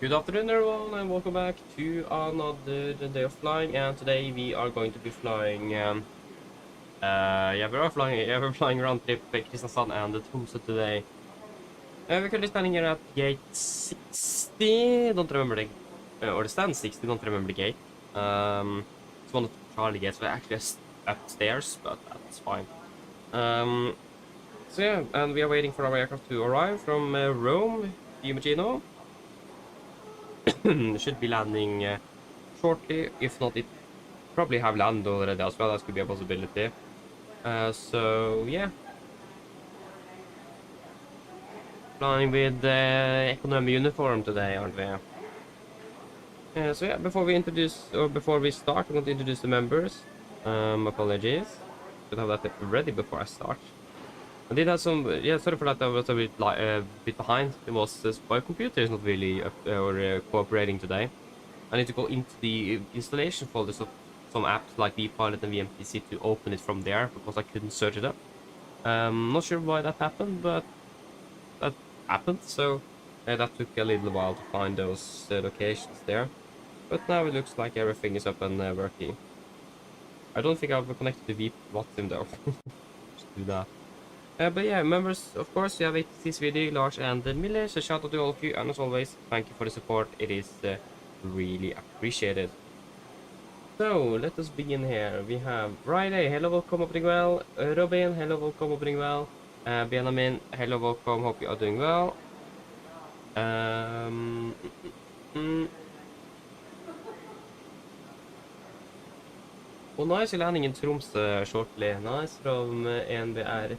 Good afternoon everyone and welcome back to another day of flying, and today we are going to be flying we're flying round trip Kristiansand and Tromsø today. We're currently standing here at gate 60, don't remember the or the stand 60, don't remember the gate. It's one of the Charlie gates, so actually upstairs, but that's fine. So yeah, and we are waiting for our aircraft to arrive from Rome, Fiumicino. Should be landing shortly. If not, it probably have landed already as well. That could be a possibility. So yeah, flying with the economy uniform today, aren't we? So yeah, before we start, I'm going to introduce the members. Apologies, should have that ready before I start. I did have some, sorry for that. I was a bit behind. It was my computer is not really cooperating today. I need to go into the installation folders of some apps like vPilot and VMPC to open it from there because I couldn't search it up. Not sure why that happened, but that happened. So that took a little while to find those locations there. But now it looks like everything is up and working. I don't think I've connected to VPWatsim though. Just do that. But yeah, members, of course, you have ATC's video, Lars and Miller, so shout out to all of you, and as always, thank you for the support. It is really appreciated. So, let us begin here. We have Friday, hello, welcome, opening well. Robin, hello, welcome, opening well. Benjamin, hello, welcome, hope you are doing well. Oh, nice, you're landing in Tromsø shortly. Nice, from AMD.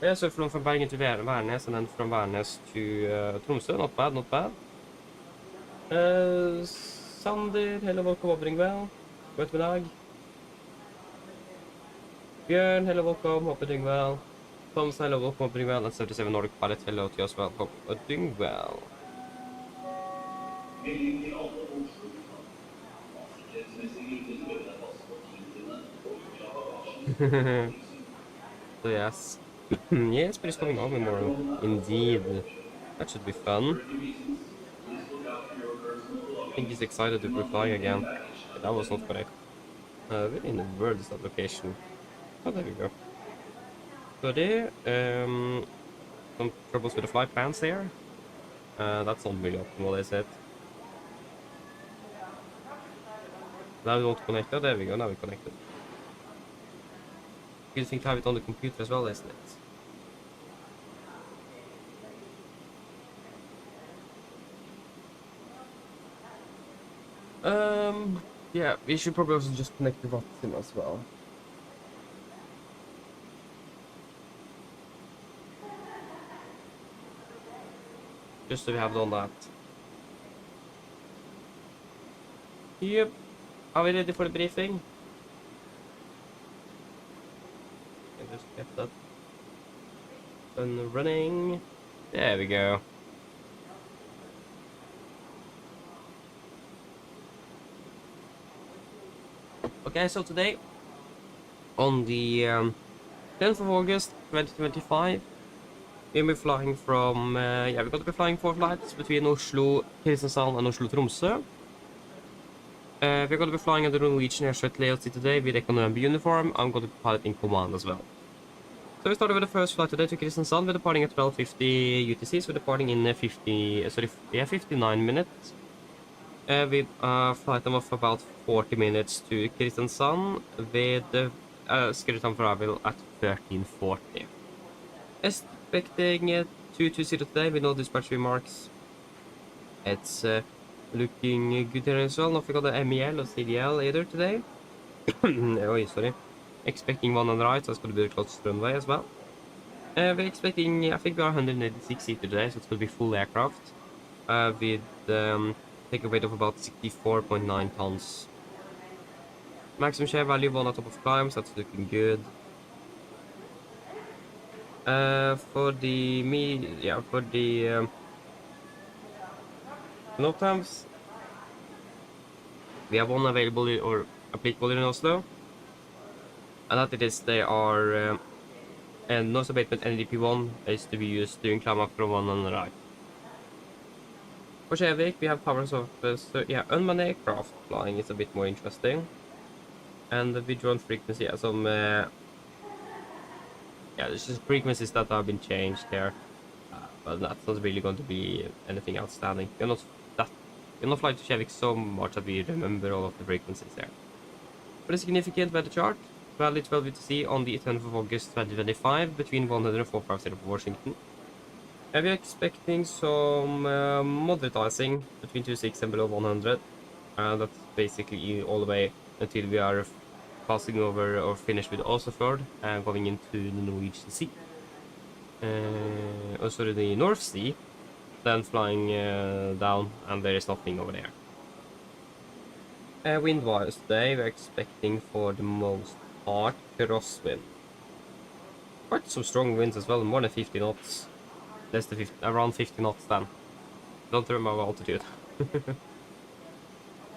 Yeah, so from Bergen to Værnes, and then from Værnes to Tromsø. Not bad, not bad. Sander, hello, welcome, opening well. God middag. Bjørn, hello, welcome, hope you're doing well. Thomas, hello, welcome, opening well. And 77 Nordic Pilot, hello to you as well, hope you're doing well. So yes. Yes, but it's coming over more. Indeed. That should be fun. I think he's excited to be flying again. That was not correct. Where in the world is that location? Oh, there we go. So there, some troubles with the flight plans there. That's not really optimal, is it? Now we want to connect. Oh, there we go. Now we're connected. Good thing to have it on the computer as well, isn't it? Yeah, we should probably also just connect the VATSIM as well. Just so we have done that. Yep. Are we ready for the briefing? I just get that and running. There we go. Okay, so today, on the 10th of August 2025, we'll be flying from, we're going to be flying 4 flights between Oslo, Kristiansand and Oslo, Tromsø. We're going to be flying under Norwegian FSLTL today with economy uniform. I'm going to be piloting command as well. So we started with the first flight today to Kristiansand. We're departing at 12:50 UTC, so we're departing in 59 minutes. With a flight time of about 40 minutes to Kristiansand with scheduled time for arrival at 13:40. Expecting 220 today with no dispatch remarks. It's looking good here as well. Not we got the MEL or CDL either today. Oh, sorry. Expecting one on the right, so it's going to be the closest runway as well. We're expecting, I think we are 186 seats today, so it's going to be full aircraft. With take a weight of about 64.9 tons. Maximum share value 1 on top of climbs, that's looking good. For the note times, we have one available or applicable in Oslo, and that it is they are noise abatement NDP1 is to be used during climb up from 1 on the right. For Kjevik, we have powers of yeah, unmanned aircraft flying is a bit more interesting. And the visual frequency, yeah, some yeah, there's just frequencies that have been changed here, but that's not really going to be anything outstanding. We're not flying to Kjevik so much that we remember all of the frequencies there. But a significant weather chart, valid 12 UTC on the 10th of August 2025 between 100 and 450 for Washington. And we are expecting some moderate icing between 26 and below 100. And that's basically all the way until we are passing over or finished with Oslo and going into the Norwegian Sea. Also the North Sea, then flying down, and there is nothing over there. Wind-wise today, we're expecting for the most part crosswind. Quite some strong winds as well, more than 50 knots. Less than 50, around 50 knots then. Don't remember altitude.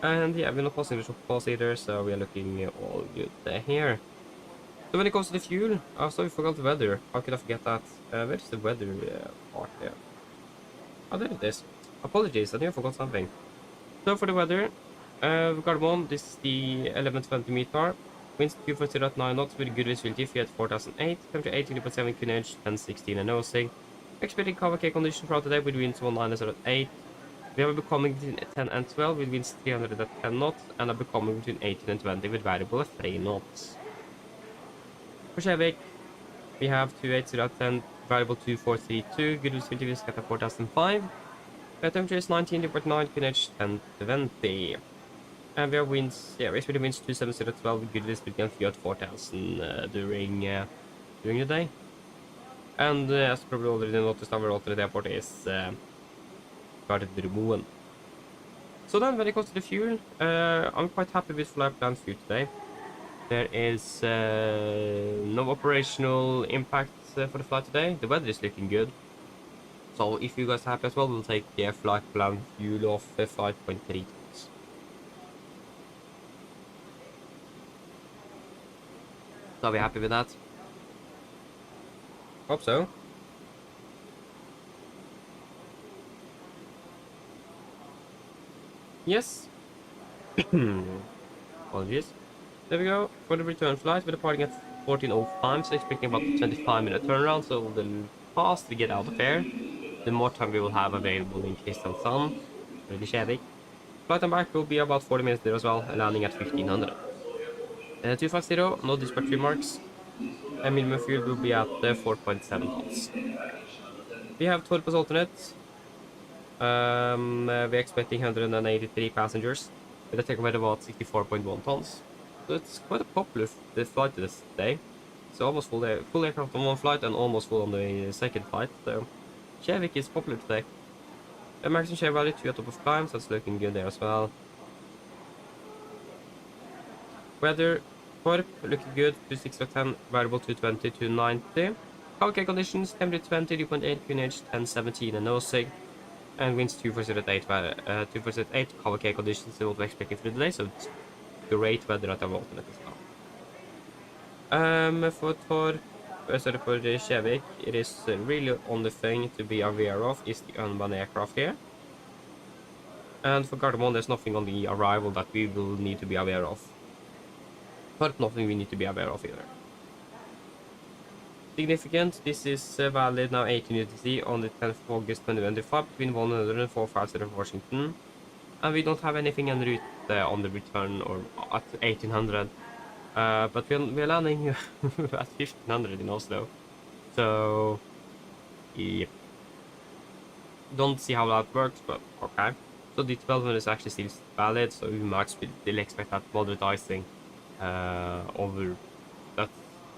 And yeah, we're not passing the shop pass either, so we are looking all good here. So when it comes to the fuel, so we forgot the weather. How could I forget that? Where's the weather part there? Oh, there it is. Apologies, I think I forgot something. So for the weather, Gardermoen, this is the 1120 meter. Winds 240.9 knots with good visibility, Fiat 4008, temperature 18.7 knh, 1016 and nosing. Expecting Kawake conditions throughout the day with winds 19 at 8. We have a becoming between 10 and 12 with winds 300 at 10 knots, and a becoming between 18 and 20 with variable at 3 knots. For Kjevik, we have 280 at 10, variable 2432, good visibility with at 4005. Temperature is 19.9 knh, 1020. And we have winds, yeah, we winds 270 at 12, good visibility and Fiat 4000 during the day. And as probably already noticed, our alternate airport is Gardermoen. So then, when it comes to the fuel, I'm quite happy with FSIPanel fuel today. There is no operational impact for the flight today. The weather is looking good. So if you guys are happy as well, we'll take the FSIPanel fuel of 5.3 tons. So are we happy with that? Hope so. Yes. Apologies. There we go. For the return flight, we're departing at 14:05, so expecting about a 25-minute turnaround. So the faster we get out of here, the more time we will have available in Kristiansand, really Kjevik. Flight and back will be about 40 minutes there as well, landing at 1500. 250, no dispatch remarks. And minimum fuel will be at 4.7 tons. We have 12 plus alternate. We're expecting 183 passengers with a takeoff weight of about 64.1 tons. So it's quite a popular flight this day. So almost full aircraft on one flight and almost full on the second flight. So Kjevik is popular today. Maximum share value 2 at top of climb, so it's looking good there as well. Weather, Torp looking good, 26 at 10, variable 220 to 90. Kawake conditions, temperature 20, 2.8 knh, 1017 and nosing. And winds 240 at 8, 240 at 8, Kawake conditions is what we're expecting for the day, so it's great weather at our alternate as well. For the Kjevik, it is really only thing to be aware of is the unmanned aircraft here. And for Gardermoen, there's nothing on the arrival that we will need to be aware of. But nothing we need to be aware of either. Significant, this is valid now 18 UTC on the 10th of August 2025 between 100 and 450 of Washington. And we don't have anything en route on the return or at 1800. But we're landing at 1500 in Oslo. So, yep. Don't see how that works, but okay. So the 1200 is actually still valid, so we might still expect that moderate icing over that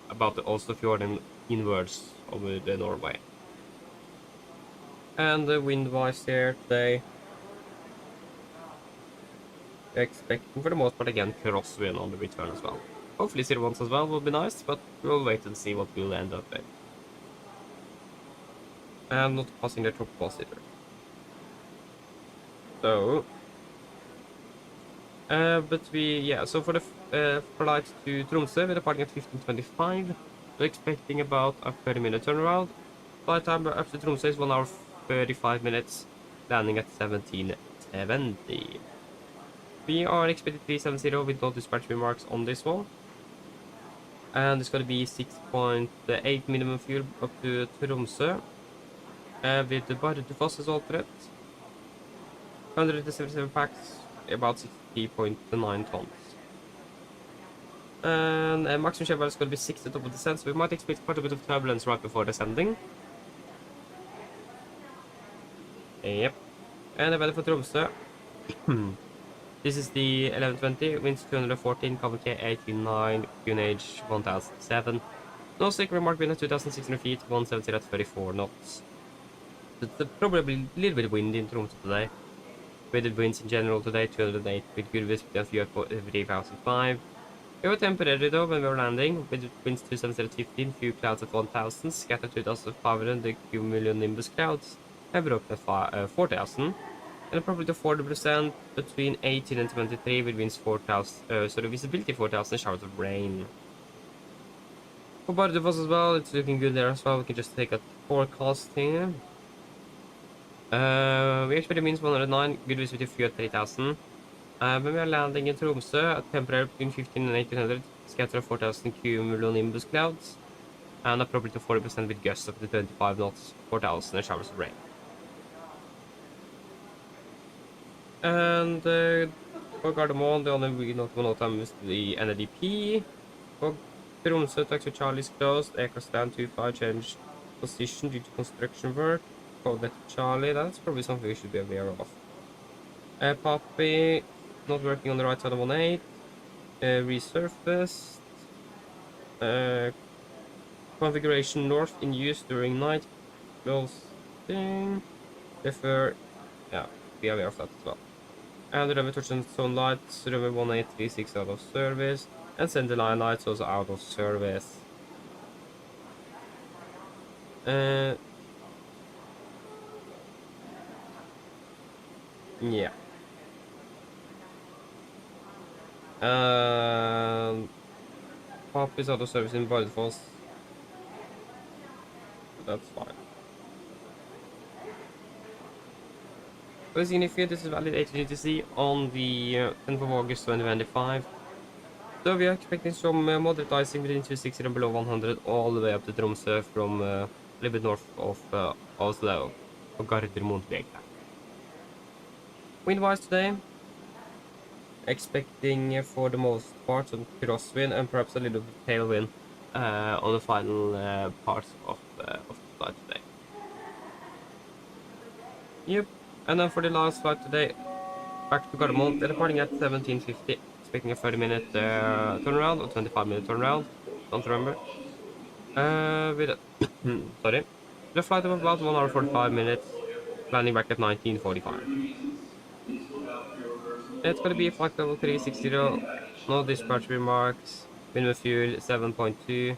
about the Oslo fjord and inwards over the Norway. And the wind-wise here today, expecting for the most part again crosswind on the return as well. Hopefully 01s as well will be nice, but we'll wait and see what we'll end up with. And not passing the top pass either. So, so for the flight to Tromsø, we're departing at 15:25. We're expecting about a 30-minute turnaround. Flight time up to Tromsø is 1 hour 35 minutes. landing at 1770. We are expected 370 with no dispatch remarks on this one. And it's going to be 6.8 minimum fuel up to Tromsø. With the budget to fastest alternate. 177 packs, about 60.9 tons. And maximum share value is going to be 6 at the top of the descent, so we might expect quite a bit of turbulence right before descending. Yep. And the weather for Tromsø. This is the 1120, winds 214, KVK 89, QNH 1007. No stick remark wind at 2600 feet, 170 at 34 knots. It's probably a little bit windy in Tromsø today. With winds in general today, 208 with good visibility and few at 3005. We were temporary though when we were landing, with winds 270 at 15, few clouds at 1000, scattered 2500, the cumulonimbus clouds, and broken at 4000. And a probability of 40% between 18 and 23 with winds 4000, so the visibility 4000 showers of rain. For Bardufos as well, it's looking good there as well. We can just take a forecast here. We expect the winds 109, good visibility few at 3000. When we are landing in Tromsø, a temperature between 15 and 1800, scatter of 4000 cumulonimbus clouds, and a probability of 40% with gusts up to 25 knots, 4000 and showers of rain. And for Gardermoen, the only we not one time is the NADP. For Tromsø, taxi Charlie is closed. Aircraft stand 25 changed position due to construction work. Code letter Charlie, that's probably something we should be aware of. Poppy, not working on the right side of 18. Resurfaced. Configuration north in use during night. Closing. Defer, yeah, be aware of that as well. And the runway touch and zone lights, runway 1836 out of service, and center line lights also out of service. Yeah. Pop is out of service in Bardufoss. That's fine. For significant, this is valid ATGTC on the 10th of August 2025. So we are expecting some moderate icing between 260 and below 100 all the way up to Tromsø from a little bit north of Oslo, or Gardermoen to be exact. Wind-wise today, expecting for the most part some crosswind and perhaps a little bit of tailwind on the final parts of the flight today. Yep. And then for the last flight today, back to Gardermoen, departing at 1750, expecting a 30-minute turnaround or 25-minute turnaround, don't remember. With a sorry, the flight of about 1 hour 45 minutes, landing back at 1945. It's gonna be a flight level 360, no dispatch remarks, minimum fuel 7.2,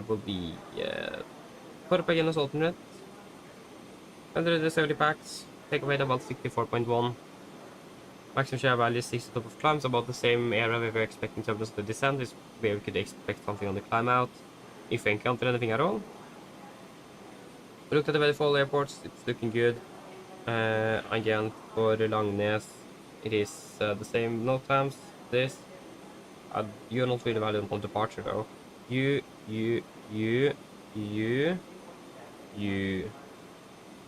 will be Pushback in as alternate, 170 packs. Takeoff weight about 64.1. Maximum share value is 60 top of climbs, about the same area we were expecting turbulence to descend, is where we could expect something on the climb out, if we encounter anything at all. We looked at the weather for all airports, it's looking good. Again, for Langnes, it is the same note times. This, you're not really valid on departure though.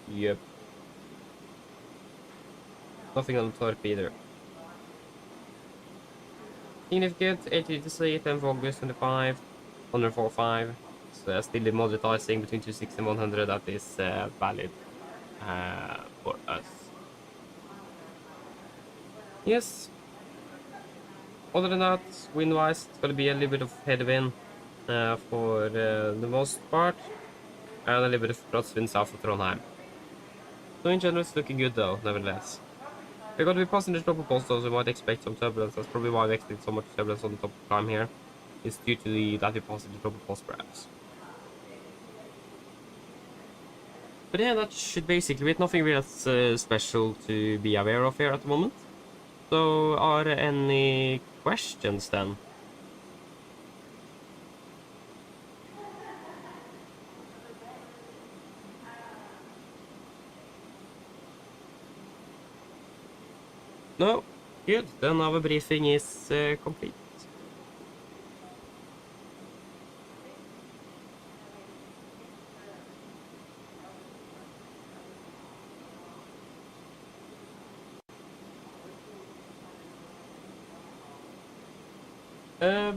Yep. Nothing on the torp either. Significant, ATGTC, 10th of August 25, 145. So still the moderate icing between 260 and 100, that is valid for us. Yes. Other than that, wind-wise, it's going to be a little bit of headwind for the most part, and a little bit of crosswind south of Trondheim. So in general, it's looking good though, nevertheless. We're going to be passing the top of Oslo, so we might expect some turbulence. That's probably why we expect so much turbulence on the top of climb here. It's due to that we passed the top of Oslo perhaps. But yeah, that should basically be it. Nothing really that's special to be aware of here at the moment. So are there any questions then? No, good. Then our briefing is complete.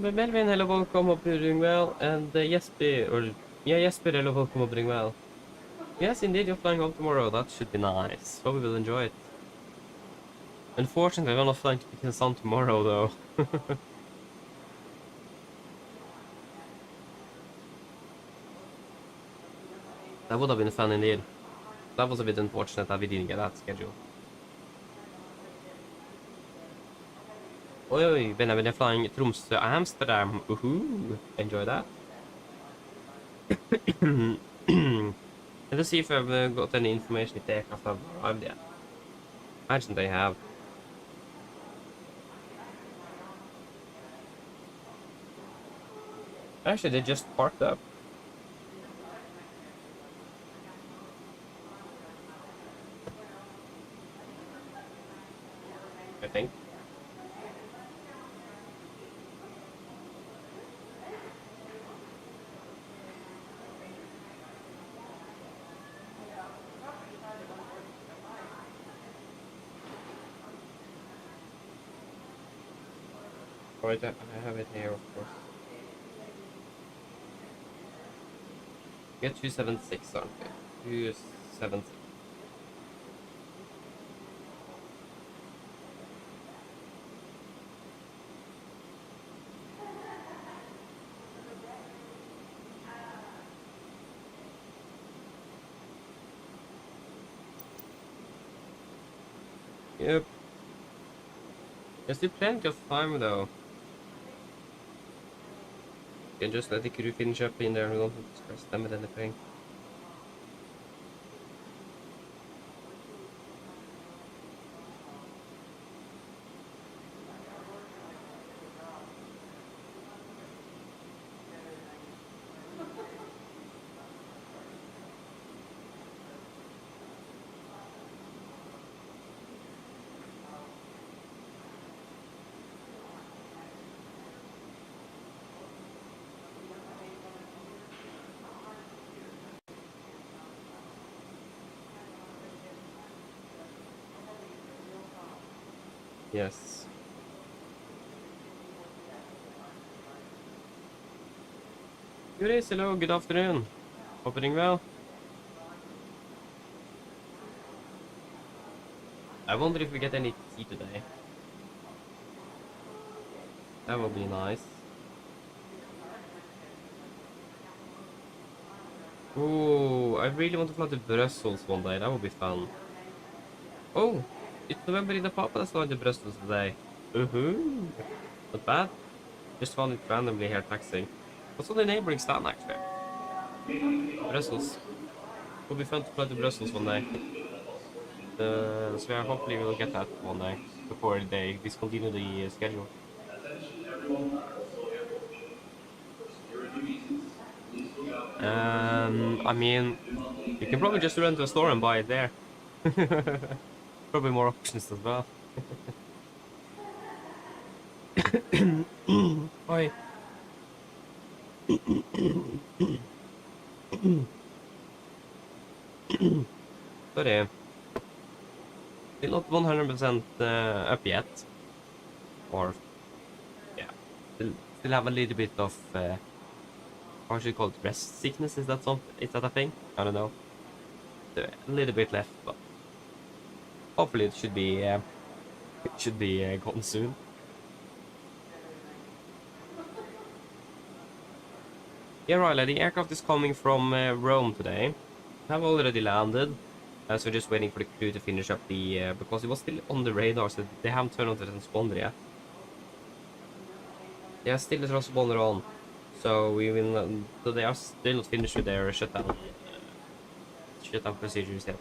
Melvin, hello, welcome, hope you're doing well. And Jesper, hello, welcome, hope you're doing well. Yes, indeed, you're flying home tomorrow. That should be nice. Hope you will enjoy it. Unfortunately, I'm not flying to Kristiansand tomorrow, though. That would have been fun indeed. That was a bit unfortunate that we didn't get that schedule. Oi, when I'm flying Tromsø, Amsterdam. Woohoo! Enjoy that. Let's see if I've got any information if Takeoff have arrived yet. Imagine they have. Actually, they just parked up. I think. Alright, I have it here, of course. Get 276, aren't we? 276. Yep. There's still plenty of time though. You can just let the crew finish up in there, we don't have to stress them with anything. Yes. Good day, hello, good afternoon. Hope you're doing well. I wonder if we get any tea today. That would be nice. Oh, I really want to fly to Brussels one day. That would be fun. Oh, it's November in the Papa that's flying to Brussels today. Not bad. Just found it randomly here taxiing. What's on the neighboring stand actually? Brussels. Would be fun to fly to Brussels one day. So yeah, hopefully we'll get that one day before they discontinue the schedule. I mean, you can probably just run to a store and buy it there. Probably more options as well. Oi. Sorry. Still not 100% up yet. Or, yeah. Still have a little bit of, how should you call it, breast sickness? Is that a thing? I don't know. A little bit left, but hopefully it should be gone soon. Yeah, Riley, the aircraft is coming from Rome today. Have already landed, so we're just waiting for the crew to finish up the because it was still on the radar, so they haven't turned on the transponder yet. Yeah, still the transponder on, so we will. So they are still not finished with their shutdown procedures yet.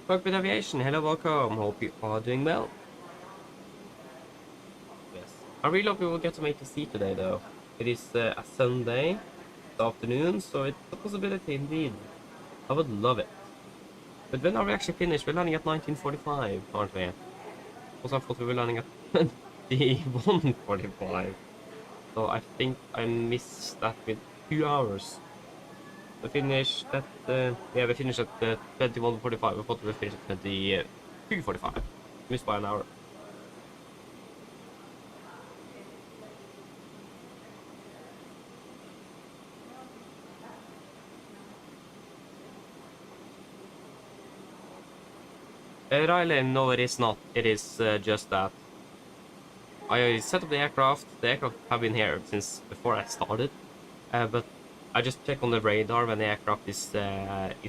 Cockpit Aviation, hello, welcome. Hope you are doing well. Yes. I really hope we will get some ATC today, though. It is a Sunday afternoon, so it's a possibility indeed. I would love it. But when are we actually finished? We're landing at 19:45, aren't we? Also, I thought we were landing at 21:45. So I think I missed that with 2 hours. We finished at, yeah, we finished at 21:45. I thought we finished at 22:45. Missed by an hour. Really, no, it is not. It is just that I set up the aircraft. The aircraft have been here since before I started, but I just check on the radar when the aircraft is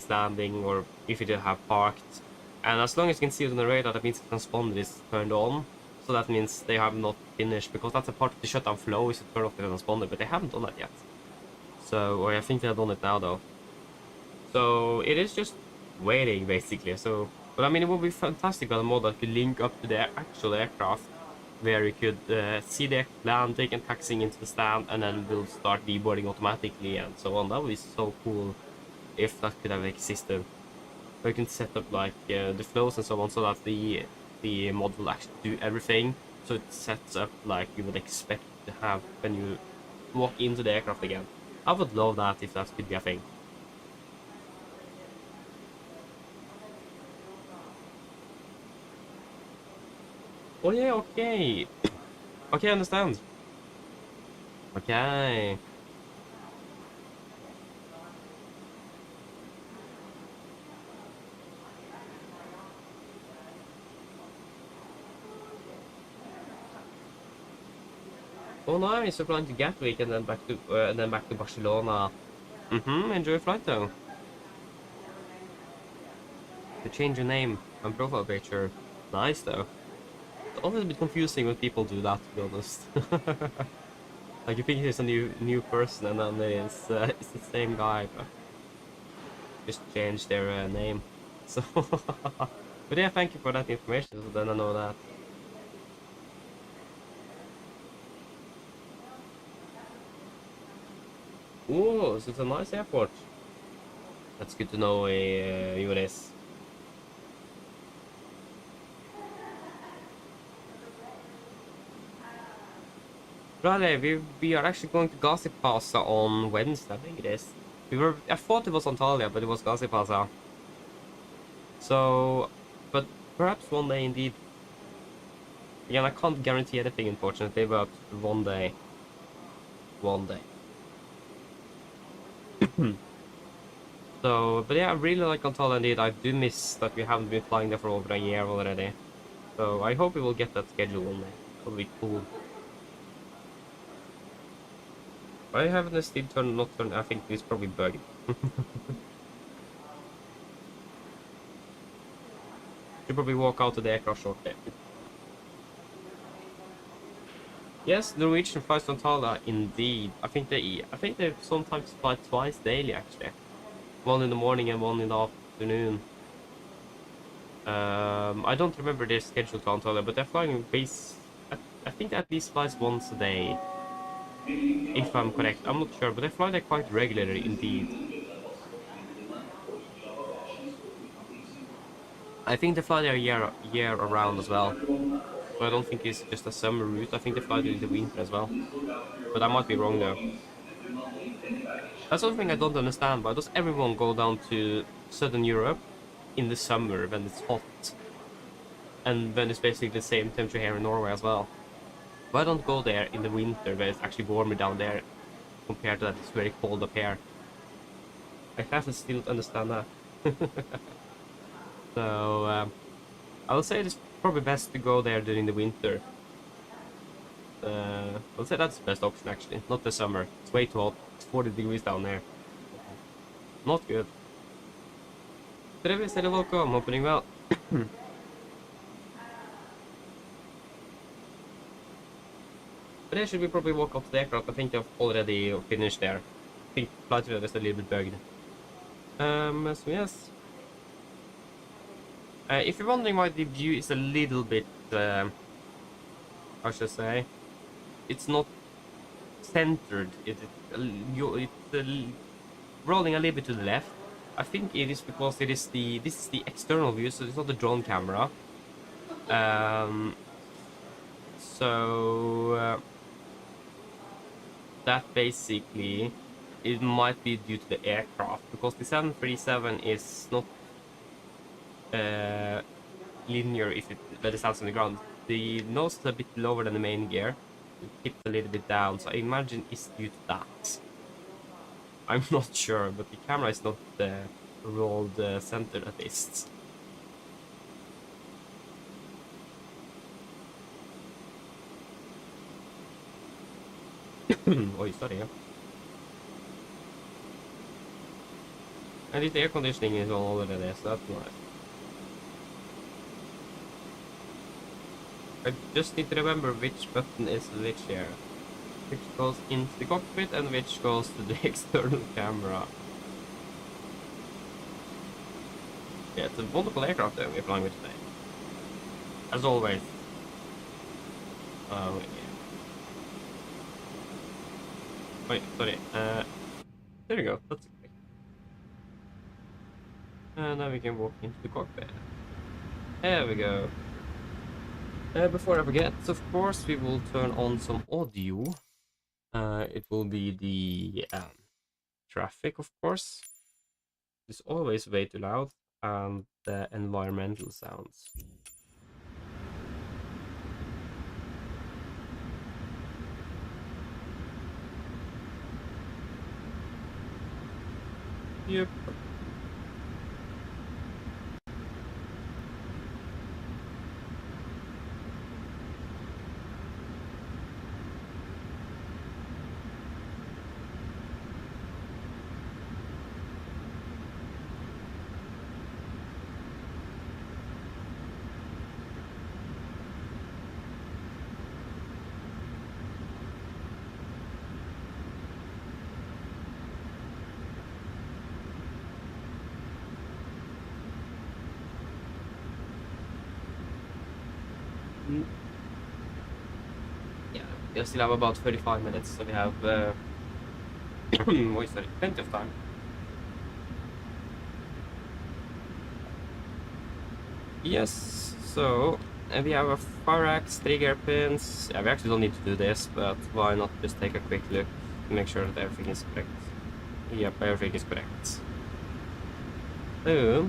landing or if it have parked. And as long as you can see it on the radar, that means the transponder is turned on. So that means they have not finished, because that's a part of the shutdown flow is to turn off the transponder, but they haven't done that yet. So, or I think they have done it now though. So it is just waiting basically. So, but I mean, it would be fantastic on a mod that could link up to the actual aircraft, where you could see the land taking taxiing into the stand, and then we'll start deboarding automatically and so on. That would be so cool if that could have existed. Where you can set up like the flows and so on, so that the mod will actually do everything. So it sets up like you would expect to have when you walk into the aircraft again. I would love that if that could be a thing. Oh yeah, okay. Okay, I understand. Okay. Oh nice, we're flying to Gatwick and then back to Barcelona. Enjoy your flight though. To change your name and profile picture. Nice though. It's always a bit confusing when people do that, to be honest. Like you think it's a new person, and then it's the same guy, but just change their name. So, but yeah, thank you for that information. So then I know that. Oh, so it's a nice airport. That's good to know, US. Right, we are actually going to Gazipaza on Wednesday, I think it is. I thought it was Antalya, but it was Gazipaza. So, but perhaps one day indeed. Again, I can't guarantee anything, unfortunately, but one day. One day. So, but yeah, I really like Antalya indeed. I do miss that we haven't been flying there for over a year already. So I hope we will get that schedule one day. That would be cool. Why haven't the steam turn not turned? I think it's probably bugged. Should probably walk out to the aircraft shortly. Yes, Norwegian flies to Antalya indeed. I think they sometimes fly twice daily actually. One in the morning and one in the afternoon. I don't remember their schedule to Antalya, but they're flying base. I think at least flies once a day. If I'm correct, I'm not sure, but they fly there quite regularly indeed. I think they fly there year around as well. So I don't think it's just a summer route. I think they fly during the winter as well. But I might be wrong though. That's something I don't understand. Why does everyone go down to Southern Europe in the summer when it's hot? And when it's basically the same temperature here in Norway as well? Why don't go there in the winter where it's actually warmer down there compared to that it's very cold up here? I have to still understand that. So I would say it's probably best to go there during the winter. I would say that's the best option actually, not the summer. It's way too hot. It's 40 degrees down there. Not good. Travis, hello, welcome. Hoping well. But yeah, should we probably walk up to the aircraft? I think they've already finished there. I think flight radar is a little bit bugged. So yes. If you're wondering why the view is a little bit, how should I say? it's not centered. It's rolling a little bit to the left. I think it is because this is the external view, so it's not the drone camera. That basically, it might be due to the aircraft, because the 737 is not linear if it stands on the ground. The nose is a bit lower than the main gear. It tips a little bit down, so I imagine it's due to that. I'm not sure, but the camera is not rolled centered at least. Oi, sorry. And the air conditioning is on already, so that's nice. I just need to remember which button is which here. Which goes into the cockpit and which goes to the external camera. Yeah, it's a wonderful aircraft that we're flying with today. As always. Yeah. Wait, sorry. There we go. That's okay. And now we can walk into the cockpit. There we go. Before I forget, of course, we will turn on some audio. It will be the traffic, of course. It's always way too loud, and the environmental sounds. Yep. Yeah, we still have about 35 minutes, so we have plenty of time. Yes, so we have a Farax, 3 gear pins. Yeah, we actually don't need to do this, but why not just take a quick look to make sure that everything is correct. Yep, everything is correct. So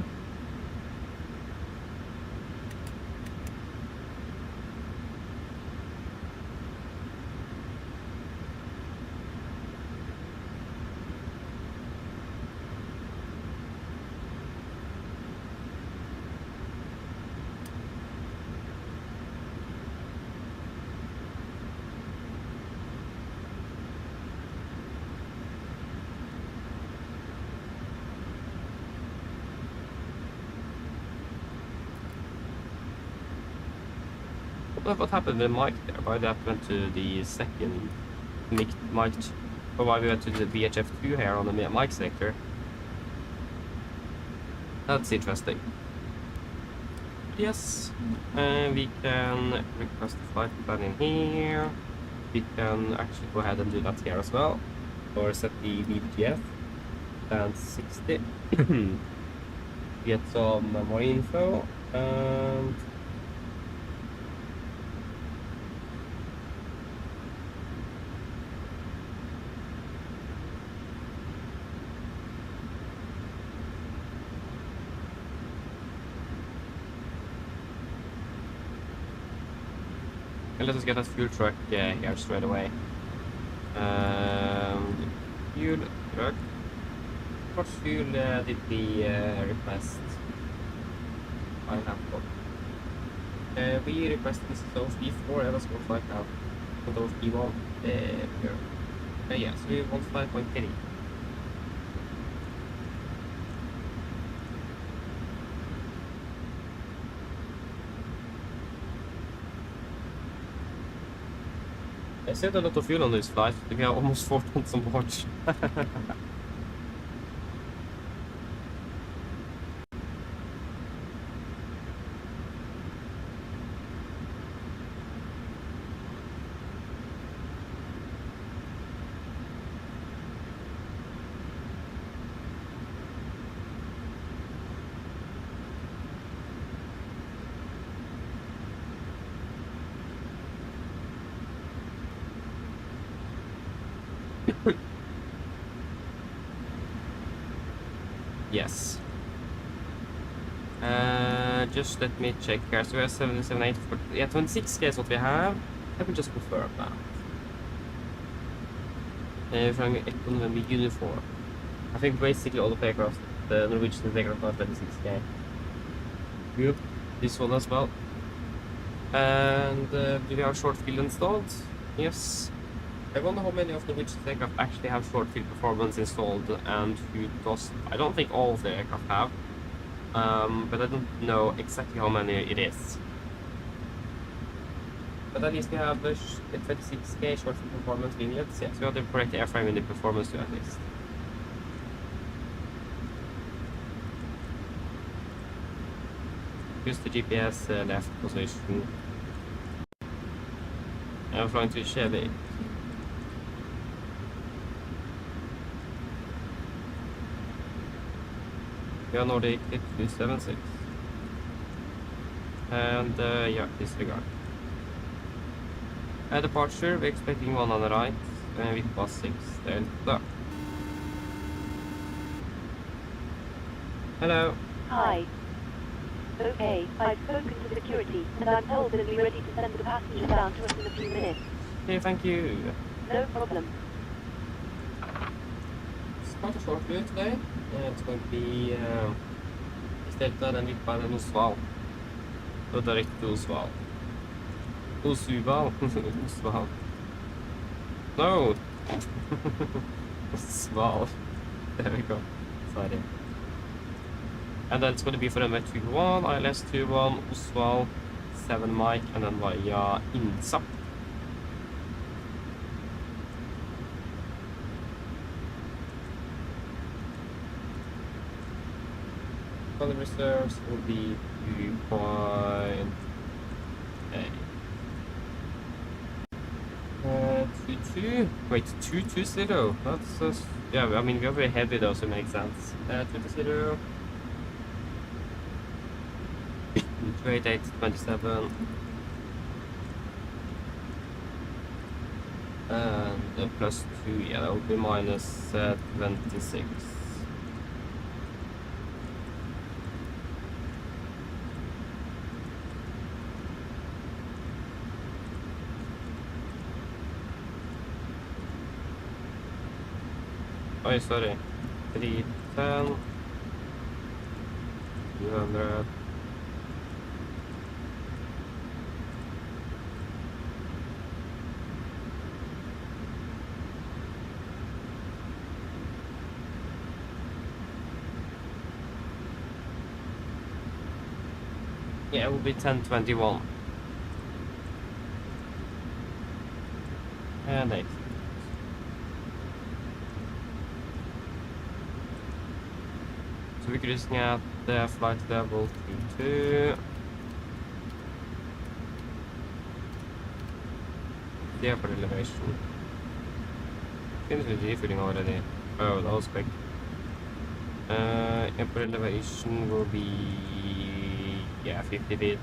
what happened with Mike there? Why that went to the second mic, or why we went to the VHF2 here on the mic sector? That's interesting. Yes, we can request the flight plan in here. We can actually go ahead and do that here as well, or set the VGF and 60. Get some more info and let us get that fuel truck here straight away. Fuel truck. What fuel did we request? I have got. We requested this those E4. Let's go find out for those E1. Yeah, so we want 5.3. I saved a lot of fuel on this flight. We have almost 4 tons on board. Yes. Just let me check here. So we have 77.8 for, yeah, 26K is what we have. Let me just confirm that. From economy uniform. I think basically all the aircraft, the Norwegian aircraft are 26K. Yep. This one as well. And do we have short field installed? Yes. I wonder how many of the Norwegian aircraft actually have short field performance installed and who doesn't. I don't think all of the aircraft have. But I don't know exactly how many it is. But at least we have the 26K short field performance vignettes. Yes, we have the correct airframe in the performance too, at least. Use the GPS left position. I'm flying to Chevy. We are Nordic 276. And yeah, disregard. Departure, we're expecting one on the right, and with plus 6 there. Hello. Hi. Okay, I've spoken to security, and I'm told they'll be ready to send the passengers down to us in a few minutes. Okay, thank you. No problem. It's quite a short flight today. It's going to be Delta, then Vikbar and Oslo. So direct to Oslo. Oslo. Oslo. No! Oslo. There we go. Sorry. And then it's going to be for MF21, ILS21, Oslo, 7 Mike, and then via Insa. The reserves will be 2.8. 22. Wait, 220. That's yeah. I mean, we're very heavy though, so it makes sense. 220. 288, 27. And plus 2. Yeah, that would be minus 26. Oh, sorry. 310. 200. Yeah, it will be 1021. And 8. So we're cruising at the flight level 22. The upper elevation. Finished with refueling already. Oh, that was quick. Upper elevation will be, yeah, 50 feet.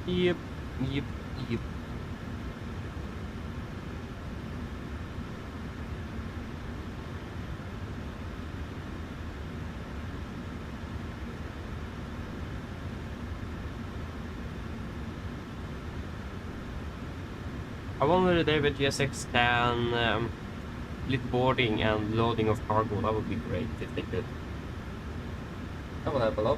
Yep. I wonder if David GSX can split boarding and loading of cargo. That would be great if they could. That would help a lot.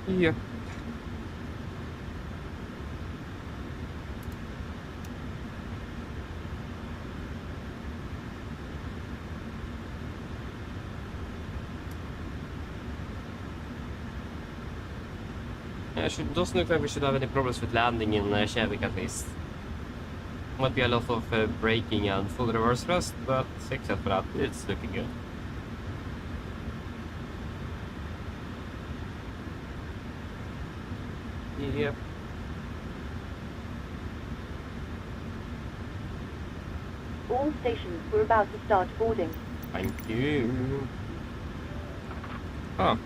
Yeah. Doesn't look like we should have any problems with landing in Kjevik at least. Might be a lot of braking and full reverse thrust, but except for that, it's looking good. Yep. All stations, we're about to start boarding. Thank you. Oh.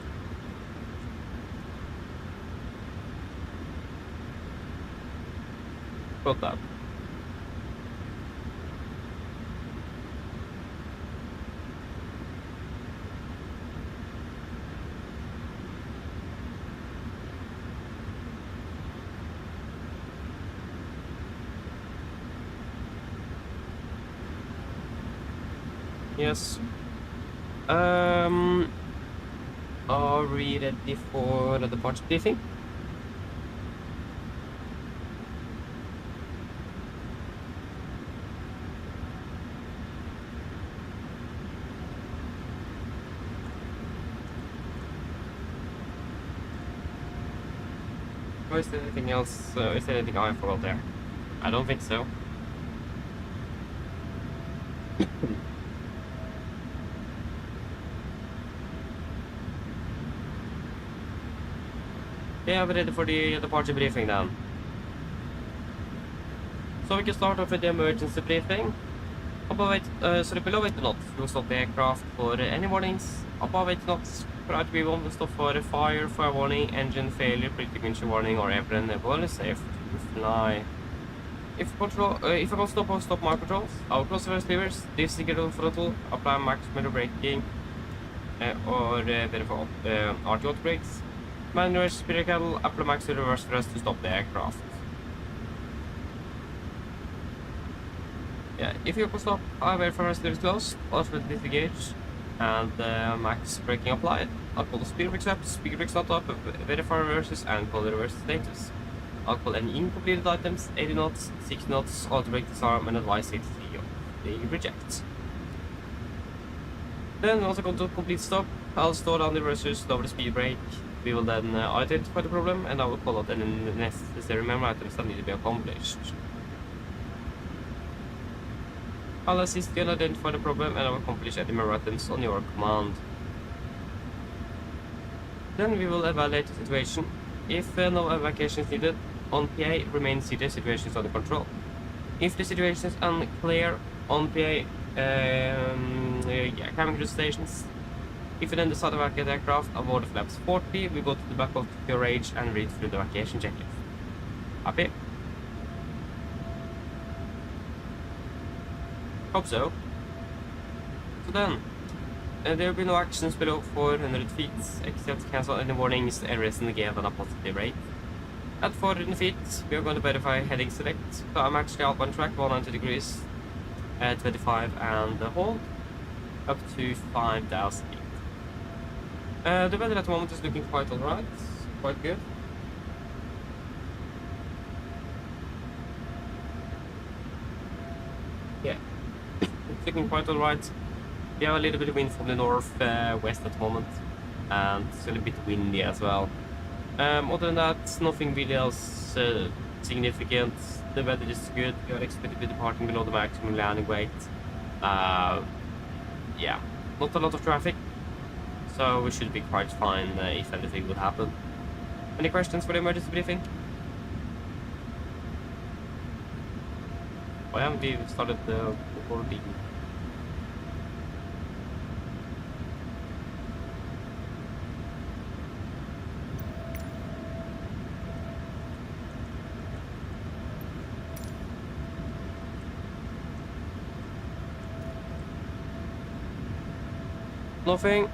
Got that. Yes. Are we ready for the departure briefing? Or is there anything else? Is there anything I forgot there? I don't think so. Yeah, we're ready for the departure briefing then. So we can start off with the emergency briefing. Below 80 knots, we'll stop the aircraft for any warnings. Above 80 knots, priority B1 will stop for fire warning, engine failure, critical engine warning, or ever enable safe to fly. If I can stop my controls, I'll close the first levers, disengage throttle, apply maximum braking, or verify RTO brakes. Manual spirit cattle, apply max reverse thrust to stop the aircraft. Yeah, if you can stop, I verify first levers closed, also disengage, and max braking applied. I'll call the speed brakes up, speed brakes not up, verify reverses, and call the reverse status. I'll call any incompleted items, 80 knots, 60 knots, auto brake disarm, and advise it they reject. Then once I come to complete stop, I'll slow down the reversers, lower the speed brake. We will then identify the problem, and I will call out any necessary memory items that need to be accomplished. I'll assist you and identify the problem, and I will accomplish any memory items on your command. Then we will evaluate the situation. If no evacuation is needed, on PA, remain seated, situation is under control. If the situation is unclear, on PA, cabin crew stations. If you then decide to evacuate the aircraft, aboard the flaps 40, we go to the back of your rage and read through the evacuation checklist. Happy? Hope so. So then, there will be no actions below 400 feet, except to cancel any warnings, errors in the gave and a positive rate. At 400 feet, we are going to verify heading select. So I'm actually up on track 190 degrees, 25 and hold, up to 5,000 feet. The weather at the moment is looking quite alright, quite good. Yeah, it's looking quite alright. We have a little bit of wind from the north west at the moment, and it's a little bit windy as well. Other than that, nothing really else significant. The weather is good. We are expected to be departing below the maximum landing weight. Yeah, not a lot of traffic, so we should be quite fine if anything would happen. Any questions for the emergency briefing? Why haven't we started the recording? Nothing.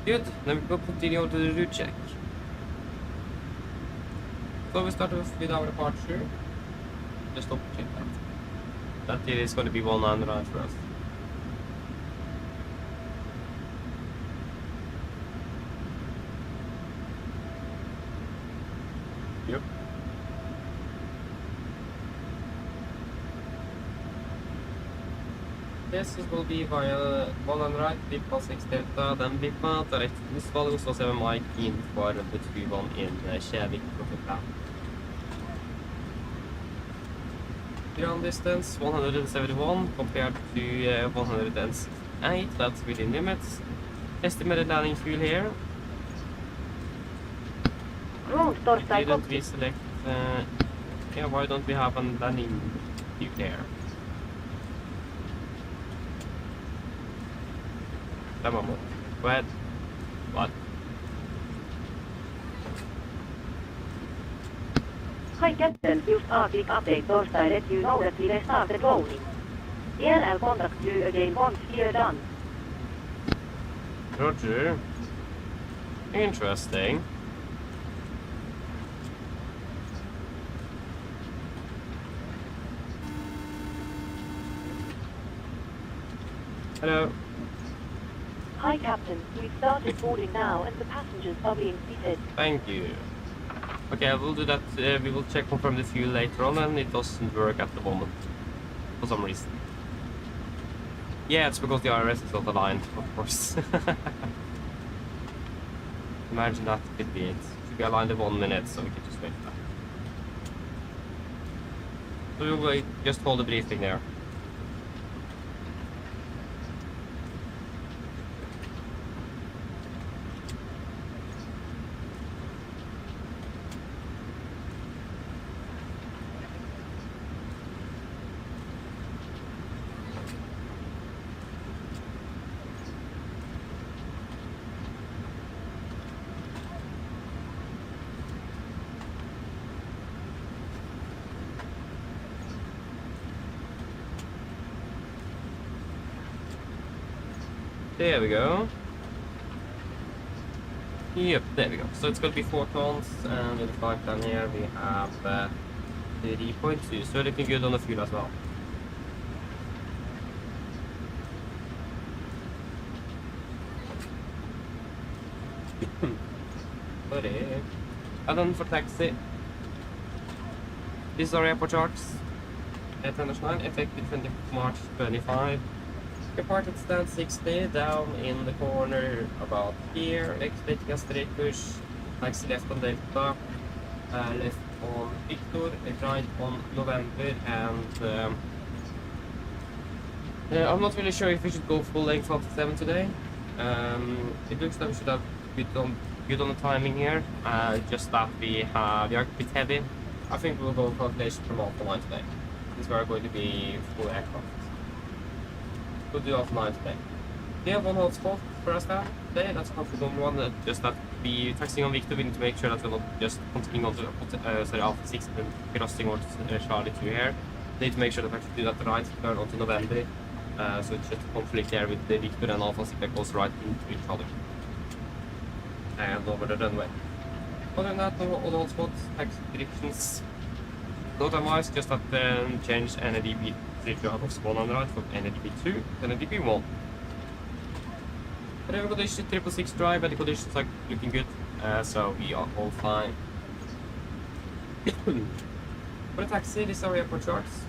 Good, then we will continue to the route check. So we start with our departure. Just double check that. That is going to be 100 right for us. This will be via Volanta right, Vippa 6 Delta, then Vippa direct to Oslo, Oslo 7 Mike in for the 21 in Kjevik Profit. Ground distance 171 compared to 108, that's within limits. Estimated landing fuel here. Didn't we select, yeah, why don't we have a landing fuel here? Come on, go ahead. What? Hi Captain, just a quick update Torstai let you know that we restarted loading. I'll contact you again once we're done. Roger. Interesting. Hello. Hi Captain, we've started boarding now and the passengers are being seated. Thank you. Okay, I will do that. We will check confirm the fuel later on, and it doesn't work at the moment for some reason. Yeah, it's because the IRS is not aligned, of course. Imagine that could be it. Should be aligned in 1 minute, so we can just wait for that. So we'll wait, just hold the briefing there. There we go. Yep, there we go. So it's going to be 4 tons, and in the flight plan here we have 3.2, so looking good on the fuel as well. Addons for taxi. These are airport charts. International, effective 20 March 25. Departed stand 60, down in the corner about here, expecting a straight push, taxi left on Delta, left on Victor, right on November, and I'm not really sure if we should go full length of 7 today. It looks like we should have good on the timing here, just that we are a bit heavy. I think we'll go calculation from Alpha line today, since we are going to be full aircraft. We'll do off 9 today. We have one hotspot for us now today, that's confident one, just that we taxiing on Victor, we need to make sure that we're not just continuing on to Alpha 6 and crossing over to Charlie 2 here. We need to make sure that we actually do that right turn onto November, so it's just a conflict there with the Victor and Alpha 6 that goes right into each other. And over the runway. Other than that, no other hotspots, taxi directions. No time-wise, just that change NADB 3 out of 100 from NADB 2 to NADB 1. But every condition, 666 drive, and the conditions are looking good, so we are all fine. For the taxi, these are airport charts.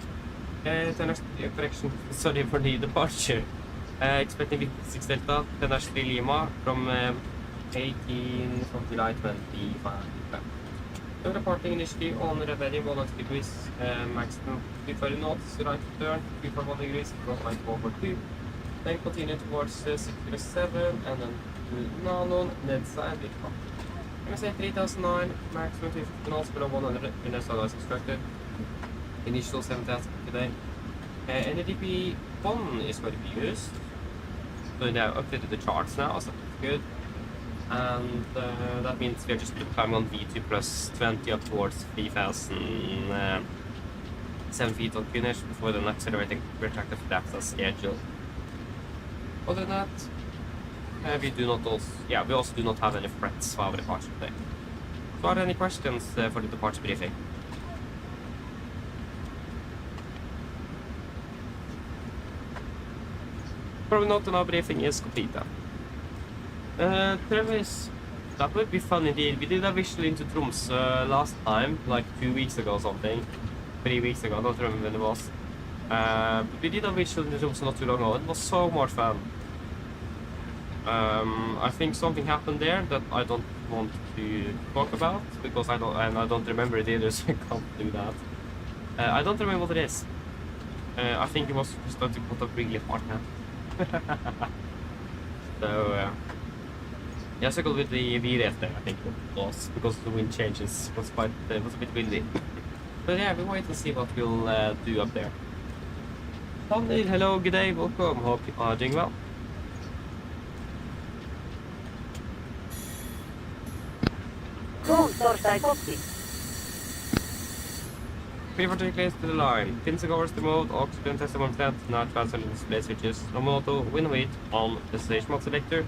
Correction, sorry for the departure. Expecting 6 Delta, International Lima from 18 from July 25. So departing initially on Radeon 190 degrees, maximum 230 knots, right turn, 241 degrees, cross line 442. Then continue towards 607 and then to Nanon, Nedsa and Vippa. MSA 3009, maximum 250 knots below 100 unless otherwise instructed. Initial 7 tasks today. NADP 1 is going to be used. So they have updated the charts now, so that's good. And that means we're just climbing on V2 plus 20 up towards 3000 7 feet on finish before then accelerating retractor flaps as scheduled. Other than that, we also do not have any threats for our departure today. So are there any questions for the departure briefing? Probably not, and our briefing is complete. Travis, that would be fun indeed. We did a visual into Tromsø last time, like 2 weeks ago or something. 3 weeks ago, I don't remember when it was. We did a visual in Tromsø not too long ago. It was so much fun. I think something happened there that I don't want to talk about because I don't remember it either, so I can't do that. I don't remember what it is. I think it was just that it got a really hard hand. So yeah, so go with the VRF there. I think it was because the wind changes. It was a bit windy. But yeah, we wait and see what we'll do up there. Sandy, hello, good day, welcome. Hope you are doing well. Torstai Cockpit. Prefer to clear to the line. Pins covers the mode, oxygen test 1%, now transfer display switches. Normal auto, win weight on the stage mode selector.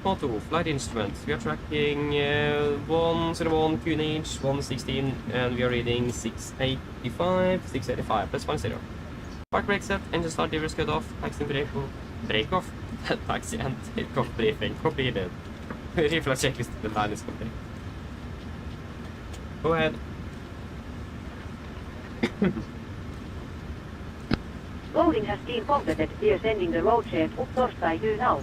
Auto, flight instruments. We are tracking 101 QNH, 116, and we are reading 685, 685, plus 10. Park brake set, engine start, levers cut off, taxi brake off, taxi and takeoff briefing completed. Reflex checklist, the line is complete. Go ahead. Loading has been completed. We are sending the road chef up Torstai you now.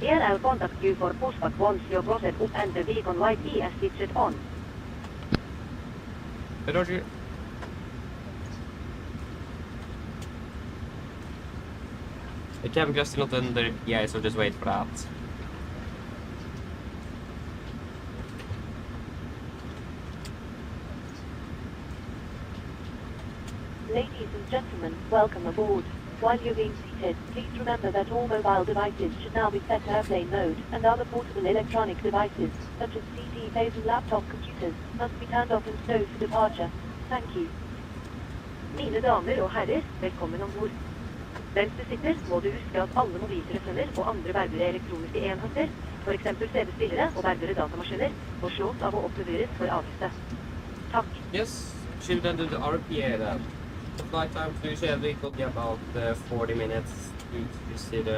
I'll contact you for pushback once your process up and the beacon light is switched on. Roger. The cabin just not under, yeah, so just wait for that. Ladies and gentlemen, welcome aboard. While you're being seated, please remember that all mobile devices should now be set to airplane mode, and other portable electronic devices, such as CDs and laptop computers, must be turned off and stowed for departure. Thank you. Mine damer og herrer, velkommen ombord. Mens du sitter, må du huske at alle mobiltelefoner og andre bærbare elektroniske enheter, for eksempel CD-spillere og bærbare datamaskiner, må slås av og oppbevares for avgifte. Takk. Yes, should then do the RPA then. The flight time to Kjevik will be about 40 minutes to City,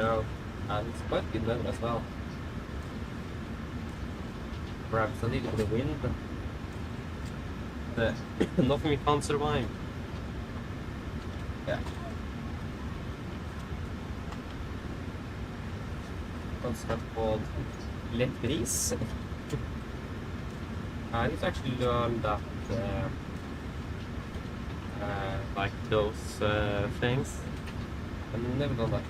and it's quite good weather as well. Perhaps a little bit of wind, but nothing we can't survive. Yeah. What's that called? Lettris. I need to actually learn that. Like those things. I've never done that.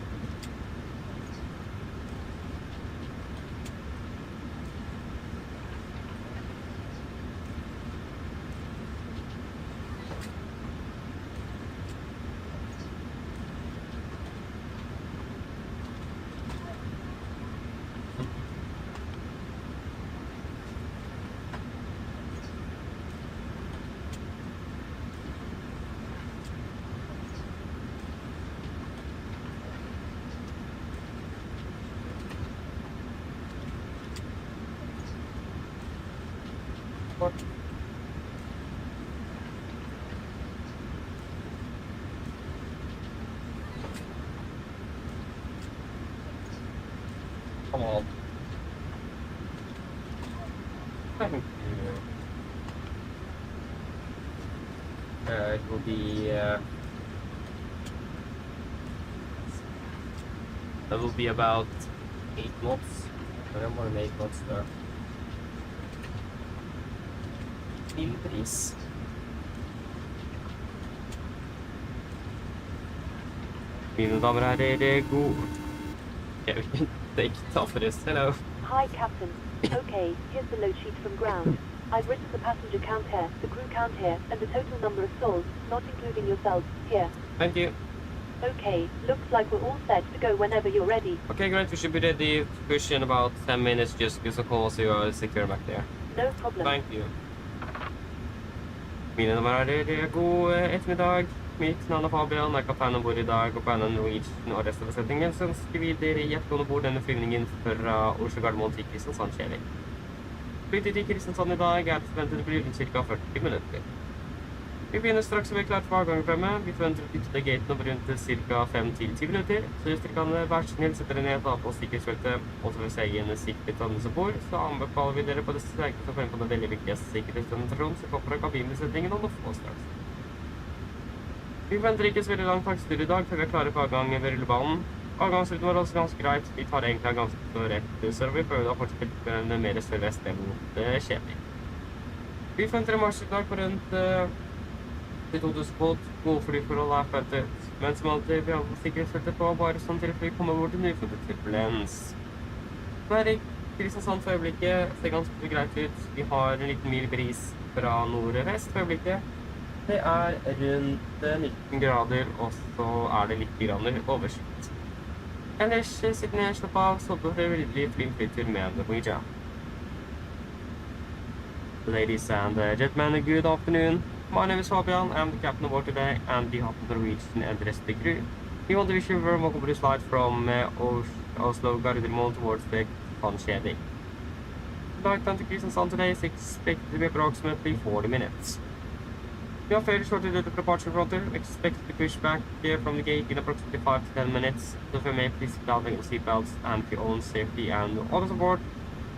What? Come on. Thank you. It will be that will be about 8 knots. I don't want to make knots there. Pris. Mine damer og herrer, god... Okay, we can take it off this. Hello. Hi, Captain. Okay, here's the load sheet from ground. I've written the passenger count here, the crew count here, and the total number of souls, not including yourselves, here. Thank you. Okay, looks like we're all set to go whenever you're ready. Okay, great. We should be ready to push in about 10 minutes. Just give us a call so you are secure back there. No problem. Thank you. Mine damer og herrer, god ettermiddag. Mitt navn Fabian, kaptein ombord I dag, og på en Norwegian og resten av besetningen, så ønsker vi dere hjertelig ombord denne flyvningen fra Oslo Gardermoen til Kristiansand Kjevik. Flytid til Kristiansand I dag forventet å bli rundt ca. 40 minutter. Vi begynner straks og vi klart for avgang fremme. Vi forventer å flytte gaten over rundt ca. 5-10 minutter. Så hvis dere kan være snill, sette dere ned, ta på sikkerhetsfeltet, og så vil se inn sikkerhet andre som bor, så anbefaler vi dere på det sterkeste å fremme på den veldig viktige sikkerhetsdemonstrasjonen som kommer fra kabinbesetningen om noen få straks. Vi venter ikke så veldig lang taksttur i dag, før vi er klare på avgang ved rullebanen. Avgangsruten var også ganske greit. Vi tar egentlig ganske så rett sør, vi prøver da fortsatt med mer sør-vest enn mot Kjevik. Vi forventer en marsj i dag på rundt 2000 fot. Gode flyforhold er forventet. Men som alltid, vi har sikkerhetsfeltet på, bare sånn til fly kommer bort til nyfunnet turbulens. Nå er det Kristiansand for øyeblikket. Det ser ganske greit ut. Vi har en liten mil bris fra nord-vest for øyeblikket. Det er rundt 19 grader, og så er det litt grann overskyet. Ellers sitter jeg slapp av, så på det veldig flink flytur med Norwegian. Ladies and gentlemen, good afternoon. My name is Fabian, I'm the captain aboard today, and we have the Norwegian and the rest of the crew. We want to wish you a very welcome to this flight from Oslo, Gardermoen towards the Tromsø. Flight time to Kristiansand today is expected to be approximately 40 minutes. We are fairly shortly at the departure frontier, expected to push back from the gate in approximately 5 to 10 minutes. So if you may, please sit down your seatbelts and for your own safety and others aboard.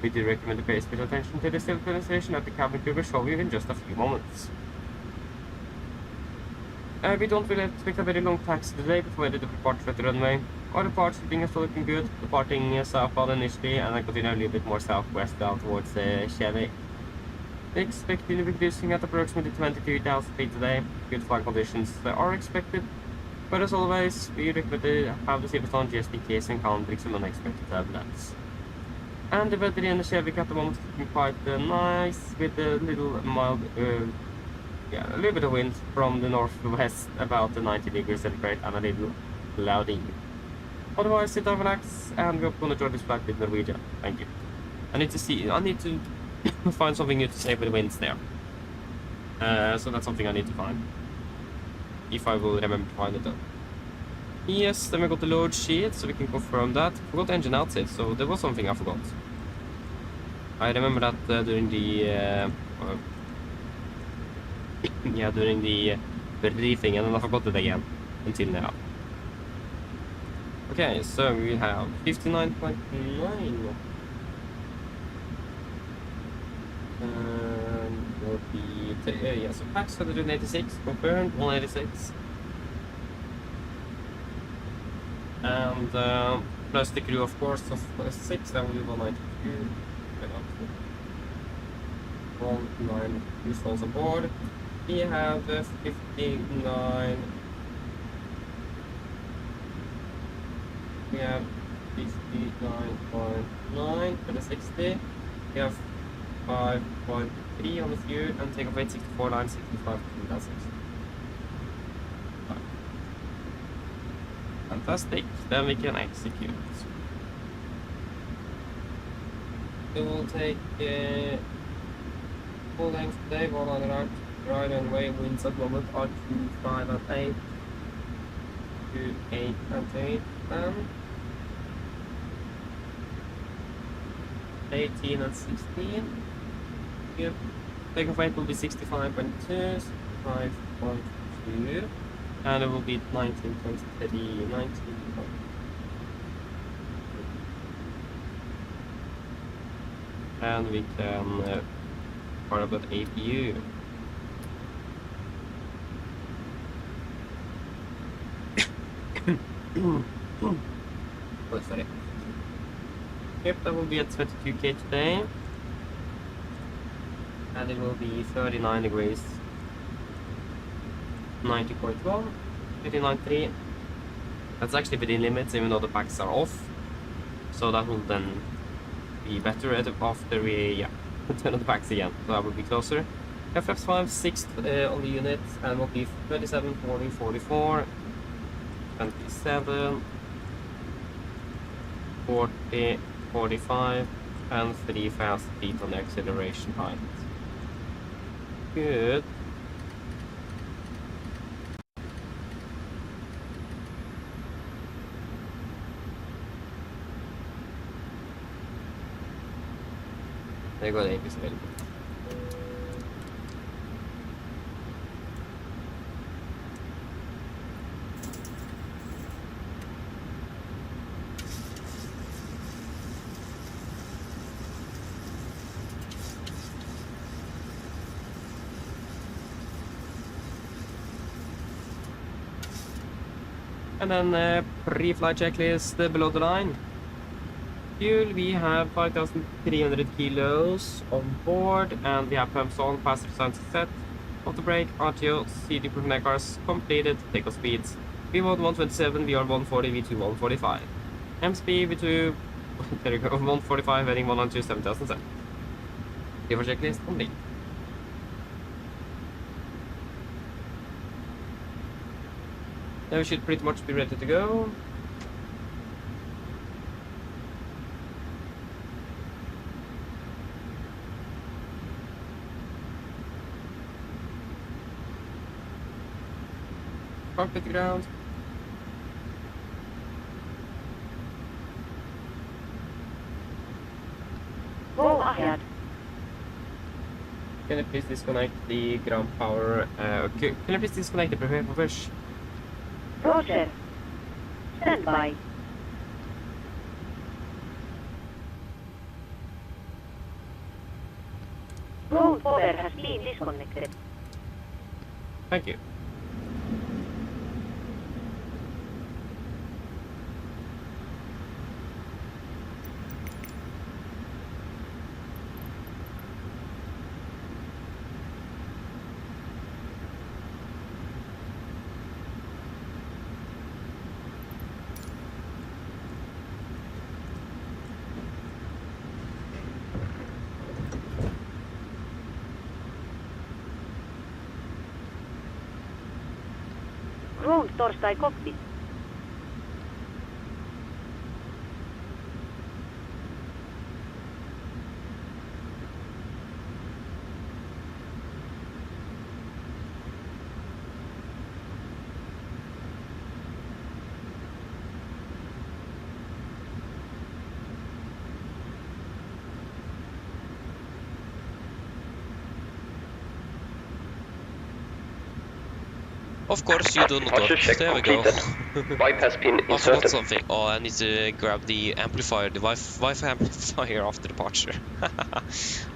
We do recommend to pay special attention to the still demonstration that the cabin crew will show you in just a few moments. We don't really expect a very long taxi today before the departure at the runway. Our departure seating is still looking good, departing southbound initially and then continue a little bit more southwest down towards Kjevik. We expect to be cruising at approximately 23,000 feet today. Good flight conditions are expected, but as always, we recommend to have the seatbelt on just in case encountering some unexpected turbulence. And the weather in Kjevik at the moment is looking quite nice, with a little mild, a little bit of wind from the northwest, about 90 degrees centigrade, and a little cloudy. Otherwise, sit down, relax, and we're going to enjoy this flight with Norwegian. Thank you. I need to find something new to say with the winds there. So that's something I need to find. If I will remember to find it though. Yes, then we got the load sheet, so we can confirm that. Forgot engine outside, so there was something I forgot. I remember that during the during the briefing, and then I forgot it again until now. Okay, so we have 59.9. Will be so packs 186 confirmed, 186. And plus the crew, of course, of 6, that will be 192. 192 souls aboard. We have 59. We have 59.9 for the 60. We have 5.3 on the fuel and takeoff weight 64, line 65, that's it. Fantastic, then we can execute. We will take full length today, 100 right and way, winds at the moment are 25 and 8, 28 and 8, and 18 and 16. Yep. Takeoff weight will be 65.2, 65.2, and it will be 19.3, 19. And we can fire up that APU. Oh, sorry. Yep, that will be at 22k today. And it will be 39 degrees. 90.1, 59.3. That's actually within limits, even though the packs are off. So that will then be better after we turn on the packs again. So that will be closer. FF5 6th on the unit, and will be 37, 40, 44, 27, 40, 45, and 3,000 feet on the acceleration height. Good. There you go, the AP is available. And then pre-flight checklist below the line. Fuel, we have 5,300 kilos on board, and we have pumps on, passenger signs set, auto brake, RTO, CD proof cars completed, takeoff speeds. V1 127, VR 140, V2 145. MSP V2, there you go, 145, heading 192, 7,007. Give a checklist complete. Now we should pretty much be ready to go. Cockpit ground. Roll ahead. Can you please disconnect the ground power? Can you please disconnect the prepare for push? Roger. Stand by. Roll power has been disconnected. Thank you. Roll torstai cockpit. Of course you do not Departure want. check There we go. completed. Bypass pin I forgot inserted. something. Oh, I need to grab the amplifier, the Wi-Fi amplifier after departure.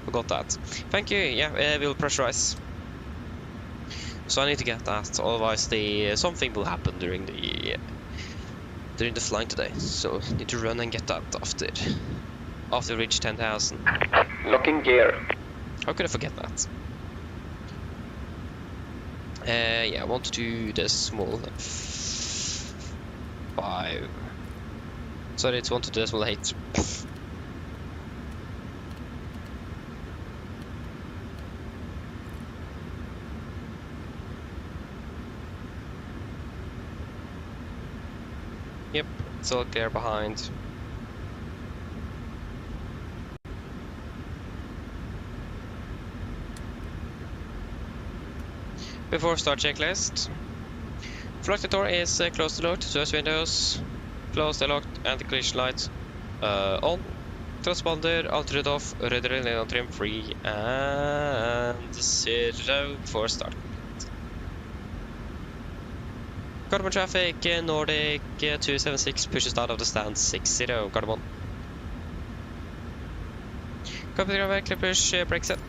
Forgot that. Thank you. Yeah, we'll pressurize. So I need to get that, otherwise something will happen during the flying today. So need to run and get that after we reach 10,000. Locking gear. How could I forget that? Yeah, I want to do the small 5. Sorry, it's 1 to decimal 8. Yep, it's all clear behind. Before start checklist, flight door is closed to locked, source windows, closed and locked, anti-collision lights on, transponder altered off, radar and on trim free, and 0 before start. Cardamom traffic, Nordic 276 pushes out of the stand 60, Cardamom. Copy the clear push, brake set.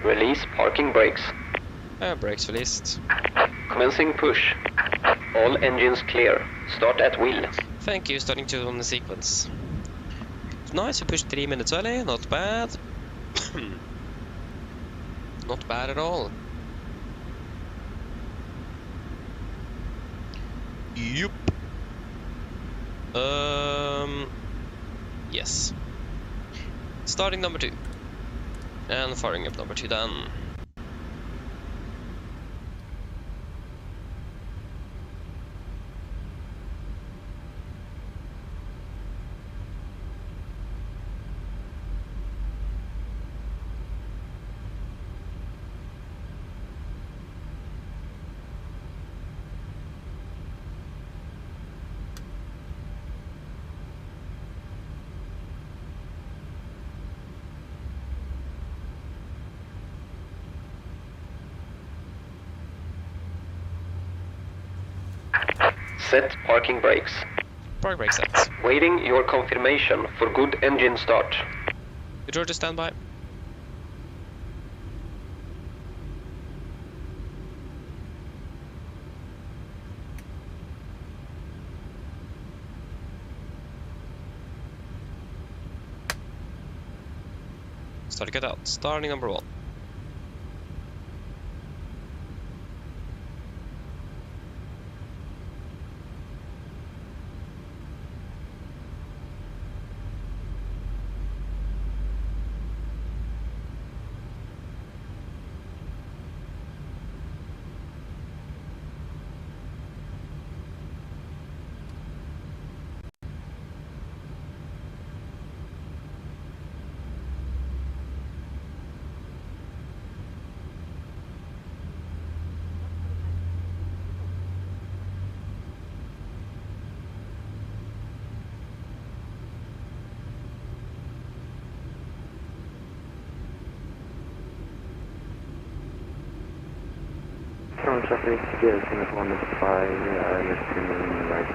Release parking brakes. Brakes released. Commencing push. All engines clear. Start at wheel. Thank you, starting to on the sequence. Nice, we pushed 3 minutes early, not bad. Not bad at all. Yup. Yes. Starting number 2. And firing up number 2 then. Set parking brakes. Park brake set. Waiting your confirmation for good engine start. Good order, standby. Start cut out. Starting number 1. Traffic, yes, in 105, listening right.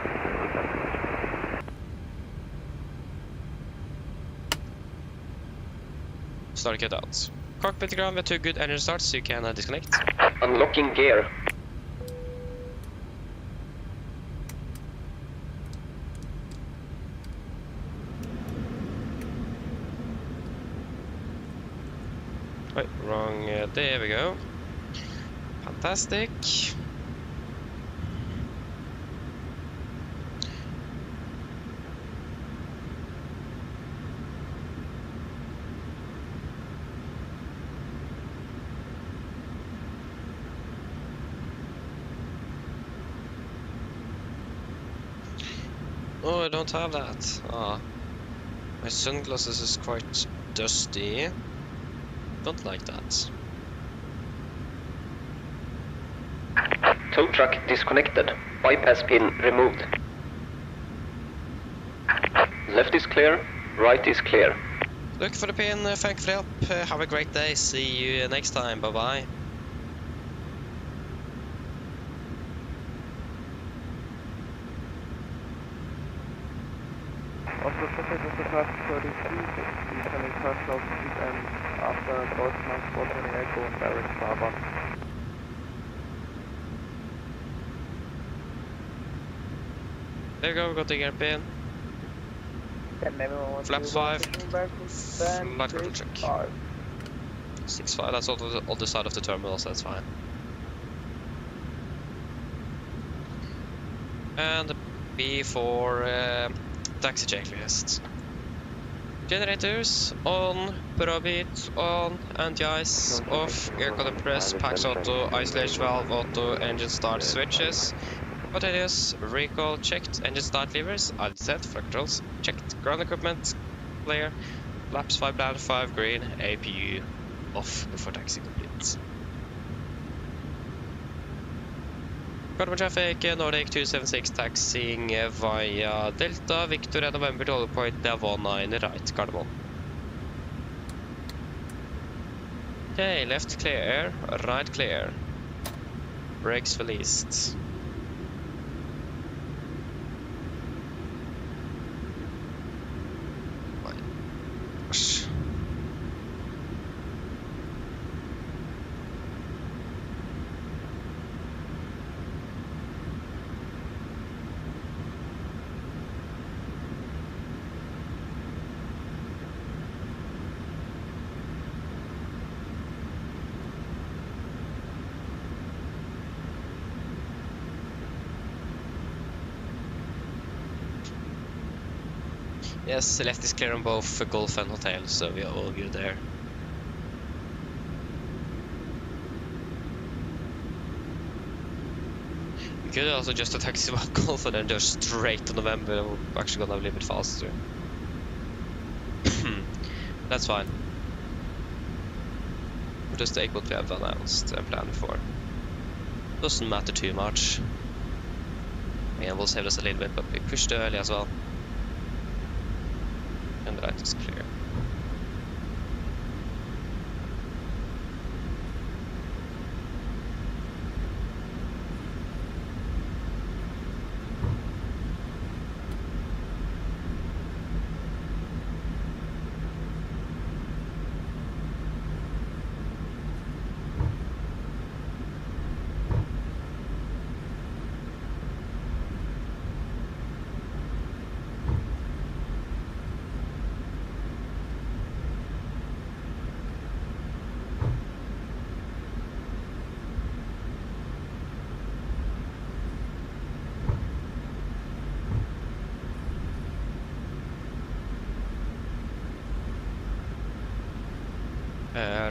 Start cut out. Cockpit ground, we have 2 good engine starts, so you can disconnect. Unlocking gear. Wait, wrong, there we go. Fantastic. Oh, I don't have that. Ah, my sunglasses is quite dusty. Don't like that. Tow truck disconnected. Bypass pin removed. Left is clear. Right is clear. Look for the pin. Thank you for the help. Have a great day. See you next time. Bye bye. Oslo traffic was the first 33, descending personal speed and after Deutschland 428 going direct starboard. There you go, we got the gear pin. Flaps 5. Flight control check. 6-5, that's on the other side of the terminal, so that's fine. And B for taxi checklist. Generators on, Probit on, anti-ice off, air color press, packs auto, isolation valve auto, engine start switches. Continuous, recall checked, engine start levers, idle set, flight controls checked, ground equipment clear, flaps 5 down, 5 green, APU off before taxi complete. Gardermoen traffic, Nordic 276 taxiing via Delta, Victoria November to Hollow Point, det 19 right, Gardermoen. Okay, left clear, right clear. Brakes released. Yes, left is clear on both Golf and Hotel, so we are all good there. We could also just a taxi about Golf and then just straight to November. We're actually gonna have a little bit faster. That's fine. We'll just take what we have announced and planned for. Doesn't matter too much. And we'll save us a little bit, but we pushed early as well. And the right is clear.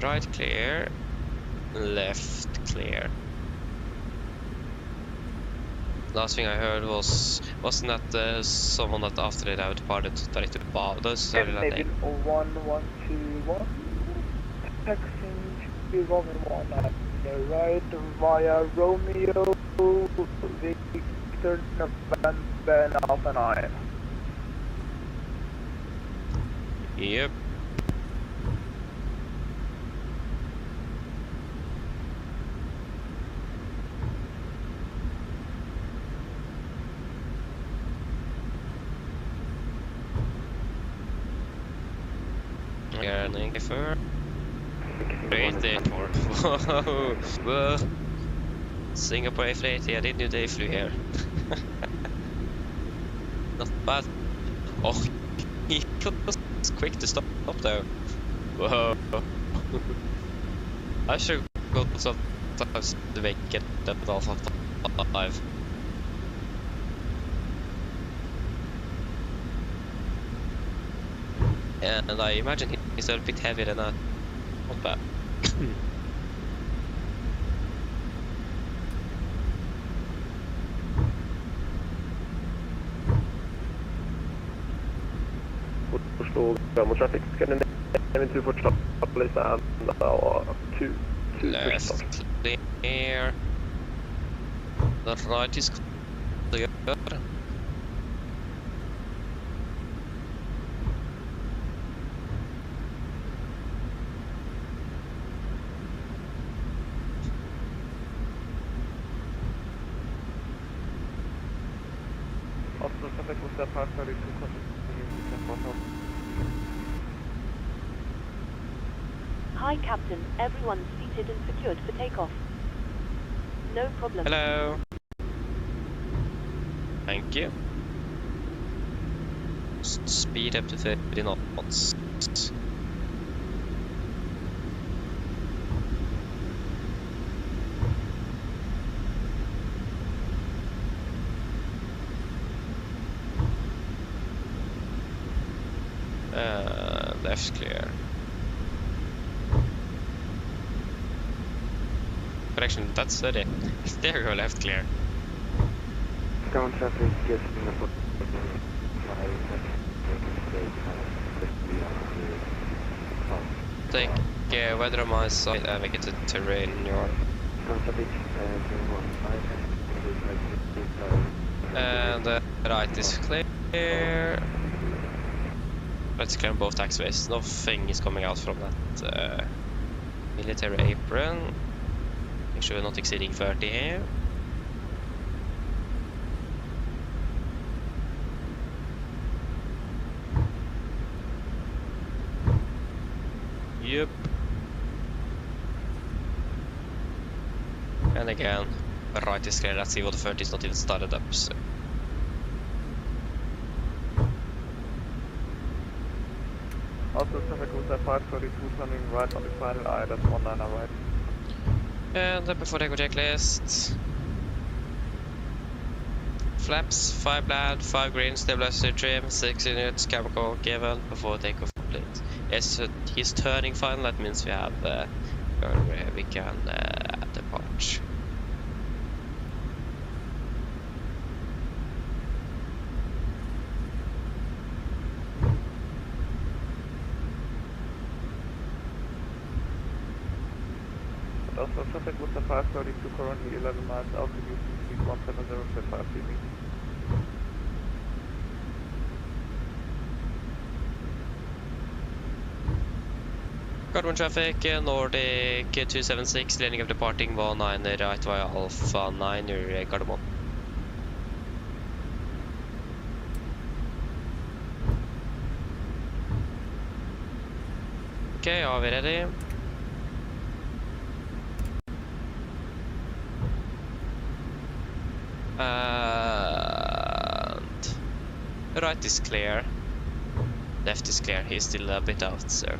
Right clear, left clear. Last thing I heard wasn't that someone that after they have departed directed to Addons or Navigraph 1121, taxing to Roman 1 at the right via Romeo, Victor, November, Alpha 9. Yep. Gärning för. Great airport. Whoa. Whoa. Singapore AFLY, I didn't know they flew here. Not bad. Oh, he was quick to stop though. Whoa. I should go sometimes to make it that Alpha 5. And I imagine he's a bit heavier than that. Not bad. Oslo, German traffic, scanning into for Charlie and 2 Left clear. The right is clear. Oslo traffic was that part 32 Hi, Captain. Everyone's seated and secured for takeoff. No problem. Hello. Thank you. Speed up to 30 knots. Left clear. Correction, that's steady. There you go, left clear. Ground traffic gets in the book. Take weather on my side and make it to terrain in your. And the right is clear. Let's clear on both taxiways. Nothing is coming out from that military apron. Make sure we're not exceeding 30 here. Yep. And again, the right is clear. Let's see what the 30 is not even started up. So. Also traffic was at 532 turning right on the final eye, that's 19 right. And before they go checklist. Flaps, 5 black, 5 green, stabilizer trim, 6 units, camera call given before takeoff complete. Yes, he's turning final, that means we have where we can depart. Also traffic was at 532 currently 11 miles altitude, speed 170.5 feet. Got 1 traffic, Nordic 276, landing of departing 19 right via Alpha 9 near Gardermoen. Okay, are we ready? And right is clear, left is clear, he's still a bit out, so.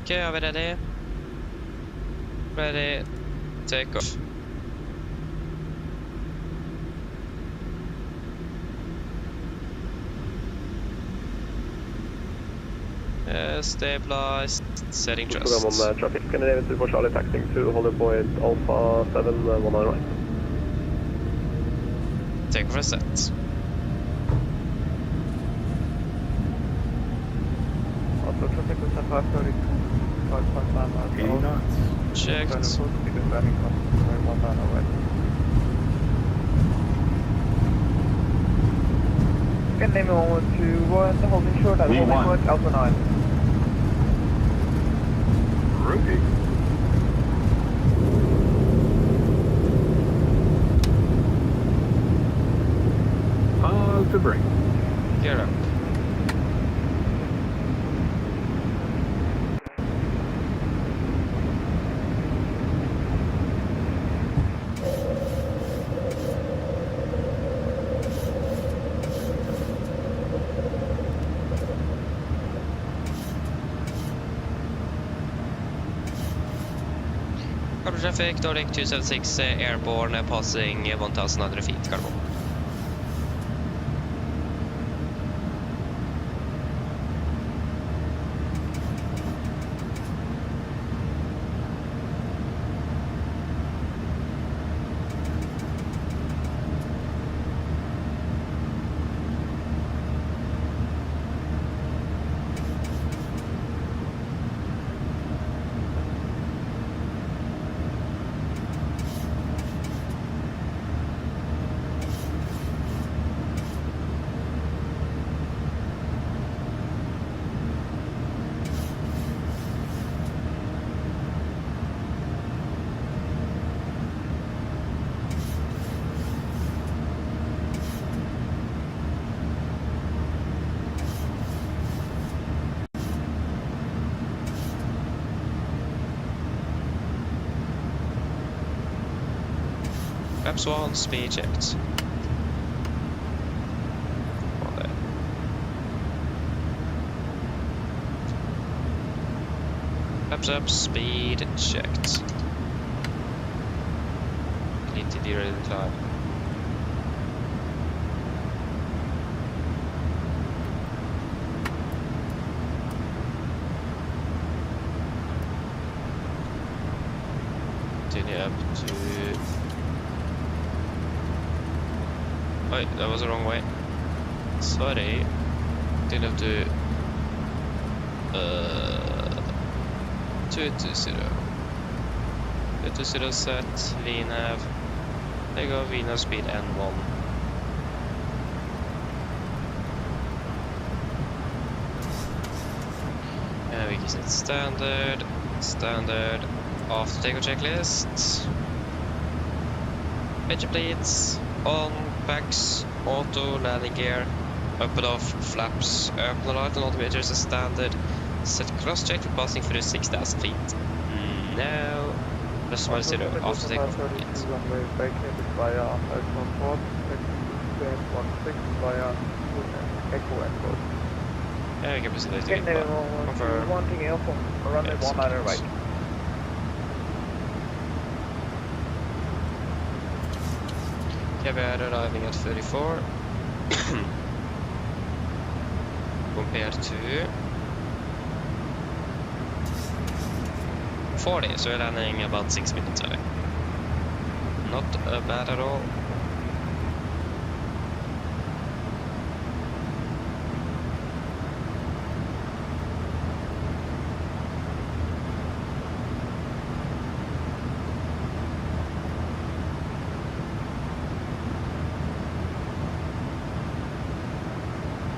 Okay, are we ready? Ready, take off. Stabilized, setting Program thrust. on traffic. Scandinavian 24 Charlie taxiing to Holly Point Alpha 7 1 on right. Take off and set. Oslo traffic was at 532, 5.9 miles. 80 knots. Checked. Speed is landing on 1 right. Scandinavian 121, holding short at Holly V1. Point Alpha 9. Rookie. Positive brake. Gear up. Cargo traffic, Nordic 276 airborne passing 1,100 feet, cargo. Flaps 1, speed checked. On there. Flaps up, speed checked. Need to be ready to climb. Continue up to... Wait, that was the wrong way. Sorry. Didn't have to... 220. 220 set, VNAV. There you go, VNAV speed N1. And we can set standard, standard, after takeoff checklist. Engine bleeds, on, packs, auto, landing gear, up and off, flaps, open the light and altimeters as standard. Set cross check for passing through 6,000 feet. No. Plus minus 0 after takeoff. Yes. Runway vacated via Alpha 4, 16 via Echo Echo. Yeah, we can proceed later. Scandinavian Confirm. wanting Alpha, runway Yes, 1 ladder yes. right. Okay, we are arriving at 34. Compared to 40, so we're landing about 6 minutes away. Not bad at all.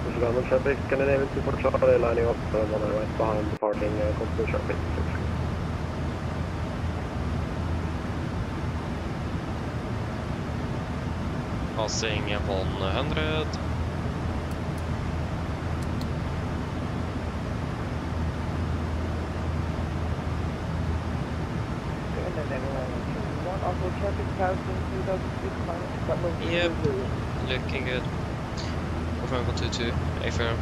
Pushback traffic, Scandinavian 24 Charlie lining up on the right behind departing Cockpit traffic. Passing 100. Yep, looking good. Confirm 122, affirm.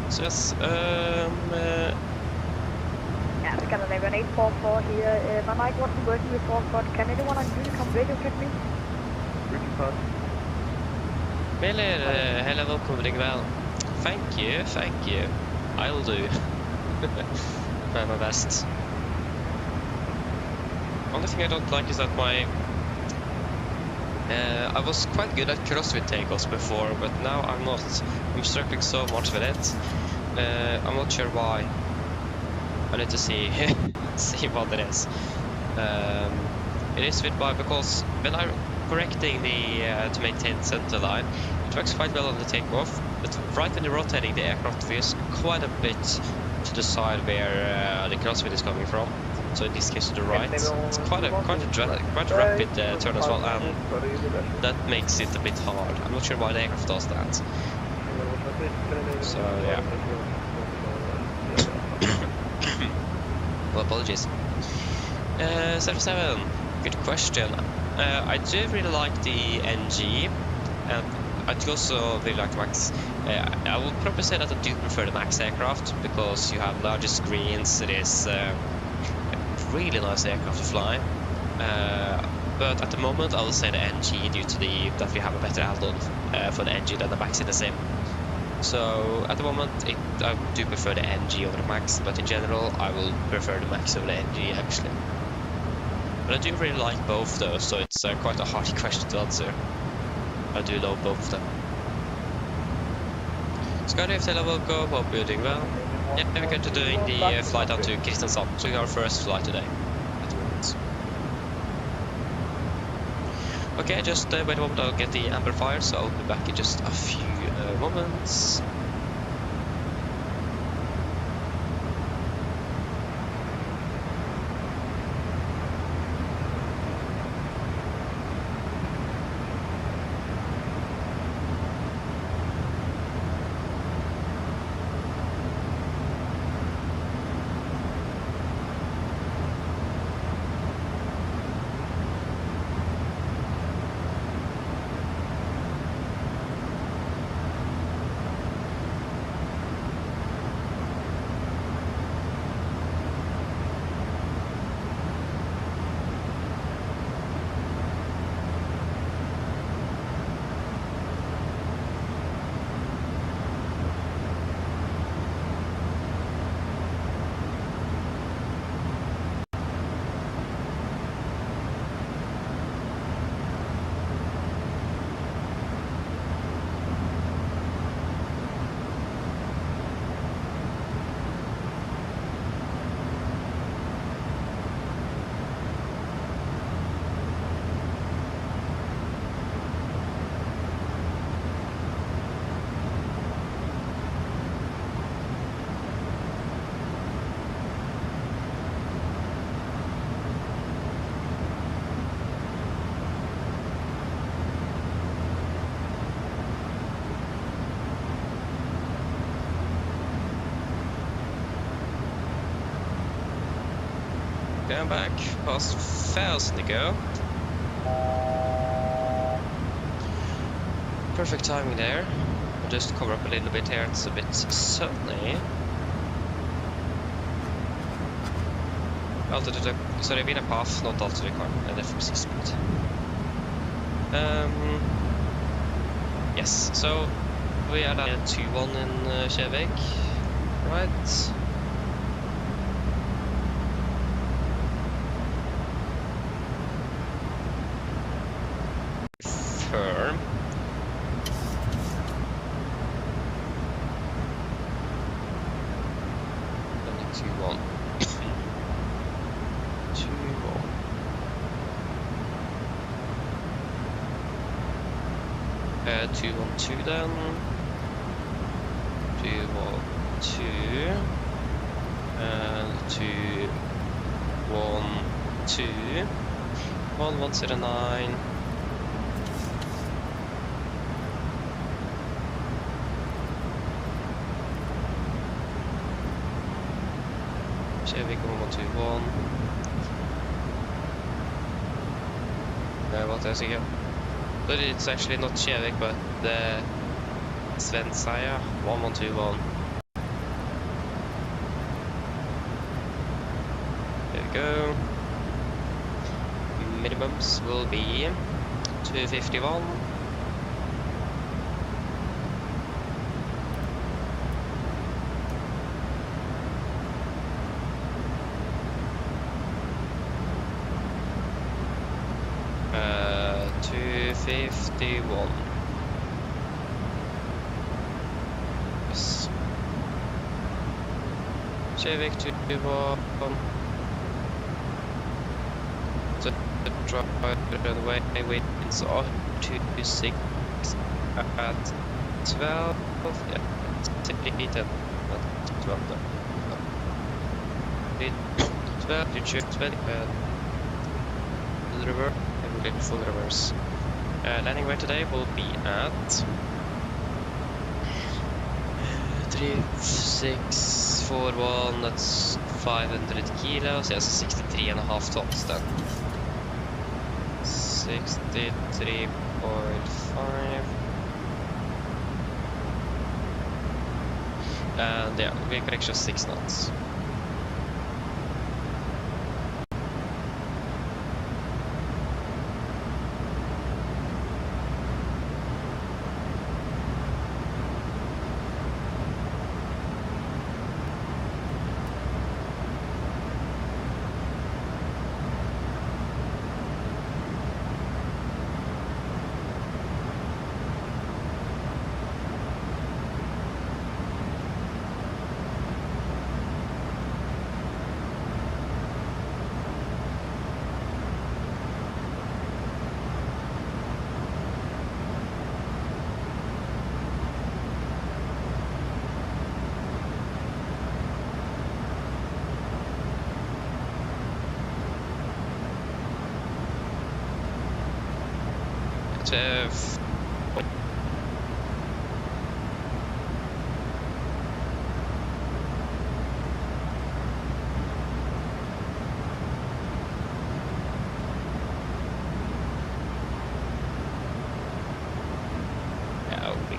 So yes, Yeah, we got an 844 here. My mic wasn't working before, but can anyone on Unicom radio check me? Ricky Pass. Mailer, hello, welcome, ring well. Thank you, I'll do. Try my best. Only thing I don't like is that my... I was quite good at CrossFit takeoffs before, but now I'm not. I'm struggling so much with it. I'm not sure why. I need to see see what it is. It is with why, because when I'm correcting the to maintain center line, it works quite well on the takeoff, but right when you're rotating, the aircraft veers quite a bit to the side where the crosswind is coming from. So in this case to the right. It's quite a rapid turn as well, and that makes it a bit hard. I'm not sure why the aircraft does that. So yeah. Well, apologies. 77, good question. I do really like the NG, and I do also really like the Max. I would probably say that I do prefer the Max aircraft because you have larger screens. It is a really nice aircraft to fly. But at the moment, I will say the NG due to that we have a better handle for the NG than the Max in the sim. So at the moment, I do prefer the NG over the Max, but in general, I will prefer the Max over the NG actually. But I do really like both though, so it's quite a hard question to answer. I do love both of them. Skydive, welcome, hope you're doing well. Yeah, we're going to doing the flight down to Kristiansand, so our first flight today. At the moment. Okay, just wait a moment, I'll get the amplifier, so I'll be back in just a few moments. Okay, I'm back. Past 1,000 to go. Perfect timing there. I'll just cover up a little bit here. It's a bit sunny. Altitude, sorry, been a path, not altitude car, and FSI speed. Yes, so we are at 2-1 in Kjevik, right? Firm. Only 2-1. 2-1. Add 2-1-2 then. 2-1-2 and 2-1-2. 1109. Kjevik 121. What else again? But it's actually not Kjevik, but the Svenseia 1121. we go. Minimums will be 251. Uh, 251. Yes. Kjevik 251. Try the way winds are 226 at 12. Yeah, simply 10. Not 12. No. 12, you should 20. Full reverse. Full reverse. Landing weight today will be at 3641. That's 500 kilos. Yes, 63.5 tons then. 63.5. And yeah, we correction 6 knots.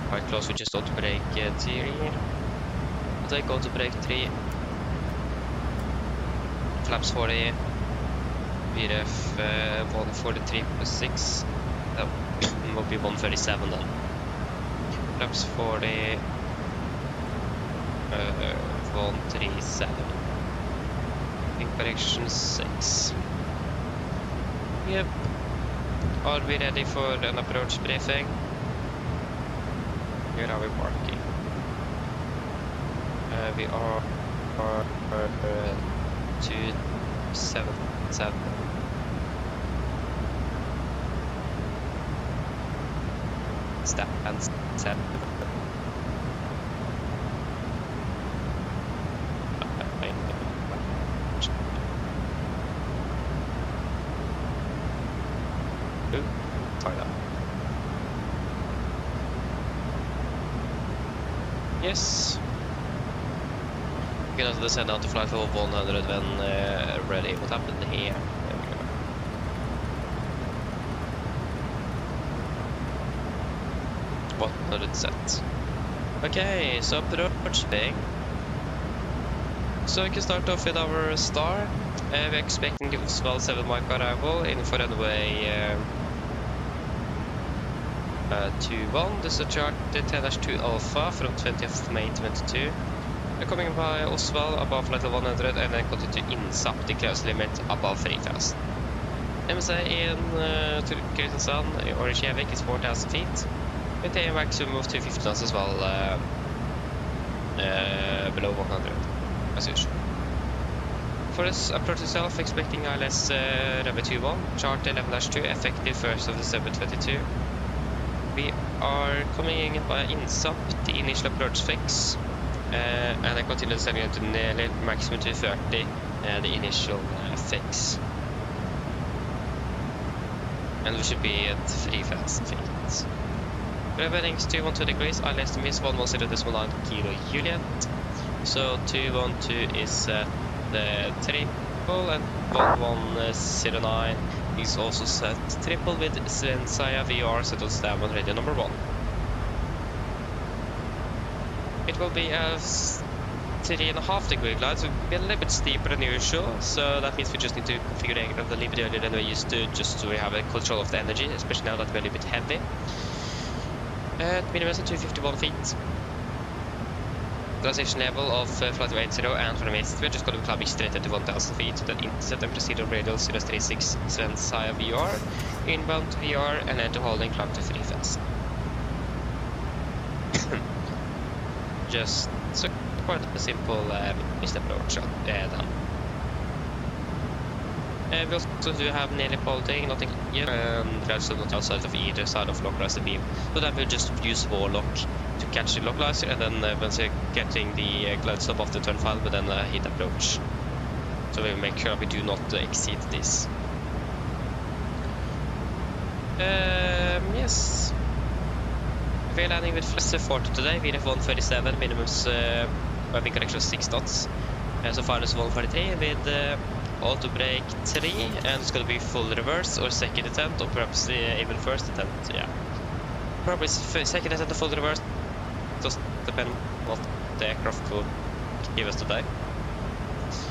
Quite close, we just auto brake 3. Take auto brake 3. Flaps 40. VRF 143 plus 6. That will be 137 then. Flaps 40. 137. Wing correction 6. Yep. Are we ready for an approach briefing? Where are we parking? We are 277. Stand 7. Yes. We're gonna send out the flight level 100 when ready. What happened here? There we go. 100 set. Okay, so approach ping. So we can start off with our star. We're expecting the Oslo 7 mic arrival in for runway 21. This is a chart 10-2 Alpha from 20th of May 22. We're coming by Oslo above flight level 100 and then continue to INSAP the clearance limit above 3000. MSA in Kristiansand or Kjevik is 4000 feet. With a maximum of 250 knots as well below 100 as usual. For this approach itself, expecting ILS runway 21, chart 11-2, effective 1st of December 22. We are coming in by INSAP, the initial approach fix, and I continue descending to nearly maximum 230, the initial fix. And we should be at 3000 feet. We're heading 212 degrees, ILS to miss 110.9 kilo Juliet. So 212 is the triple and 1109 is also set triple with Svensaya VR set on stab on radio number 1. It will be a 3.5 degree glide, so we'll be a little bit steeper than usual, so that means we just need to configure the aircraft a little bit earlier than we used to, just so we have a control of the energy, especially now that we're a little bit heavy. Minimum is at 251 feet. Transition level of flight of 80, and for the mist, we're just going to be climbing straight at 1,000 feet, then intercept and proceed on radial 036 Svenska VR, inbound to VR, and then to hold and climb to 3 fast. Just so quite a simple mist approach done. We also do have nearly piloting, nothing yet, we're also not outside of either side of localizer beam, so then we'll just use warlock to catch the localizer, and then once we're getting the glide stop off the turn 5, but then hit approach. So we'll make sure we do not exceed this. Yes. We're landing with Flight 40 today, VNF 137, minimums webbing correction of 6 knots. So finals 143 with auto brake 3, and it's going to be full reverse or second attempt, or perhaps even first attempt, yeah. Probably second attempt or full reverse, just depending on what the aircraft will give us today.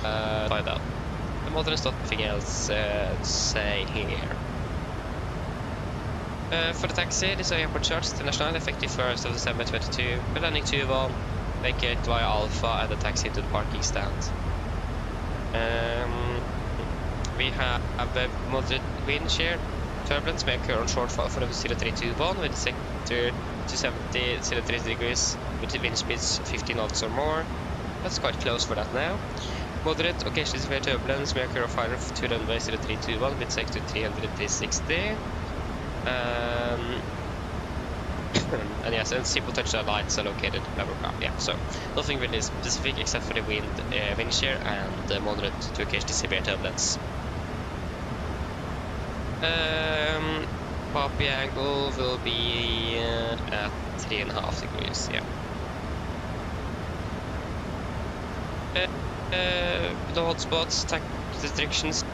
Find out. The model is nothing else to say here. For the taxi, this is airport charge international, effective 1st of December 22. We're landing 2-1, vacate via Alpha, and the taxi to the parking stand. We have a moderate wind shear. Turbulence may occur on shortfall for 0321 with sector 270, 03 degrees with wind speeds 50 knots or more. That's quite close for that now. Moderate, occasionally severe turbulence may occur on final of 2 runway 0321 with sector 300, 360. And yes, and simple touchdown lights are located. Blah, blah, blah. Yeah, so nothing really specific except for the wind shear and moderate to occasionally severe turbulence. Poppy angle will be at 3.5 degrees. Yeah. The hotspots, tax restrictions,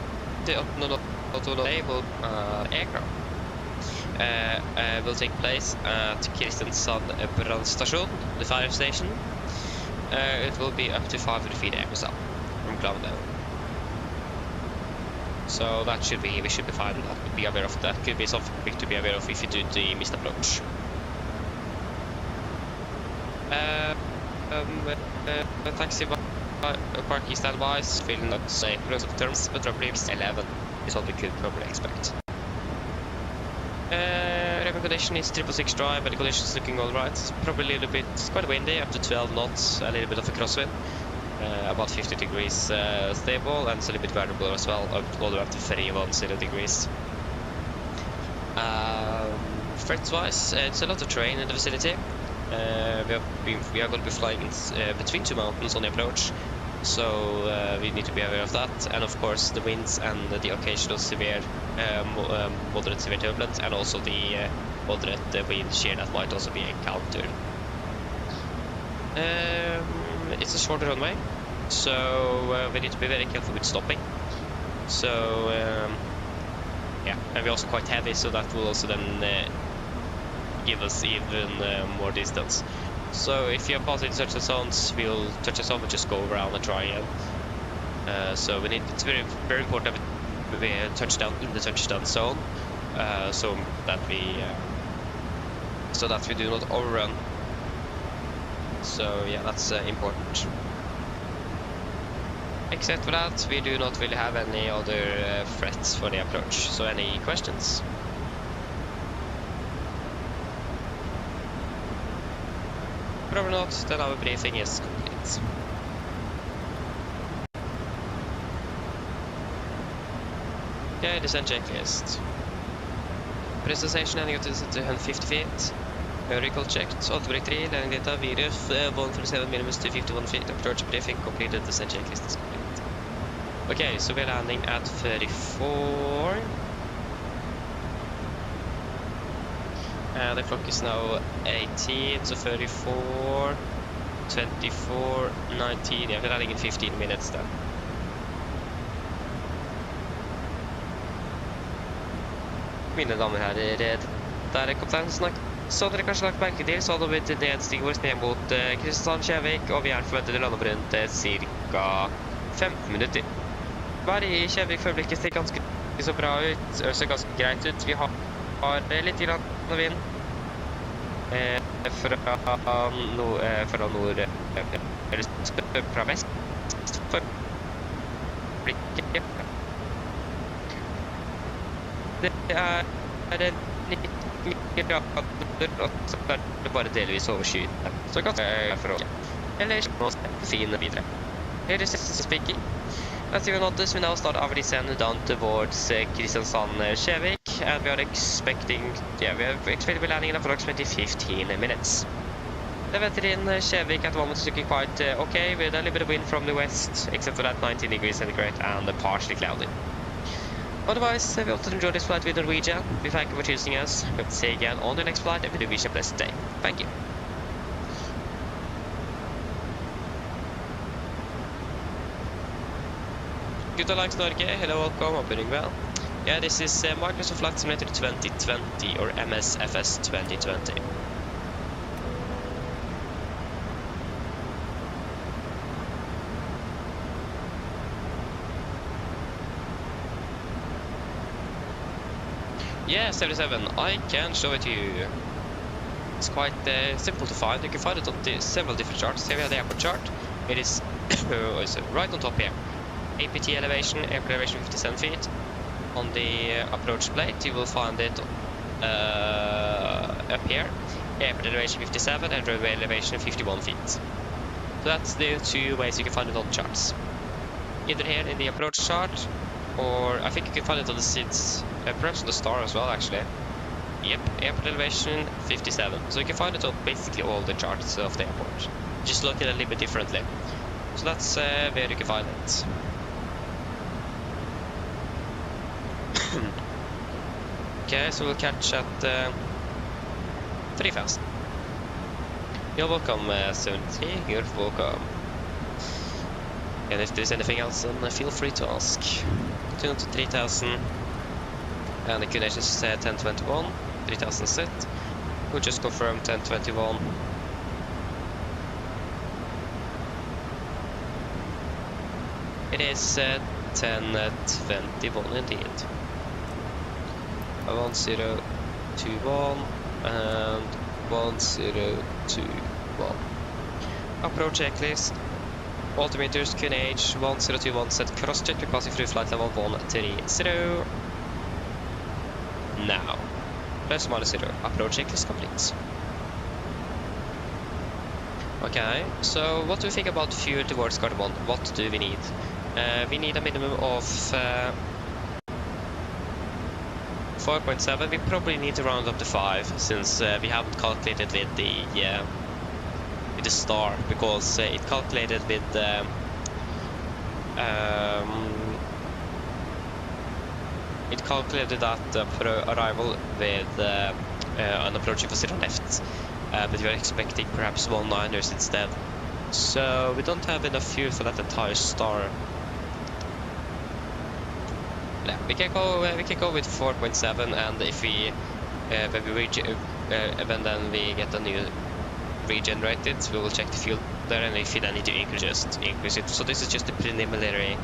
the auto label aircraft. Will take place at Kristiansand brannstation, the fire station. It will be up to 500 feet aircraft from ground level. So that should be, we should be fine. That would be aware of. That could be something to be aware of if you do the missed approach. Taxi parking standbys, feeling not safe because of terms, but probably 11 is what we could probably expect. Revenue condition is 666 dry, but the condition is looking alright. Probably a little bit, it's quite windy, up to 12 knots, a little bit of a crosswind. About 50 degrees stable, and it's a little bit variable as well, all the way up to 310 degrees. Threats wise, it's a lot of terrain in the vicinity. We are going to be flying between 2 mountains on the approach, so we need to be aware of that, and of course the winds and the occasional severe, moderate severe turbulence, and also the moderate wind shear that might also be encountered. It's a shorter runway, so we need to be very careful with stopping. So yeah, and we're also quite heavy, so that will also then give us even more distance. So if you're passing touch the zones, we'll touch the zone and just go around and try again. So we need, it's very important that we touch down in the touchdown zone, so that we do not overrun. So yeah, that's important. Except for that, we do not really have any other threats for the approach. So any questions? Probably not, then our briefing is complete. Okay, descent checklist. Presentation landing at 150 feet. Recall checked, auto brake 3, landing data, VRF 147 minimums to 51 feet, approach briefing completed, descent checklist is complete. Okay, so we're landing at 34. The clock is now 18, so 34, 24, 19, yeah, we're landing in 15 minutes then. Mine damer og herrer, der er kapteinen snakk. Som dere kanskje har lagt merke til, så hadde vi blitt nedstig vår ned mot Kristiansand, Kjevik, og vi er forventet å lande på rundt ca. 15 minutter. Været i Kjevik for øyeblikket ser ganske så bra ut, ser ganske greit ut. Vi har litt grann vind fra nord, eller fra vest for øyeblikket. Det er 90 grader, og så er det bare delvis overskyet. Så ganske forhold. Eller fin videre. Here is speaking. As you notice, we now start our descent down towards Kristiansand, Kjevik, and we are expecting landing in approximately 15 minutes. The weather in Kjevik at the moment is looking quite okay, with a little bit of wind from the west, except for that 19 degrees centigrade and partially cloudy. Otherwise, we hope to enjoy this flight with Norwegian. We thank you for choosing us. We hope to see you again on the next flight, and we wish you a blessed day. Thank you. Good Alliance Norge, hello, welcome, hope you're doing well. Yeah, this is Microsoft Flight Simulator 2020, or MSFS2020. Yeah, 77, I can show it to you. It's quite simple to find. You can find it on several different charts. Here we have the airport chart. It is right on top here. APT elevation, airport elevation 57 feet. On the approach plate, you will find it up here. Airport elevation 57 and roadway elevation 51 feet. So that's the two ways you can find it on the charts. Either here in the approach chart, or I think you can find it on the seats, perhaps on the star as well, actually. Yep, airport elevation 57. So you can find it on basically all the charts of the airport. Just look at it a little bit differently. So that's where you can find it. Okay, so we'll catch at 3000. You're welcome, 70. You're welcome. And if there's anything else, then feel free to ask. Tune to 3000. And the coordination is 1021. 3000 set. We'll just confirm 1021. It is 1021 indeed. 1021 and 1021. Approach checklist. Altimeters, QNH 1021 set cross check. You're passing through flight level 130. Now, plus minus 0. Approach checklist complete. Okay, so what do we think about fuel towards Gardermoen? What do we need? We need a minimum of 4.7. We probably need to round up to 5, since we haven't calculated with the star, because it calculated with it calculated that arrival with an approaching for 0 left, but we are expecting perhaps 1-9ers instead. So we don't have enough fuel for that entire star. Yeah, we can go with 4.7, and if we when then we get a new regenerated, we will check the fuel there, and if we then need to increase it. So this is just a preliminary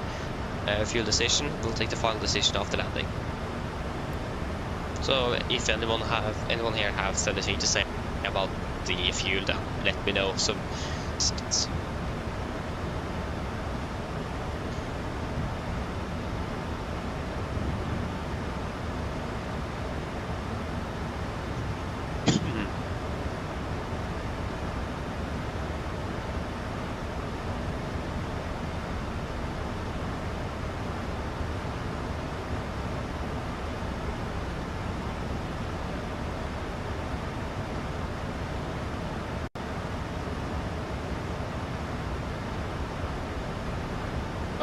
fuel decision. We'll take the final decision after landing. So if anyone here has anything to say about the fuel, then let me know. So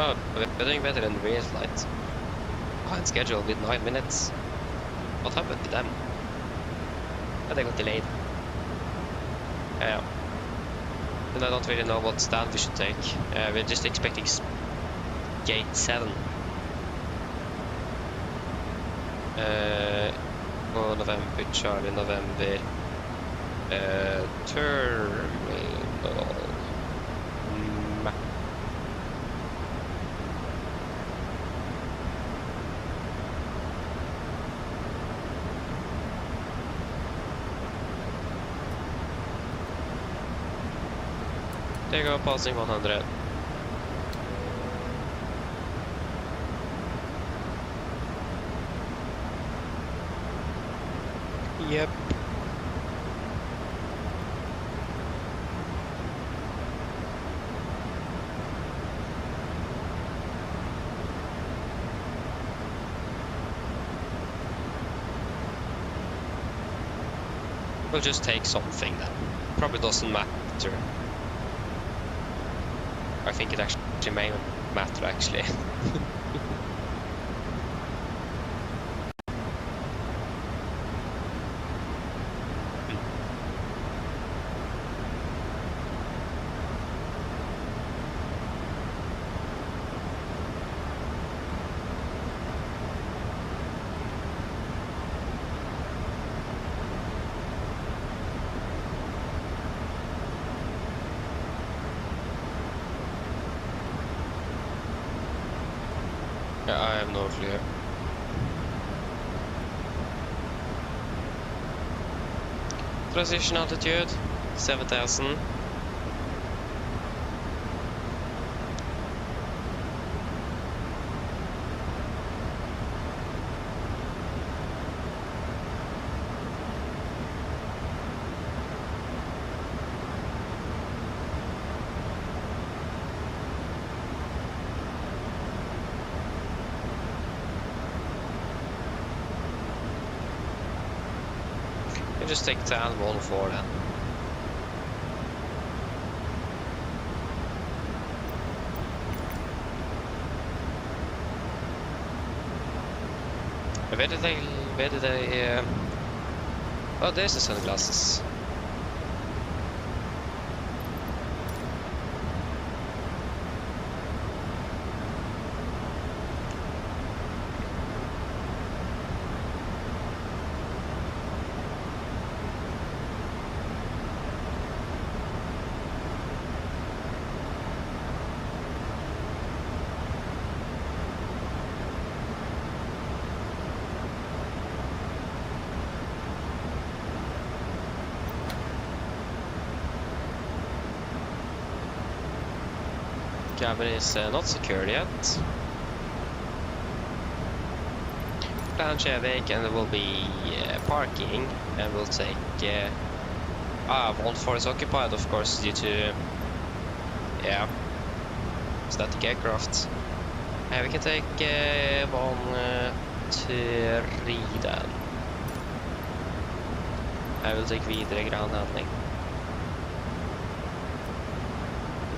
oh, we're doing better than the real flight. Behind schedule with 9 minutes. What happened to them? Oh, they got delayed. Yeah. And I don't really know what stand we should take. We're just expecting gate 7. November, Charlie, November. Terminal map. Takeoff passing 100. Yep. We'll just take something then. Probably doesn't matter. I think it actually may matter actually. I have no clue. Transition altitude 7,000. Just take the animal for then. Where did they oh, there's the sunglasses. Cabin is not secured yet. Lounge Evik, and there will be parking, and we'll take Volanta is occupied, of course, due to static aircraft. We can take one to Riden. I will take videre ground handling.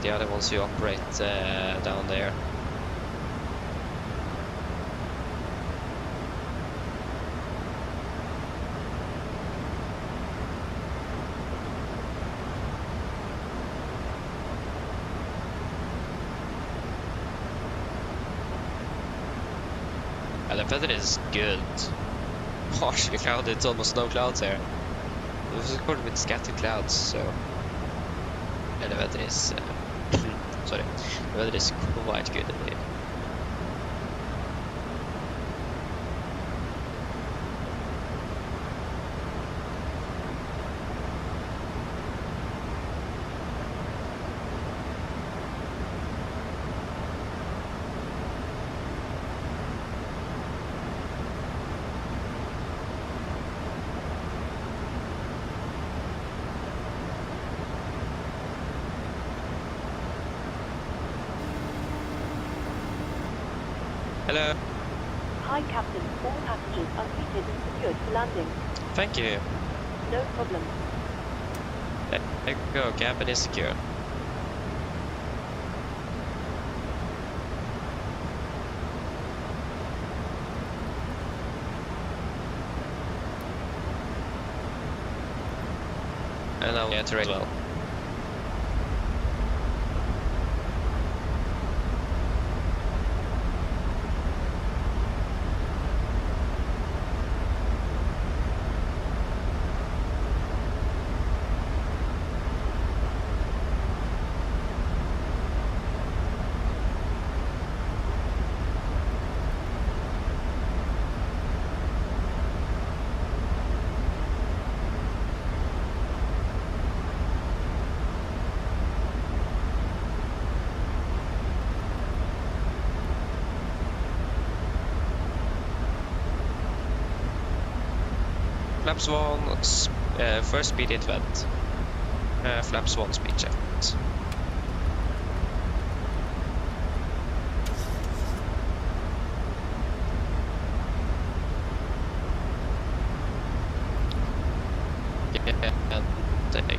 The other ones who operate down there. The weather is good. Partially cloudy, it's almost no clouds here. It was recorded with scattered clouds, so the weather is sorry, the weather is quite good indeed. Hello. Hi, Captain. All passengers are seated and secured for landing. Thank you. No problem. There you go, cabin is secure. And now we enter as well. flaps 1, first speed hit vent. Flaps 1 speed check. Take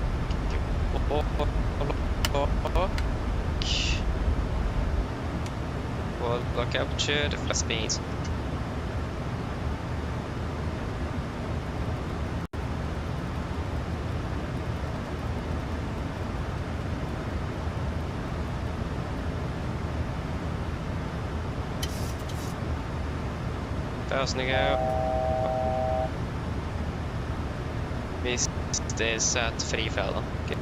Well, capture the flat speed. Thousand to go. Missed is at free fella. Okay.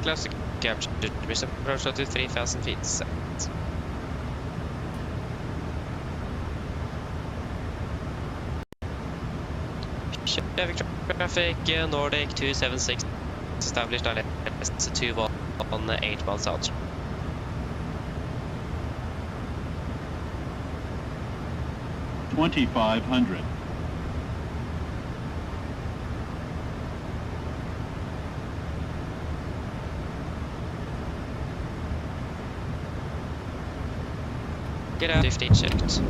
Classic capture. Missed approach to 3,000 feet. Set. Chevy traffic, Nordic 276. Established ILS 21 on 8 miles out. $2,500. Get out 15 shift.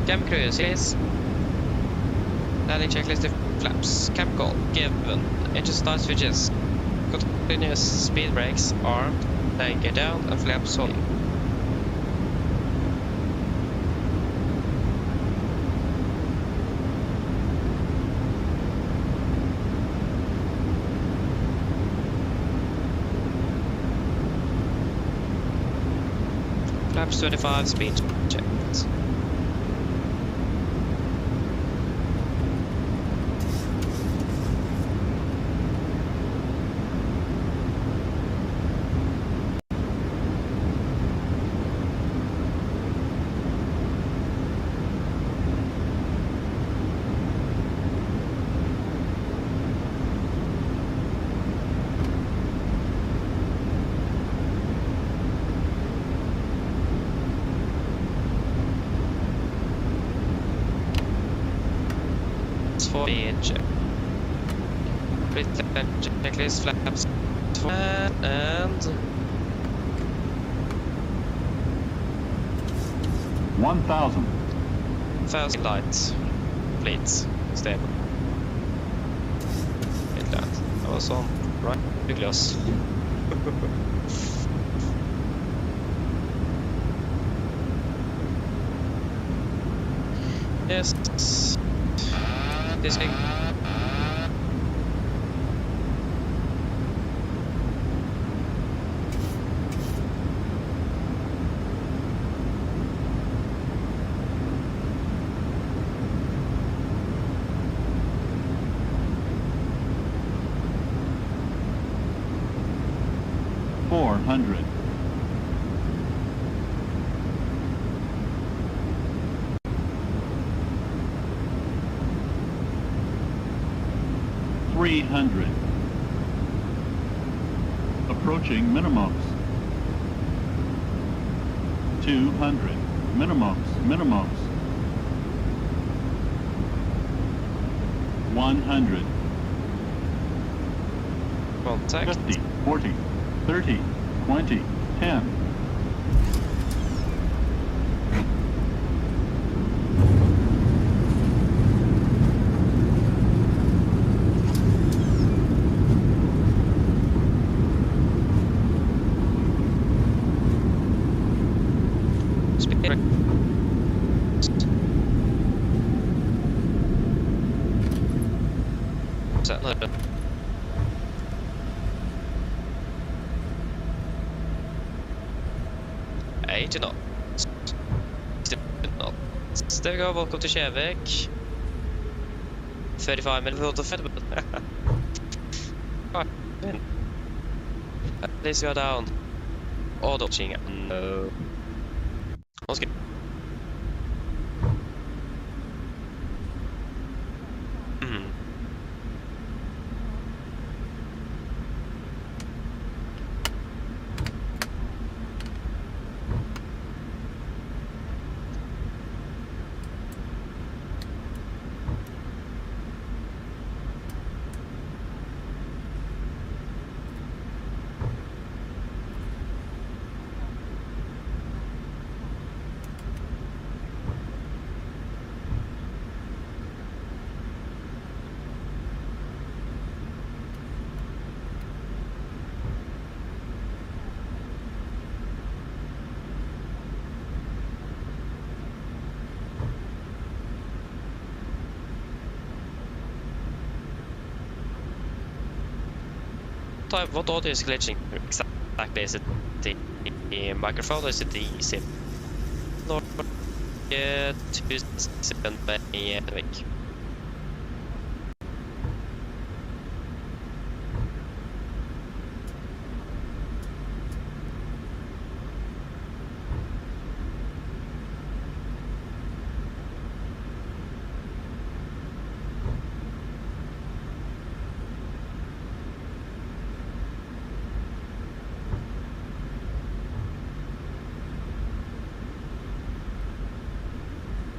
Cam cruise, please. Landing checklist of flaps. Cam call given. Engine start switches. Continuous speed brakes armed. Anchor down and flaps holding. Flaps 25 speed checked. For speed check. Checklist flaps and 1,000. 1,000 lights. Fleets. Stable. Midland. Det var sånn. Right. Hyggelig oss. Yes. This thing. $400. $300. Approaching minimums. 200. Minimums. 100. Contact. 50, 40, 30, 20, 10. Eight knots. There we go, welcome to Kjevik. 35 minutes out of Fed. Please go down. Oh, don't ching it. No. Let's get. What audio is glitching exactly? Is it the microphone or is it the SIM? Norge 2000 week.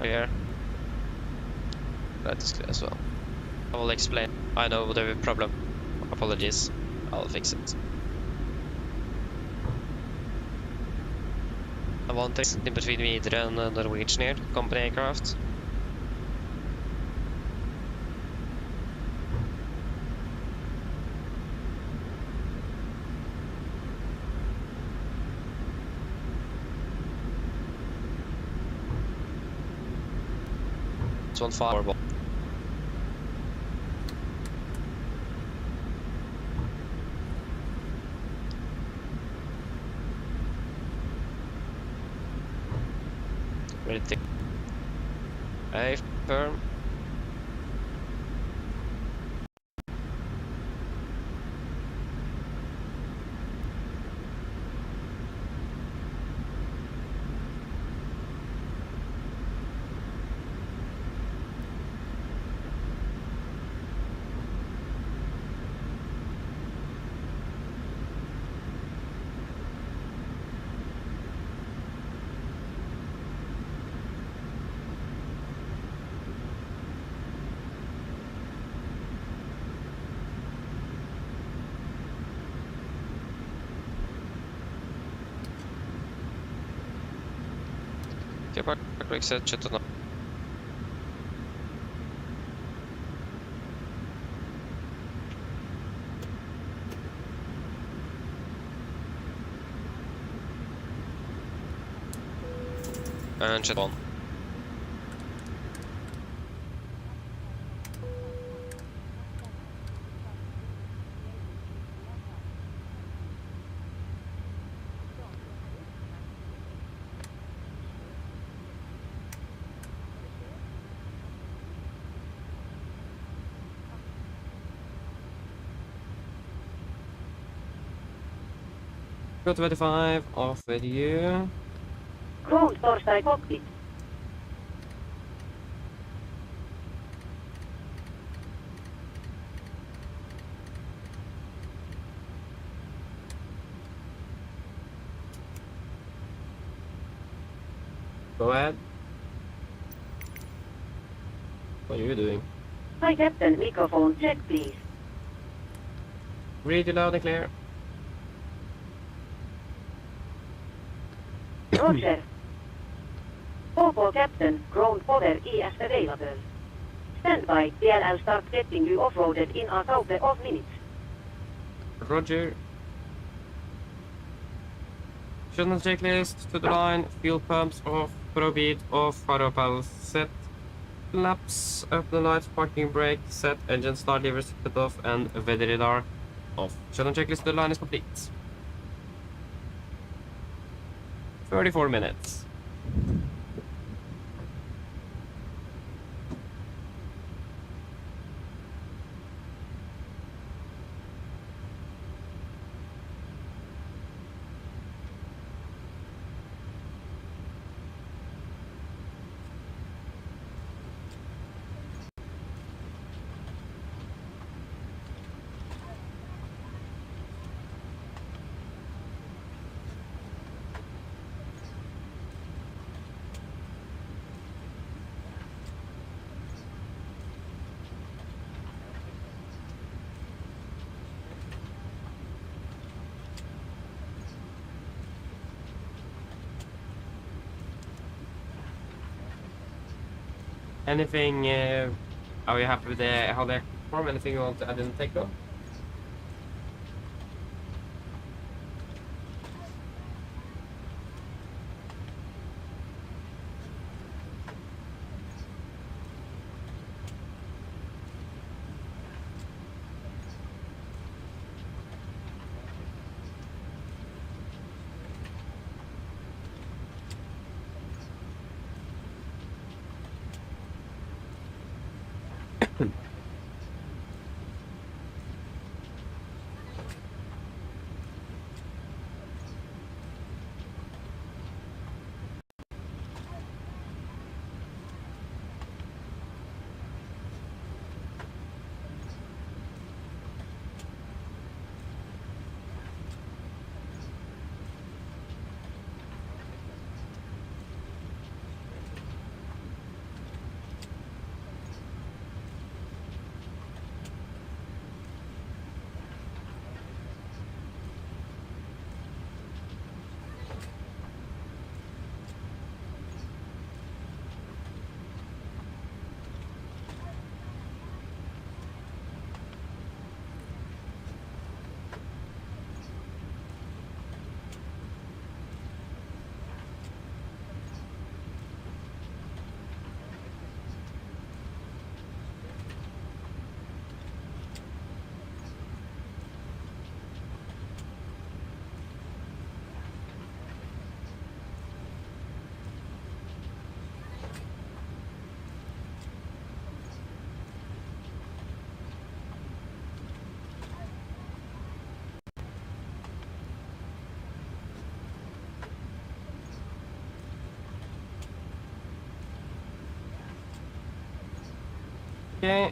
Here. That is clear as well. I will explain. I know the problem. Apologies. I'll fix it. I want to in between videre and Norwegian here, company aircraft. On fireball. Ready to A firm. Okay, quick set shutdown. And shutdown. Got 25 off with you. Ground Torstai Cockpit. Go ahead. What are you doing? Hi Captain, microphone check please. Read you loud and clear. Roger. Opel Captain, ground power ES available. Stand by, DLL start getting you off-roaded in a couple of minutes. Roger. Shutdown checklist to the line, fuel pumps off, pro beat off, fire panel set, flaps, open the lights, parking brake set, engine start levers cut off, and weather radar off. Shutdown checklist to the line is complete. 34 minutes. Anything, are you happy with how they perform? Anything you want to add in the takeoff? Okay.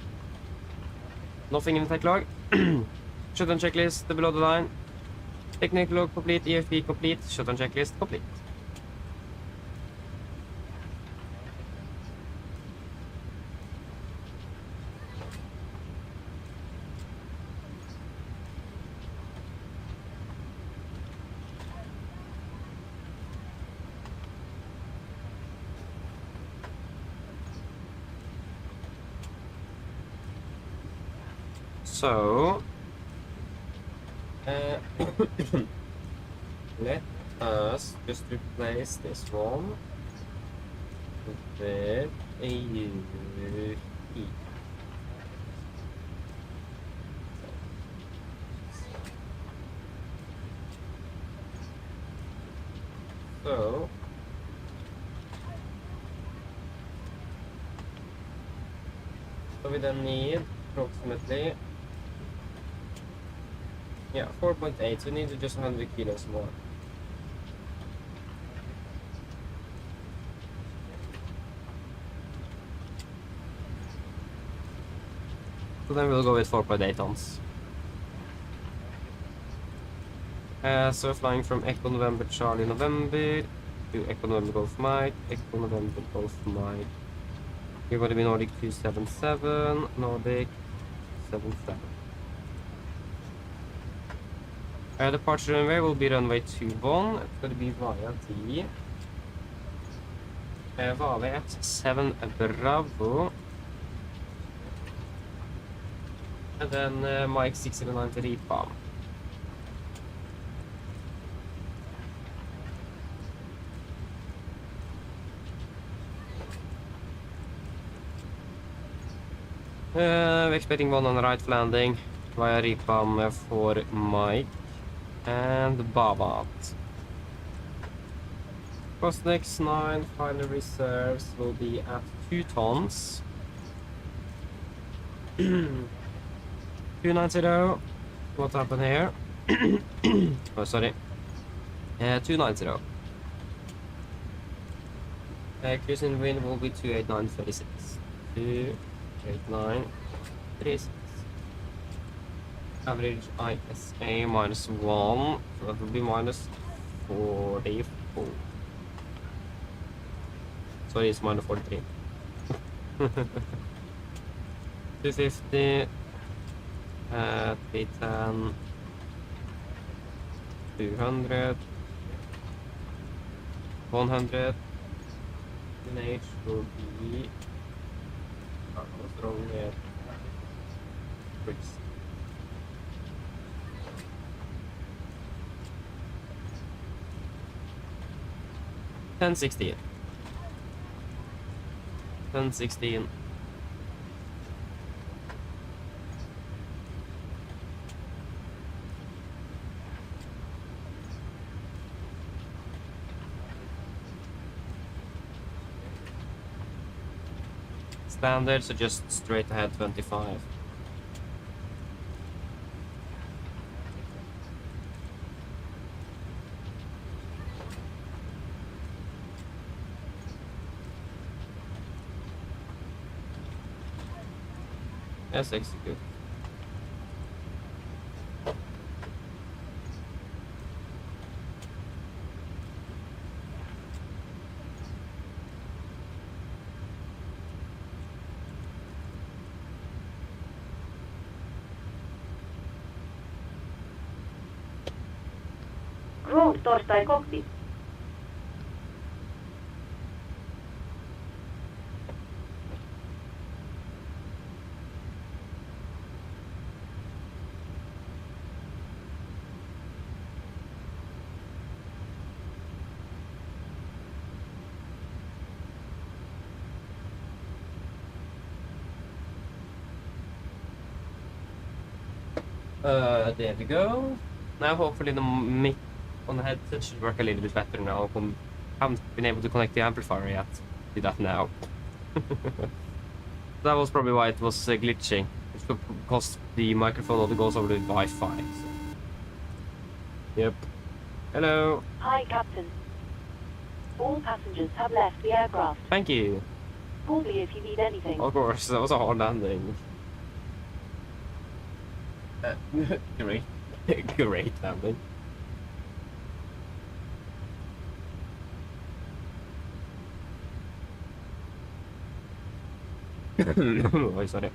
Nothing in the tech log. Shutdown checklist below the line. Technical log complete, EFP complete, shutdown checklist complete. So, let us just replace this one with a UE. So, we then need approximately 4.8, so we need just 100 kilos more. So then we'll go with 4.8 tons. So flying from Echo November Charlie November to Echo November Golf Mike, Echo November Golf Mike. You're going to be Nordic 277, Nordic 77. Departure runway will be runway 21. It's going to be via the Vale at 7 Bravo. And then Mike 609 to Ripam. We're expecting one on the right landing via Ripam for Mike and Babat. Crossnex 9 final reserves will be at 2 tons. 290. What happened here? Oh, sorry. 290. Cruising wind will be 289.36. 289.36. Average ISA -1, so that will be -44. Sorry, it's -43. 250. 310. 200. 100. H will be what's wrong there? Bricks. $10.16. $10.16. Standard, so just straight ahead 25. Yes, execute. Road torstai Cockpit. There we go. Now hopefully the mic on the headset should work a little bit better now. Haven't been able to connect the amplifier yet. Do that now. That was probably why it was glitching. It's because the microphone only goes over the Wi-Fi. So. Yep. Hello. Hi, Captain. All passengers have left the aircraft. Thank you. Call me if you need anything. Of course, that was a hard landing. Great. Great landing. Oh, sorry.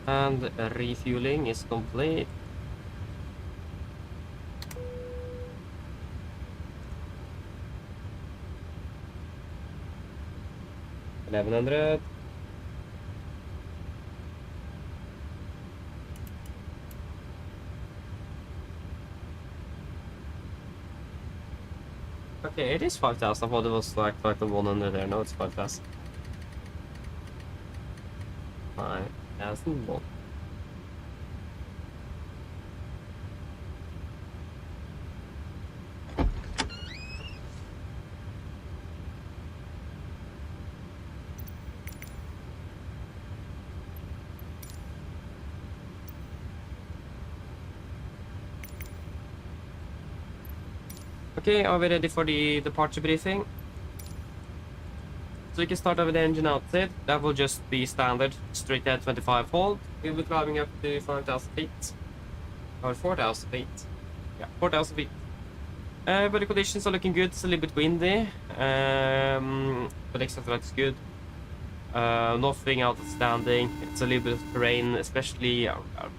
And refueling is complete. $1100. Okay, it is 5,000. I thought it was like the 100 there. No, it's 5,000. 5,001. Okay, are we ready for the departure briefing? So we can start with the engine outside. That will just be standard, straight at 25 hold. We'll be climbing up to 5,000 feet. Or 4,000 feet. Yeah, 4,000 feet. But the conditions are looking good. It's a little bit windy. But except for that, it's good. Nothing outstanding. It's a little bit of terrain, especially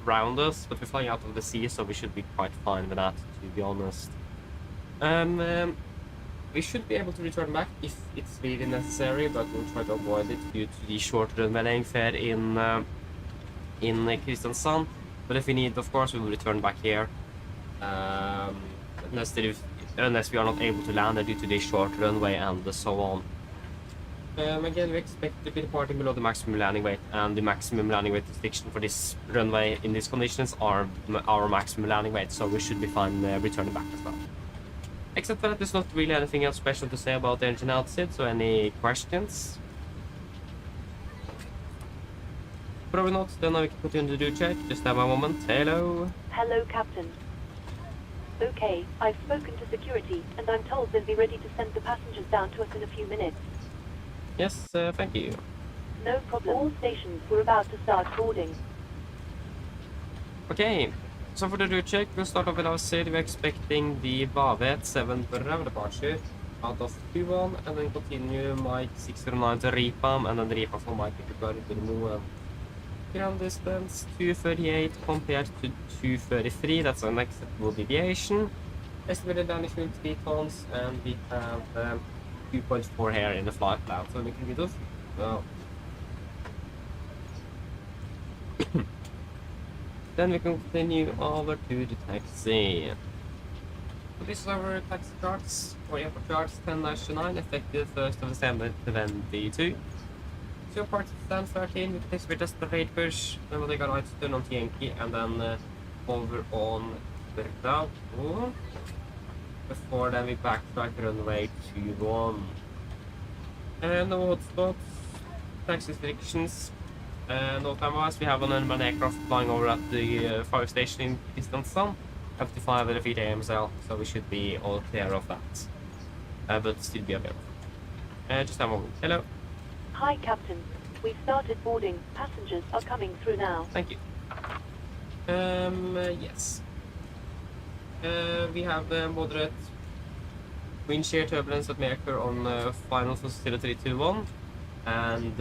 around us. But we're flying out of the sea, so we should be quite fine with that, to be honest. We should be able to return back if it's really necessary, but we'll try to avoid it due to the short runway fare in Kristiansand. But if we need, of course, we will return back here. Unless we are not able to land due to the short runway and so on. Again, we expect to be departing below the maximum landing weight, and the maximum landing weight restriction for this runway in these conditions are our maximum landing weight, so we should be fine returning back as well. Except for that, there's not really anything else special to say about the engine outside, so any questions? Probably not, then we can continue to do check. Just have a moment. Hello? Hello, Captain. Okay, I've spoken to security, and I'm told they'll be ready to send the passengers down to us in a few minutes. Yes, thank you. No problem. All stations, we're about to start boarding. Okay, so for the route check, we'll start off with our city. We're expecting the Vavet 7 Bravo departure out of Q1, and then continue Mike 609 to Ripam, and then the Ripam from Mike to the move. Ground distance 238 compared to 233, that's an acceptable deviation. Estimated damage will 3 tons, and we have 2.4 here in the flight plan, so we can get off. Well. Then we can continue over to the taxi. So this is our taxi charts, or airport charts 10-9, effective 1st of December 2022. So part stand 13, we take with just the rate push, then we'll take a right turn on Yankee, and then over on Bravo. Before then we backtrack runway 21. No hotspots, taxi restrictions. No time wise, we have an unmanned aircraft flying over at the fire station in Kristiansand, up to 500 feet AMSL, so we should be all clear of that. But still be available. Just have a moment. Hello. Hi, Captain. We've started boarding. Passengers are coming through now. Thank you. Yes. We have moderate wind shear turbulence that may occur on final facility 321, and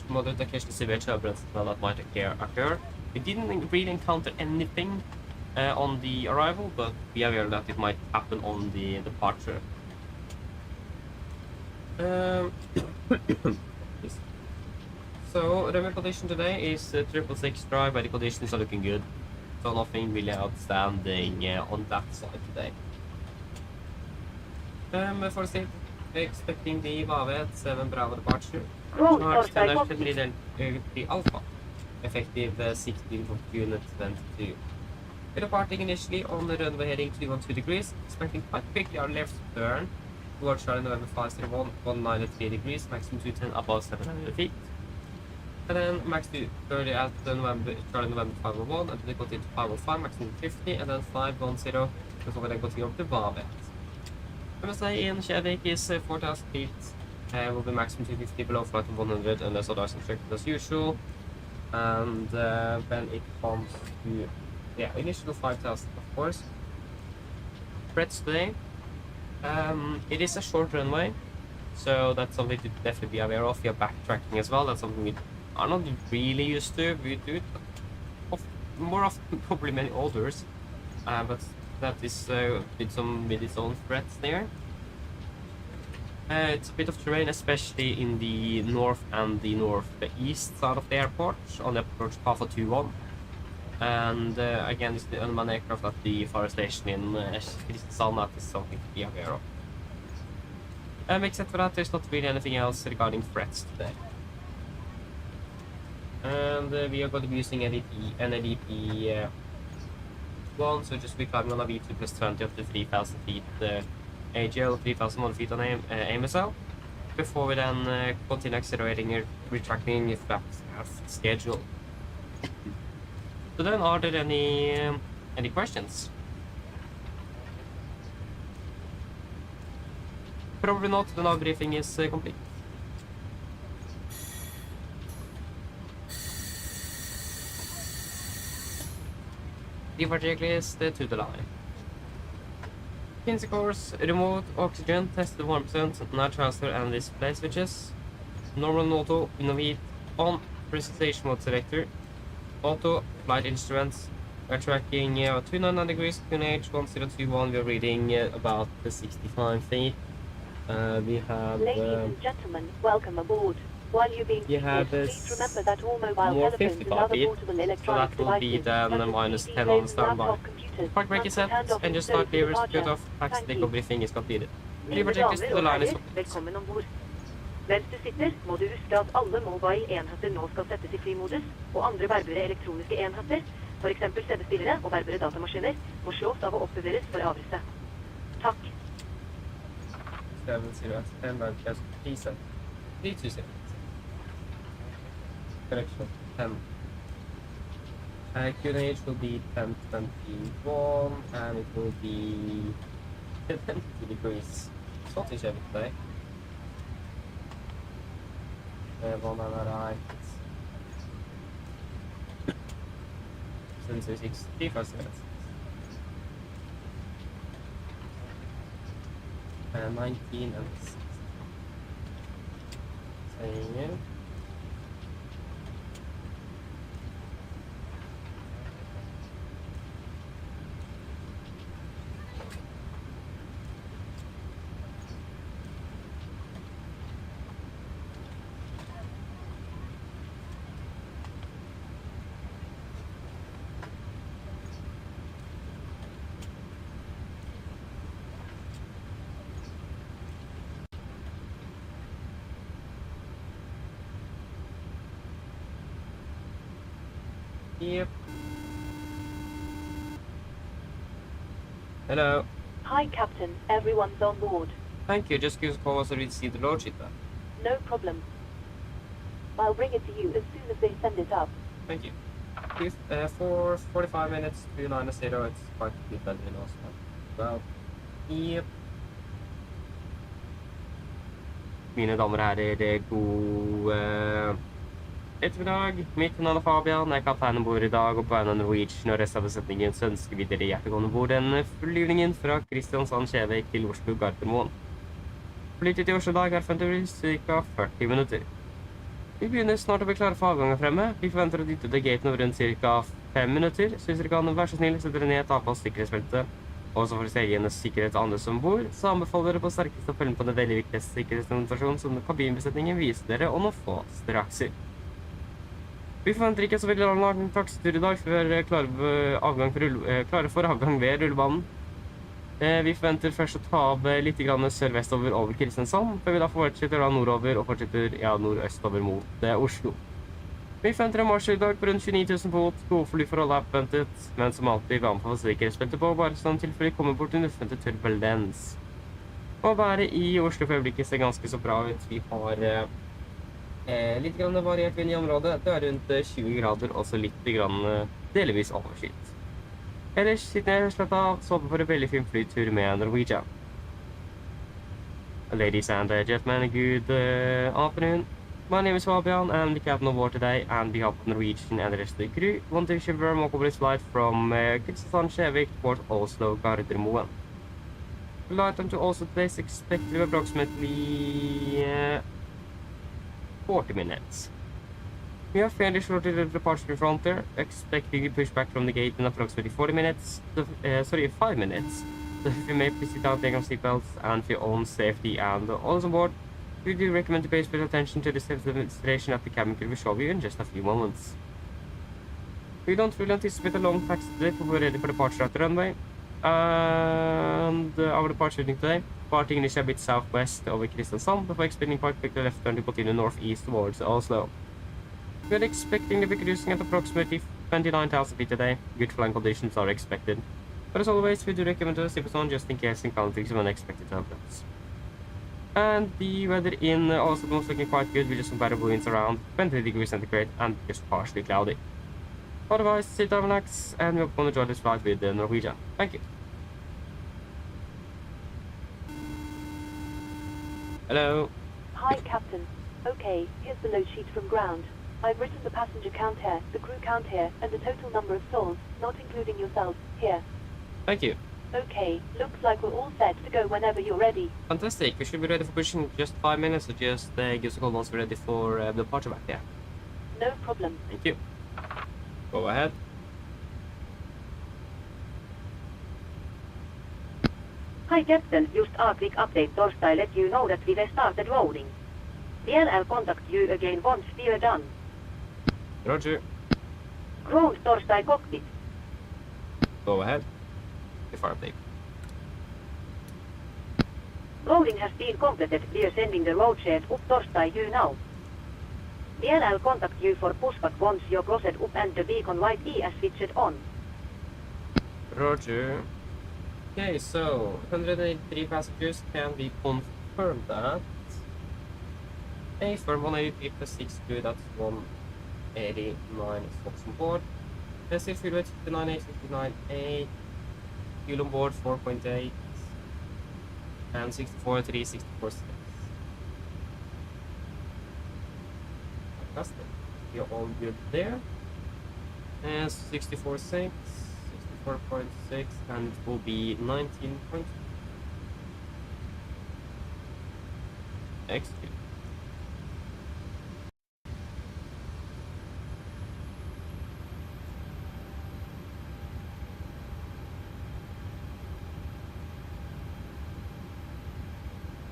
moderate occasional severe turbulence as well that might occur. We didn't really encounter anything on the arrival, but be aware that it might happen on the departure. So runway condition today is 666 dry, but the conditions are looking good. So nothing really outstanding on that side today. For the state, we're expecting the Vavet 7 Bravo departure. March 10 the Alpha, effective 16 of June 2022. We're departing initially on the runway heading 212 degrees, expecting quite quickly our left turn towards Charlie November 501, 193 degrees, maximum 210 above 700 feet. And then max 230 at the Charlie November 501, and then they continue to 505, maximum 50, and then 510, before we then continue up to Vavet. MSA in Kjevik is 4,000 feet, will be maximum 250 below flight of 100, unless otherwise instructed as usual. And then it comes to, yeah, initial 5,000 of course. Threats today. It is a short runway, so that's something to definitely be aware of. We are backtracking as well, that's something we are not really used to. We do it more often probably many others, but that is with its own threats there. It's a bit of terrain, especially in the north and the northeast side of the airport, on the approach path of 21. And again, it's the unmanned aircraft at the fire station in Kristiansand. That is something to be aware of. Except for that, there's not really anything else regarding threats today. And we are going to be using NADP 1, so just be climbing on a V2 plus 20 up to 3,000 feet AGL, 3,100 feet on AMSL, before we then continue accelerating and retracting if that's as scheduled. So then, are there any questions? Probably not, the nav briefing is complete. Departure checklist to the line. Kinsey course, remote oxygen, tested 1%, nav transfer and display switches. Normal and auto, innovate, on, presentation mode selector. Auto, flight instruments. We're tracking 299 degrees, QNH 1021, we're reading about 65 feet. We have... Ladies and gentlemen, welcome aboard. While you're being you seated, have please remember that all mobile more telephones 55 and other feet, portable so electronic that will be devices, then such as minus PC 10 on phones, standby. laptop computers, Park brake is set, must be turned off engine and start stowed levers, for cut departure. off, taxi Thank you. takeoff briefing is completed. Mine Departure checklist to the damer og line is herrer, complete. velkommen ombord. Mens du sitter, må du huske at alle mobile enheter nå skal settes i flymodus, og andre bærbare elektroniske enheter, for eksempel CD-spillere og bærbare datamaskiner, må slås av og oppbevares for avreste. Takk. 708, line just reset. 327. Correction, 10. QNH will be 1021, and it will be 20 degrees. It's not too shabby today. Volanta right. 726, 357. And 19 and 6. Saying it. Yep. Hello. Hi, Captain. Everyone's on board. Thank you. Just give us a call so we see the load sheet then. No problem. I'll bring it to you as soon as they send it up. Thank you. Please, for 45 minutes to 9 0, it's quite a bit better in Oslo. Well, yep. Mine damer og herrer, god ettermiddag. Mitt navn er Fabian, jeg er kaptein ombord i dag, og på vegne av Norwegian og resten av besetningen så ønsker vi dere hjertelig velkommen ombord den flyvningen fra Kristiansand Kjevik til Oslo Gardermoen. Flyttet i Oslo i dag er forventet ca. 40 minutter. Vi begynner snart å bli klare for avgangen fremme. Vi forventer å dytte ut av gaten over rundt ca. 5 minutter. Så hvis dere kan være så snill, sette dere ned, ta på sikkerhetsbeltet. Også for egen sikkerhet og andre som bor, så anbefaler dere på sterkeste å følge med på den veldig viktige sikkerhetsdemonstrasjonen som kabinbesetningen viser dere om noen få strakser. Vi forventer ikke så veldig lang taxitur i dag før vi er klare for avgang ved rullebanen. Vi forventer først å ta av litt sørvestover over Kristiansand, før vi da fortsetter da nordover og fortsetter nordøstover mot Oslo. Vi forventer en marsj i dag på rundt 29 000 fot, gode flyforhold er forventet, men som alltid vil anbefale sikkerhetsbeltet på, bare sånn tilfelle vi kommer bort til uforventet turbulens. Og været i Oslo for øyeblikket ser ganske så bra ut. Vi har litt variert vind i området. Det er rundt 20 grader, også litt delvis overskyet. Ellers sitter jeg slett av, så håper for en veldig fin flytur med Norwegian. Ladies and gentlemen, good afternoon. My name is Fabian, and the captain on board today, and on behalf of Norwegian and the rest of the crew, want to wish you a very welcome flight from Kristiansand Kjevik towards Oslo Gardermoen. Flight time to Oslo today is expected to be approximately 40 minutes. We have fairly short departure in front there, expecting to push back from the gate in approximately 5 minutes. So if you may please sit down, take off seatbelts, and for your own safety and all on board, we do recommend to pay special attention to the safety demonstration at the cabin crew will show you in just a few moments. We don't really anticipate a long taxi today, but we're ready for departure at the runway. And our departure today, departing initially a bit southwest over Kristiansand, before expanding quite quickly left turn to continue northeast towards Oslo. We are expecting to be cruising at approximately 29,000 feet today. Good flying conditions are expected. But as always, we do recommend to zip us on just in case encountering some unexpected turbulence. And the weather in Oslo is looking quite good with just some better winds around 20 degrees centigrade and just partially cloudy. Otherwise, sit down, relax, and we hope you enjoy this flight with Norwegian. Thank you. Hello. Hi, Captain. Okay, here's the load sheet from ground. I've written the passenger count here, the crew count here, and the total number of souls, not including yourself, here. Thank you. Okay, looks like we're all set to go whenever you're ready. Fantastic. We should be ready for pushing in just 5 minutes, so just give us a call once we're ready for the departure back there. No problem. Thank you. Go ahead. Hi Captain, just a quick update. Torstai let you know that we have started loading. I'll contact you again once we are done. Roger. Ground Torstai Cockpit. Go ahead. Before update. Loading has been completed. We are sending the load shed up Torstai you now. I'll contact you for pushback once you're closed up and the beacon light is switched on. Roger. Okay, so 183 passengers, can we confirm that? Okay, for 183 plus 6 crew, that's 189 folks on board. Basic fuel weight 59.8, 59.8. Fuel on board 4.8. And 64.3, 64.6. Fantastic. You're all good there. And 64.6. 64.6, and it will be 19 points. Execute.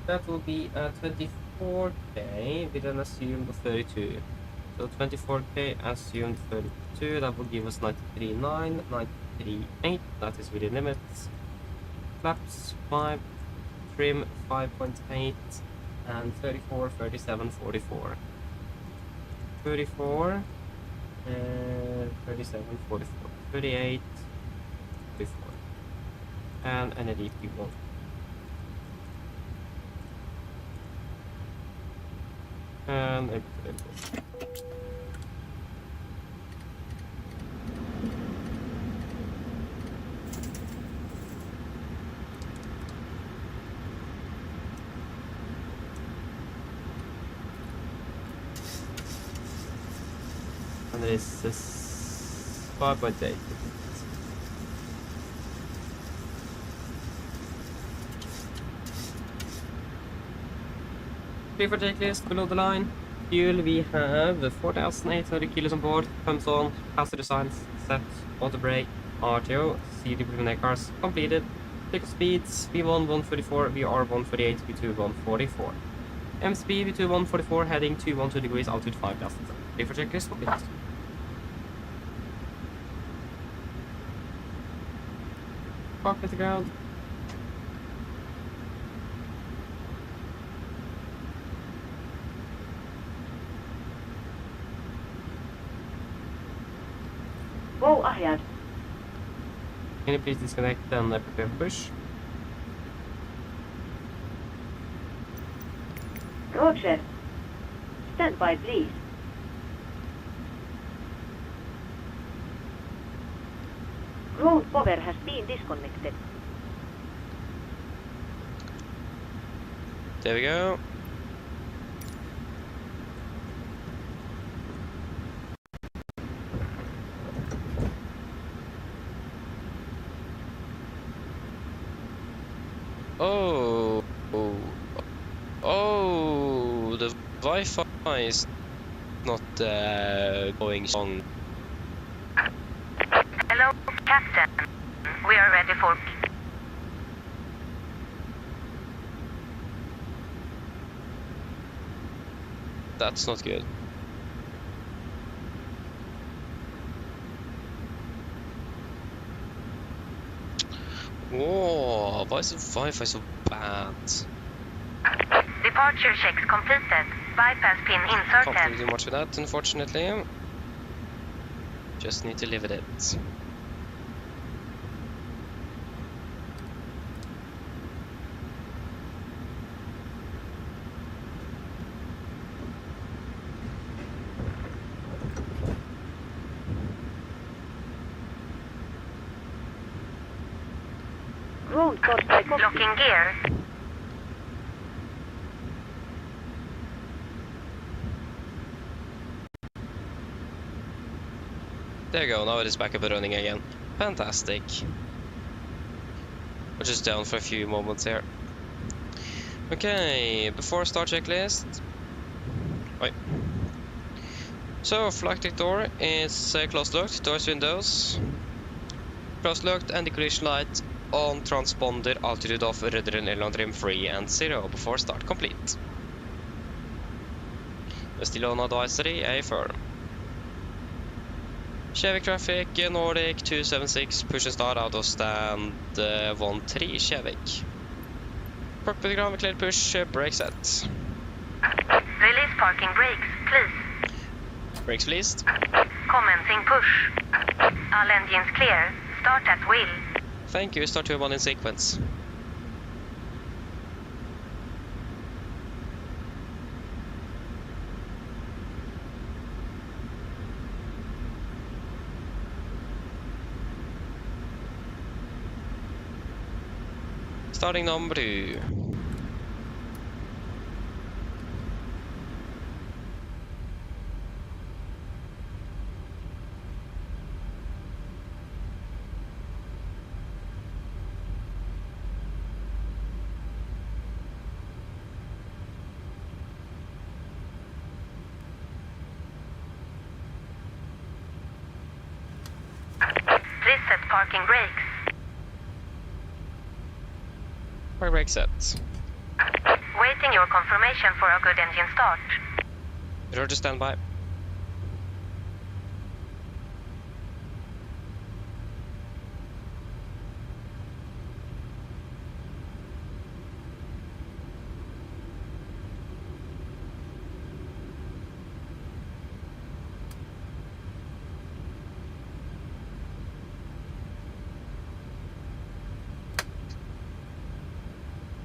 That will be 24k with an assumed 32. So 24k assumed 32, that will give us 93.9, 93.8, that is within limits. Flaps 5, trim 5.8, and 34, 37, 44. 34, 37, 44, 38, 44. And an ADP 1. And available. And this is 5.8. Clear for checklist below the line. Fuel, we have 4,800 kilos on board. Pumps on, passenger signs set, auto brake, RTO, CD between cars completed. Takeoff speeds V1 144, VR 148, V2 144. MSP V2 144 heading 212 degrees, altitude 5,000. Clear for checklist complete. Cockpit to ground. Go ahead. Can you please disconnect and prepare for push? Roger. Stand by please. Ground power has been disconnected. There we go. Oh, the Wi-Fi is not going strong. Hello, Captain. We are ready for... That's not good. Whoa, why is the Wi-Fi so bad? Departure checks completed. Bypass pin Can't really inserted. do much with that, unfortunately. Just need to live with it. Ground Torstai Cockpit. Locking gear. There you go, now it is back up and running again. Fantastic. We're just down for a few moments here. Okay, before start checklist. Wait. So, flight deck door is closed locked, doors windows. Closed locked and the collision light on transponder, altitude of rudder and aileron trim free and 0 before start complete. Still on advisory, affirm. Kjevik traffic, Nordic 276, push and start out of stand 13, Kjevik. Cockpit ground, clear push, brake set. Release parking brakes, please. Brakes please. Commencing push. All engines clear. Start at wheel. Thank you, start turbine in sequence. Starting number 2. Please set parking brakes. Brake set. Waiting your confirmation for a good engine start. Roger, standby.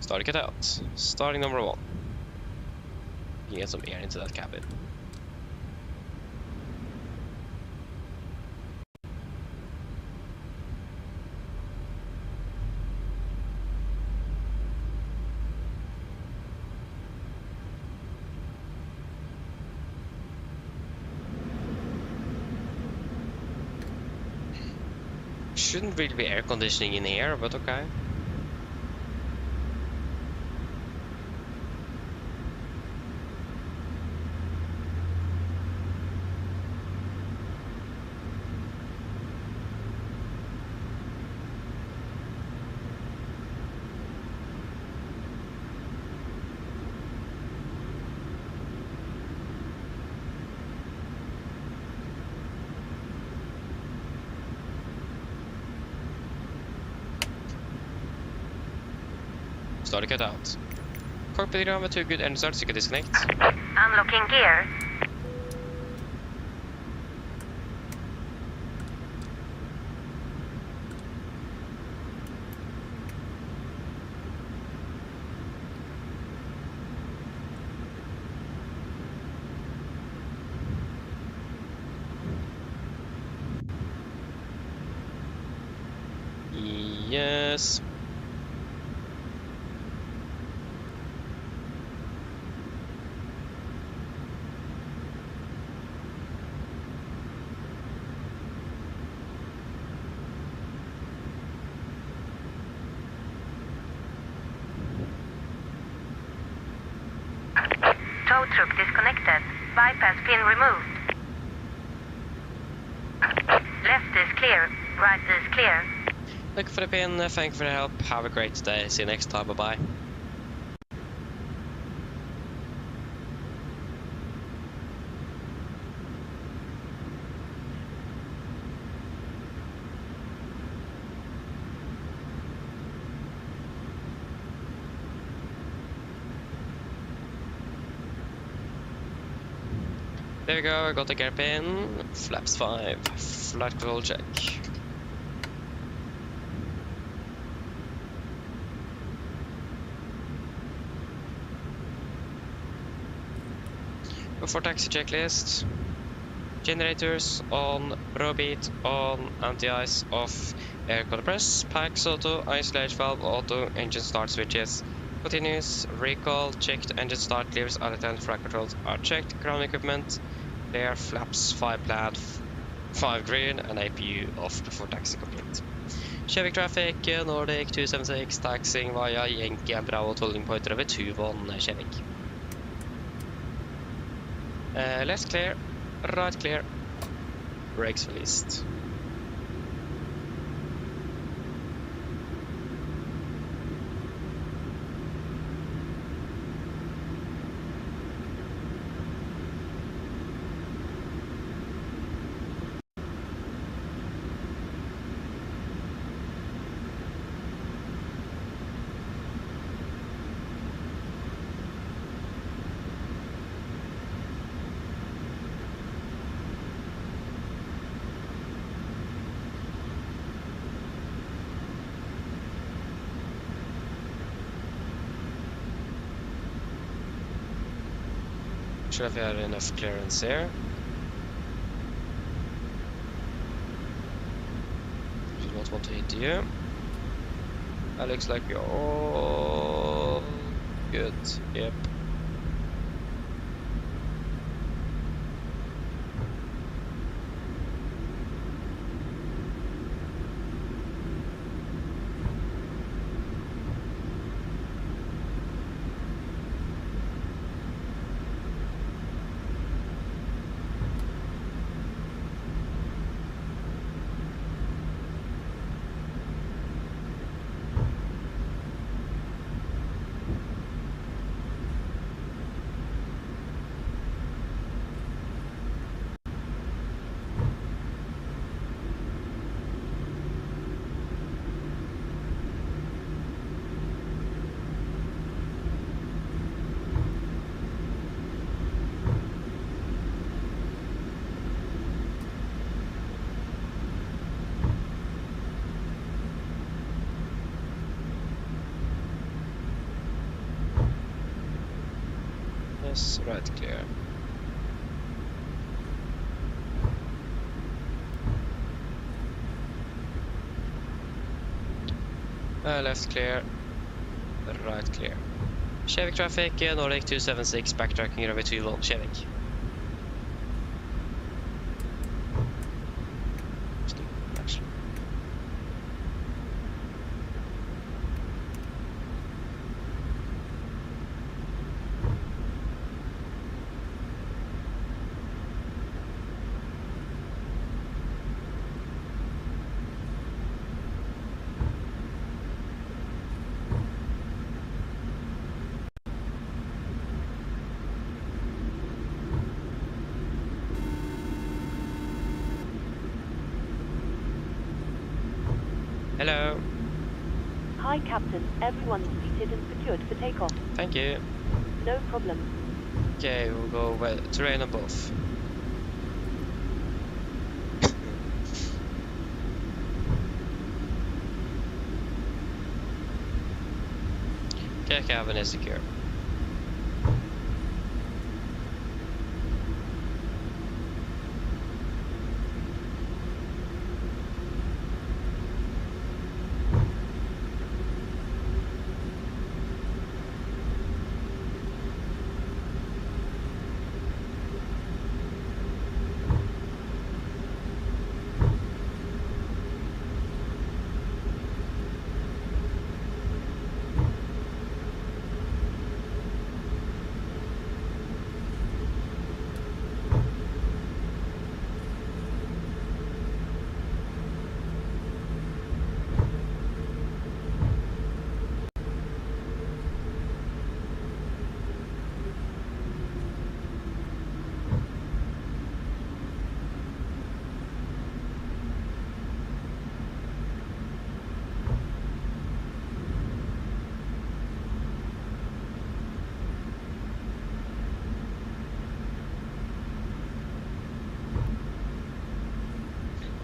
Starting it out. Starting number 1. You can get some air into that cabin. Shouldn't really be air conditioning in here, but okay. Start to cut out. Cockpit ground with 2 good engine starts, you can disconnect. Unlocking gear. Yes. Tow truck disconnected. Bypass pin removed. Left is clear. Right is clear. Thank you for the pin, thank you for the help. Have a great day. See you next time. Bye bye. There we go, I got the gear pin. Flaps 5. Flight control check. Before taxi checklist. Generators on, Robit on, anti-ice off, air compress, packs auto, isolate valve auto, engine start switches. Continuous, recall, checked, engine start, clears, other 10 flight controls are checked, ground equipment, clear, flaps 5 plaid, 5 green and APU off before taxi complete. Kjevik traffic, Nordic 276, taxiing via Yankee and Bravo holding point over 21 Kjevik. Left clear, right clear, brakes released. Should have had enough clearance here. Do not want to hit you. That looks like you're all good. Yep. Yes, right clear. Left clear, right clear. Kjevik traffic, Nordic 276, backtracking runway 21, Kjevik. Hello. Hi, Captain. Everyone is seated and secured for takeoff. Thank you. No problem. Okay, we'll go well, terrain above. Okay, cabin is secure.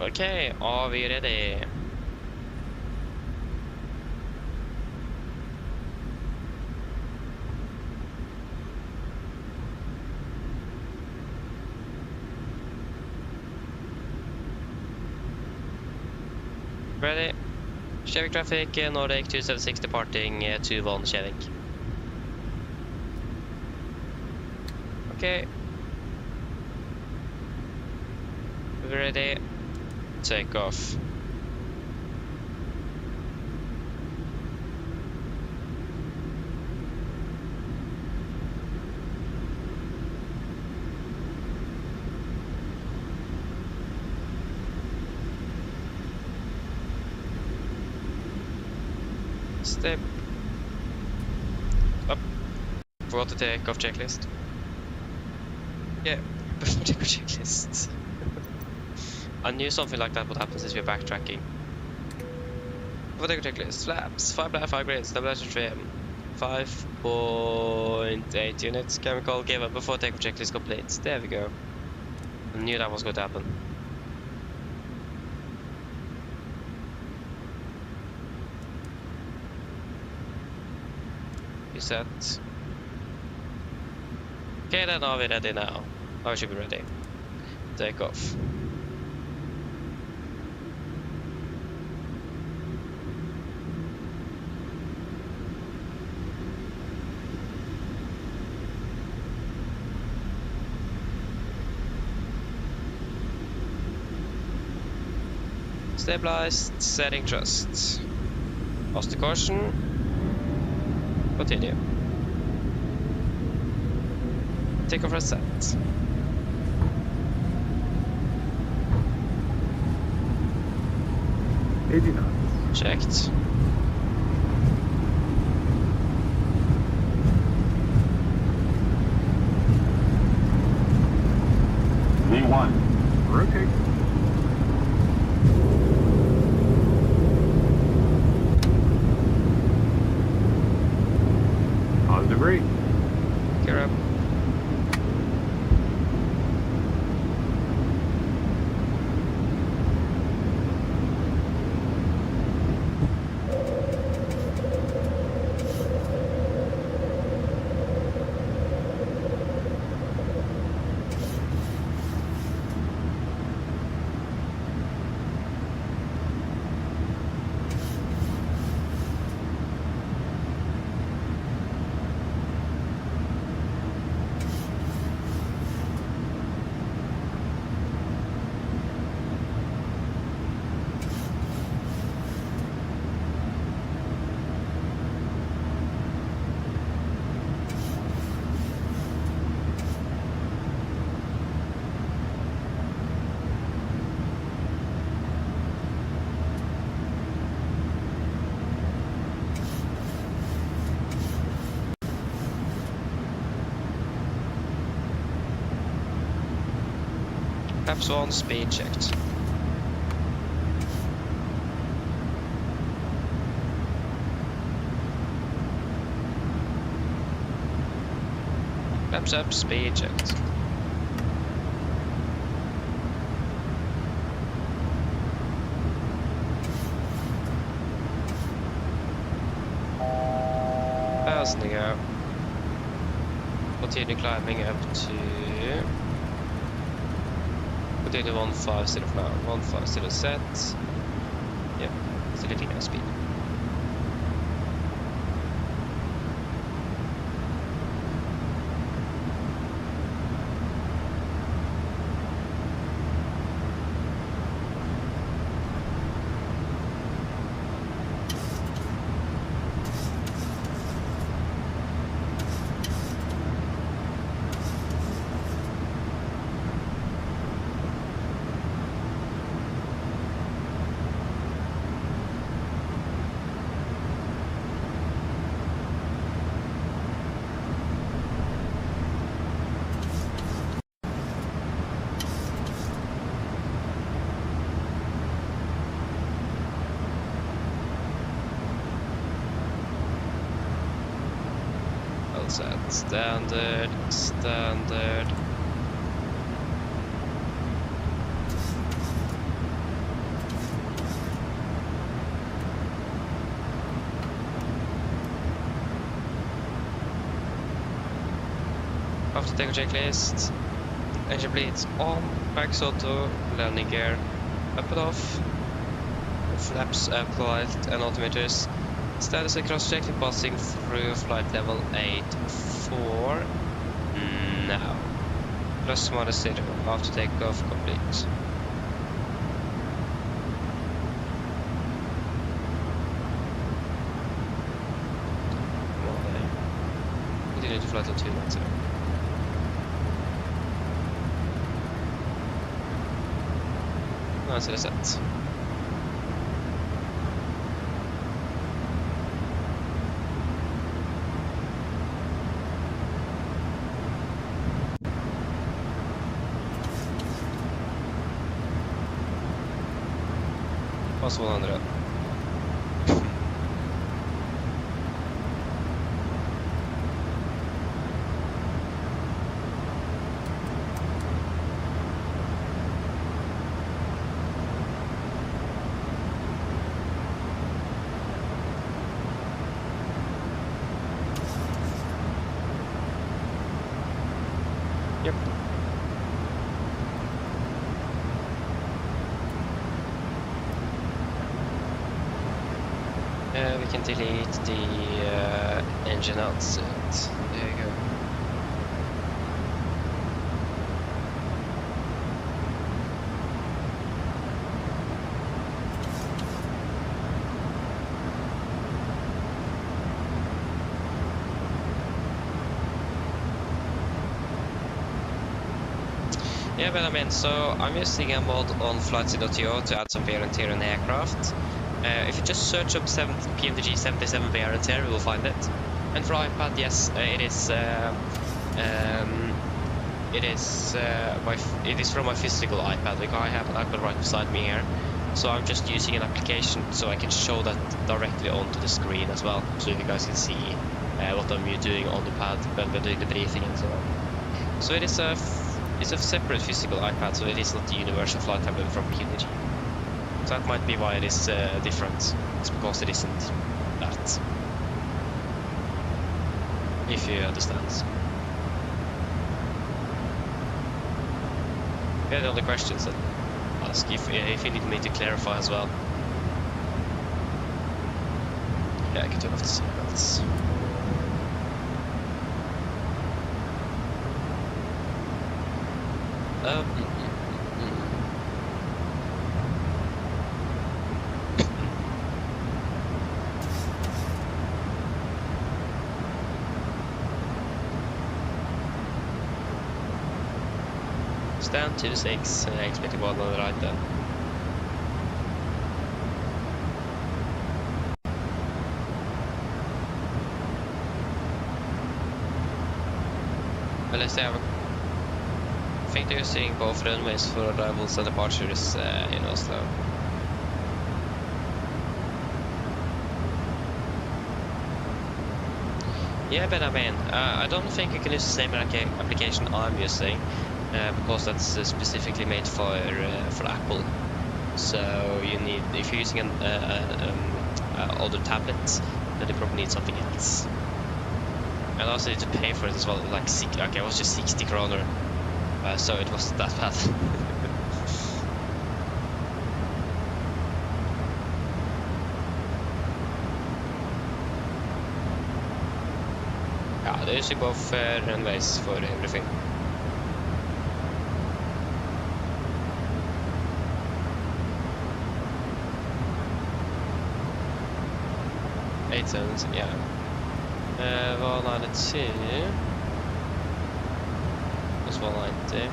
Okay, are vi ready? Ready? Kjevik traffic, Nordic 276 departing 21 Kjevik. Okay. Ready. Take off. Step up. Forgot the takeoff checklist. Yeah, takeoff checklist. I knew something like that would happen since we're backtracking. For takeoff checklist, flaps, 5 grades, stabilizer trim, 5.8 units, chemical give up before takeoff checklist complete. There we go. I knew that was going to happen. Set. Okay, then are we ready now? Now we should be ready. Take off. Stabilized, setting thrust. Lost the caution. Continue. Take off set. Checked. V1. Rotate. Positive rate. Gear up. Perhaps one speed checked. Perhaps up, speed checked. Thousand to go. Continue climbing up to. Continue 1.5 still of now. 1.5 still of set. Yep, still hitting our speed. Set. Standard, standard. After takeoff checklist, engine bleeds on, max auto, landing gear, up and off, flaps applied and altimeters. Status across checking passing through flight level 84 now. Plus minus 0 after takeoff complete. continue to flight on 290. Nice reset. Pass 100. Yep. We can delete the engine outset. There you go. Yeah, but I mean, so I'm using a mod on FlightSim.io to add some wear and tear in the aircraft. If you just search up PMDG 77 wear and tear, you will find it. And for iPad, yes, it is from my physical iPad. Like I have an iPad right beside me here, so I'm just using an application so I can show that directly onto the screen as well, so you guys can see what I'm doing on the pad when we're doing the briefing and so on. So it's a separate physical iPad, so it is not the universal flight tablet from PMDG. So that might be why it is different. It's because it isn't that. If you understand. Yeah, the other questions that ask if you need me to clarify as well. Yeah, I can turn off the seatbelts. Stand 26, expecting one on the right then. Well, let's say I think they're using both runways for arrivals and departures in Oslo. Yeah, but I mean, I don't think you can use the same application I'm using. Because that's specifically made for Apple. So you need, if you're using other tablets, then you probably need something else. And also need to pay for it as well. Like okay, it was just 60 kroner, so it wasn't that bad. Yeah, they're using both runways for everything. Zones, yeah. 192 plus 190.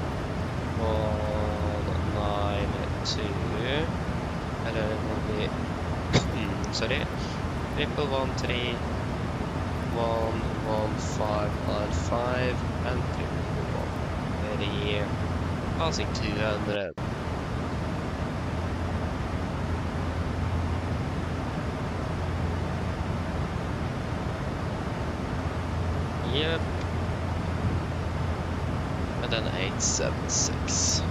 192. And then it will be sorry. 113 11595 and 311. Passing 200. Yep. And then 876.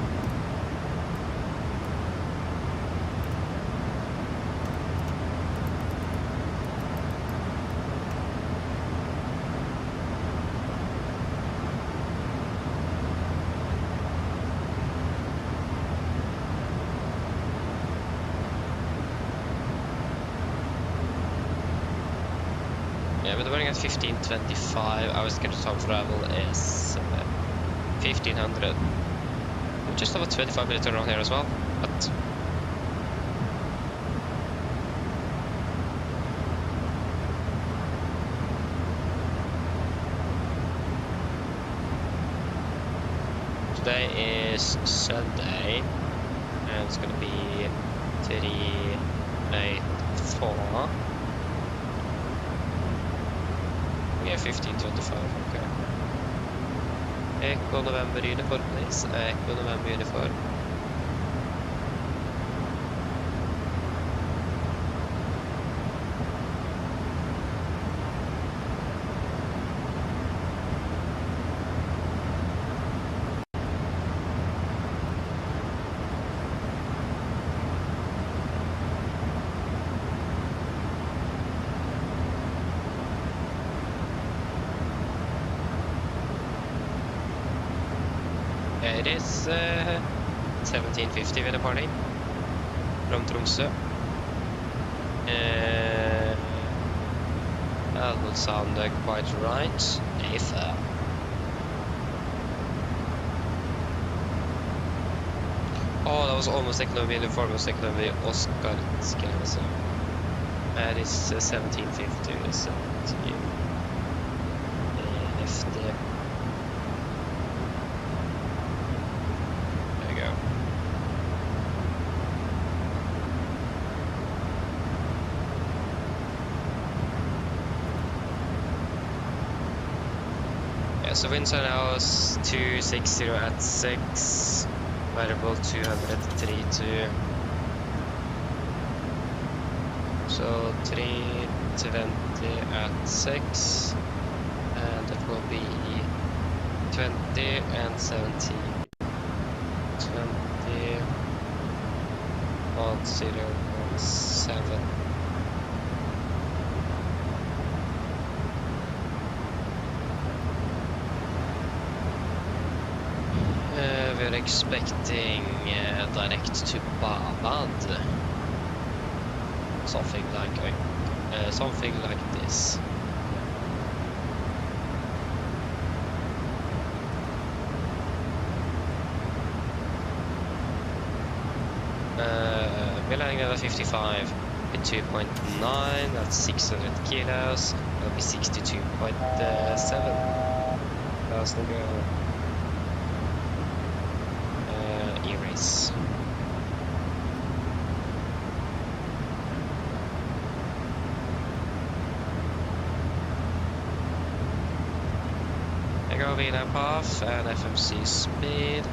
Yeah, but running at 1525, our scheduled time for travel is 1500. We just have a 25-minute turnaround here as well, but today is Sunday, and it's gonna be 384. Yeah, 1525, okay. Echo November uniform, please. Echo November uniform. It is 1750 with the party from Tromsø. That will sound quite right. If oh, that was almost economy uniform, was economy Oscar skrev så. That is 1750, 1750. So winds are now 260 at 6, variable 232. So 320 at 6, and it will be 20 and 17. 20 on 0.7. We're expecting direct to Babad, something like this. We're landing at 55 with 2.9. That's 600 kilos. That'll be 62.7 thousand go. Erase. I go VLAN path and FMC speed.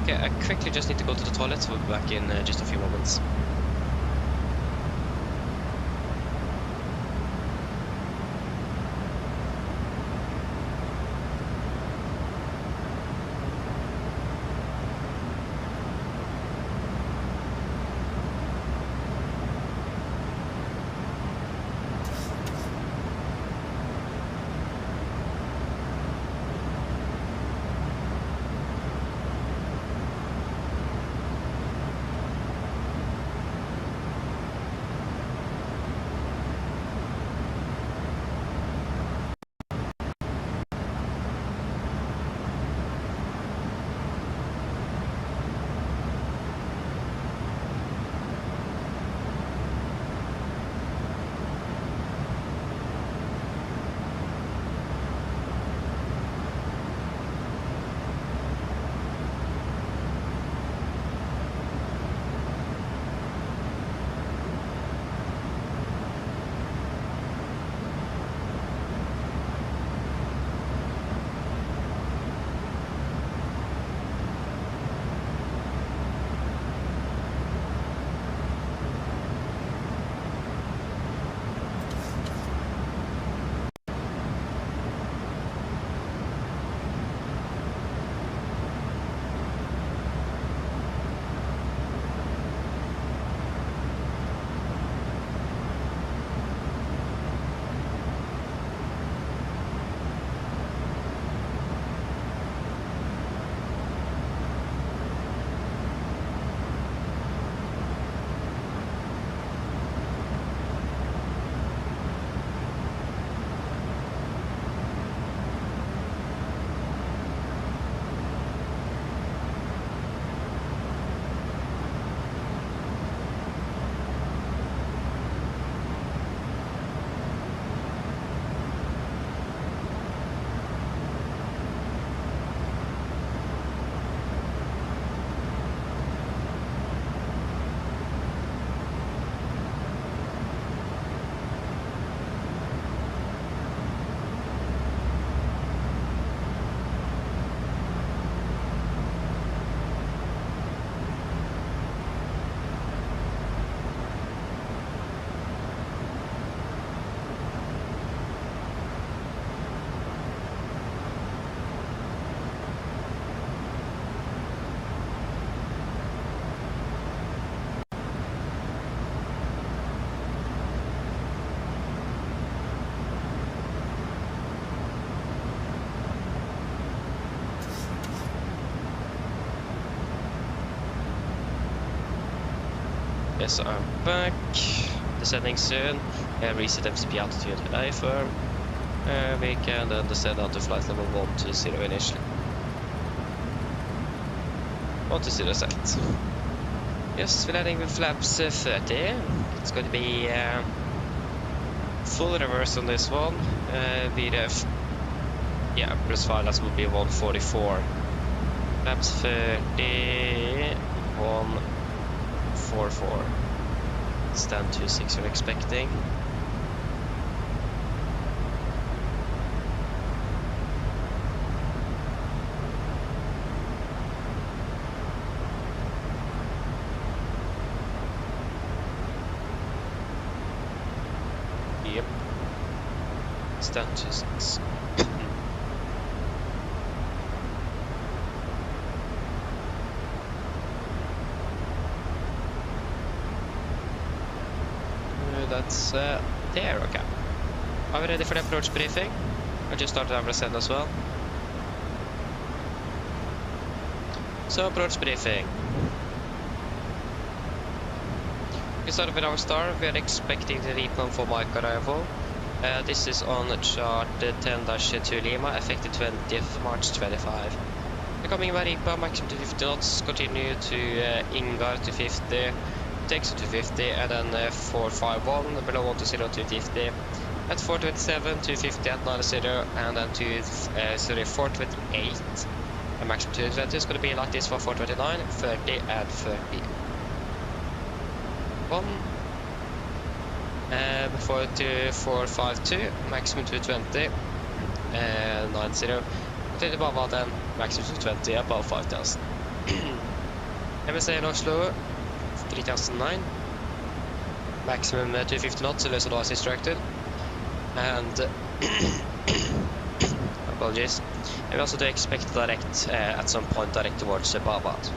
Okay, I quickly just need to go to the toilet, so we'll be back in just a few moments. Yes, I'm back. Descending soon. Reset MCP altitude A firm. We can then descend down to flight level 120 initially. 120 set. Yes, we're landing with flaps 30. It's going to be full reverse on this one. VRF, yeah, plus 5, that will be 144. Flaps 30, 144. Stand 26 we're expecting. Yep. Stand 26. That's there, okay. Are we ready for the approach briefing? I just started our ascent as well. So, approach briefing. We started with our star. We are expecting the replan for mic arrival. This is on chart 10-2 Lima, effective 20th March 25. Becoming by replan, maximum to 50 knots, continue to Ingar to 50. Takes to 250 and then 451 below 120 250 at 427 250 at 90 and then to 428 and maximum 220 is going to be like this for 429 30 and 31 before to 452 maximum 220 and 90 continue above then maximum 220 above 5000 MSA in Oslo 3009 maximum 250 knots unless otherwise instructed and apologies, and we also do expect direct at some point direct towards Babad.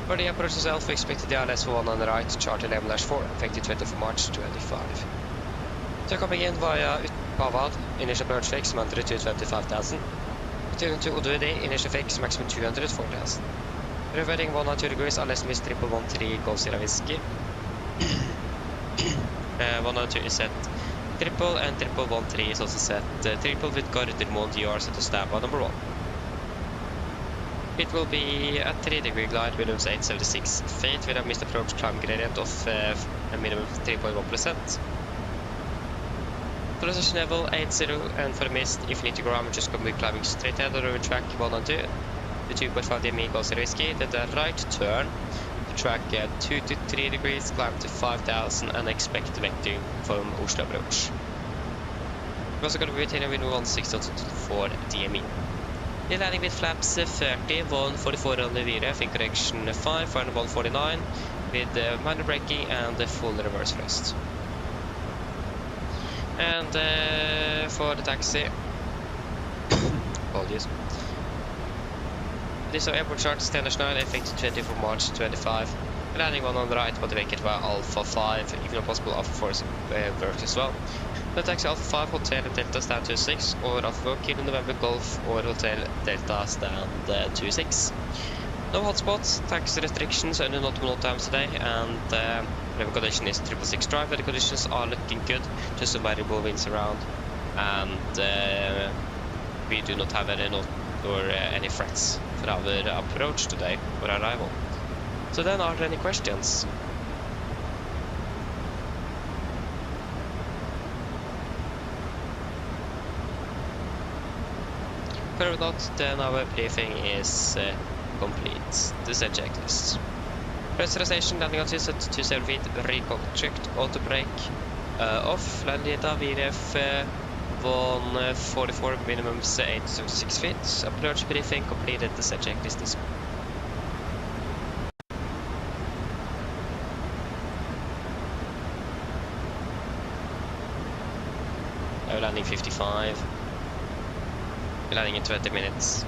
For the approach itself, we expect the ILS 1 on the right, chart 11-4, effective 20th March 25. So coming in via Babad, initial approach fix, Mantra 225,000. Returning to Udvidi, initial fix, maximum 240,000. Reverting 102 degrees, ILS miss 1113, Golf Sierra Whiskey. 102 is set triple, and 1113 is also set triple with Gardermoen DR set to standby number 1. It will be at 3 degree glide, Williams 876 feet with a missed approach climb gradient of a minimum of 3.1%. Position level 80, and for the mist, if you need to ground, just going to be climbing straight ahead on the track 1 and 2. The 2.5 DME goes to risky, then the right turn, the track 2 to 3 degrees, climb to 5000 and expect vectoring from Oslo approach. We're also going to be retaining wind 160 DME. We're landing with flaps 30, 144 on the VRF, in correction 5, final 149, with minor braking and full reverse thrust. And for the taxi, apologies. This is our airport chart, standard 9, effective 24 March 25. We're landing one on the right, but make it via Alpha 5, if not possible Alpha 4 works as well. The taxi Alpha 5, Hotel Delta stand 26, or Alpha 4 Kilo November Golf, or Hotel Delta stand 26. No hotspots, taxi restrictions, only notable times today, and the condition is 666 drive, but the conditions are looking good, just some variable winds around, and we do not have any note or any threats for our approach today or arrival. So then, are there any questions? If not, then our briefing is complete. This is a checklist. Pressurization, landing on set to 7 feet, recall checked, auto brake off, landing data, VRF 144, minimum 876 feet, approach briefing completed, the set checklist is now landing 55. We're landing in 20 minutes.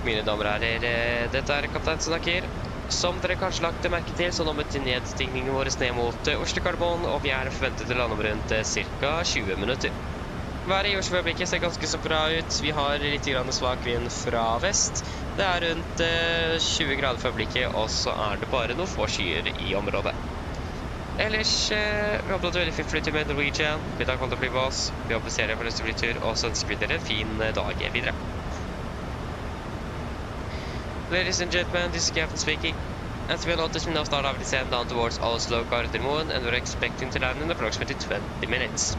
Mine damer og herrer, dette er kaptein Snakker. Som dere kanskje lagt merke til, så nå møtte nedstigningen vår ned mot Oslo Gardermoen, og vi er forventet til å lande om rundt ca. 20 minutter. Været i Oslo for øyeblikket ser ganske så bra ut. Vi har litt grann svak vind fra vest. Det er rundt 20 grader for øyeblikket, og så er det bare noen få skyer i området. Ellers, vi håper at det er veldig fin flytur med Norwegian. Vi tar kontakt med oss. Vi håper serien for neste flytur, og så ønsker vi dere en fin dag videre. Ladies and gentlemen, this is Captain speaking. As we noticed, we now start our descent down towards Oslo, Gardermoen, and we're expecting to land in approximately 20 minutes.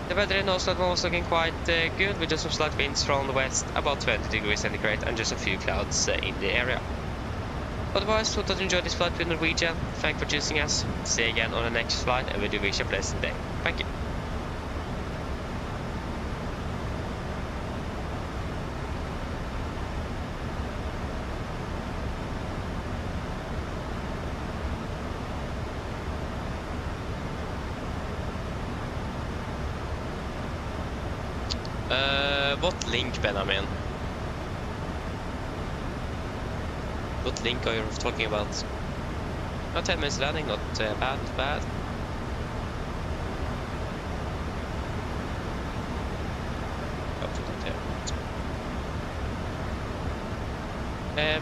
The weather in Oslo was looking quite good, with just some slight winds from the west, about 20 degrees centigrade, and just a few clouds in the area. Otherwise, hope that you enjoyed this flight with Norwegian. Thank you for choosing us. See you again on the next flight, and we do wish you a pleasant day. Thank you. What link, Benjamin? What link are you talking about? Not 10 minutes landing, not bad.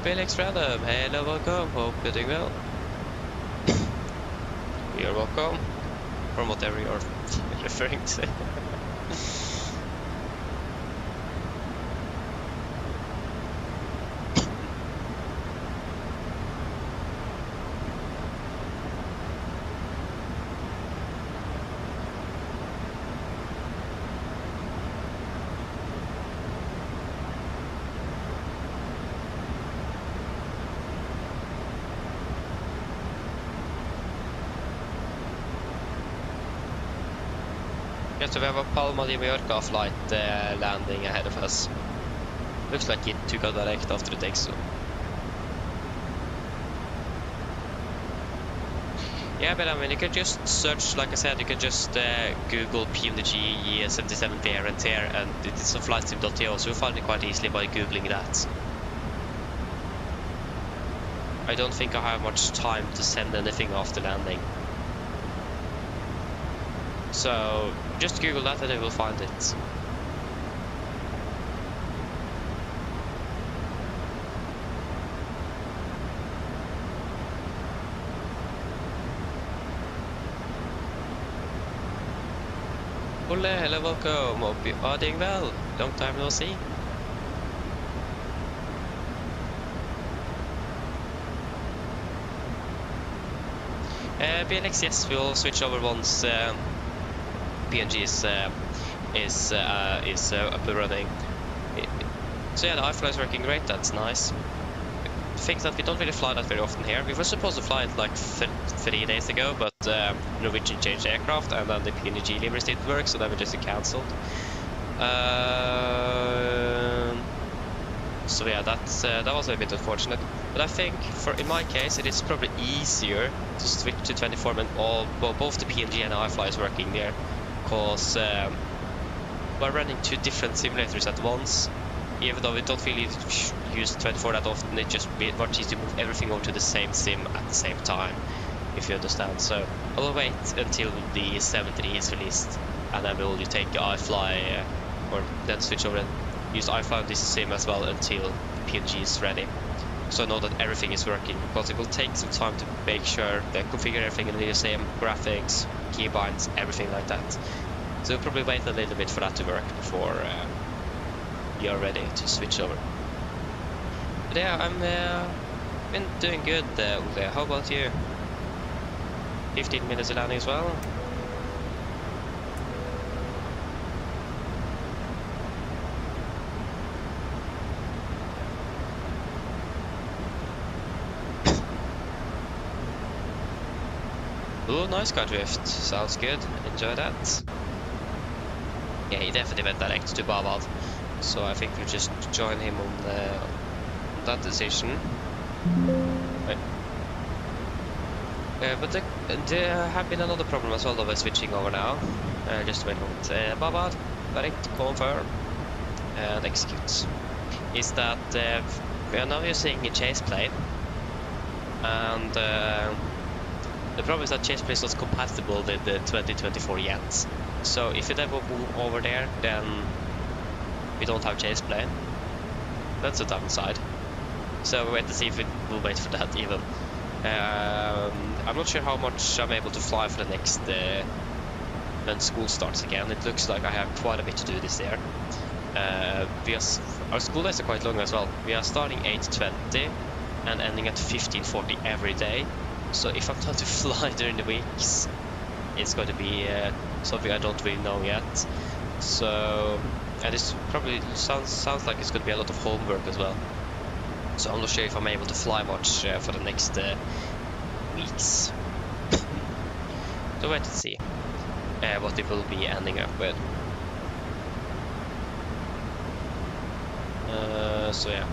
Felix Random, hello, welcome, hope you're doing well. You're welcome, from whatever you're referring to. So we have a Palma de Mallorca flight landing ahead of us. Looks like it took a direct after the takeoff. Yeah, but I mean, you can just search, like I said, you can just Google PMDG 77 wear and tear, and it's on flightsim.to, so you'll find it quite easily by Googling that. I don't think I have much time to send anything after landing. So just Google that and you will find it. Ole, hello, welcome. Hope you are doing well. Long time no see. BLX, yes, we'll switch over once PNG is up and running. So yeah, the IFLY is working great. That's nice. The thing is that we don't really fly that very often here. We were supposed to fly it like 3 days ago, but Norwegian changed aircraft, and then the PNG livery didn't work, so then we just cancelled. So yeah, that was a bit unfortunate. But I think, in my case, it is probably easier to switch to 24 when both the PNG and the IFLY is working there, because we're running 2 different simulators at once. Even though we don't really use 24 that often, it just much easier to move everything over to the same sim at the same time, if you understand. So I will wait until the 73 is released, and then we'll take the IFLY, or then switch over and use IFLY on this sim as well until PNG is ready. So I know that everything is working, because it will take some time to make sure they configure everything in the same graphics, keybinds, everything like that. So we'll probably wait a little bit for that to work before we are ready to switch over. But yeah, I'm been doing good, Ole. How about you? 15 minutes of landing as well. Oh, nice car drift. Sounds good. Enjoy that. Yeah, he definitely went direct to Bavad. So I think we'll just join him on that decision. But there have been another problem as well that we're switching over now. Just wait a moment. Bavad, direct, confirm, and execute. Is that we are now using a chase plane, and The problem is that chase plane is not compatible with the 2024 yet. So if it ever move over there, then we don't have chase plane. That's a downside. So we'll wait to see if we'll wait for that even. I'm not sure how much I'm able to fly for the next when school starts again. It looks like I have quite a bit to do this year. Our school days are quite long as well. We are starting 8:20 and ending at 15:40 every day. So if I'm trying to fly during the weeks, it's going to be something I don't really know yet. So, and this probably sounds like it's going to be a lot of homework as well. So I'm not sure if I'm able to fly much for the next weeks. So wait to see what it will be ending up with. So yeah.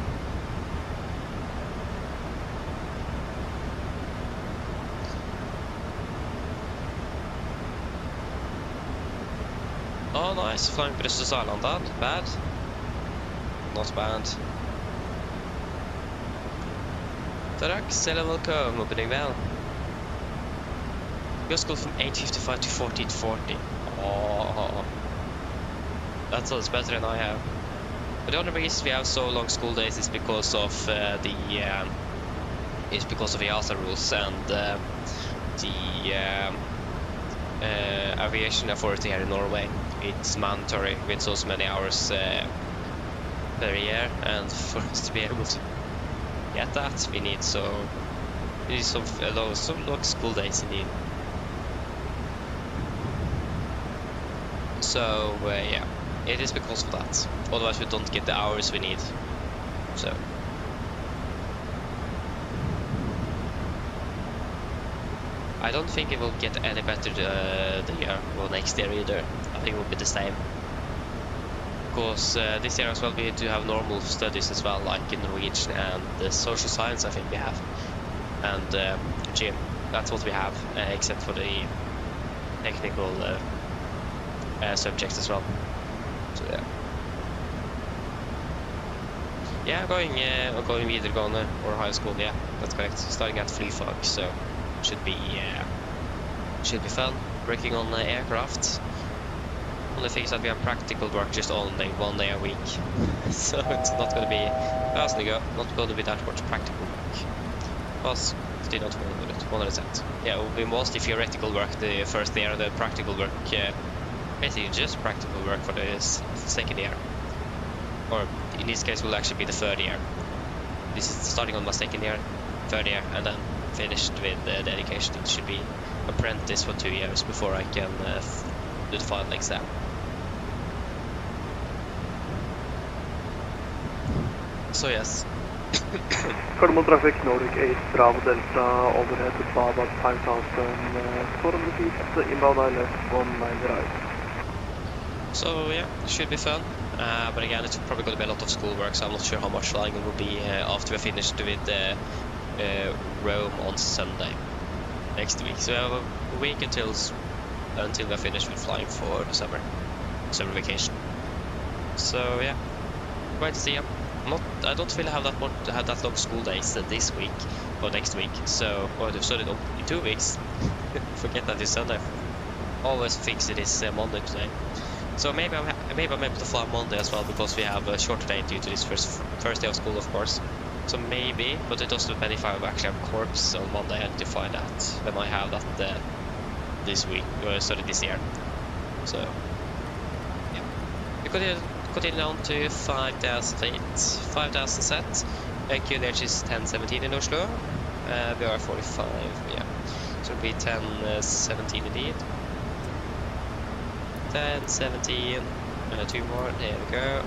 Oh nice, flying Kristiansand, not bad. Not bad. Tack, ställ welcome, opening well. Your school from 8:55 to 14:40. Oh, that's always better than I have. But the only reason we have so long school days is because of the EASA rules and the aviation authority here in Norway. It's mandatory with so many hours per year, and for us to be able to get that, we need some long school days indeed. So yeah, it is because of that. Otherwise, we don't get the hours we need. So. I don't think it will get any better the year or next year either. I think it will be the same. Because this year as well we need to have normal studies as well, like in Norwegian and the social science I think we have. And gym, that's what we have, except for the technical subjects as well. So yeah. Yeah, going videregående or high school, yeah, that's correct. Starting at FSIPanel, so should be fun working on aircraft. Only thing is that we have practical work just only 1 day a week, so it's not going to be not going to be that much practical work. But still not 100%. Yeah, it will be mostly theoretical work the first year, and the practical work, basically just practical work for the second year. Or in this case, will actually be the third year. This is starting on my second year, third year, and then finished with the education. It should be apprentice for 2 years before I can do the final exam. So yes. Carnival traffic Nordic 8 Bravo Delta overhead Baba 5400 feet inbound ILS 19 right. So yeah, it should be fun. But again, it's probably going to be a lot of schoolwork, so I'm not sure how much flying it will be after we're finished with Rome on Sunday next week. So we have a week until we're finished with flying for the summer vacation. So yeah, quite to see. I don't really have that long school days this week or next week. So they've started in 2 weeks. Forget that it's Sunday. Always thinks it is Monday today. So maybe I'm able to fly on Monday as well, because we have a shorter day due to this first day of school, of course. So maybe, but it doesn't depend if I actually have corps on Monday. I need to find out when I have that this week, or sorry, this year. So yeah, we continue on to 5,000 feet, 5,000 set. QNH is 1017 in Oslo. We are 45, yeah. So it'll be 1017 indeed. 1017, 2 more, there we go.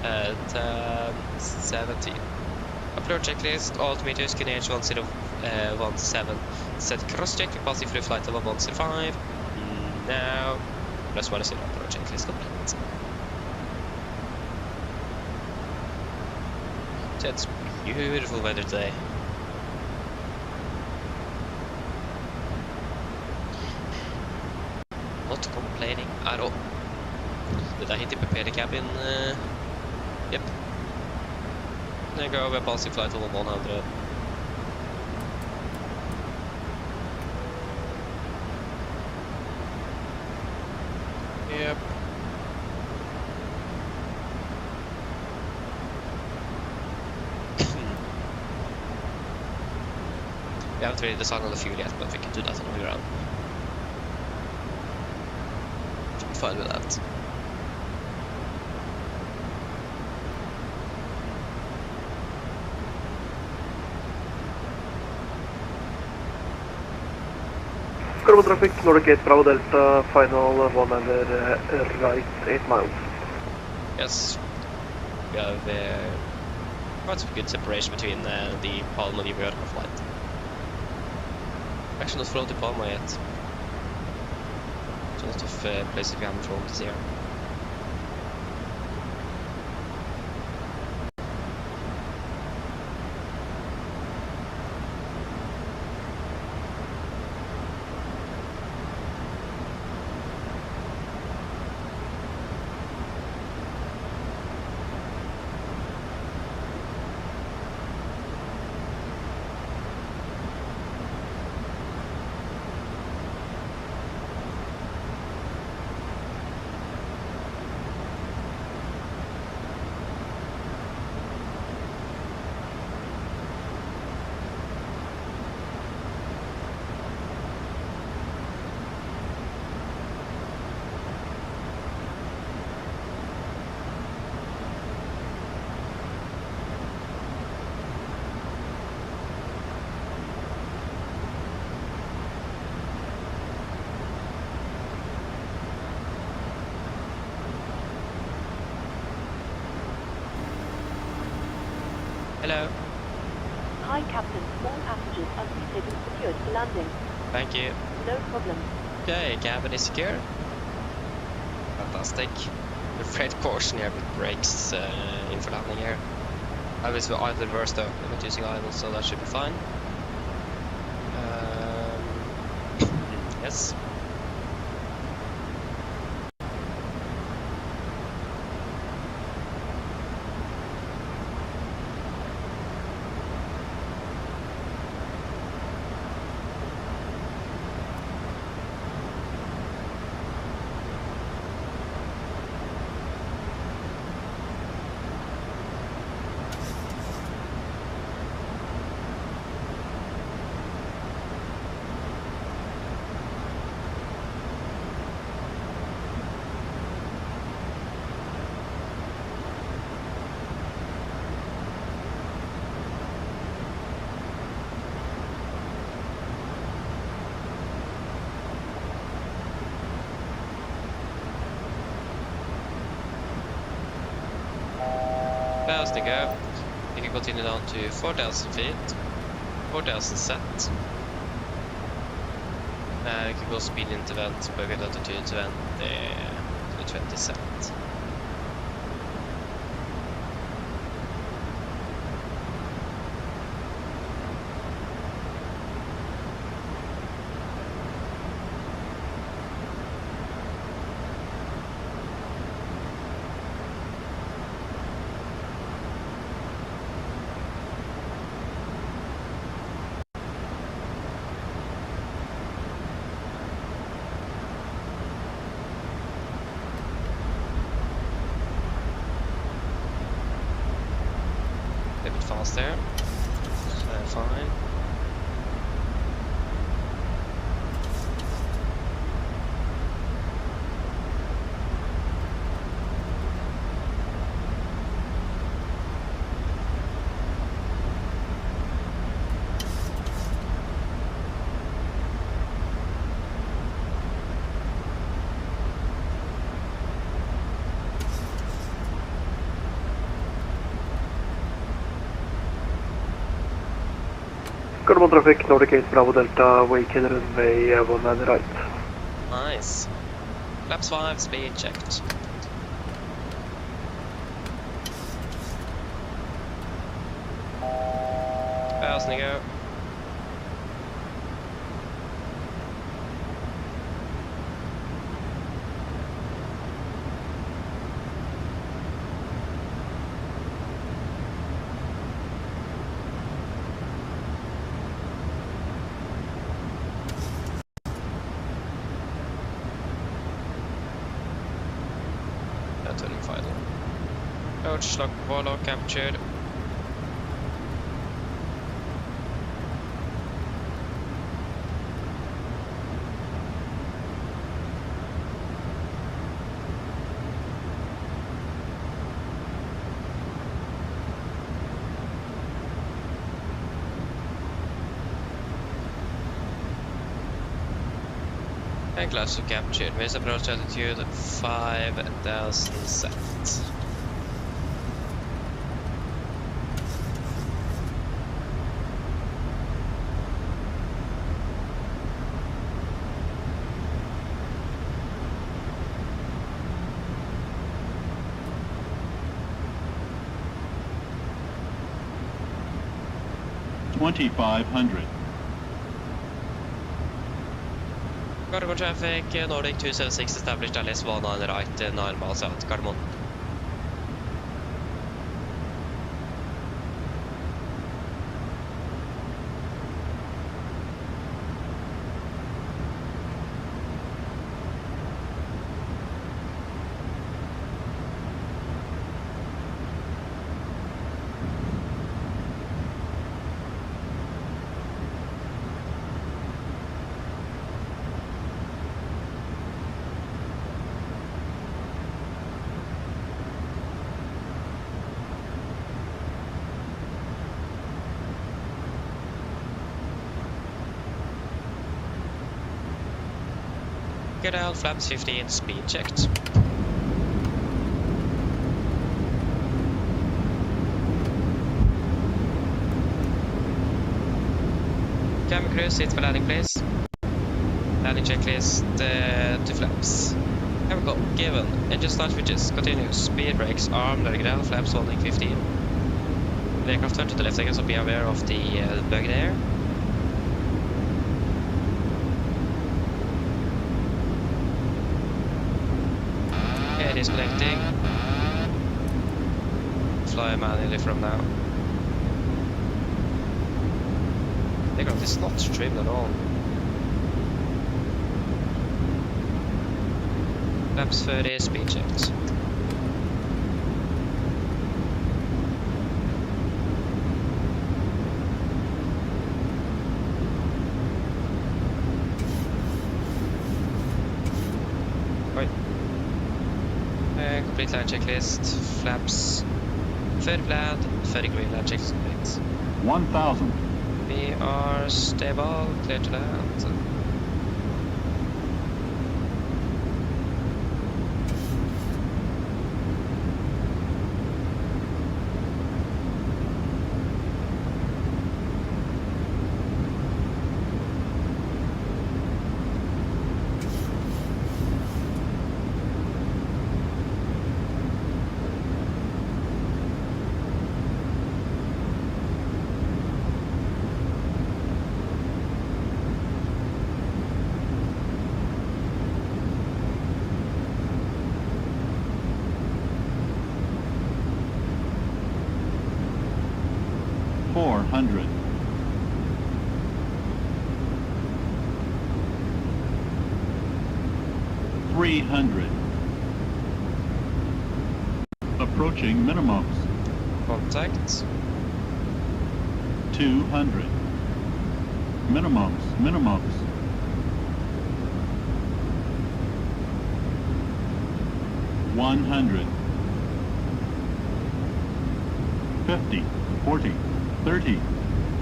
1017. Upload checklist, altimeters, QNH 1017. Set cross check, passing through flight level 105. Now, plus 1 is in upload checklist complete. So it's beautiful weather today. Not complaining at all. Did I hit the prepare the cabin? Yep. There you go, we're passing flight level 100. haven't really decided on the fuel yet, but we can do that on the ground. Should be fine with that. Carbo traffic, Nordic 8 Bravo Delta, final 100 right 8 miles. Yes, we have quite a good separation between the Palma and the Mallorca flight. Actually not flown to Palma yet. So a lot of places we haven't flown this year. Hello. Hi, Captain. All passengers are seated and secured for landing. Thank you. No problem. Okay, cabin is secure. Fantastic. The freight caution here with brakes in for landing here. Obviously idle reverse though, we're not using idle, so that should be fine. Yes. Fast to go. You can continue down to 4,000 feet, 4,000 set. You can go speed into vent, but we got to 20 set. A bit faster. Fine. Carbo traffic, Nordic 8 Bravo Delta, wake in runway 1 right. Nice. Flaps 5, speed checked. Fast to go. Turning final. Coach lock, warlock captured. And close to captured. Miss approach altitude 5,000 set. $2,500. Cargo traffic, Nordic 276 established LS 1 on the right, 9 miles out, Cardamom. Get out, flaps 15, speed checked. Camera crew, sit for landing please. Landing checklist to flaps. Here we go, given. Engine start switches, continuous. Speed brakes, arm, letting down, flaps holding 15. The aircraft turn to the left again, so be aware of the bug there. Okay, disconnecting. Fly manually from now. The aircraft is not trimmed at all. Flaps 30, speed checked. Right. Complete land checklist. Flaps 30 flat, 30 green land checklist complete. 1,000. We are stable, clear to land. $400. $300. Approaching minimums. Contact. 200. Minimums. 100. 50. 40. 30,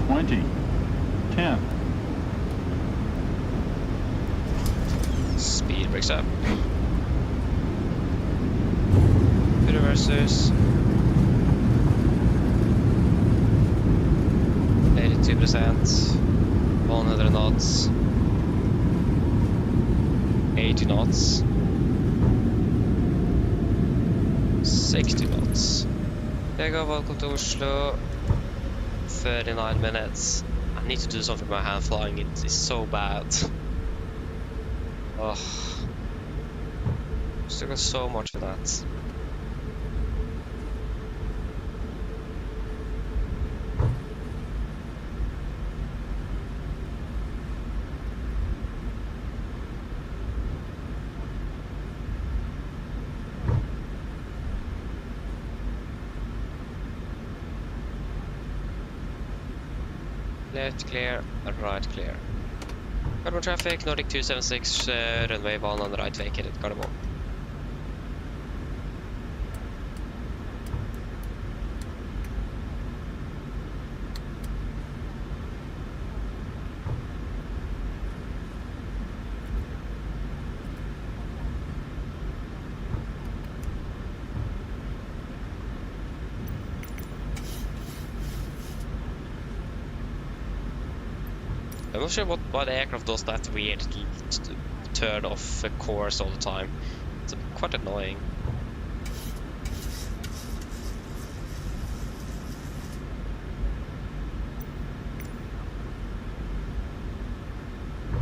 20, 10. Speed brakes up. Reversers. 82%. 100 knots. 80 knots. 60 knots. Takeoff, welcome to Oslo. 39 minutes. I need to do something with my hand flying, it is so bad. Oh. Still got so much for that. Left clear, right clear. Cardamom traffic, Nordic 276, runway 1 on the right vacated, Cardamom. not sure why the aircraft does that weird turn off course all the time. It's quite annoying.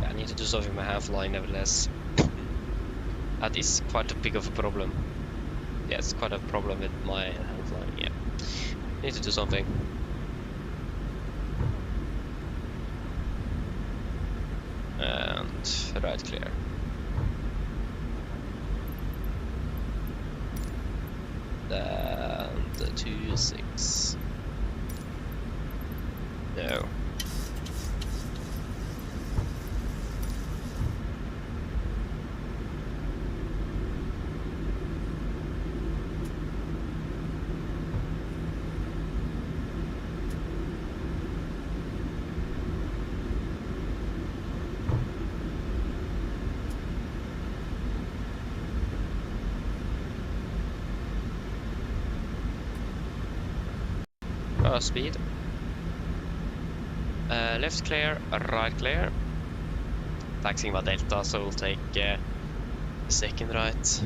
Yeah, I need to do something with my half-line nevertheless. That is quite a big of a problem. Yeah, it's quite a problem with my half-line, yeah. I need to do something. And right clear. And 2-6. No. Speed. Left clear, right clear. Taxing by Delta, so we'll take second right.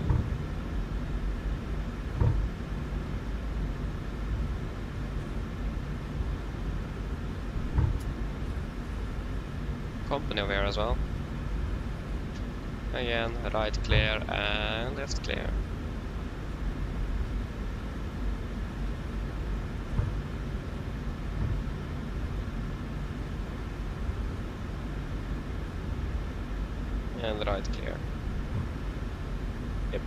Company over here as well. Again, right clear and left clear. And right clear. Yep.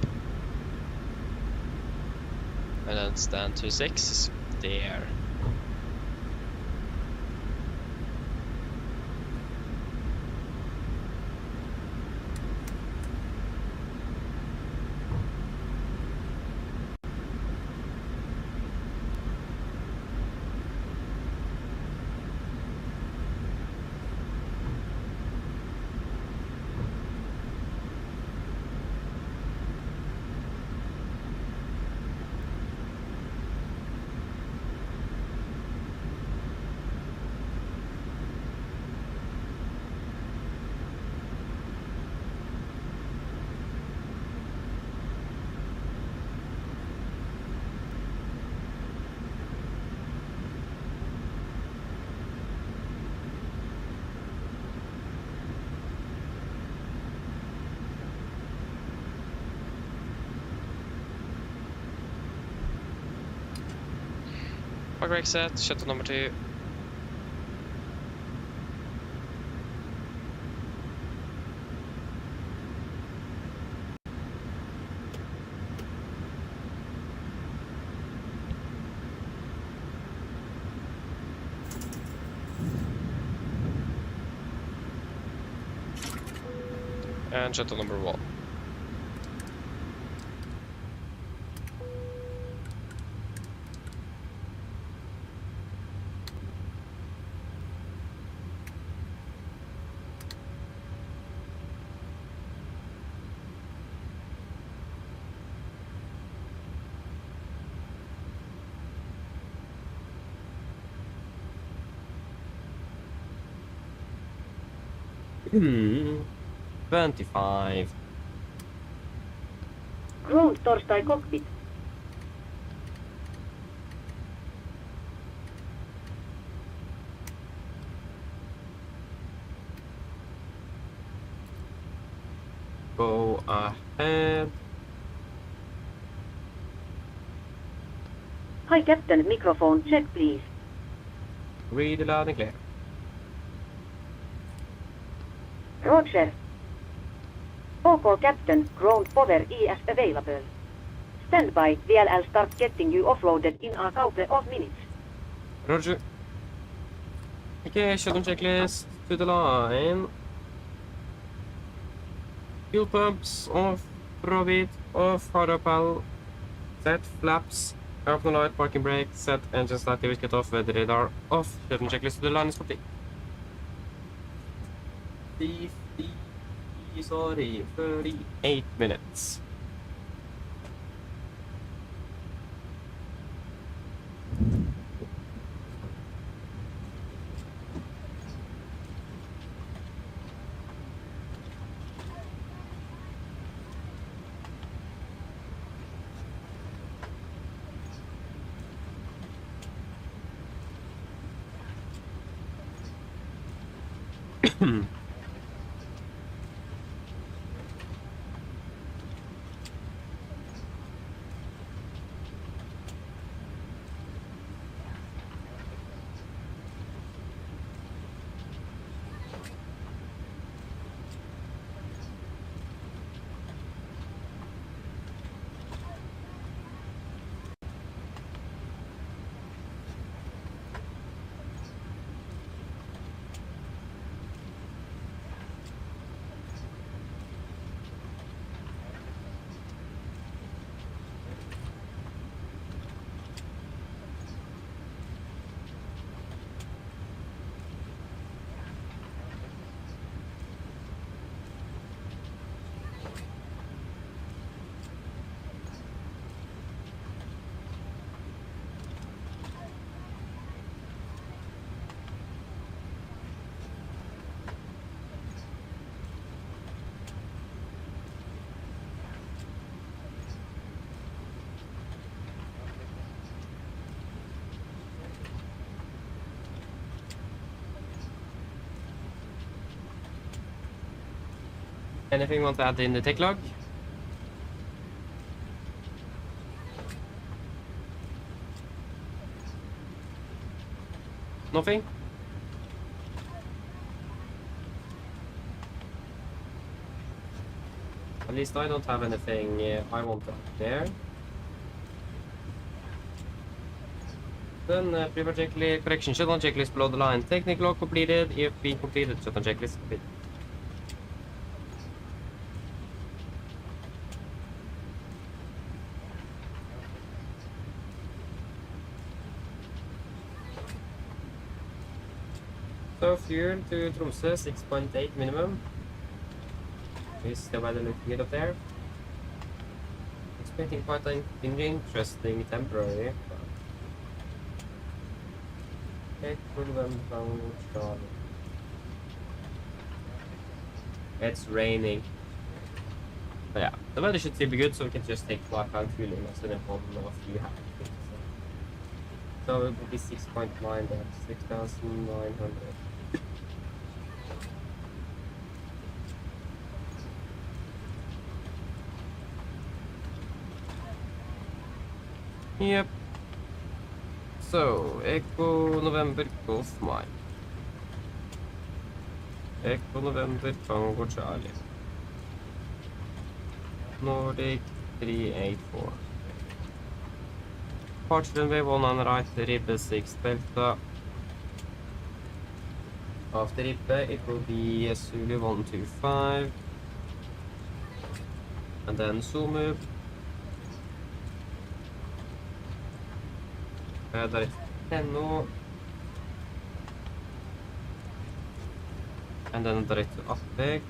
And then stand 2-6 there. Park brake set, shutdown number 2. And shutdown number 1. Hmm. 25. Ground torstai cockpit. Go ahead. Hi Captain, microphone check please. Read loud and clear. Roger. OK Captain, ground power is available. Stand by, VLL start getting you offloaded in a couple of minutes. Roger. Okay, shutdown checklist to the line. Fuel pumps off, profit off, hard up, set flaps, open light, parking brake, set engine start, cut off, weather radar off. Shutdown checklist to the line is complete. 38 minutes. Anything you want to add in the tech log? Nothing? At least I don't have anything I want to add there. Then pre-work checklist, correction, shutdown checklist below the line. Technical log completed, EFP completed, shutdown checklist completed. So fuel to Tromsø, 6.8 minimum. Is the weather looking good up there? Expecting quite an interesting temporary. It's raining. But yeah, the weather should still be good, so we can just take flight time fueling instead of one of you have. So it will be 6.9 there, 6,900. Yep. So, Echo November Golf Mike. Echo November Tango Charlie. Nordic 384. Departure runway 1 on right, ribbe 6 delta. After ribbe it will be Zulu 125. And then Zoomu. Där är Tenno. And then direct to Upback.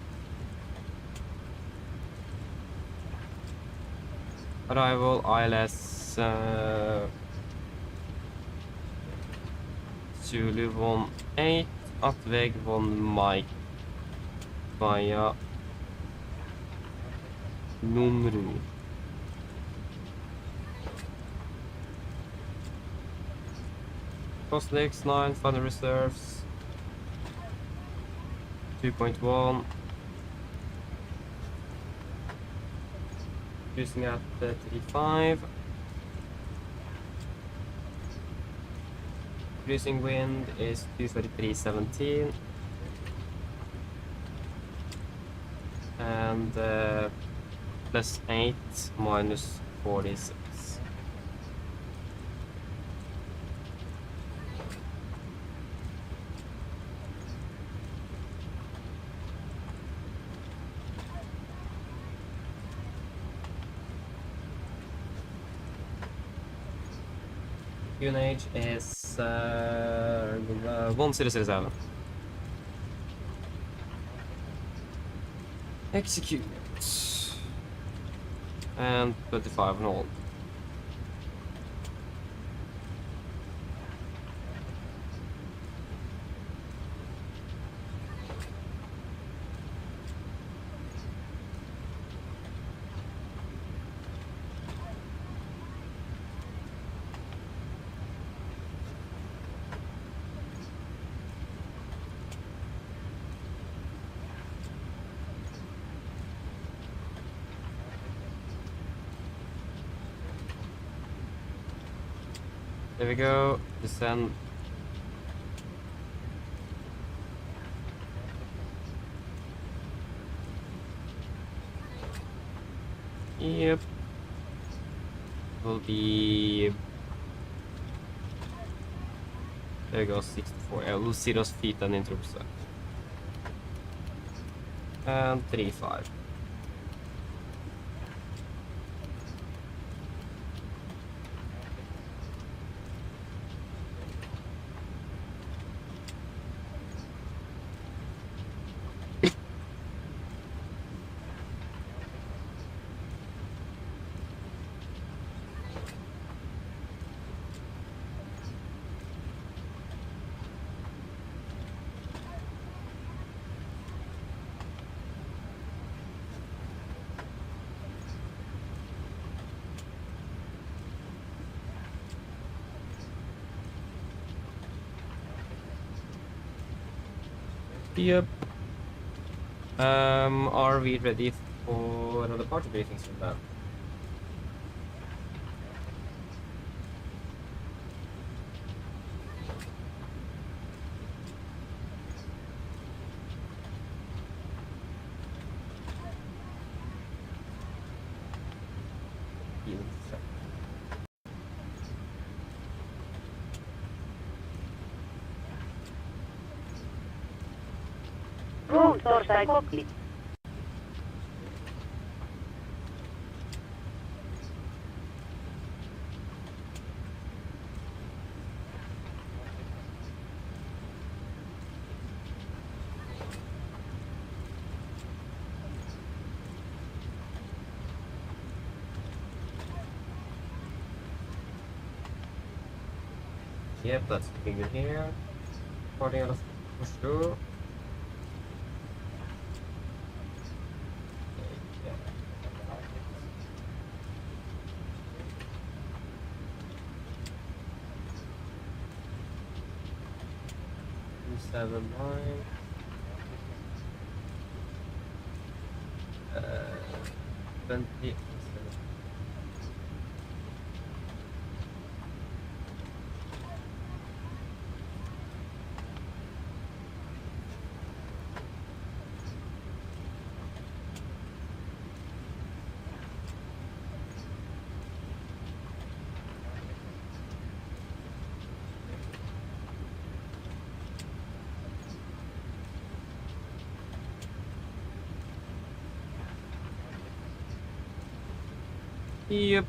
Arrival ILS Zulu 18, Atväg 1 Mike via Numru. Cost X9, final reserves 2.1. Cruising at 35. Cruising wind is 233.17. And +8 minus 46. UNH is 1007. Execute. And 25 and all. There we go. Descend. Yep. Will be. There goes 64. Yeah, we'll see those feet then in Tromsø. And 3-5. Yep. Are we ready for another party briefing soon then? Road torstai Cockpit. Yep, that's looking good here. Parting out of Oslo. Seven nine. 20. Yep.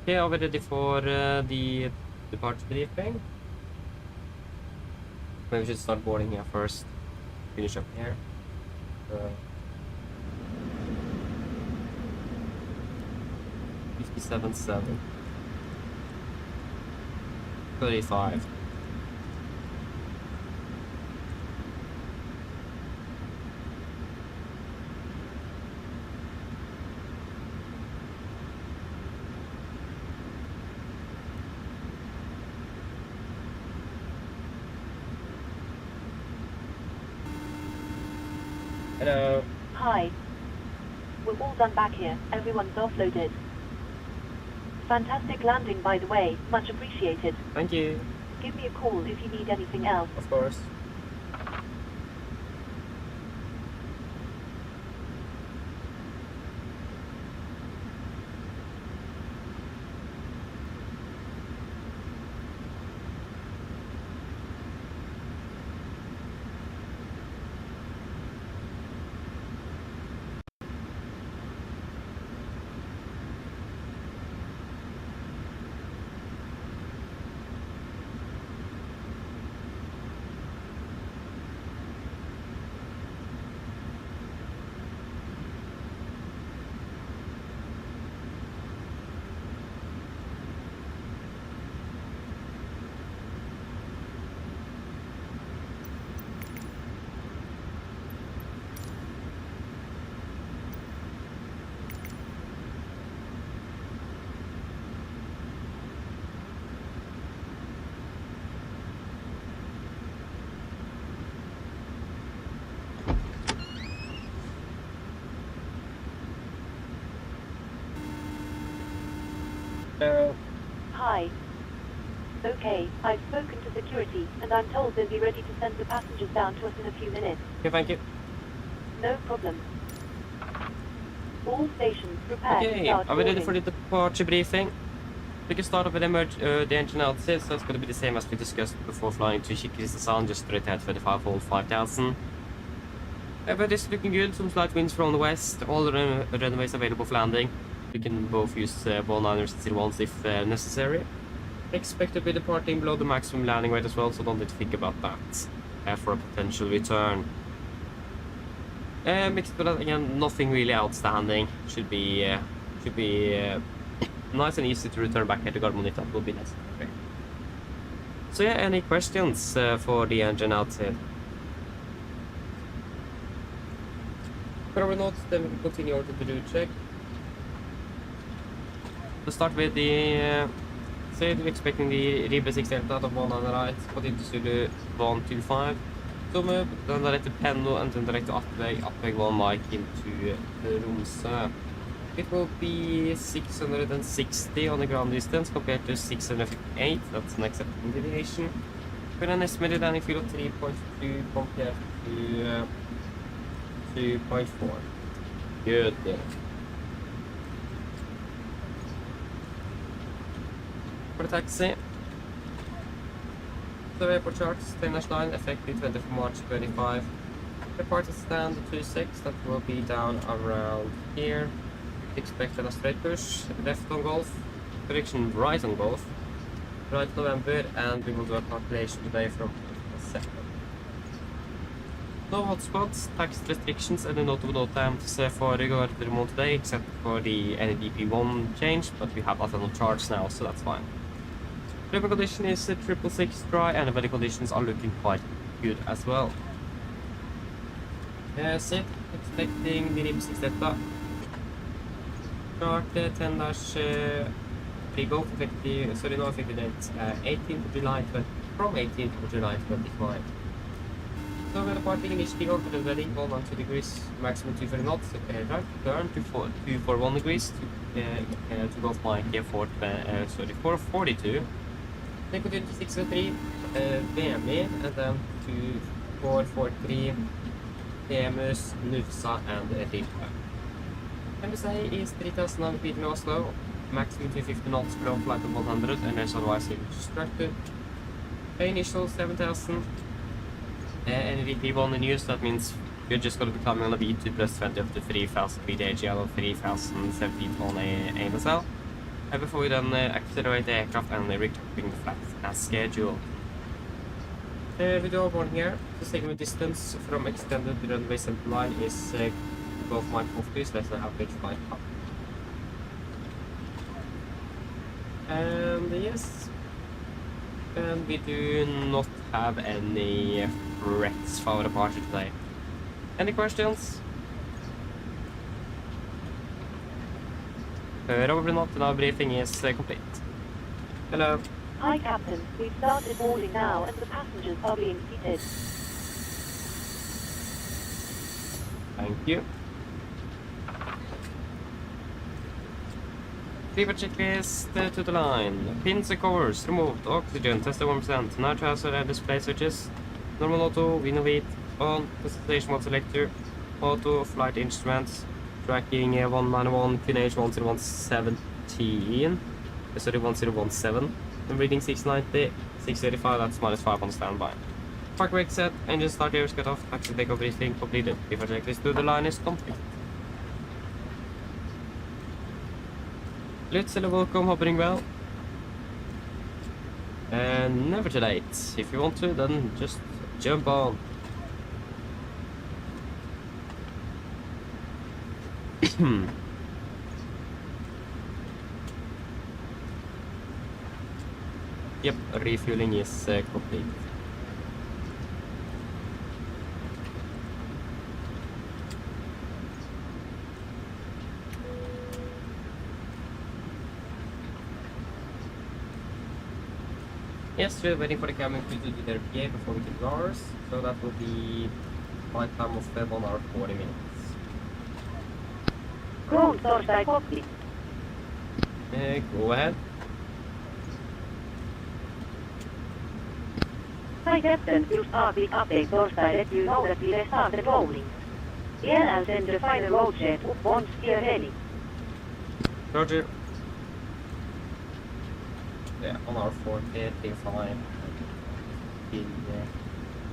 Okay, are we ready for the departure briefing? Maybe we should start boarding here first. Finish up here. 57.7. 35. Hello. Hi. We're all done back here. Everyone's offloaded. Fantastic landing, by the way. Much appreciated. Thank you. Give me a call if you need anything else. Of course. Hi. Okay, I've spoken to security, and I'm told they'll be ready to send the passengers down to us in a few minutes. Okay, thank you. No problem. All stations prepare to Okay, start are we ready boarding. for the departure briefing? We can start off with the engine outside, so it's going to be the same as we discussed before flying to Kristiansand, just straight ahead 25 volt 5000. But it's looking good, some slight winds from the west, all the runways available for landing. You can both use 19ers and 01s if necessary. Expect to be departing below the maximum landing weight as well, so don't need to think about that for a potential return. Mixed with that, again, nothing really outstanding. Should be nice and easy to return back here to Gardermoen if that will be necessary. So yeah, any questions for the engine outside? Probably not, then we can continue over to the route check. To start with the say we're expecting the Ribe 68 out of 1 on the right, put into Zulu 125. Zoom up, then direct to Penno and then direct to Appveg 1 mic into Tromsø. It will be 660 on the ground distance compared to 658, that's an acceptable deviation. With an estimated landing fuel of 3.2 compared to 2.4. Good. For the taxi, the airport charts, 10-9, effective 24 March 25. Departure stand 26, that will be down around here. Expect a straight push, left on Golf, direction right on Golf, right November, and we will do a calculation today from the 2nd. No hotspots, tax restrictions, and notable times for Gardermoen today, except for the NDP1 change, but we have that on charge now, so that's fine. Weather condition is 666 dry, and the weather conditions are looking quite good as well. Sit, expecting the Ribe 68. Start 10-3 Golf, effective, sorry, no effective date, 18th of July, from 18th of July 25. So we're departing initially over the wedding, 1 degrees, maximum 240 knots, right, turn to 241 degrees, to Golf Mike 442. Then continue to 603, BME, and then to 443, PMUs, Nufsa, and Ribe. MSA is 3000 feet in Oslo, maximum 250 knots below flight of 100, unless otherwise instructed. Initial 7000. NVP1 in use, that means you're just going to be climbing on a V2 plus 20 up to 3000 feet AGL or 3007 feet on AMSL. Before we then accelerate the aircraft and recovering the flight as scheduled. We do our boarding here. The segment distance from extended runway center line is Golf Mike 40, so that's an average flight up. And yes, and we do not have any threats for our departure today. Any questions? Probably not, and our briefing is complete. Hello. Hi, Captain. We've started boarding now, and the passengers are being seated. Thank you. Fever checklist to the line. Pins and covers removed. Oxygen test 1%. Night hazard and display switches. Normal auto, Vinovit on. Presentation mode selector. Auto, flight instruments. Tracking 191, QNH 10117. Sorry, 1017. I'm reading 690, 685, that's -5 on standby. Park brake set, engine start gears cut off, taxi takeoff briefing completed. Fever checklist to the line is complete. Lutz, welcome, hovering well. And never too late. If you want to, then just jump on. Yep, refueling is complete. Yes, we're waiting for the cabin crew to do their PA before we can do ours, so that will be flight time of 1 hour 40 minutes. Ground Torstai Cockpit. Go ahead. Hi Captain, just a quick update torsdag let you know that we restarted rolling. ELL send the final roadset up once we are ready. Roger. Yeah, on our 40, 35.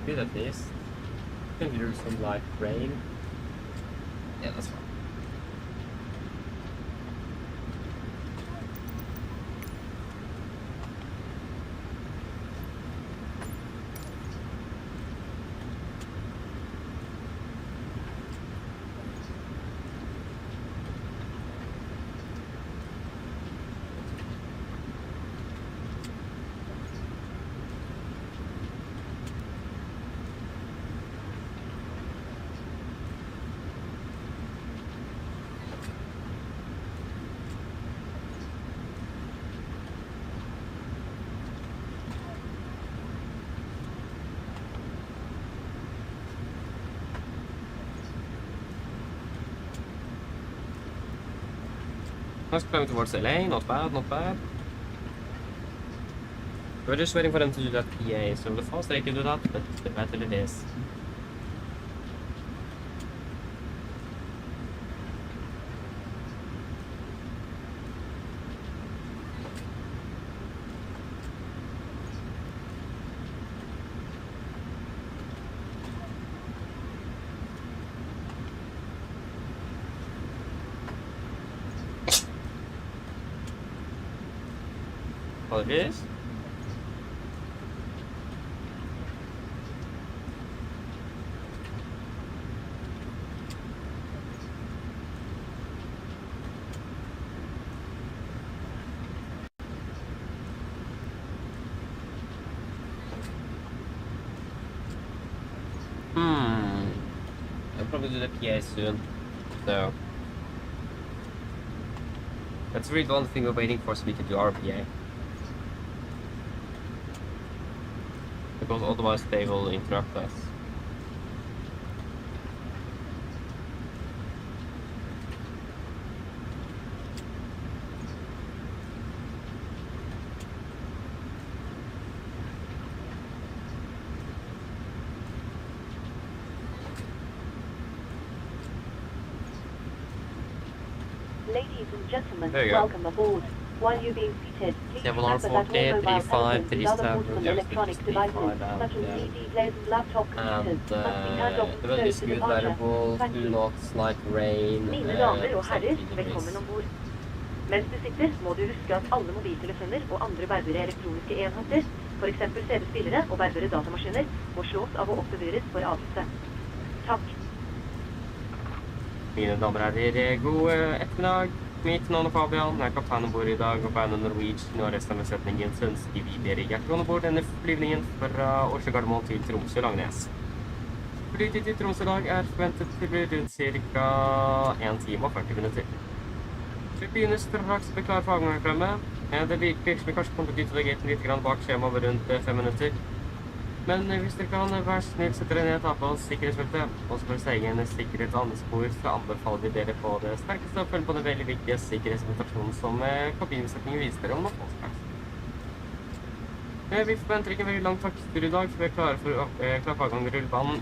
Good at this. Can do some light rain. Yeah, that's fine. Let's climb towards LA, not bad, not bad. We're just waiting for them to do that PA, so the faster they can do that, the better it is. Apologies. I'll probably do the PA soon, so that's really the only thing we're waiting for so we can do our PA. Because otherwise they will interrupt us. Ladies and gentlemen, There you go. welcome aboard. While you're being seated, please Seven R remember that all 40, mobile 35, telephones and other 37, portable yeah, electronic 65 devices, out, such as yeah. CD players and laptop computers, And must be turned off the and weather stowed is to good, departure. variable, Thank do you. not light rain, Mine damer og herrer, 17 velkommen degrees. ombord. Mens du sitter, må du huske at alle mobiltelefoner og andre bærbare elektroniske enheter, for eksempel CD-spillere og bærbare datamaskiner, må slås av og oppbevares for avgiftse. Takk. Mine damer og herrer, god ettermiddag. Mitt navn er Fabian, jeg er kaptein ombord i dag og på AMD Norwegian, og resten av besetningen så ønsker vi dere hjertelig ombord denne flyvningen fra Oslo Gardermoen til Tromsø Langnes. Flytid til Tromsø i dag er forventet til å bli rundt ca. 1 time og 40 minutter. Vi begynner straks å bli klar for avgang fremme. Det virker som vi kanskje kommer til å dytte gaten litt bak skjema over rundt 5 minutter. Men hvis dere kan være snill sette dere ned og ta på sikkerhetsbeltet, og så for å egen sikkerhet og andre spor, så anbefaler vi dere på det sterkeste å følge på den veldig viktige sikkerhetsinformasjonen som kabinbesetningen viser dere om oppholdsplass. Vi forventer ikke en veldig lang taktur i dag, så vi er klare for avgang i rullebanen.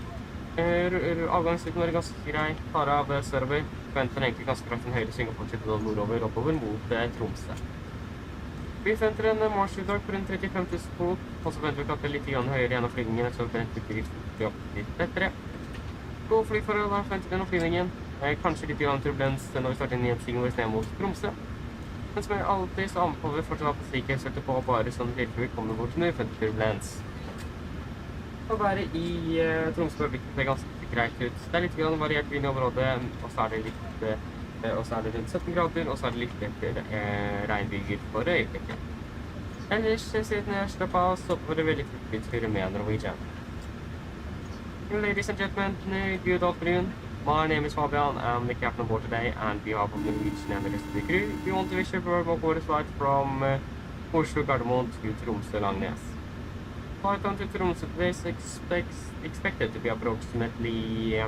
Avgangsruten var ganske grei, tar av sørover, forventer egentlig ganske klart en høyre sving og fortsetter nordover oppover mot Tromsø. Vi forventer en marsjutdag på rundt 35 000 fot, og så forventer vi klatre litt høyere gjennom flygningen, så forventer vi litt lettere. God flyforhold har forventet gjennom flygningen, kanskje litt turbulens når vi starter inn i en sving hvor vi ned mot Tromsø. Men som alltid så anbefaler vi fortsatt på sikkerhetsbeltet på bare sånn tilfelle vi kommer bort når vi forventer turbulens. Å være i Tromsø ser ganske greit ut. Det er litt variert vind i området, og så er det litt og så er det rundt 17 grader, og så er det litt etter regnbyger for øyeblikket. Ellers, siden jeg slapp av, så var det veldig flyttur med Norwegian. Ladies and gentlemen, good afternoon. My name is Fabian, I'm the captain on board today, and we have on Norwegian and the rest of the crew. We want to wish you a very welcome flight from Oslo Gardermoen to Tromsø Langnes. Flight on to Tromsø today is expected to be approximately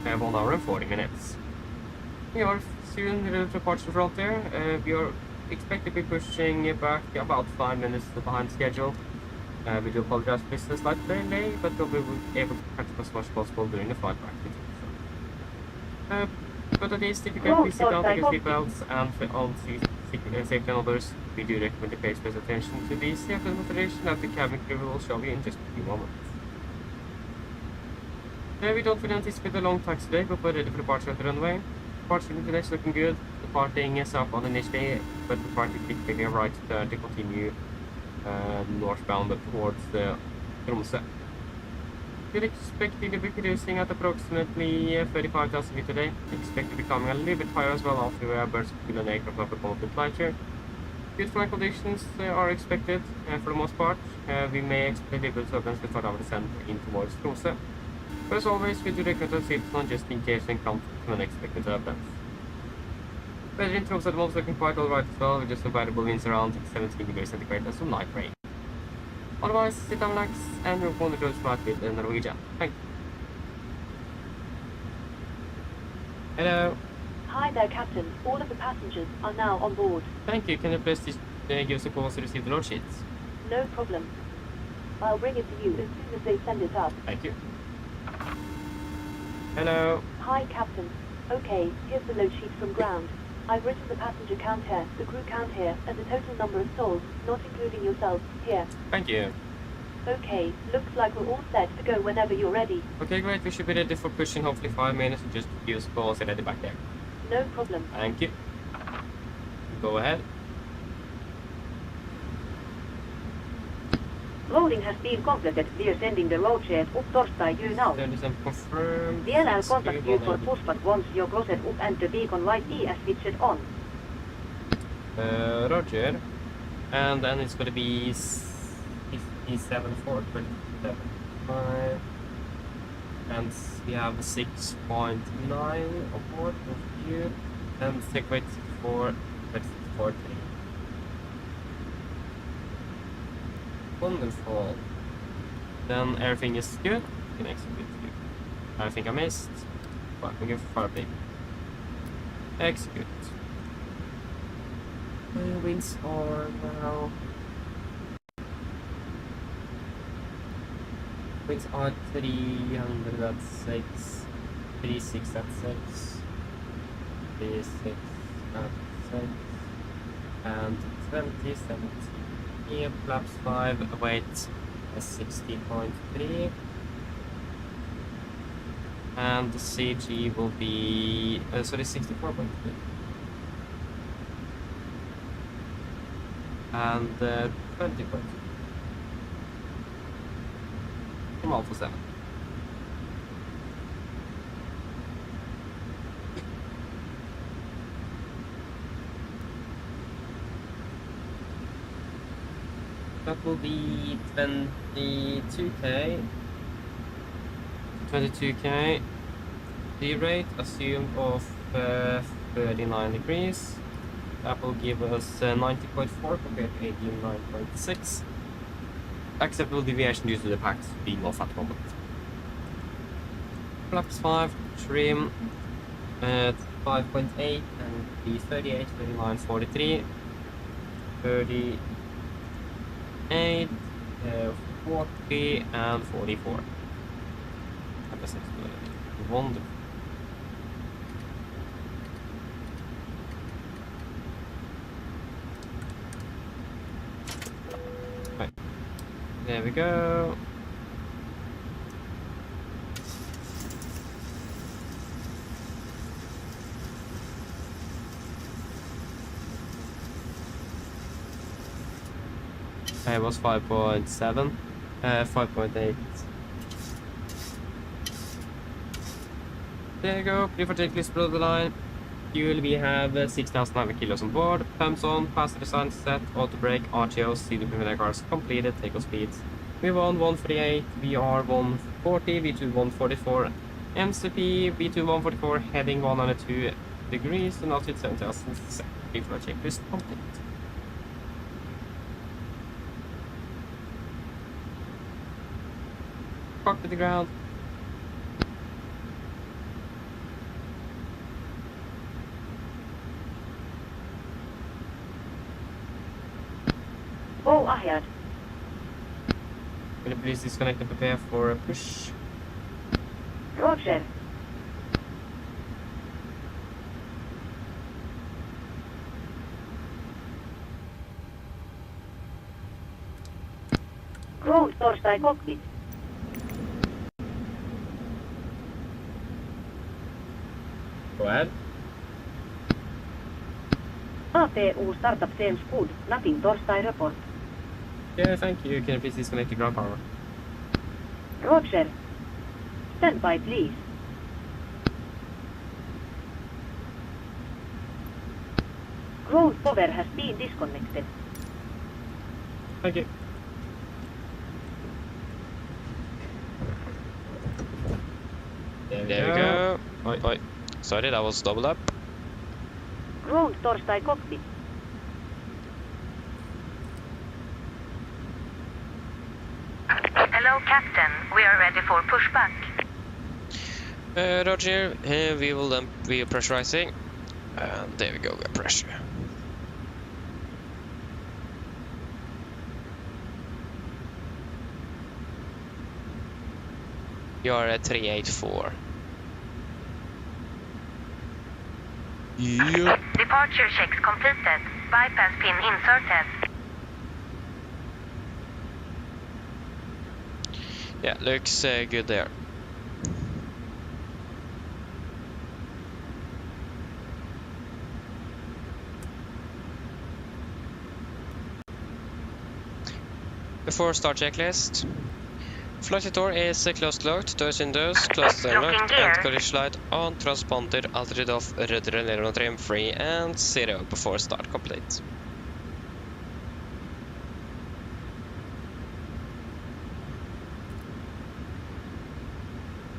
1 hour and 40 minutes. We are soon ready to departure frontier. We are expected to be pushing back about 5 minutes behind schedule. We do apologize for this slight delay, but we'll be able to catch up as much as possible during the flight back. But at least if you can please sit down, take your seatbelts, and on safety and others, we do recommend you pay special attention to the safety demonstration that the cabin crew will show you in just a few moments. We don't really anticipate a long taxi today, but we're ready for departure at the runway. Departure today is looking good. Departing is up on initially, but departing quickly right to continue northbound towards Tromsø. We're expecting to be producing at approximately 35,000 feet today. Expect to be coming a little bit higher as well after we have burst fuel and aircraft up a bit lighter. Good flight conditions are expected for the most part. We may expect a little bit of turbulence before our descent in towards Tromsø. But as always, we do recommend to safety on just in case we encounter unexpected turbulence. Weather in Tromsø at the moment looking quite alright as well, with just available winds around 17 degrees centigrade and some light rain. Otherwise, sit down, relax, and we'll go on the road flight with Norwegian. Thank you. Hello. Hi there, Captain. All of the passengers are now on board. Thank you. Can you please give us a call to receive the load sheets? No problem. I'll bring it to you as soon as they send it up. Thank you. Hello. Hi, Captain. Okay, here's the load sheet from ground. I've written the passenger count here, the crew count here, and the total number of souls, not including yourself, here. Thank you. Okay, looks like we're all set to go whenever you're ready. Okay, great. We should be ready for pushing hopefully 5 minutes. Just give us a call and ready back there. No problem. Thank you. Go ahead. Loading has been completed. We are sending the load shed up torstai now. Confirmed. I'll contact you for Pushback once your closet up and the beacon light is switched on. Roger. And then it's going to be 57.425. And we have 6.9 aboard with you. And take weight 4.43. Wonderful. Then everything is good. You can execute it. I think I missed. But we go for firebreak. Execute. Winds are now. Winds are 300 at 6. 36 at 6. 36 at 6. And 20, 70. Here, flaps 5, weight 60.3, and the CG will be 64.3, and 20.2 from Alpha 7. That will be 22k. 22k. The rate assumed of 39 degrees. That will give us 90.4 compared to 89.6. Acceptable deviation due to the packs being off at the moment. Flaps 5, trim at 5.8 and the 38, 39, 43, 30. 8, 40 and 44. That wonderful. Right. There we go. It was 5.7, 5.8. There you go, clear for takeoff below the line. Fuel, we have 6,900 kilos on board. Pumps on, passenger sign set, auto brake, RTOs, CD preliminary cars completed, takeoff speeds. V1 148, VR 140, V2 144, MCP, V2 144, heading 102 degrees, and altitude 7,000. Before checklist complete. Park to the ground. Go ahead. please disconnect and prepare for a push? Roger. Ground torstai cockpit. Go ahead. APU startup seems good. Nothing torstai report. Yeah, thank you. Can you please disconnect the ground power? Roger. Stand by, please. Ground power has been disconnected. Thank you. There we go. Oi. Sorry, that was double up. Ground torstai cockpit. Hello, Captain. We are ready for pushback. Roger, we will then be pressurizing. And there we go, we have pressure. You are at 384. Yep. Departure checks completed. Bypass pin inserted. Yeah, looks good there. Before start checklist. Flight door is closed locked, doors windows closed and locked, and collision light on, transponder altitude off, rudder and aileron trim free and 0 before start complete.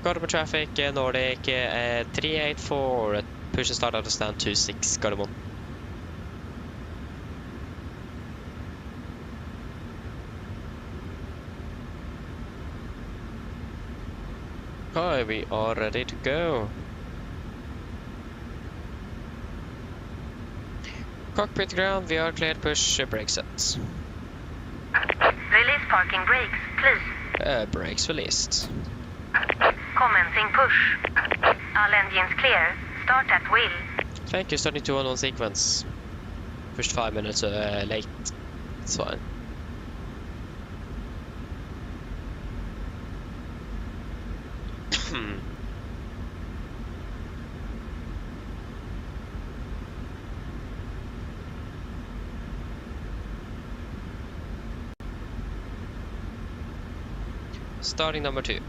Gardermoen traffic, Nordic 384, push and start out of stand 26, Gardermoen. Hi, we are ready to go. Cockpit ground, we are cleared, push brake sets. Release parking brakes, please. Brakes released. Commencing push. All engines clear. Start at wheel. Thank you, starting 2-1-1 sequence. Pushed 5 minutes late. It's fine. Starting number 2.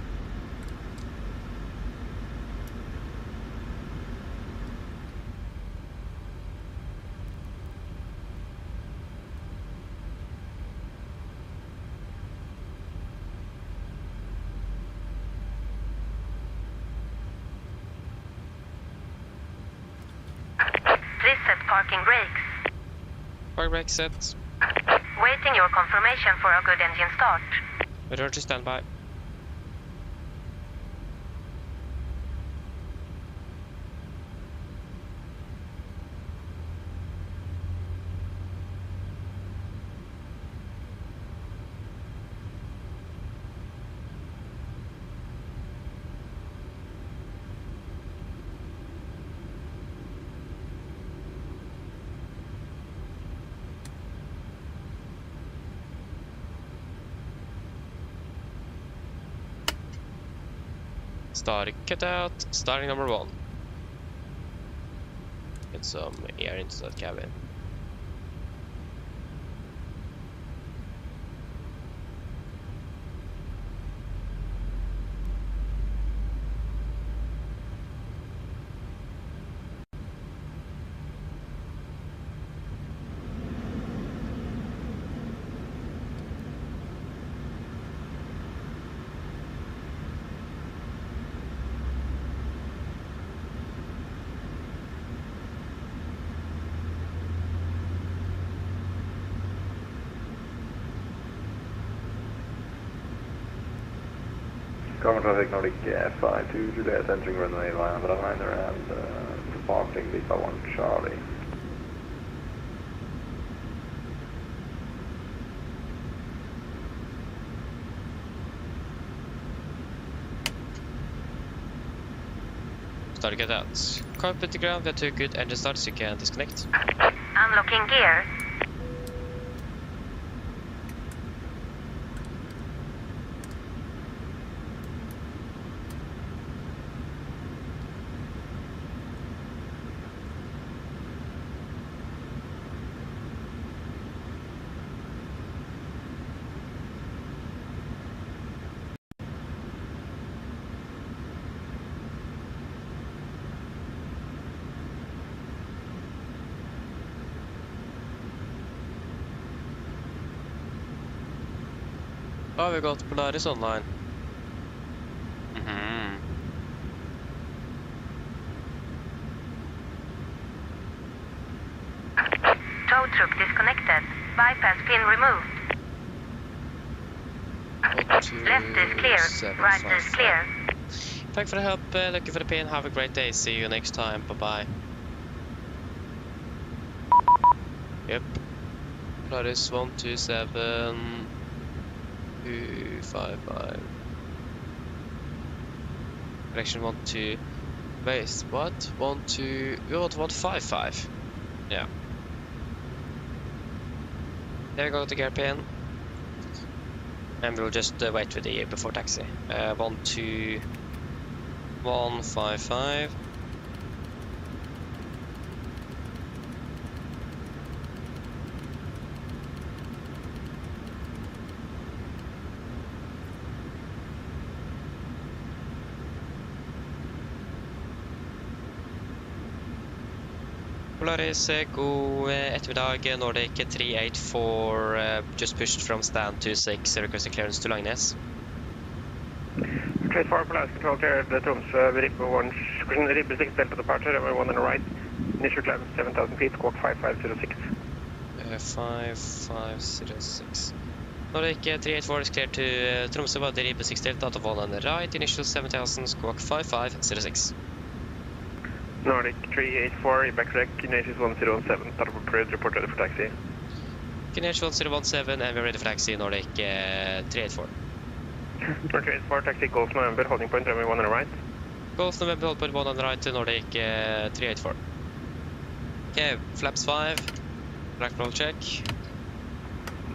Please set parking brakes. Park brake set. Waiting your confirmation for a good engine start. Roger, standby. Start cutout, starting number 1. Get some air into that cabin. Common traffic Nordic FI to Juliet entering runway via liner and departing Lima 1 Charlie. Start get out. Cockpit to ground, we have 2 good engine starts, you can disconnect. Unlocking gear. Oh, we got Polaris online. Mm-hmm. Tow truck disconnected. Bypass pin removed. Left is clear. Right is clear. Thanks for the help. Looking for the pin. Have a great day. See you next time. Bye-bye. Yep. Polaris 127 255. Direction 12. Base. What? 12. We want 155. Yeah. There we go to gear pin. And we'll just wait with the before taxi. 155. Polaris, god ettermiddag, Nordic 384, just pushed from stand 26, requesting clearance to Langnes. 384, Polaris control clear, the Tromsø, Ribbe 6 delta departure, runway 1 on the right, initial climb 7,000 feet, squawk 5506. 5506. Nordic 384 is clear to Tromsø, Ribbe 6 delta, out of 1 on the right, initial 7,000, squawk 5506. Nordic 384, back rec, Ignatius 1017, start up parade, report ready for taxi. Ignatius 1017, and we're ready for taxi, Nordic 384. Nordic 384, taxi Golf November, holding point, runway 1 on the right. Golf November, hold point 1 on the right, Nordic 384. Okay, flaps 5, black roll check.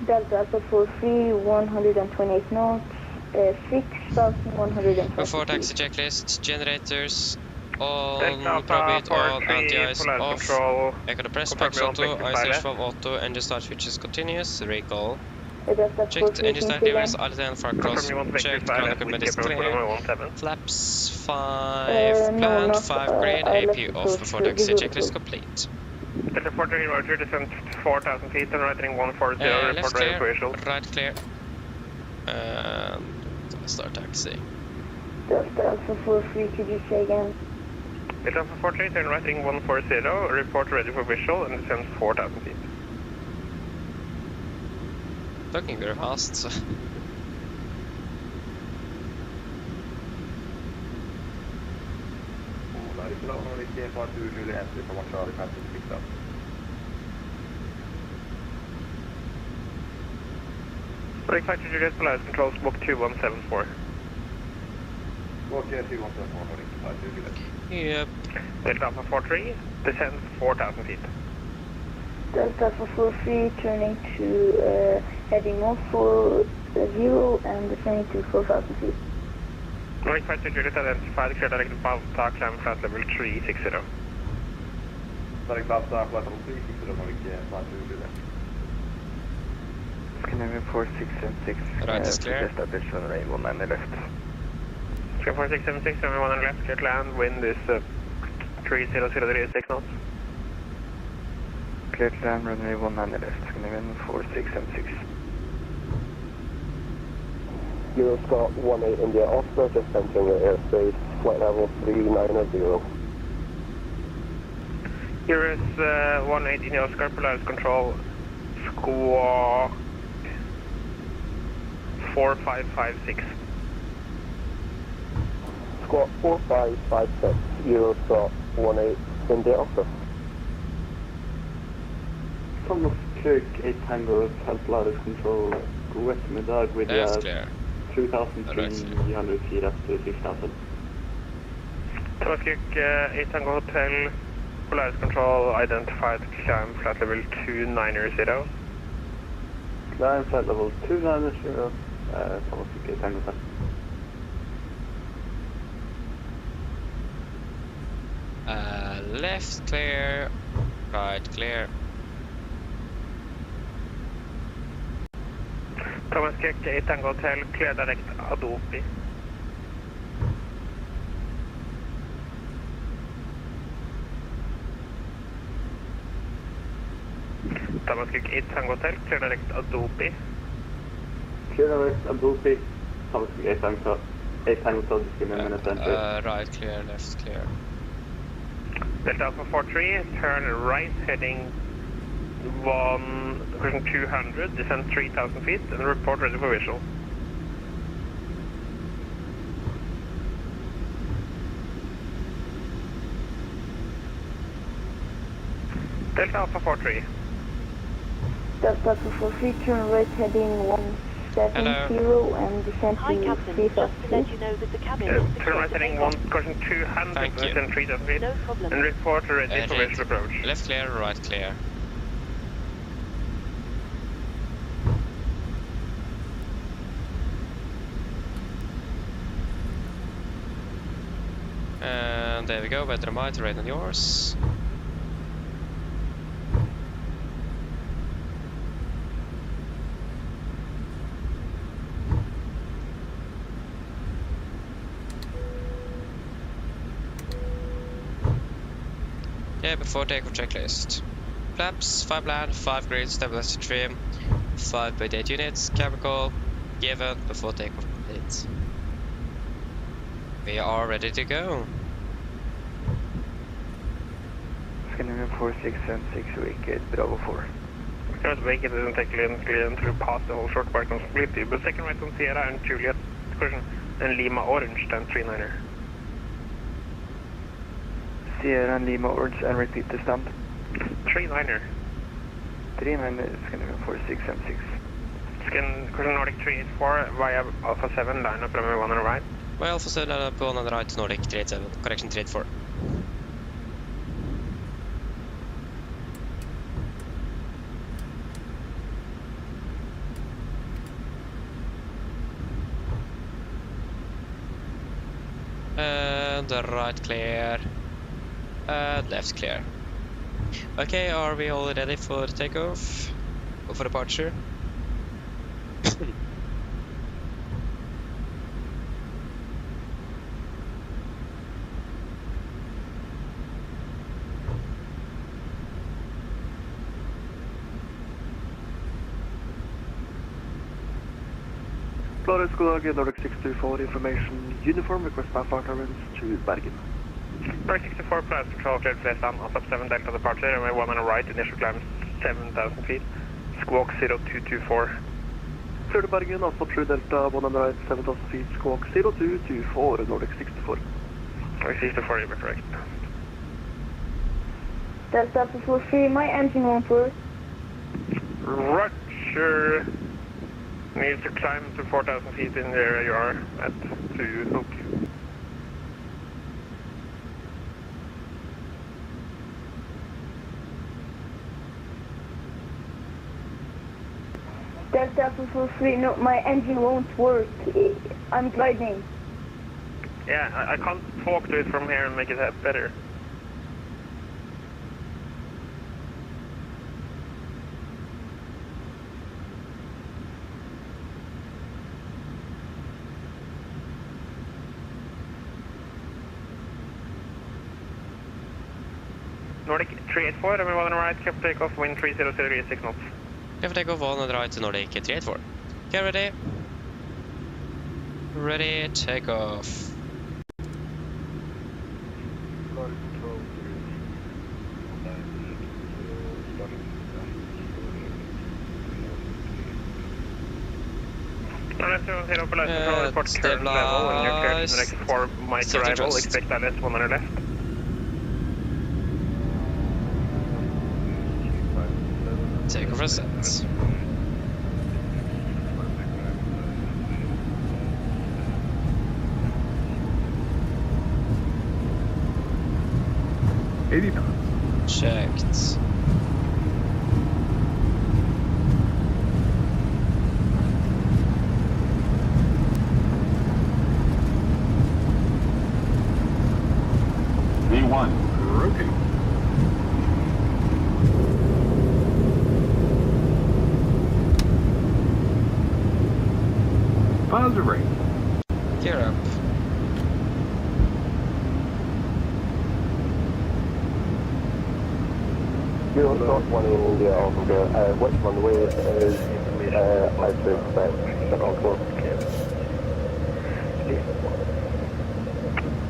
Delta Alpha 43, 128 knots, 6,150. Before taxi checklist, generators on, Delta probit on, 43, anti-ice Polaris off, control, echo the press, confirm packs me on auto, 65 ice valve auto, engine start switches continuous, recall. Delta Checked, 43, engine start clearance, ILTN for cross, confirm me on checked, 65 ground left, equipment wind is capable for clear, runway 17. flaps 5, no, planned, not, 5 green, I left AP it off, close before to taxi the checklist vehicle. complete. Delta 43, roger, descent 4,000 feet, and right heading 140, Left report ready for clear, visual. right clear, and start taxi. Delta Alpha 43, could you say again? Delta 43, turn right heading 140, report ready for visual, and descend 4,000 feet. Talking very fast, so. Nordic Flight to Juliet, Polaris control, smoke 2174. Yep. Delta Alpha 43, descend 4,000 feet. Delta Alpha 43, turning to heading 140 and descending to 4,000 feet. Nordic Flight to Juliet, identified, clear direct Volanta, climb flat level 360. Direct Volanta, flight level 360, Nordic Flight to Juliet. Scandinavian 4676. Right is clear. Establish runway 19 left. Scandinavian 4676, runway 19 left, clear to land, wind is 30036 knots. Clear to land, runway 19 left, Scandinavian 4676. Eurostar 18 India Oslo, just entering the airspace, flight level 390. Eurus 18 India Oscar, Polaris control, squawk 4556. Squawk 4556, Eurostar 18 India Oslo. Thomas Cook 8 Tango, Polaris control, god eftermiddag with That's clear. 2,300 feet up to 6,000. Traffic 8 Tango Hotel, Polaris Control identified climb flight level 290. Climb flight level 290, Thomas 8 Tango Hotel. Left clear, right clear. Thomas Cook 8 Tango Hotel, clear direct Adopi. Thomas Cook 8 Tango Hotel, clear direct Adopi. Clear direct Adopi. Thomas Cook 8 Tango Hotel, just give me a minute then. Right clear, left clear. Delta Alpha 43, turn right heading 200, descend 3,000 feet, and report ready for visual. Delta Alpha 43. Delta Alpha 43, turn right heading 170 and descend Hi, to Captain. 3,000 Just to let feet. you know that the cabin is Turn secure right for heading takeoff. 200, descend 3,000 feet, No problem. and report ready for visual approach. Left clear, right clear. And there we go, better might, right on yours. Yeah, before takeoff checklist. Flaps, 5 land, 5 grid, stabilizer trim, 5 by 8 units, chemical, given before takeoff complete. We are ready to go. Scandinavian 4676, Wake Bravo 4. Because Wake doesn't take clear through past the whole short part completely, but second right on Sierra and Juliet, question, and Lima Orange, then 39er. Sierra and Lima Orange, and repeat the stand. 39er. 39er, Scandinavian 4676. Question Nordic 384 via Alpha 7, line up runway 1 on the right. Well, Alpha 7 line up 1 on the right, Nordic 387, correction 384. And the right clear, and left clear. Okay, are we all ready for the takeoff? Or for departure? Flores, good day, Nordic 624, information, uniform, request by Perfermance to Bergen. Nordic 64, Flores Control, cleared Kristiansand, on sub 7 Delta departure, runway 1 on the right, initial climb 7,000 feet, squawk 0224. Clear to Bergen, on sub 3 Delta, 1 on the right, 7,000 feet, squawk 0224, Nordic 64. Nordic 64, you were correct. Delta Alpha 43, my engine won't work. Roger. Needs to climb to 4,000 feet in the area you are at to hook. Delta Alpha 43, no, my engine won't work. I'm gliding. Yeah, I can't talk to it from here and make it better. Nordic 384, runway 1 on the right, kept takeoff, wind 3003 6 knots. Careful takeoff 1 on the right to Nordic 384. Okay, ready? Ready, takeoff. Stabilize. Next 4 mic arrival, expect LS 1 on the left. Takeoff reset. 80 knots. Checked. V1. Rotate. Positive rate. Gear up. Euro Scott 18 India Oslo. Which runway is I should expect at Oslo?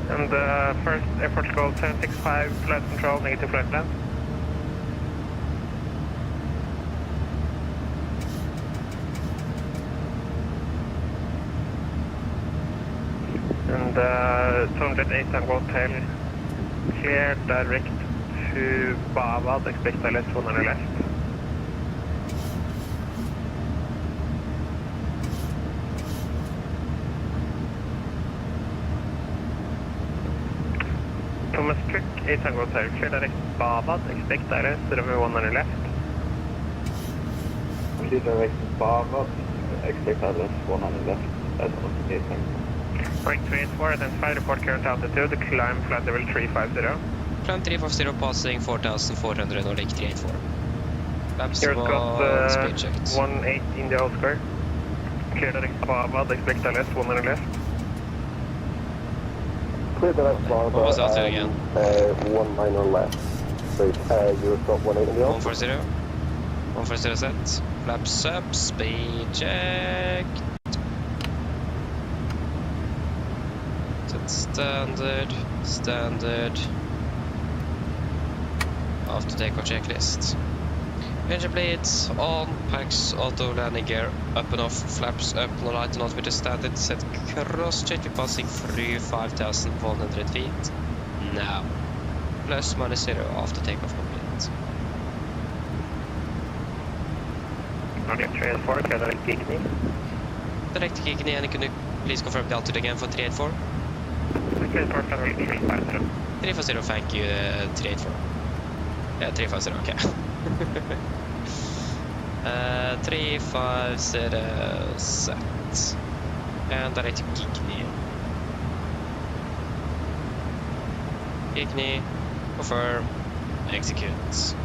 And first airport call 765, flight control, negative flight plan. And 208 Tango Hotel, clear direct to Bavad, expect ILS 1 on the left. Thomas Cook, 8 Tango Hotel, clear direct Bavad, expect ILS, runway 1 on the left. Clear direct Bavad, expect ILS 1 on the left. That's on 8 Tango. Right 384, identify, report current altitude, climb flight level 350. Climb 350, passing 4,400, Nordic 384. Flaps Here it's got was speed checked. 18 India Oscar. Clear direct Bavad, expect ILS 1 on the left. Clear direct Bavad. What was the altitude again? 1 minor left. Sorry, Euro Scott 18 India Oslo. 140. 140 set. Flaps up, speed check. Set standard, standard. After takeoff checklist. Engine blades on, packs, auto landing gear up and off, flaps up, no light, not with the standard. Set cross check, we're passing through 5,100 feet. Now. Plus minus 0 after takeoff complete. Okay, 384, clear direct Gigny. Direct Gigny, and can you please confirm the altitude again for 384? Clear for level 350. 350, thank you, 384. Yeah, 350, okay. 350 set. And direct Gigny. Gigny, confirm, execute.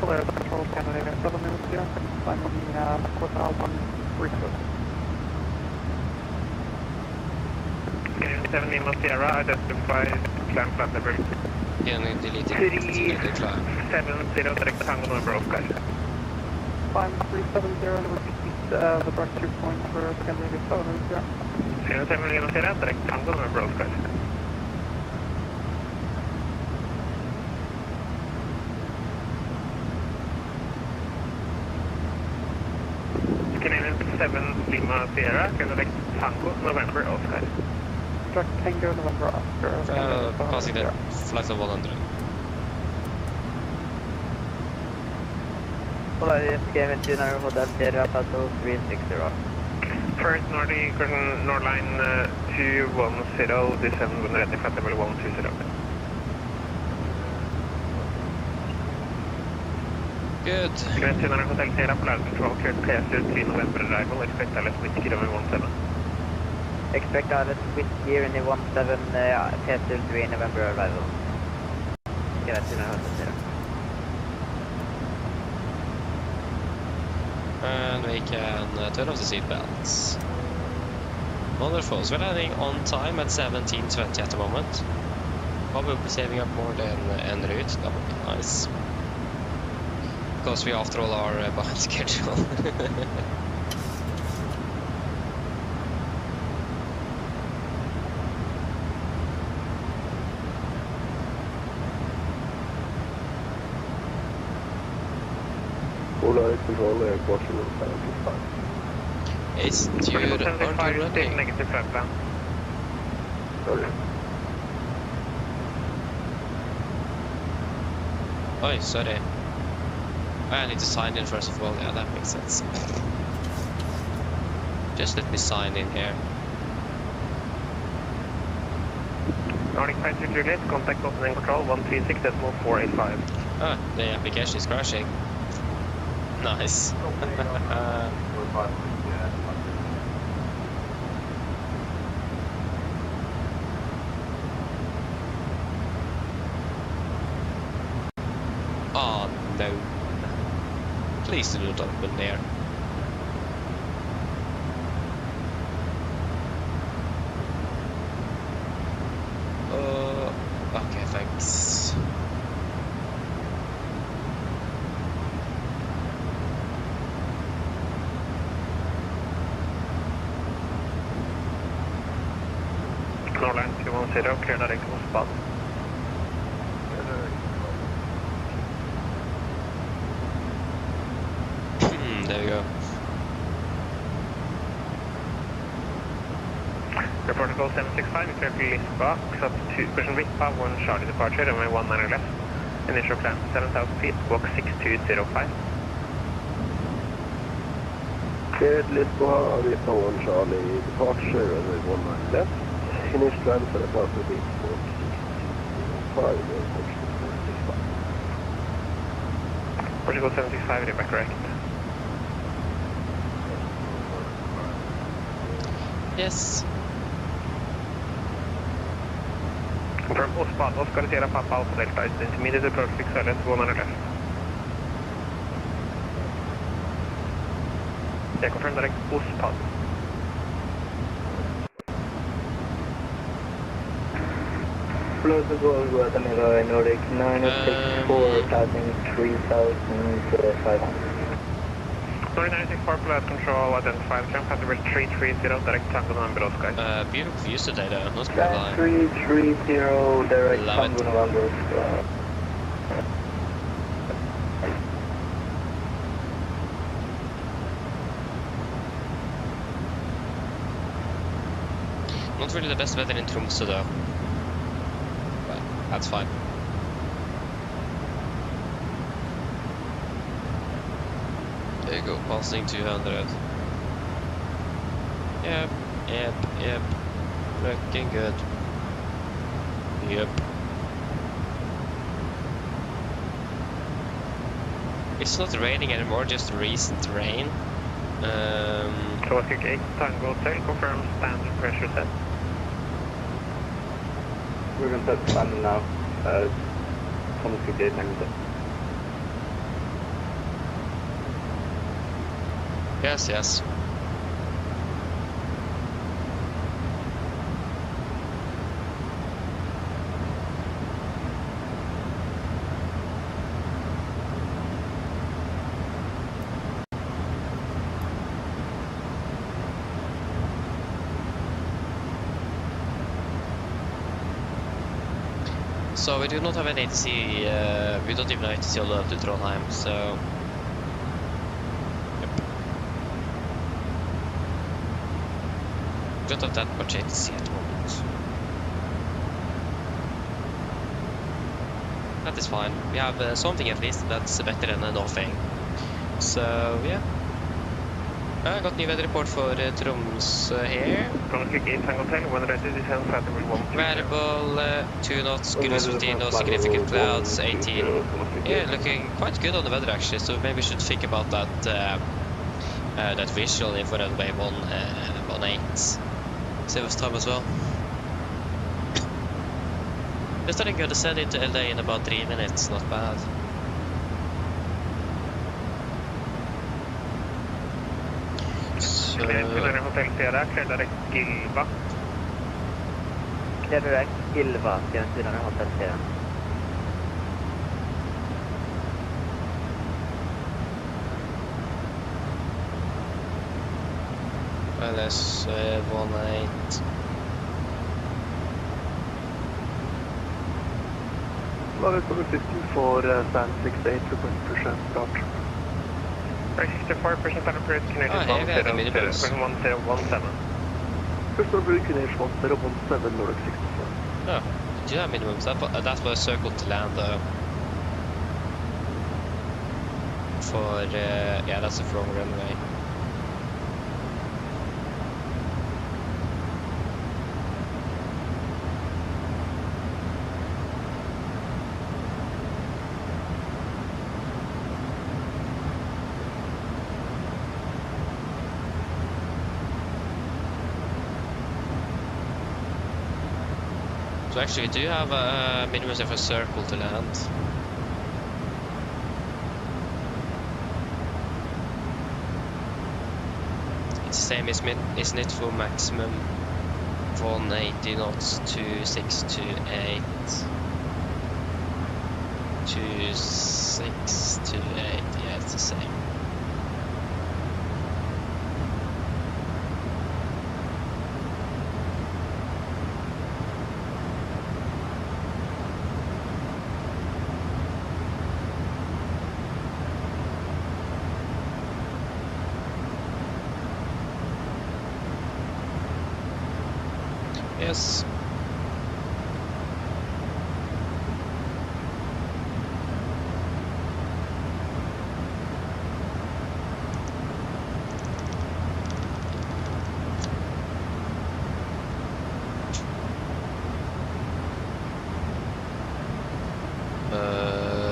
Control Canada, Southern Hemisphere, climb on the quartile 1 resource. 7 Lima Sierra, identify climb flight level. Can you delete it? 370, direct Tango November Oscar. Climb 370, and repeat the departure point for secondary Southern Hemisphere. 7 Lima Sierra, direct Tango November Oscar. Canadian 7 Lima Sierra, direct Tango November Oscar. Direct Tango November Oscar. Passing the flight of 100. Polaris Kevin Tuner Hotel Sierra Pato 360. First Nordline 210, descend when ready, flight level 120. Good. Grand Tuner Hotel Sierra, Polaris Control, cleared PS 3 November arrival, expect ILS with kilo 17. Expect ILS with gear in the 17 PS3 November arrival. Grand Tuner Hotel Sierra. And we can turn off the seat belts. Wonderful. So we're landing on time at 17:20 at the moment. Probably be saving up more than en route. That would be nice. Because we after all are behind schedule. Full control airport to 765. Is your still running? negative flight plan. Sorry. Oh, sorry. I need to sign in first of all. Yeah, that makes sense. Just let me sign in here. Nordic 5 Juliet, contact opening control 136.485. Ah, the application is crashing. Nice. Oh no. Please do not open there. Okay, thanks. Norland 210, clear direct to spot. There we go. Report to 765, clear to Lisboa, up 2% Ripa, 1 Charlie departure, runway 19 left. Initial climb 7,000 feet, walk 6205. Cleared Lisboa, Ripa 1 Charlie departure, runway 19 left. Finish climb 7,000 feet, walk 6205, airport 765. Portugal 765, Ripa correct. Yes. Confirm Oslo, Oscar Sierra Papa Alpha Delta, is intermediate approach 6 LS 100 left. Yeah, confirm direct Oslo. Protocol Guatemala Nordic 964, passing 3,500. Nordic 964, Polaris Control, identified, climb passenger 330, direct Tango November Oscar. Beautiful views today though, not gonna lie. 330, direct Love Tango it. November Oscar. Not really the best weather in Tromsø though. But that's fine. There you go, passing 200. Yep. Looking good. Yep. It's not raining anymore, just recent rain. Oscar 8, Tango Hotel, confirm standard pressure set. We're going to set standard now. Thomas 58, Tango Hotel. Yes. So we do not have an ATC, we don't even have ATC all the way up to Trondheim, so... We don't have that much ATC at the moment. That is fine. We have something at least that's better than nothing. So yeah. I got new weather report for Tromsø here. Variable 2 knots, good visibility, no significant clouds, 18. Yeah, looking quite good on the weather actually, so maybe we should think about that that visual for runway 18. Save us time as well. We're starting good to send into LA in about 3 minutes, not bad. Clear Hotel Sierra, clear direct Gilva. Clear direct Gilva, Clear Hotel Sierra. LS 18. Love it for 54, stand 68, request push and start. 64% on approach, Canadian Ah, here we have the 1017. Crystal Blue, Canadian 1017, Nordic 64. Oh, did you have minimums? That was circled to land for, yeah, that's a wrong runway. So actually, we do have a minimum of a circle to land. It's the same, isn't it, for maximum 180 knots to 628. 2628, yeah, it's the same. Yes.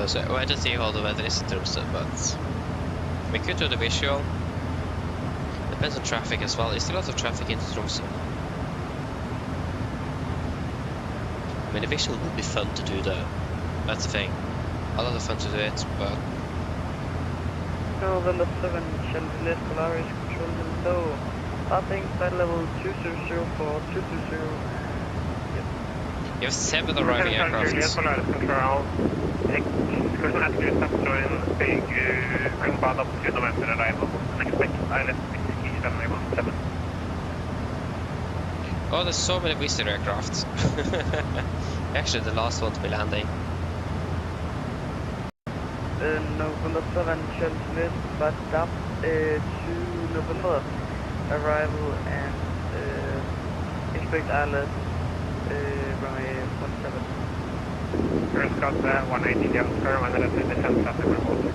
So I don't see how the weather is in Tromsø, but we could do the visual. Depends on traffic as well. Is there a lot of traffic into Tromsø? I mean, the visual would be fun to do though. That's the thing. A lot of fun to do it, but... November 7, Shelby Polaris, control below. Passing flight level 200 for 220. Yep. You have 7 arriving aircraft. Polaris control. Kursen join big ringbad up to November arrival. Expect ILS 7. Oh, there's so many Wizard aircraft. Actually, the last one to be landing. November 7, Shelby, but up to November arrival and expect ILS runway 17. First got 180 the Oscar, 100 descent traffic remote 60.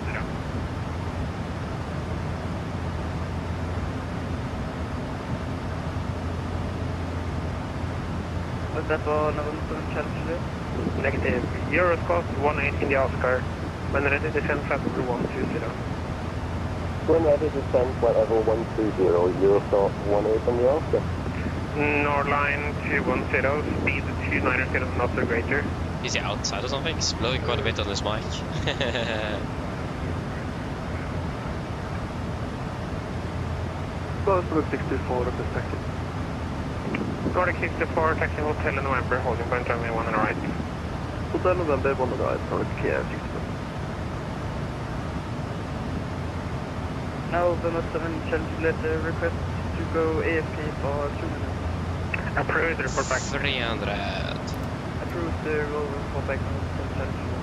Was that for November 7 Challenger? Negative. Euros cost 180 in the Oscar, 100 descent traffic 120. 180 descent, level 120, Eurostar 18 on the Oscar. Nordline 210, speed 290 knots or greater. Is he outside or something? He's blowing quite a bit on his mic. Nordic 64 perspective. Nordic 64, taxi Hotel November, holding point runway 1 on the right. Hotel November 1 on the right, Nordic Kia 64. Now the 7 Challenger request to go AFK for 2 minutes. Approved, report back. 300. Approved, roll report back on the Challenger.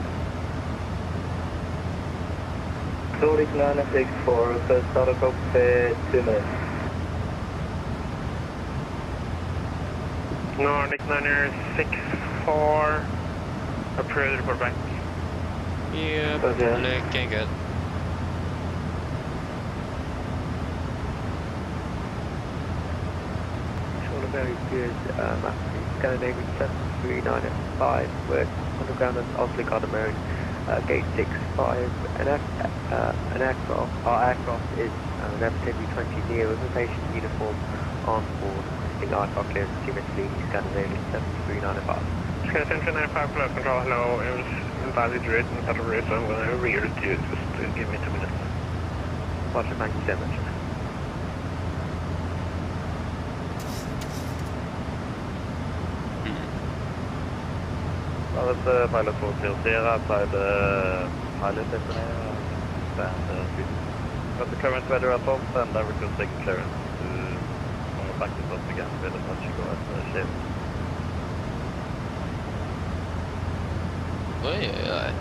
Nordic 964, request start of Cockpit 2 minutes. Nordic 964, approved, report back. Yep, Okay. looking good. Very good, Scandinavian 7395, we're underground at Oslo Gardermoen, gate 65, our aircraft is an FSIPanel neo with a patient uniform on board, requesting IFLY clearance to Italy, Scandinavian 7395. Scandinavian 95, close control, hello, it was invalid route and federal route, so I'm going to reroute you, just give me 2 minutes. Roger, thank you so much. Well, it's pilot 430 outside pilot engineer and got the current weather at off and I'm requesting clearance to back this up again with a touch go at shape. Oi, oi, oi.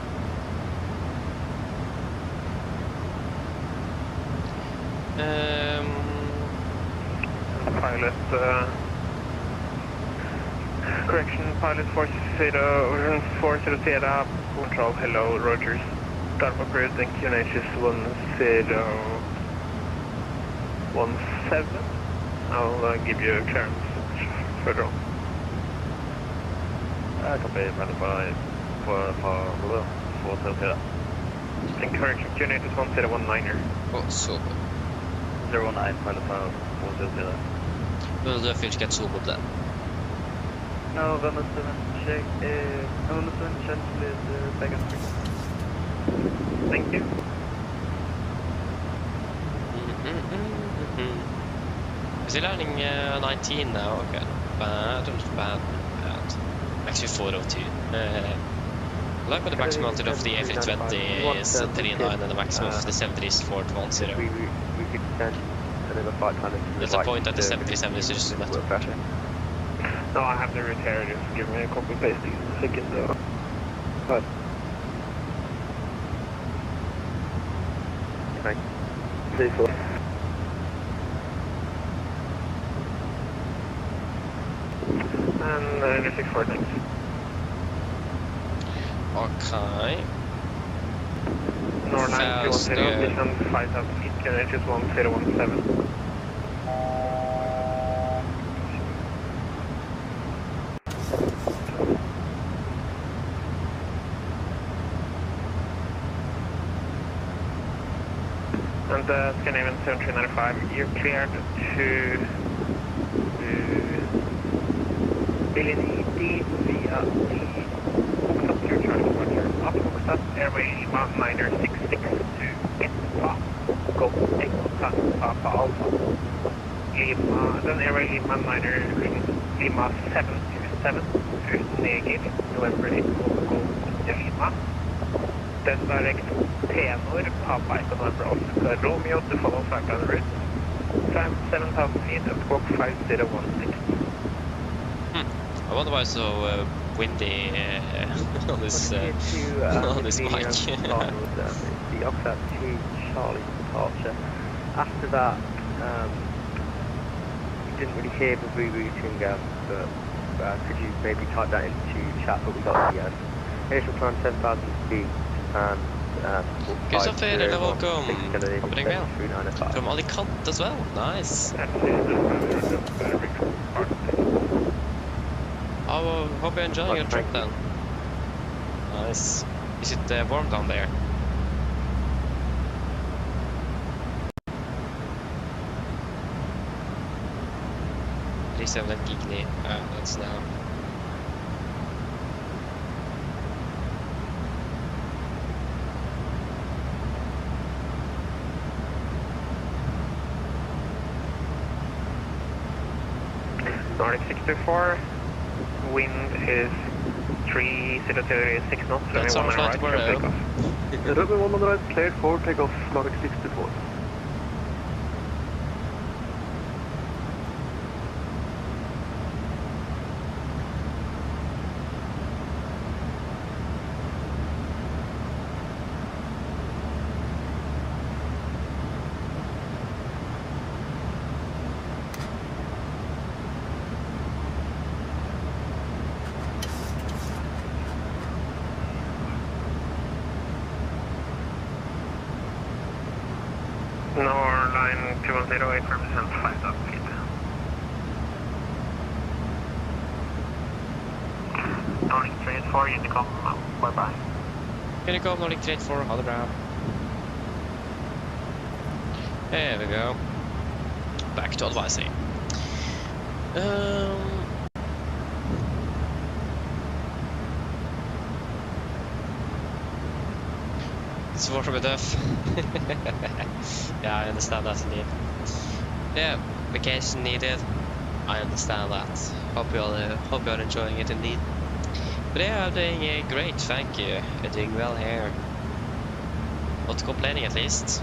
Pilot, correction, pilot 40 control, hello, Rogers. Start up route and QNH is 1017. I'll give you a clearance further on. Copy, Pilot 4 And correction, QNH is 1019er. Oh, super. 09, Pilot 400. Well, the fish gets super then. No, November 7 check, please, back and forth. Thank you. Is he landing 19 now? Okay. Bad. Actually 402. Like when the maximum altitude of the AFSIPanel is 39 and the maximum of the 70 is 410. We could send another flight time. There's a point that the 77 is just not pressure. No, I have the route here, just give me a copy pasting in a second though. But okay. C4. And 64, thanks. Okay. North 910, mission 5000 feet, QNH is 1017. And Scandinavian 7395, you're cleared to Billy D via the Oxford Charlie Roger. Up Oxford, Airway Lima 966 to Alpha. Go Echo Papa Alpha. Lima, then Airway Lima 9 Lima 727 to Negative, November 8 Go to Lima. Then direct Tenor, Papa Echo November Oslo Romeo to follow FSIPanel route. Time 7000 feet at squawk 5016. I wonder why it's so windy on this mic. The Oxford Charlie departure. After that, we didn't really hear the rerouting, but could you maybe type that into chat? But we got the initial plan 10,000 feet and Kristoffer, eller welcome. Hopping well. From Alicante as well. Nice. Oh, hope you're enjoying your trip then. Nice. Is it warm down there? Seven Gigni. That's now. Nordic 64. Wind is 3006 knots. That's our flight tomorrow. Runway 1 on the right, cleared for takeoff, Nordic 64. Line 2108 represents 5,000 feet. Nordic 384, Unicom, bye-bye. Unicom, Nordic 384, hologram. There we go. Back to advising. It's war from a death. Yeah, I understand that indeed. Yeah, vacation needed. I understand that. Hope you're enjoying it indeed. But yeah, I'm doing great, thank you. I'm doing well here. Not complaining at least.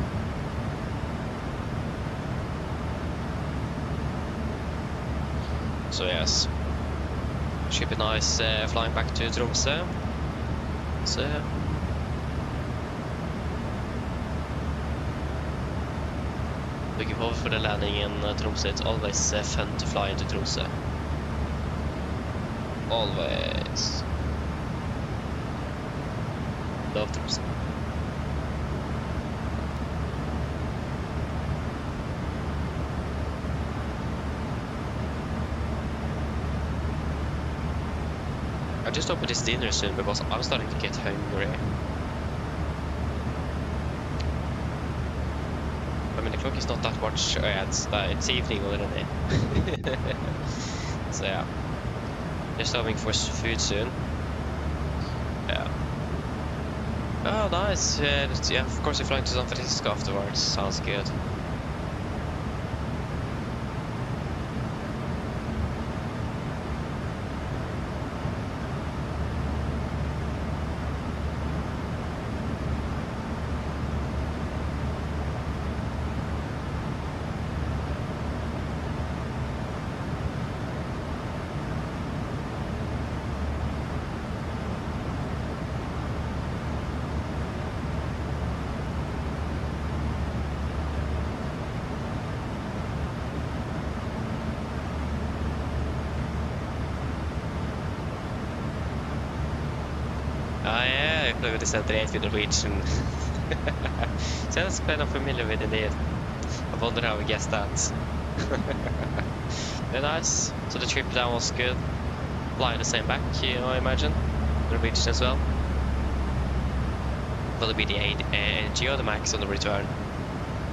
So yes, should be nice flying back to Tromsø. So yeah. Looking forward for the landing in Tromsø. It's always fun to fly into Tromsø. Always. Love Tromsø. I just opened this dinner soon because I'm starting to get hungry. I mean, the clock is not that much. Oh yeah, it's evening already. So yeah, just hoping for food soon. Yeah. Oh, nice. Yeah, of course, we're flying to San Francisco afterwards. Sounds good. Ah yeah, I flew the Center 8 with Norwegian. Sounds kind of familiar with indeed. I wonder how we guessed that. Very nice. So the trip down was good. Flying the same back, you know, I imagine. Norwegian as well. Will it be the AMD or the Max on the return?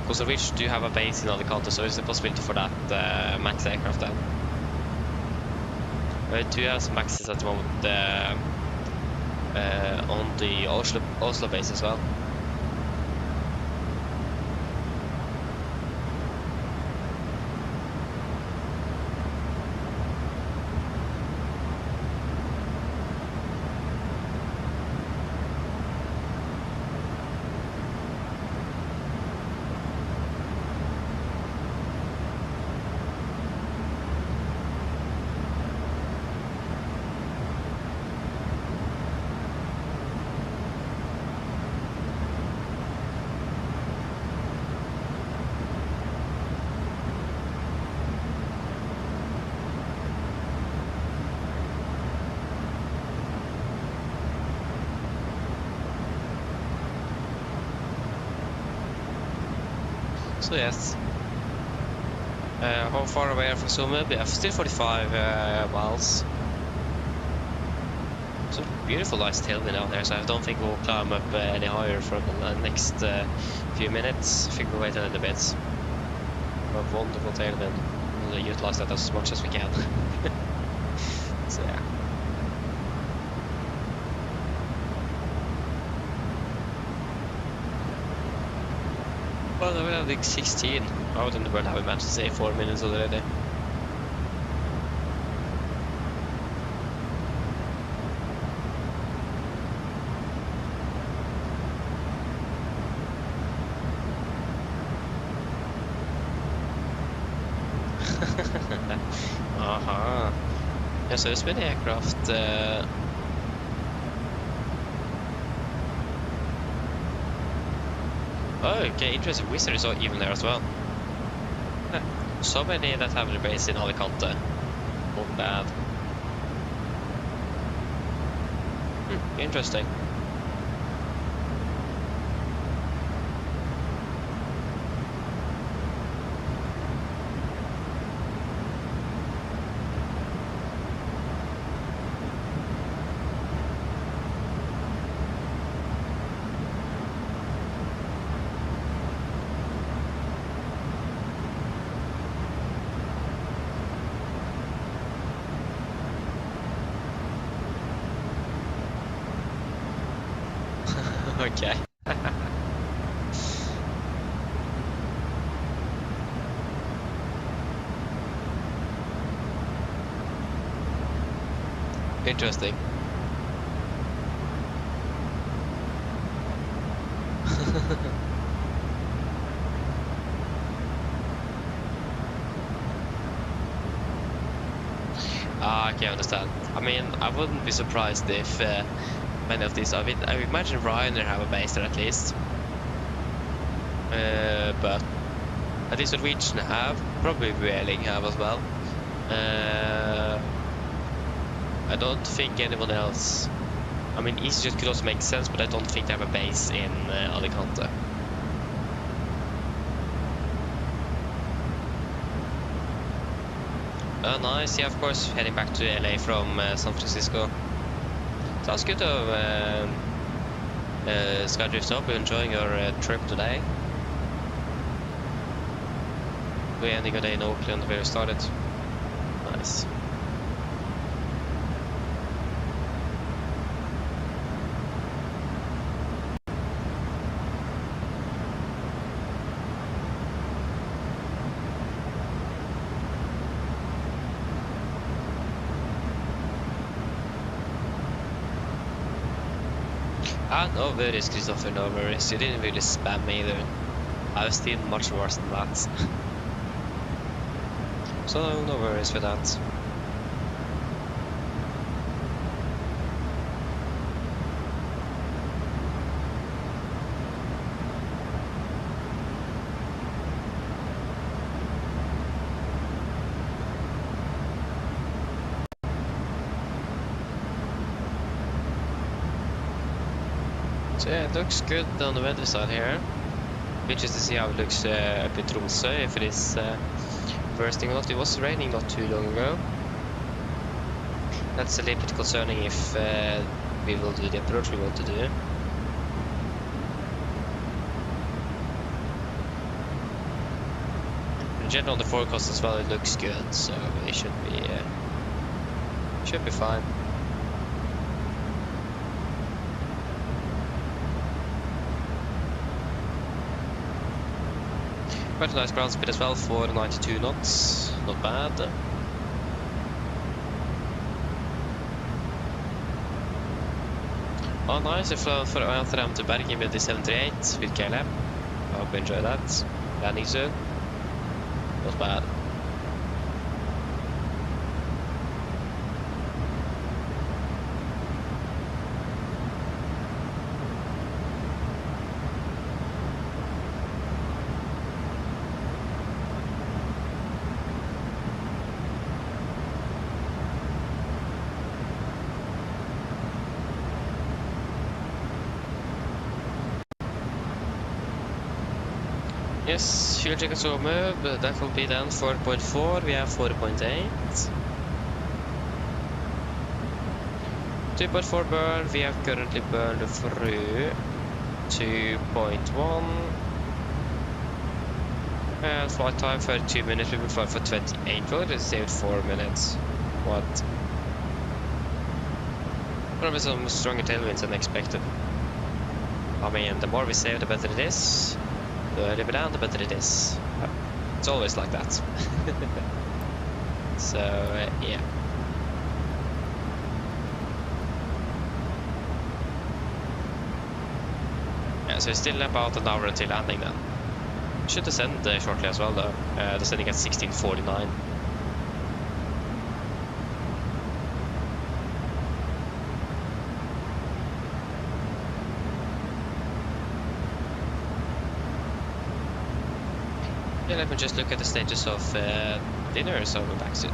Because Norwegian do have a base in Alicante, so there's a possibility for that Max aircraft then. We do have some Maxes at the moment. On the Oslo base as well. So yes, how far away are we from Tromsø? Yeah, still 45 miles. It's a beautiful nice tailwind out there, so I don't think we'll climb up any higher for the next few minutes. I think we'll wait a little bit. A wonderful tailwind. We'll utilize that as much as we can. So yeah. Well, we have like 16. How in the world have we managed to say 4 minutes already? Aha. Yeah, so there's been aircraft. Oh, okay, interesting. Wizard is even there as well. So many that have their base in Alicante. Not bad. Interesting. Okay. Interesting. Okay, I understand. I mean, I wouldn't be surprised if many of these, I imagine Ryanair have a base there at least. But At least Norwegian have, probably Vueling have as well. I don't think anyone else. I mean, EasyJet could also make sense, but I don't think they have a base in Alicante. Oh, nice. Yeah, of course, heading back to LA from San Francisco. Sounds good though, Skydrift. Hope you're enjoying your trip today. We're ending a day in Oakland where we started. Nice. No worries, Christopher, no worries. You didn't really spam me either. I've seen much worse than that. So no worries with that. So yeah, it looks good on the weather side here. Interested to see how it looks up in Tromsø, if it is bursting or not. It was raining not too long ago. That's a little bit concerning if we will do the approach we want to do. In general, on the forecast as well, it looks good, so it should be fine. Quite a nice ground speed as well for 92 knots, not bad. Oh nice, I flew for Amsterdam to Bergen with the 78 with KLM. I hope you enjoy that. Landing soon. Not bad. Yes, fuel check and move, that will be then 4.4, we have 4.8. 2.4 burn, we have currently burned through 2.1. And flight time for 2 minutes, we will fly for 28, we'll just save 4 minutes. What? Probably some stronger tailwinds than expected. I mean, the more we save, the better it is. The earlier we down, the better it is. It's always like that. So, yeah. Yeah, so it's still about an hour until landing then. Should descend shortly as well though. Descending at 16:49. Yeah, let me just look at the status of dinner, so we're back soon.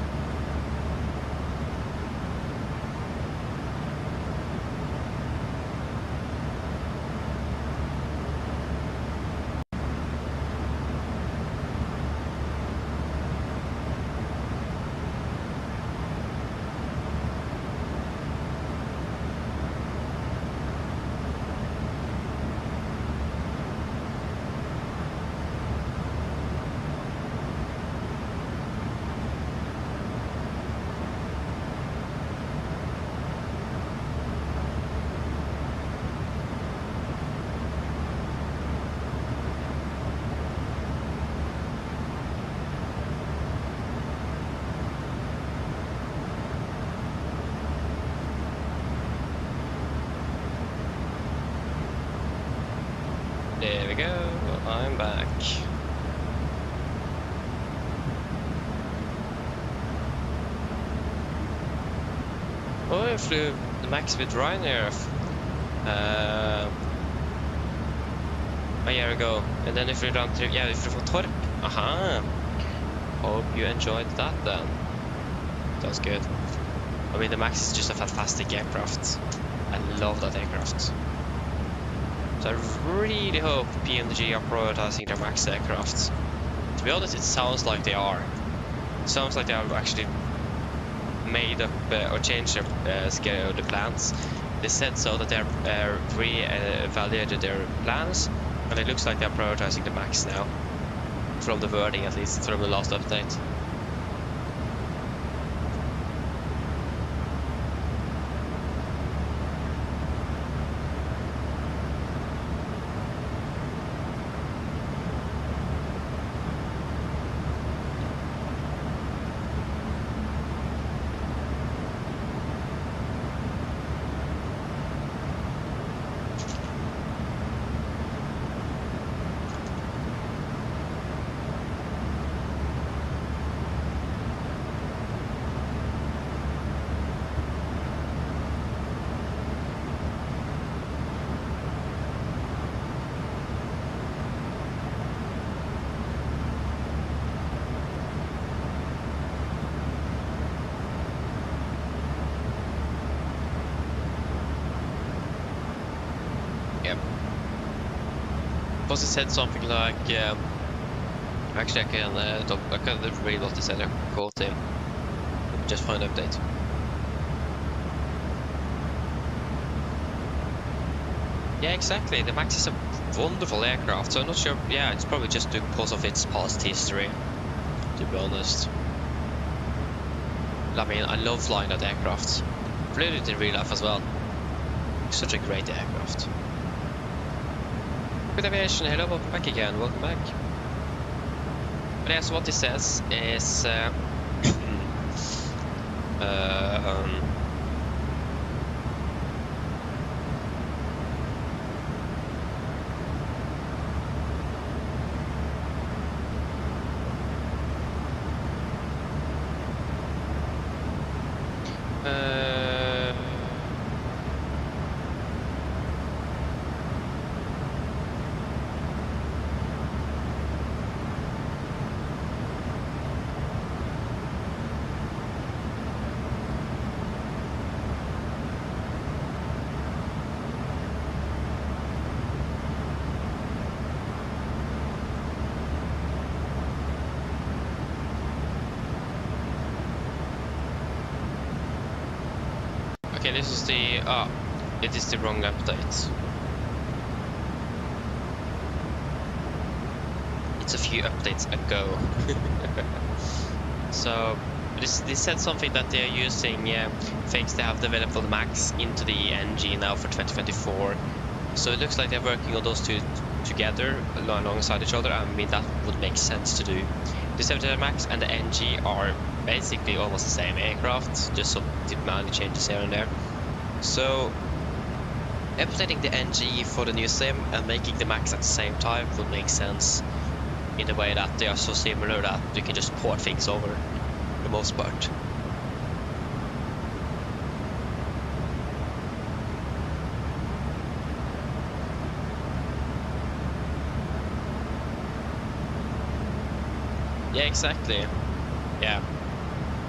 There we go, I'm back. Oh, I flew the max with Ryanair a year ago, and then if we run through, yeah, if we from Torp, Aha! Hope you enjoyed that then. That's good. I mean, the Max is just a fantastic aircraft. I love that aircraft. So I really hope PMDG are prioritizing their Max aircraft. To be honest, it sounds like they are. It sounds like they have actually made up or changed their schedule, the plans. They said so that they're re-evaluated their plans, and it looks like they're prioritizing the Max now. From the wording, at least, from the last update. It said something like, actually I can't read what they said, I quote him. Let me just find update. Yeah, exactly, the Max is a wonderful aircraft, so I'm not sure, yeah, it's probably just because of its past history, to be honest. I mean, I love flying that aircraft. I flew it in real life as well. It's such a great aircraft. Good aviation, hello, welcome back again, welcome back. But yeah, so what this says is okay, this is the it is the wrong update. It's a few updates ago. So this said something that they're using things they have developed for the Max into the NG now for 2024. So it looks like they're working on those two together alongside each other. I mean, that would make sense to do. The 737 Max and the NG are basically almost the same aircraft, just some minor changes here and there. So updating the NG for the new sim and making the Max at the same time would make sense, in the way that they are so similar that you can just port things over for the most part. Yeah, exactly. Yeah,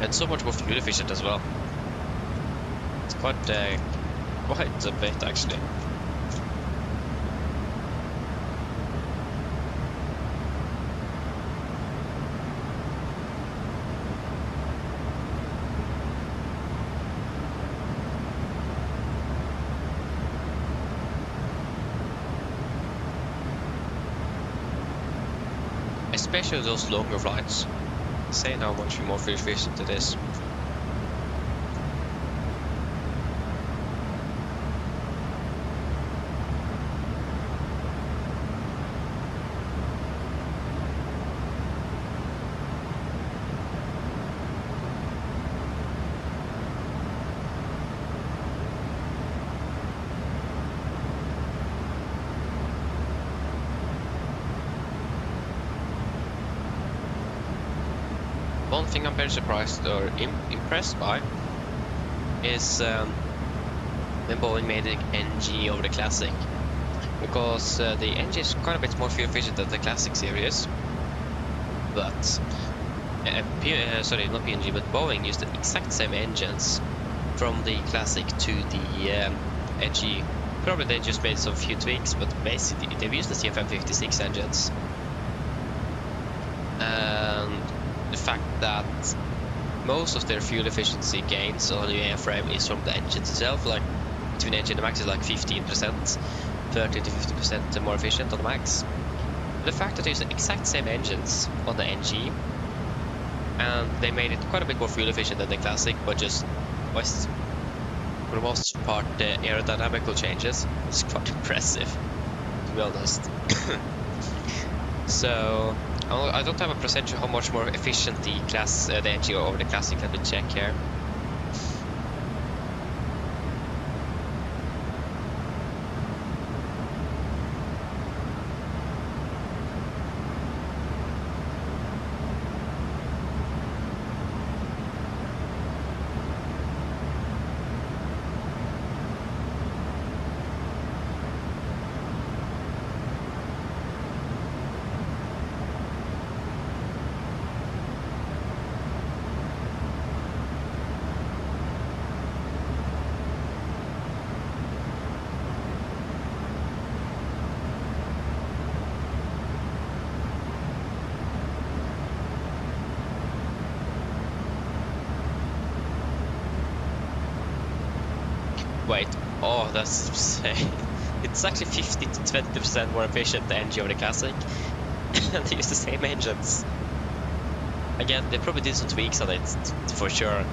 and so much more fuel efficient as well. It's quite a bit actually. Especially those longer flights. Saying how much more fuel efficient it is. One thing I'm very surprised or impressed by is when Boeing made the NG over the Classic, because the NG is quite a bit more fuel efficient than the Classic series. but sorry, not PNG, but Boeing used the exact same engines from the Classic to the NG. Probably they just made some few tweaks, but basically they've used the CFM56 engines. And the fact that most of their fuel efficiency gains on the airframe is from the engine itself, like between engine and max is like 15%, 30 to 50% more efficient on the max. But the fact that they use the exact same engines on the NG, and they made it quite a bit more fuel efficient than the Classic, but just was, for the most part, the aerodynamical changes is quite impressive, to be honest. So I don't have a percentage of how much more efficient the NG over the Classic. Let me check here. Wait, oh, that's insane. It's actually 50 to 20% more efficient, the NG over the Classic. And they use the same engines. Again, they probably did some tweaks on it, for sure.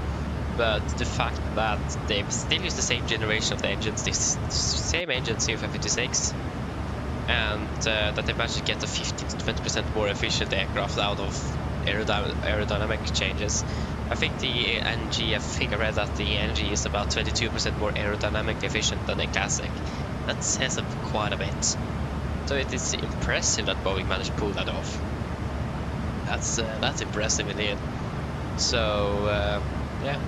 But the fact that they still use the same generation of the engines, the same engines, CFM56, and that they managed to get a 15 to 20% more efficient aircraft out of aerodynamic changes. I think the NG, I read that the NG is about 22% more aerodynamically efficient than the Classic. That says quite a bit. So it is impressive that Boeing managed to pull that off. That's impressive indeed. So yeah,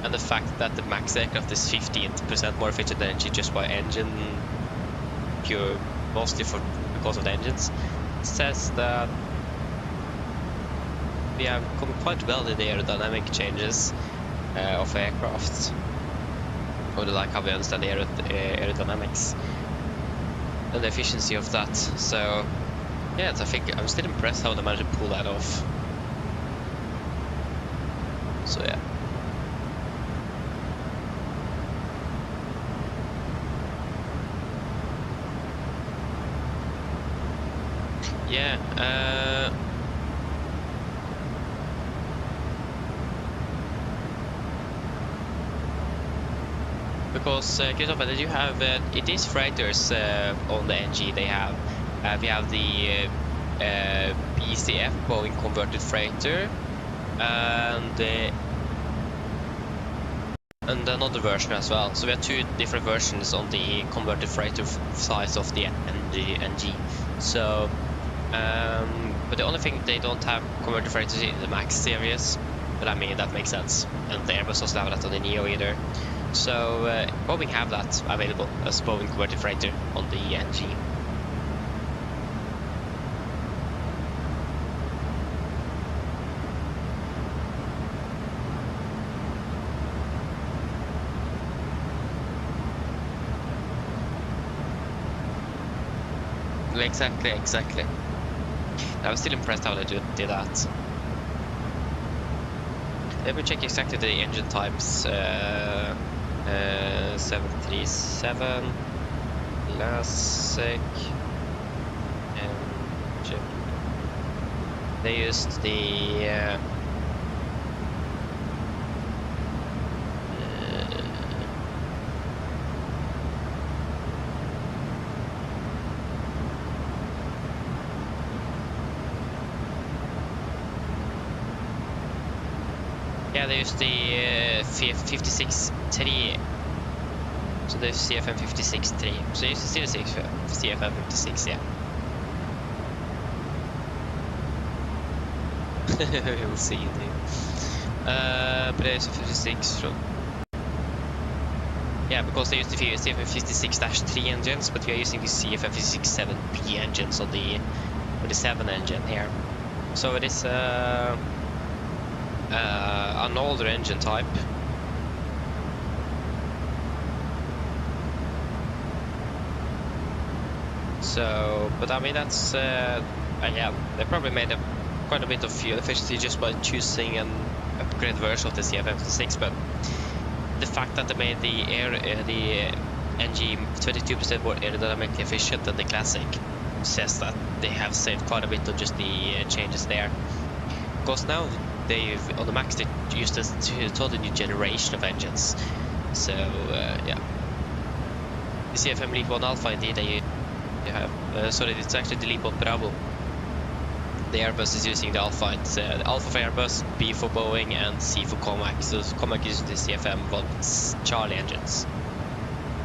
and the fact that the max aircraft is 15% more efficient than NG just by engine, mostly because of the engines, says that we have come quite well in the aerodynamic changes of aircraft, or like how we understand the aerodynamics and the efficiency of that. So yeah, I think I'm still impressed how they managed to pull that off. So yeah. Yeah, because Kristofer, did you have it is freighters on the NG they have. We have the BCF, Boeing Converted Freighter, and another version as well. So we have two different versions on the converted freighter size of the NG. So, but the only thing they don't have converted freighters in the Max series, but I mean that makes sense. And the Airbus doesn't have that on the Neo either. So Boeing have that available as Boeing converted freighter on the NG. Exactly. I was still impressed how they did that. Let me check exactly the engine types. 737 Classic engine. They used the they used the CFM56-3. So the CFM56-3. So they used the CFM56, yeah. We'll see. But there's a 56 from. Yeah, because they used the CFM56-3 engines, but we are using the CFM56-7P engines on the 7 engine here. So it is an older engine type. So, but I mean that's yeah, they probably made quite a bit of fuel efficiency just by choosing an upgrade version of the CFM56. But the fact that they made the NG 22% more aerodynamically efficient than the classic says that they have saved quite a bit on just the changes there. Because now they've on the Max they used a totally new generation of engines. So yeah, the CFM Leap 1 Alpha indeed they have. Sorry, it's actually the Leap 1 Bravo. The Airbus is using the Alpha. It's the Alpha for Airbus, B for Boeing, and C for Comac. So Comac uses the CFM 1 Charlie engines.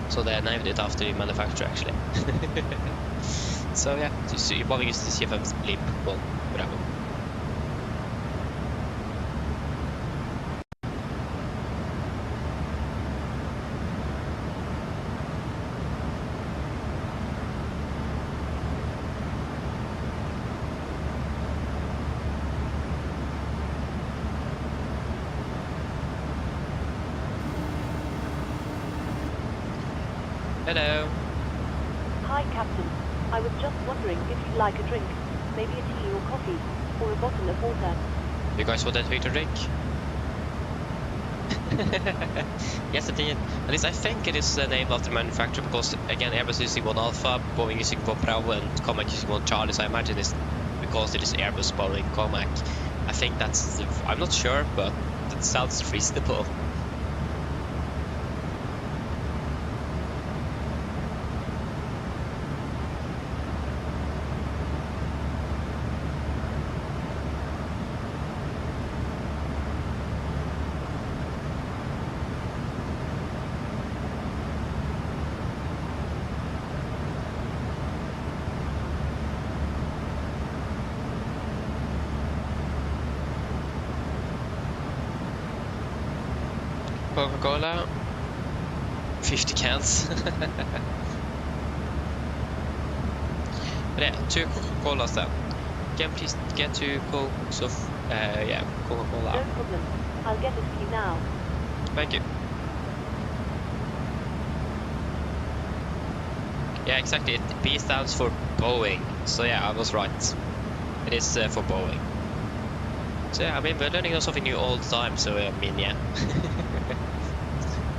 So they named it after the manufacturer actually. So yeah, so you probably use the CFM Leap 1 Bravo. Hello. Hi, Captain. I was just wondering if you'd like a drink, maybe a tea or coffee, or a bottle of water. You guys want anything to drink? Yes, I did. At least I think it is named after the manufacturer because, again, Airbus using 1 Alpha, Boeing using 1 Bravo, and Comac using 1 Charlie. So I imagine it's because it is Airbus, Boeing, Comac. I think that's. I'm not sure, but that sounds reasonable. Coca-Cola, 50 cans. But yeah, 2 Coca-Colas then. Can please get 2 Cokes of, yeah, Coca-Cola. No problem. I'll get it for you now. Thank you. Yeah, exactly. B stands for Boeing. So yeah, I was right. It is for Boeing. So yeah, I mean, we're learning something new all the time, so I mean, yeah.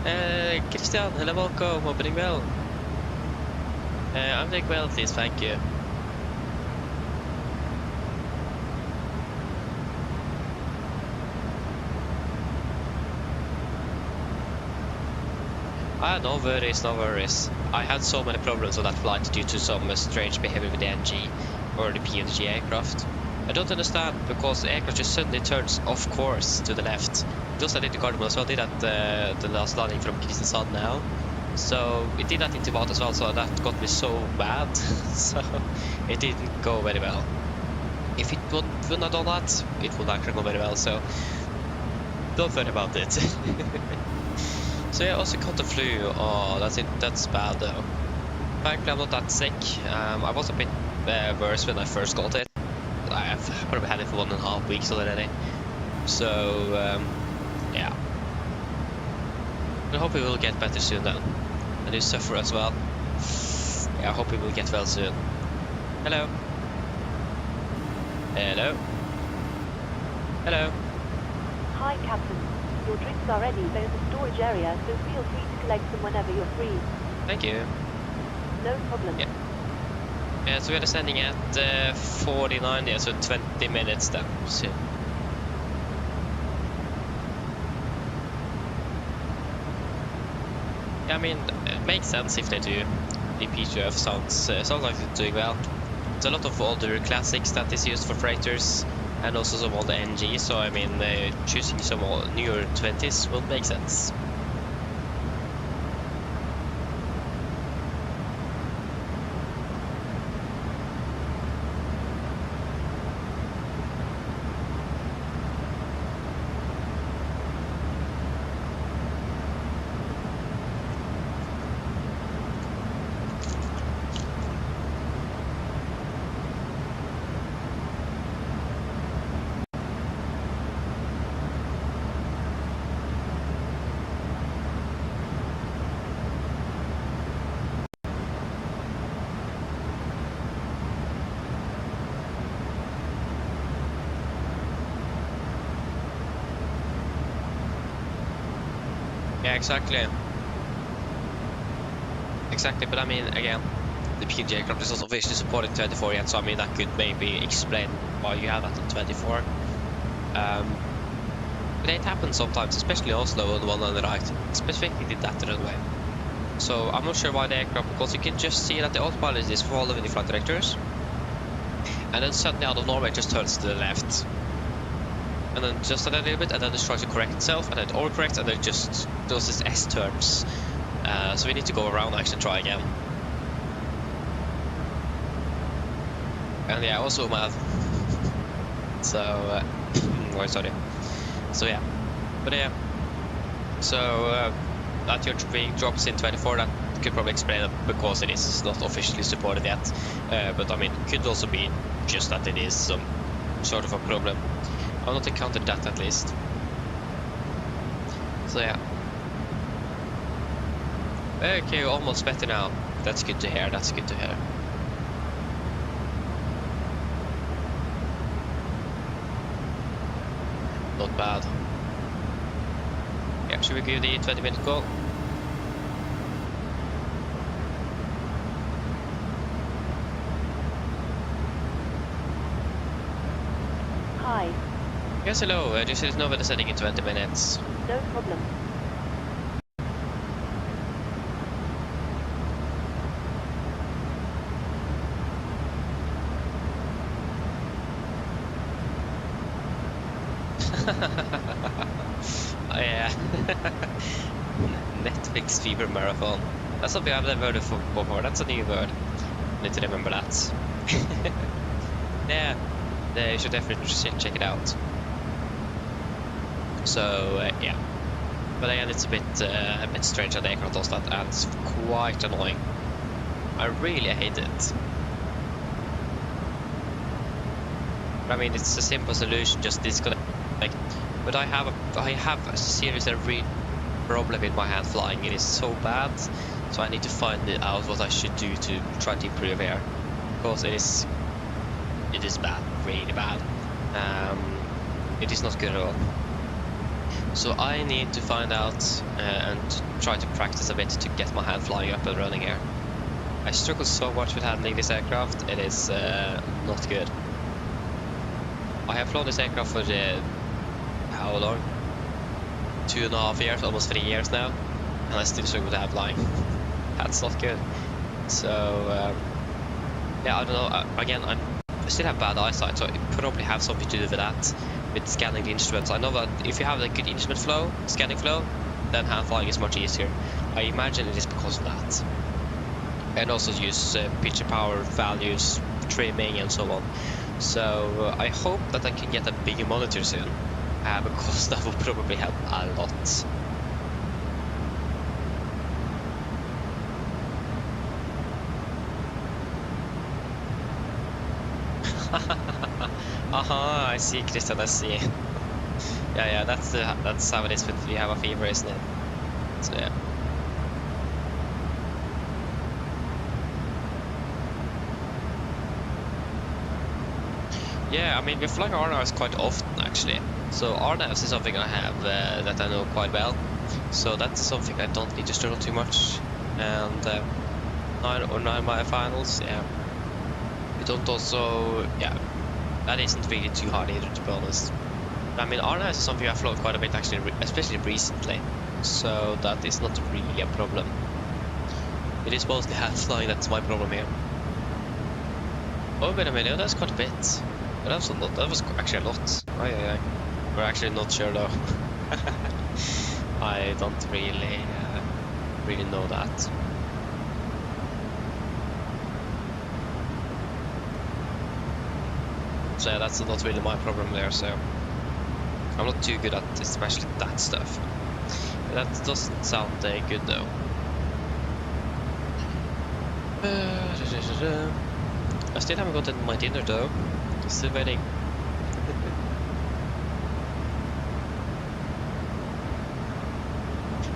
Kristian, hello, welcome, hope you're doing well. I'm doing well, please, thank you. No worries, no worries. I had so many problems on that flight due to some strange behavior with the NG or the PMDG aircraft. I don't understand because the aircraft just suddenly turns off course to the left. Just I did the Gardermoen, so I did at the last landing from Kristiansand now. So it did that in Tibet as well, so that got me so bad. So it didn't go very well. If it wouldn't have done that, it would actually go very well, so don't worry about it. So yeah, I also caught the flu. Oh, that's bad though. Thankfully I'm not that sick. I was a bit worse when I first got it. I've probably had it for 1.5 weeks already. So yeah. I hope we will get better soon then. And you suffer as well. Yeah, I hope we will get well soon. Hello. Hello. Hello. Hi, Captain. Your drinks are ready. They're in the storage area, so feel free to collect them whenever you're free. Thank you. No problem. Yeah. Yeah, so we're descending at 49, yeah, so 20 minutes then soon. Yeah, I mean, it makes sense if they do. The P2F sounds like they're doing well. It's a lot of older classics that is used for freighters, and also some older NG, so I mean, choosing some newer 20s will make sense. Yeah, exactly. Exactly, but I mean, again, the PMDG aircraft is not officially supporting 24 yet, so I mean that could maybe explain why you have that on 24. But it happens sometimes, especially Oslo on the one on the right. Specifically did that runway. So I'm not sure why the aircraft, because you can just see that the autopilot is following the flight directors, and then suddenly out of nowhere it just turns to the left, and then just a little bit, and then it tries to correct itself, and then it overcorrects, and then it just does this S turns. So we need to go around and actually try again. And yeah, also mad. So, oh, sorry. So yeah, but yeah. So that you're being dropped in 24, that could probably explain it because it is not officially supported yet. But I mean, could also be just that it is some sort of a problem. I've not encountered that at least. So yeah. Okay, almost better now. That's good to hear, that's good to hear. Not bad. Yeah, should we give the 20-minute call? Hi. Yes, hello. Just let us know when the setting in 20 minutes. No problem. Oh, yeah. Netflix fever marathon. That's something I've never heard of before. That's a new word. I need to remember that. Yeah, you should definitely check it out. So yeah, but again, it's a bit strange that the aircraft does that, and it's quite annoying. I really hate it. I mean, it's a simple solution, just disconnect. But I have a serious and real problem with my hand flying. It is so bad, so I need to find out what I should do to try to improve here, because it is bad, really bad. It is not good at all. So I need to find out and try to practice a bit to get my hand flying up and running here. I struggle so much with handling this aircraft. It is not good. I have flown this aircraft for how long? 2.5 years, almost 3 years now, and I still struggle with hand flying. That's not good. So yeah, I don't know. Again, I still have bad eyesight, so it probably have something to do with that, with scanning the instruments. I know that if you have a good instrument flow, scanning flow, then hand flying is much easier. I imagine it is because of that. And also use picture power values, trimming, and so on. So I hope that I can get a bigger monitor soon, because that will probably help a lot. I see, Kristian, I see. Yeah, that's how it is when you have a fever, isn't it? So yeah. Yeah, I mean, we're flying RNAVs quite often, actually. So RNAVs is something I have that I know quite well. So that's something I don't need to struggle too much. And 9 mile finals, yeah. We don't also, yeah, that isn't really too hard either, to be honest. I mean, RNAVs is something I've flown quite a bit, actually, especially recently. So that is not really a problem. It is mostly hand flying that's my problem here. Oh, wait a minute, that's quite a bit. But that was actually a lot. Oh. We're actually not sure though. I don't really know that. So yeah, that's not really my problem there. So I'm not too good at especially that stuff. That doesn't sound good though. I still haven't gotten my dinner though. Still waiting.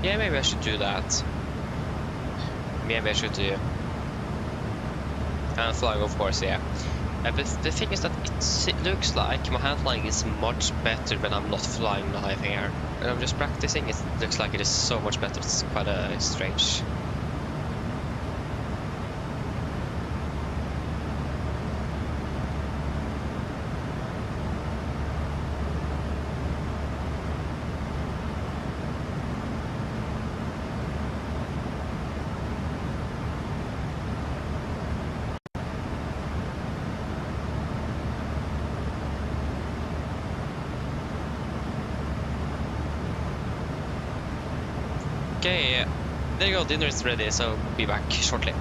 Yeah, maybe I should do that. Maybe I should do. And flying, of course, yeah. But the thing is that it looks like my handling is much better when I'm not flying live here. When I'm just practicing, it looks like it is so much better. It's quite strange. Okay, there you go, dinner is ready, so be back shortly.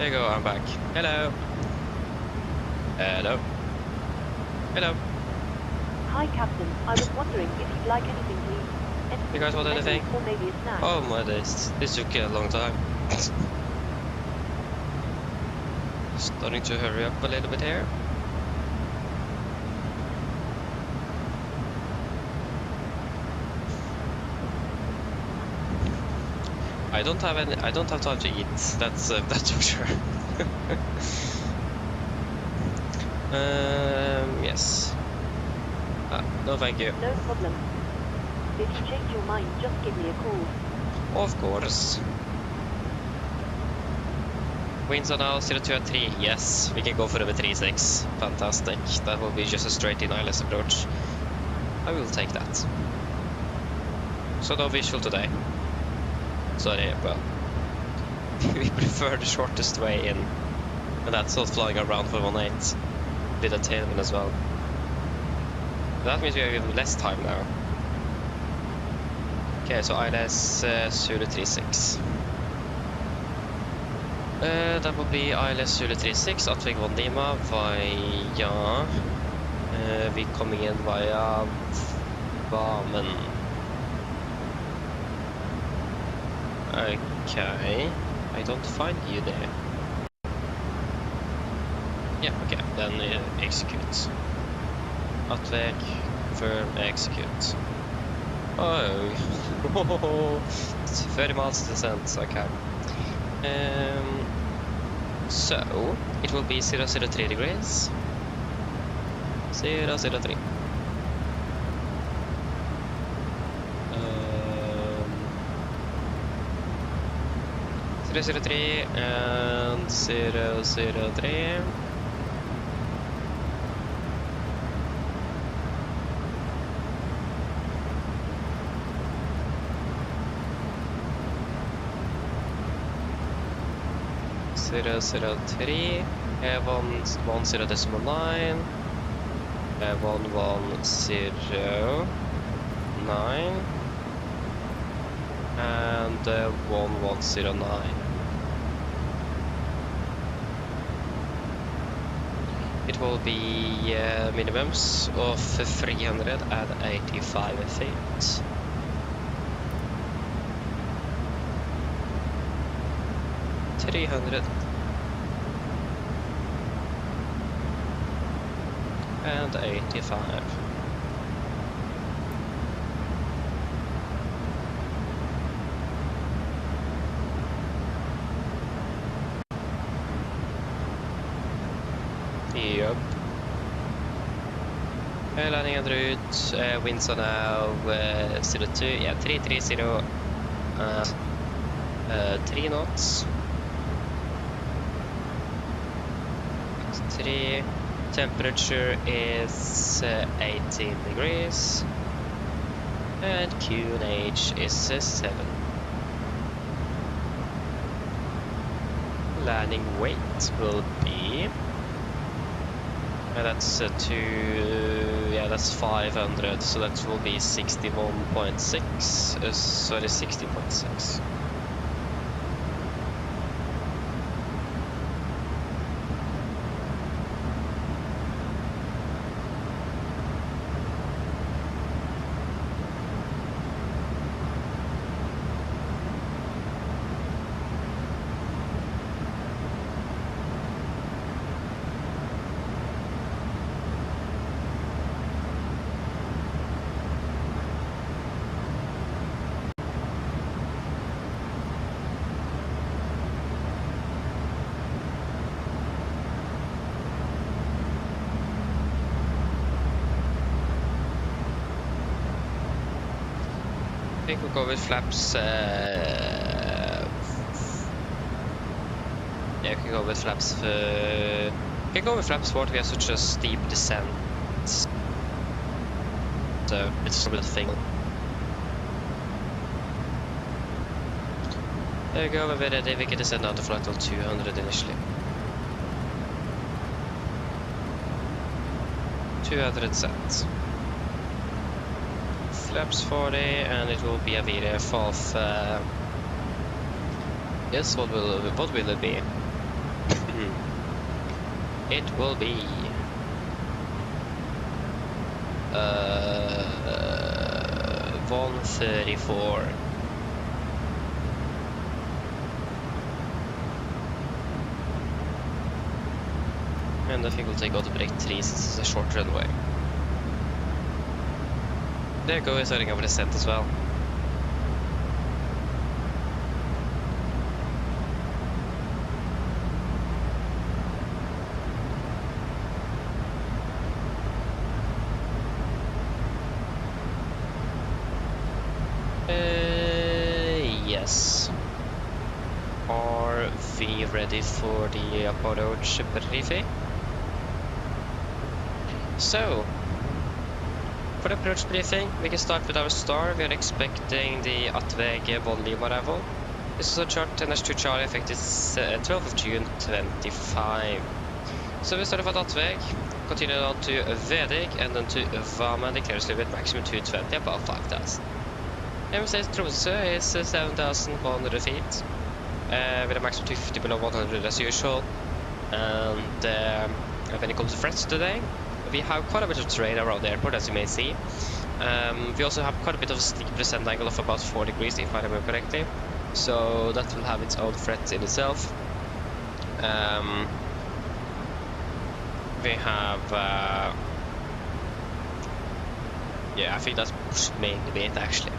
There you go, I'm back. Hello. Hello. Hello. Hi, Captain. I was wondering if you'd like anything to eat. You guys want anything? Or maybe a snack. Oh my days, this took a long time. Starting to hurry up a little bit here. I don't have time to eat. That's for sure. Yes. No, thank you. No problem. If you change your mind, just give me a call. Of course. Winds are now 02 at 3. Yes, we can go for the 36. Fantastic. That will be just a straight in ILS approach. I will take that. So no visual today. Sorry, well, we prefer the shortest way in, and that's not flying around for 1.8 with a tailwind as well. That means we have even less time now. Okay, so ILS 036. That will be ILS 036, Atvik 1 Lima via... we coming in via Barmen. Okay, I don't find you there. Yeah, okay, then execute. Atvik, confirm, execute. Oh, 30 miles to descent, okay. So, it will be 003 degrees. 003. 003 and 003. Zero 003, 10.9, 1109, and 1109. It will be minimums of 385 feet. And 85. Yep. Landing en route. Winds are now 02. Yeah, 330. 3 knots. 3. Temperature is 18 degrees. And QNH is 7. Landing weight will be... that's that's 500, so that will be 61.6, sorry, 60.6. I think we'll go with flaps. Yeah, we can go with flaps. We can go with flaps 40. We have such a steep descent, so it's a bit thing. There we go. We're ready. We can descend out the flight till 200 initially. 200 set. Flaps 40, and it will be a VRF of yes, what will it be? it will be 134. And I think we'll take out the break 3 since it's a short runway. There you go, we're starting over descent as well. Yes. Are we ready for the approach briefing? So, for the approach briefing, we can start with our star. We are expecting the Atveg 1 Lima arrival. This is a chart NH2 Charlie, effective 12th of June 25. So we started with Atveg, continue on to Vedig, and then to Vama, declare us with maximum 220 above 5,000. MSFS Tromsø is 7,100 feet, with a maximum 250 below 100 as usual. And when it comes to threats today, we have quite a bit of terrain around the airport, as you may see. We also have quite a bit of a steep descent angle of about 4 degrees, if I remember correctly. So that will have its own threats in itself. We have... yeah, I think that's mainly it, actually.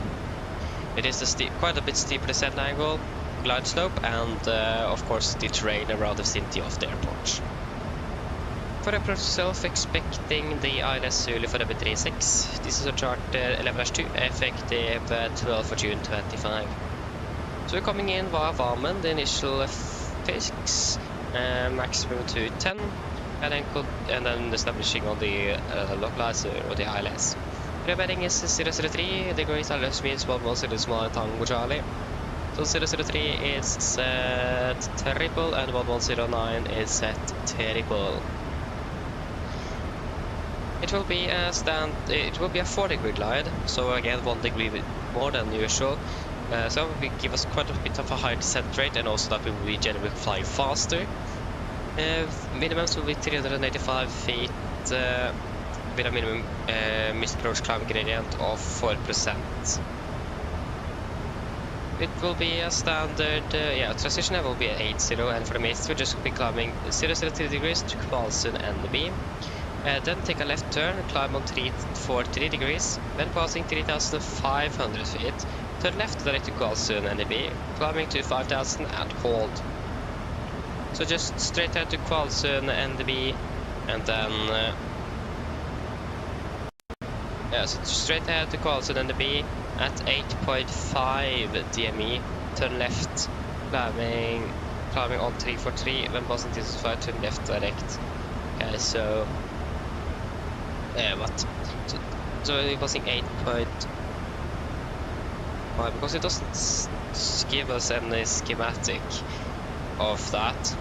It is quite a bit steeper descent angle, glide slope, and of course the terrain around the vicinity of the airport. For the approach itself, expecting the ILS Zulu for the B36. This is a chart Elevatex 2, effective 12th of June 25. So we're coming in via Vamen, the initial fix, maximum to 10, and then establishing on the localizer or the ILS. The bearing is 003, the great ILS means 110 small Tango Charlie. So 003 is triple and 1109 is set triple. It will be a 4-degree glide, so again 1 degree more than usual. So it will give us quite a bit of a high descent rate, and also that we will be generally flying faster. Minimums will be 385 feet with a minimum missed approach climb gradient of 4%. It will be a standard, transition level will be 80, and for the mates we'll just be climbing 003 degrees to Kvalsund and the beam. Then take a left turn, climb on 343 degrees, then passing 3,500 feet. Turn left direct to Kvalsund and the beam, climbing to 5,000 and hold. So just straight ahead to Kvalsund and the beam, and then so straight ahead to Kvalsund and the beam at 8.5 DME. Turn left, climbing on 343, then passing 3,500, turn left direct. Okay, so so we're passing 8.5 because it doesn't give us any schematic of that.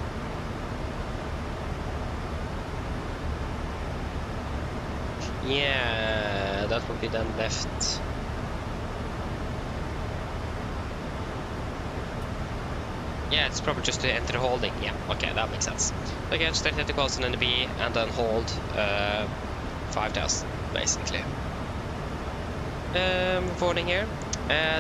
Yeah, that would be then left. Yeah, it's probably just to enter holding. Yeah, okay, that makes sense. Again, straight into Kvalsund and the B, and then hold 5,000 basically. Warning here.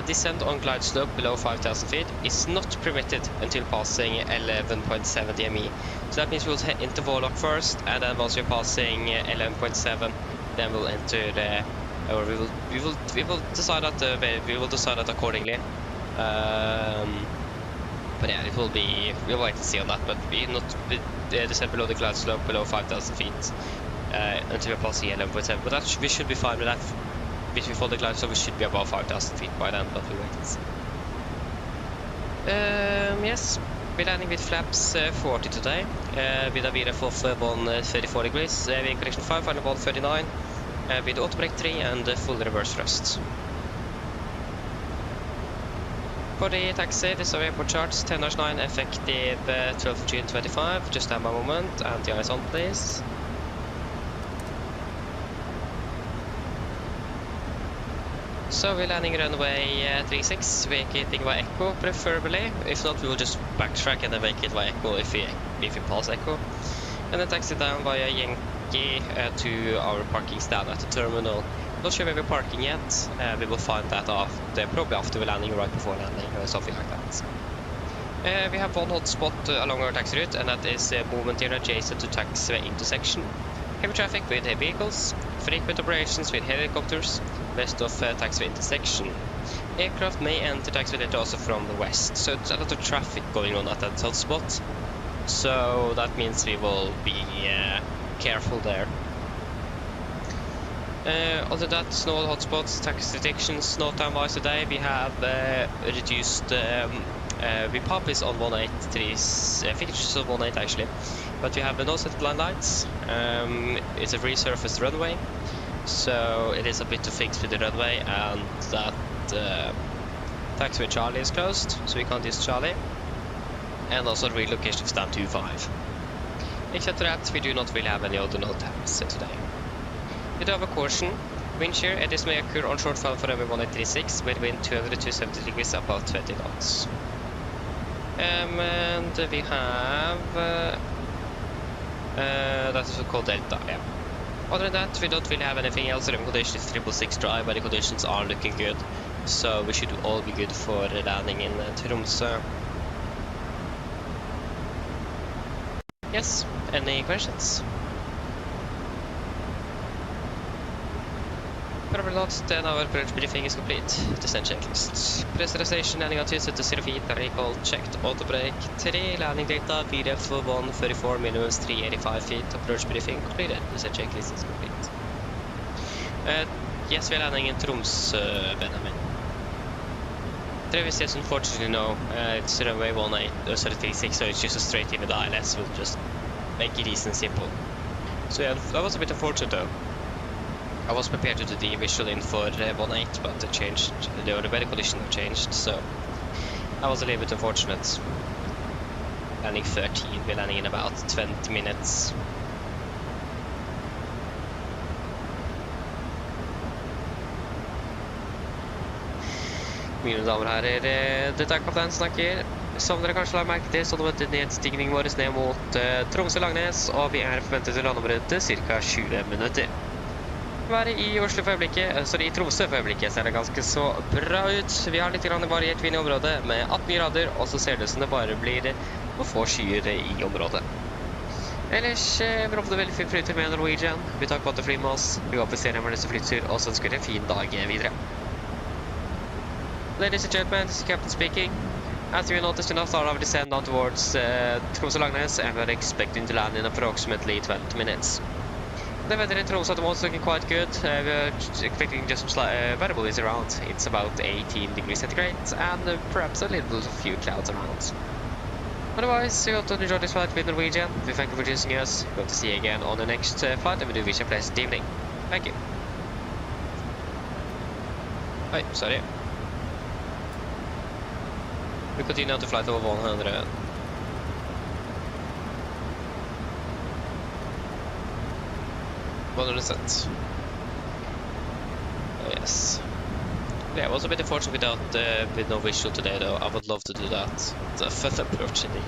Descent on glide slope below 5,000 feet is not permitted until passing 11.7 DME. So that means we'll head into Volanta first, and then once we're passing 11.7, then we'll enter the, or we will decide that accordingly. But yeah, it will be, we'll wait and see on that, but we not descend below the glide slope below 5,000 feet until we're passing 11.7. But that we should be fine with that. If we follow the glide slope, we should be above 5,000 feet by then, but we'll wait and see. Yes, we're landing with flaps 40 today, with a VRF of 134 degrees, wing correction 5, final 139, with auto brake 3 and full reverse thrust. For the taxi, this is our airport charts, 10-9, effective 12th June 25, just have a moment, and the eyes on please. So we're landing runway 36, vacating by Echo preferably. If not, we will just backtrack and then vacate by Echo if we pass Echo. and then taxi down via Yankee to our parking stand at the terminal. Not sure where we're parking yet. We will find that after, probably after we're landing, right before landing, or something like that. We have one hotspot along our taxi route, and that is movement here adjacent to taxiway intersection. Heavy traffic with heavy vehicles, frequent operations with helicopters, west of taxiway intersection. Aircraft may enter taxiway later also from the west, so it's a lot of traffic going on at that hotspot. So that means we will be careful there. Other than that, no hotspots, taxi detections, no time wise today. We have reduced. We pop is on 183, I think it's on 18 actually, but we have no set blind lights. It's a resurfaced runway, so it is a bit to fix with the runway, and that taxiway Charlie is closed, so we can't use Charlie, and also the relocation of stand 25. Except for that, we do not really have any other no taps today. We do have a caution. Wind shear, eddies may occur on shortfall for every 1836 with wind 200 to 70 degrees about 20 knots. And we have that is called Delta, yeah. Other than that, we don't really have anything else. The condition is 666 dry, but the conditions are looking good, so we should all be good for landing in Tromsø. Yes, any questions? Probably not, then our approach briefing is complete. Descent checklist. Pressurization, landing altitude to 0 feet, recall checked, auto brake 3, landing data, VDF for 134, minimums 385 feet, approach briefing completed. Descent checklist is complete. Yes, we are landing in Tromsø, Benjamin. Travis, yes, unfortunately no, it's runway 36, so it's just a straight in with the ILS, we'll just make it easy and simple. So yeah, that was a bit unfortunate though. I was prepared to do the visual in for 18, but it changed, the weather conditions have changed, so I was a little bit unfortunate. Landing 13, we're landing in about 20 minutes. Mine damer og herrer, dette kaptein snakker. Som dere kanskje la merke til, så har vi nedstigningen vår ned mot Tromsø-Langnes, og vi er forventet til landområdet til ca. 20 minutter. Været i Oslo for øyeblikket, i Tromsø for øyeblikket ser det ganske så bra ut. Vi har litt variert vind i området med 18 grader, og så ser det som det bare blir noen få skyer i området. Ellers, vi håper det veldig fin flytur med Norwegian. Vi takker på at du flyr med oss. Vi håper serien var neste flytur, og så ønsker dere en fin dag videre. Ladies and gentlemen, this is Captain speaking. As you noticed, we now start our descent down towards Tromsø-Langnes, and we're expecting to land in approximately 20 minutes. The weather in Tromsø at the moment is looking quite good. We're expecting just some variable is around. It's about 18 degrees centigrade and perhaps a few clouds around. Otherwise, we hope to enjoy this flight with Norwegian. We thank you for choosing us. We hope to see you again on the next flight, and we do wish you a pleasant evening. Thank you. Oi, sorry. We continue to flight over 100. $100. Oh, yes. Yeah, I was a bit unfortunate with no visual today though. I would love to do that. The fun approach in the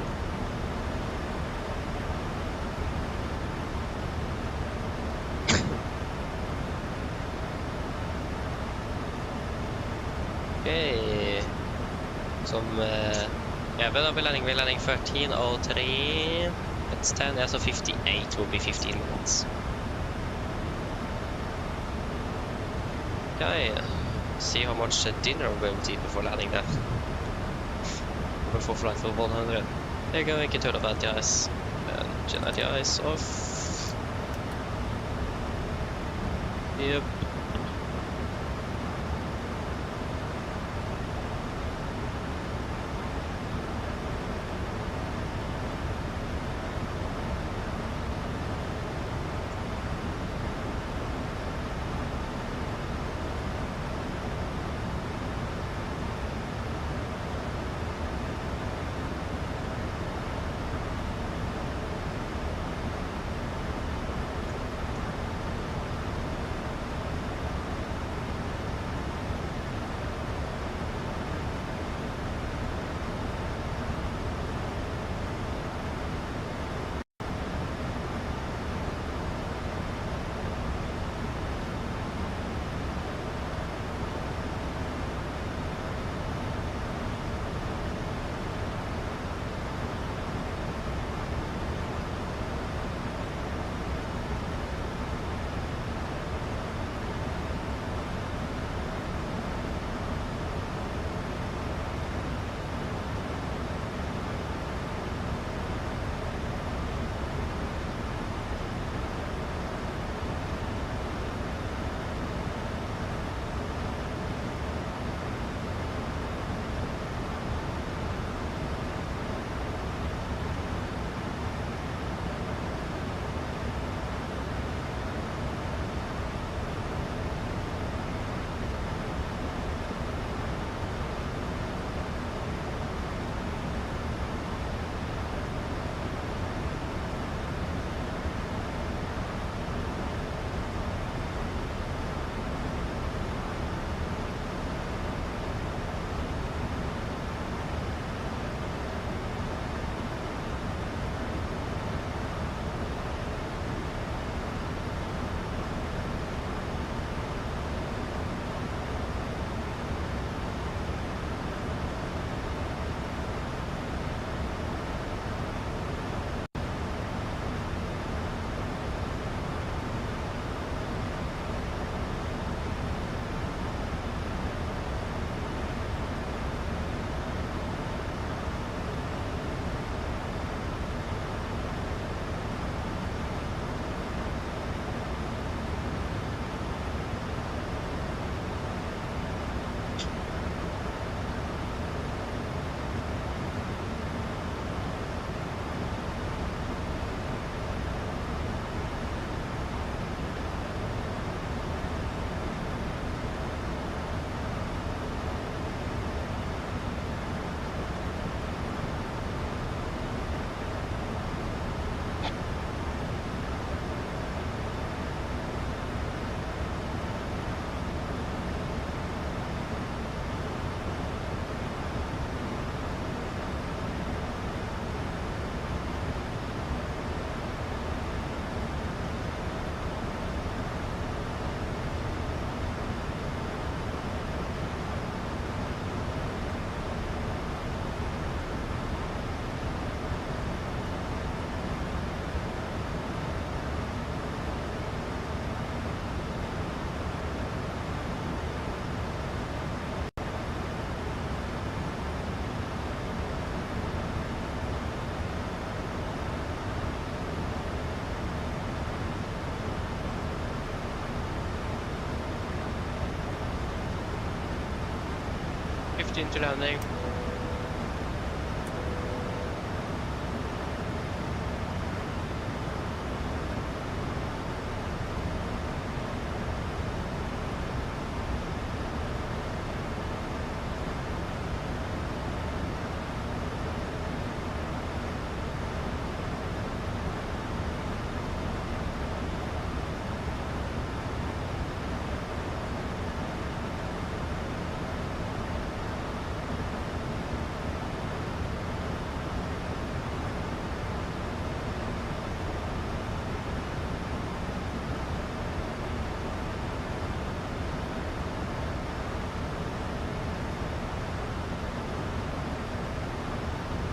Okay. Yeah, when we're landing 13:03. It's 10, yeah, so 58 will be 15 minutes. Okay, see how much dinner we'll eat before landing there. Before flight for 100. There you go, we can turn off anti-ice. And anti-ice off. Yep. 15 to landing.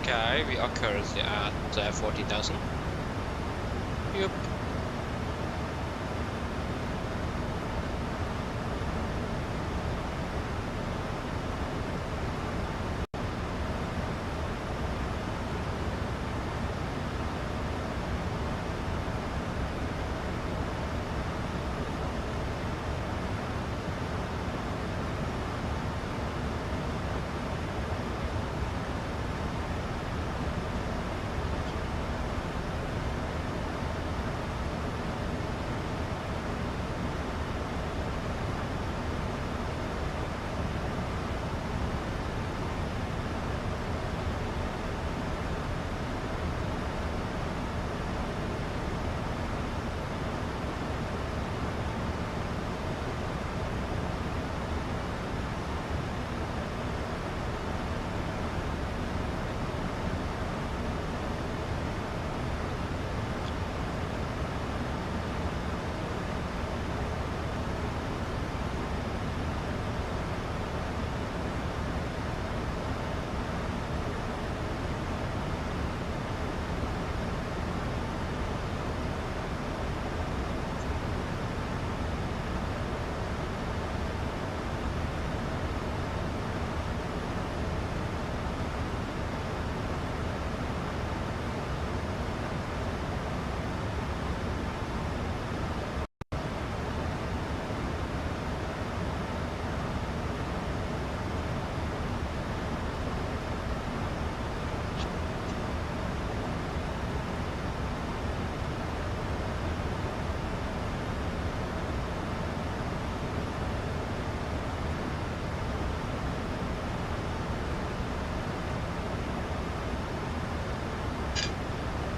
Okay, we are currently at 14,000. Yep.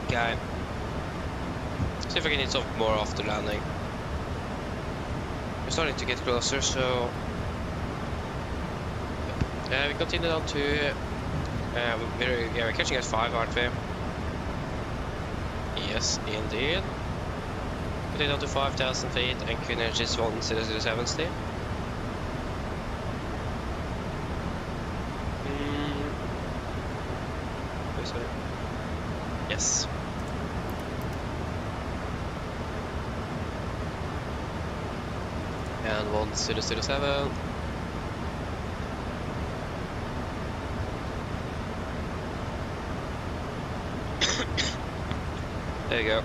Okay. See if I can hit something more after landing. We're starting to get closer, so we continue down to we're catching at 5, aren't we? Yes, indeed. Continue down to 5,000 feet and Q-Energy is 1,070. Yes. And 1,007. There you go.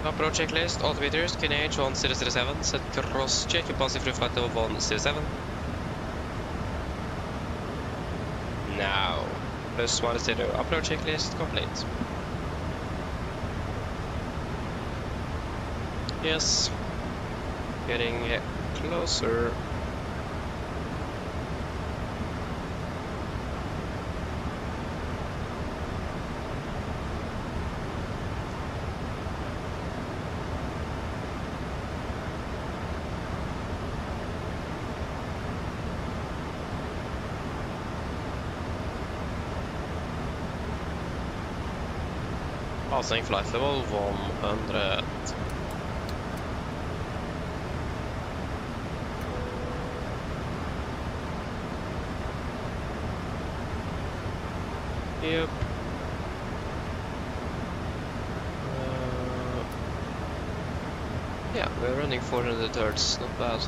Approach checklist, altimeters, QNH 1,007, set cross check, impulsive through flight level 1,007. Now, plus -0, approach checklist complete. Yes, getting closer. Passing flight level 100. Yep. Yeah, we're running 400 hertz, not bad.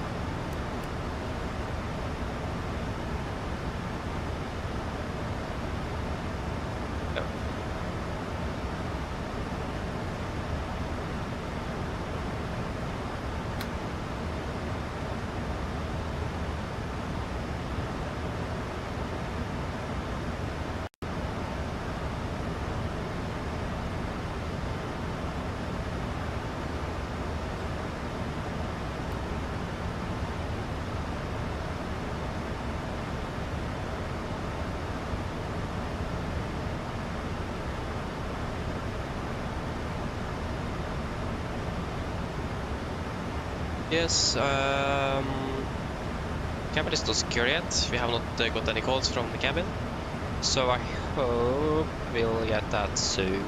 Yes, cabin is still secure yet. We have not got any calls from the cabin, so I hope we'll get that soon.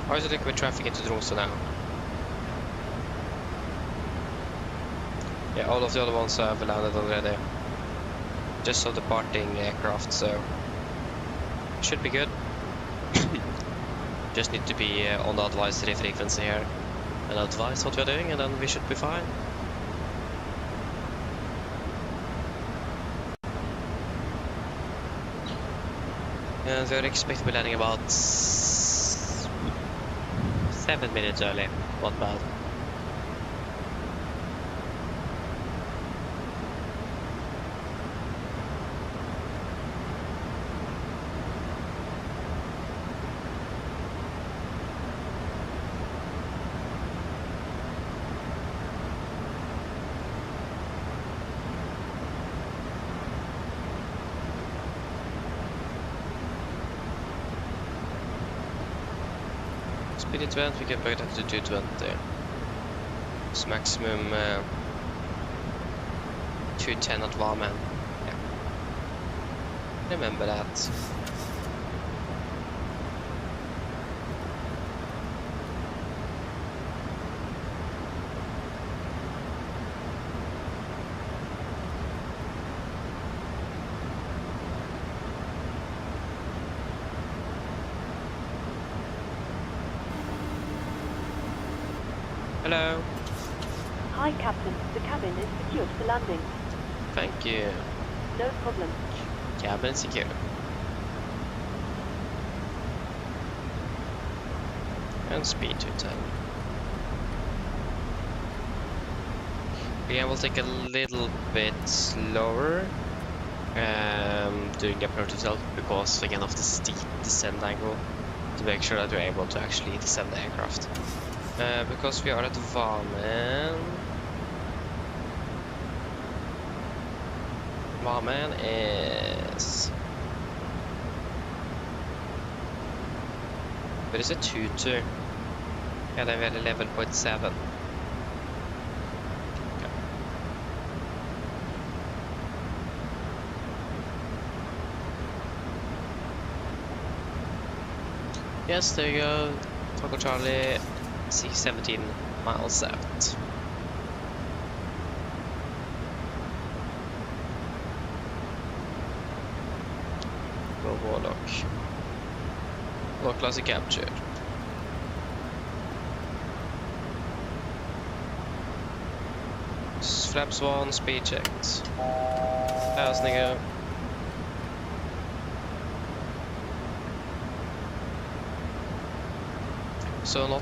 How is it looking with traffic into Tromsø now? Yeah, all of the other ones have landed already. Just saw departing aircraft, so should be good. Just need to be on the advisory frequency here and advise what we're doing, and then we should be fine. And we're expected to be landing about 7 minutes early, not bad. Speed at 20, we can bring that to 220. It's maximum 210 at Varman. Yeah. Remember that. Hello. Hi, Captain. The cabin is secured for landing. Thank you. No problem. Cabin secure. And speed 210. Yeah, we'll take a little bit slower doing the approach itself because again of the steep descent angle to make sure that we're able to actually descend the aircraft. Because we are at Varman. Varman is... But it's a 2-2. Yeah, then we're at 11.7. Okay. Yes, there you go. Taco Charlie. 17 miles out. Go Warlock. Warlock class captured. Flaps 1, speed checked. How's nigga? So no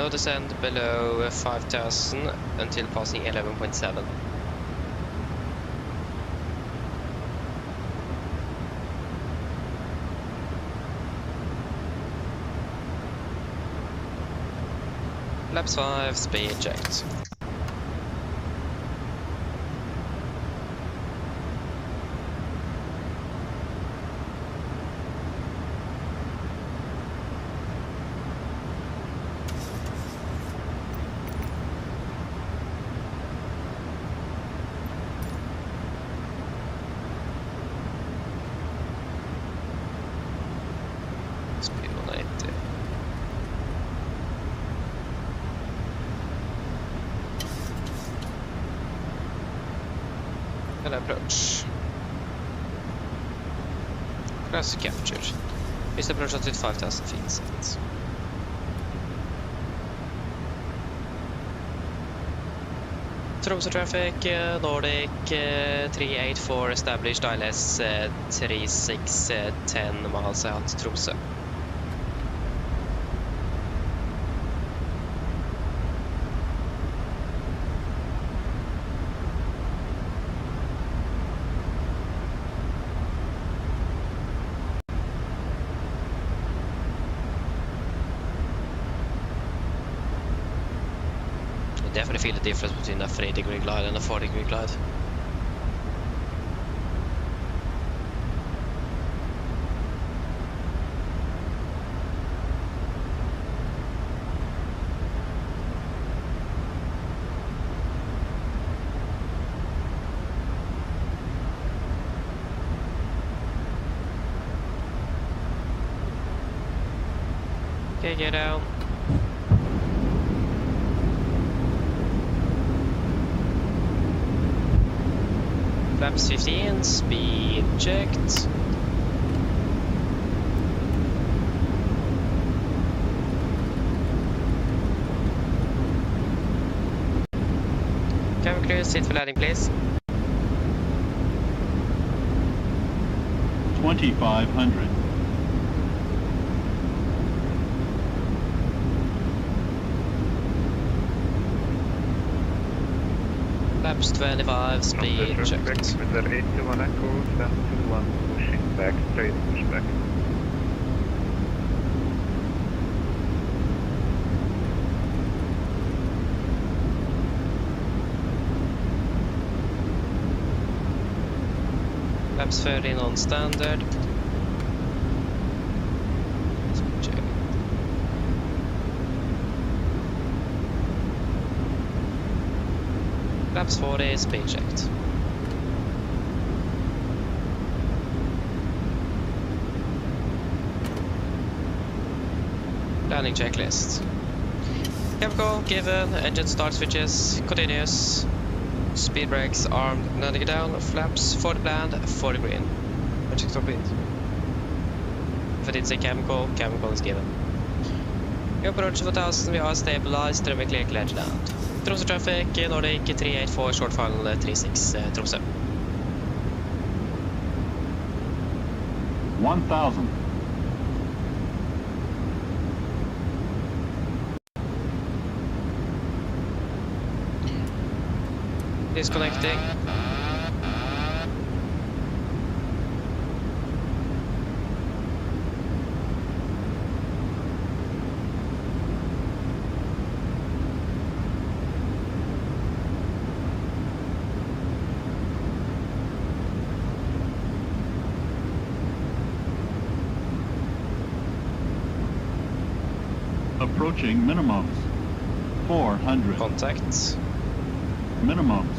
descent below 5,000 until passing 11.7. Laps 5, speed checked. Approach. Class captured. Missed approach at 5,000 feet set. Tromsø traffic, Nordic 384 established ILS 3610 miles out Tromsø. Definitely feel the difference between a 3-degree glide and a 4-degree glide. Okay, get down. Flaps 15, speed checked. Cabin crew, sit for landing, please. 2,500. Flaps 25, speed checked. With the 821 echo, stand 21, pushing back, straight pushback. Flaps 13 on standard. Speed check. Flaps 40, speed checked. Landing checklist. Chemical given, engine start switches, continuous. Speed brakes armed, landing down, flaps 40 bland, 40 green. Check top it. If I did say chemical, chemical is given. We approach 4000, we are stabilized, thermic clear to land. Tromsø traffic, Nordic 384, short final 36, Tromsø. 1,000. Disconnecting. Approaching minimums. 400. Contacts. Minimums.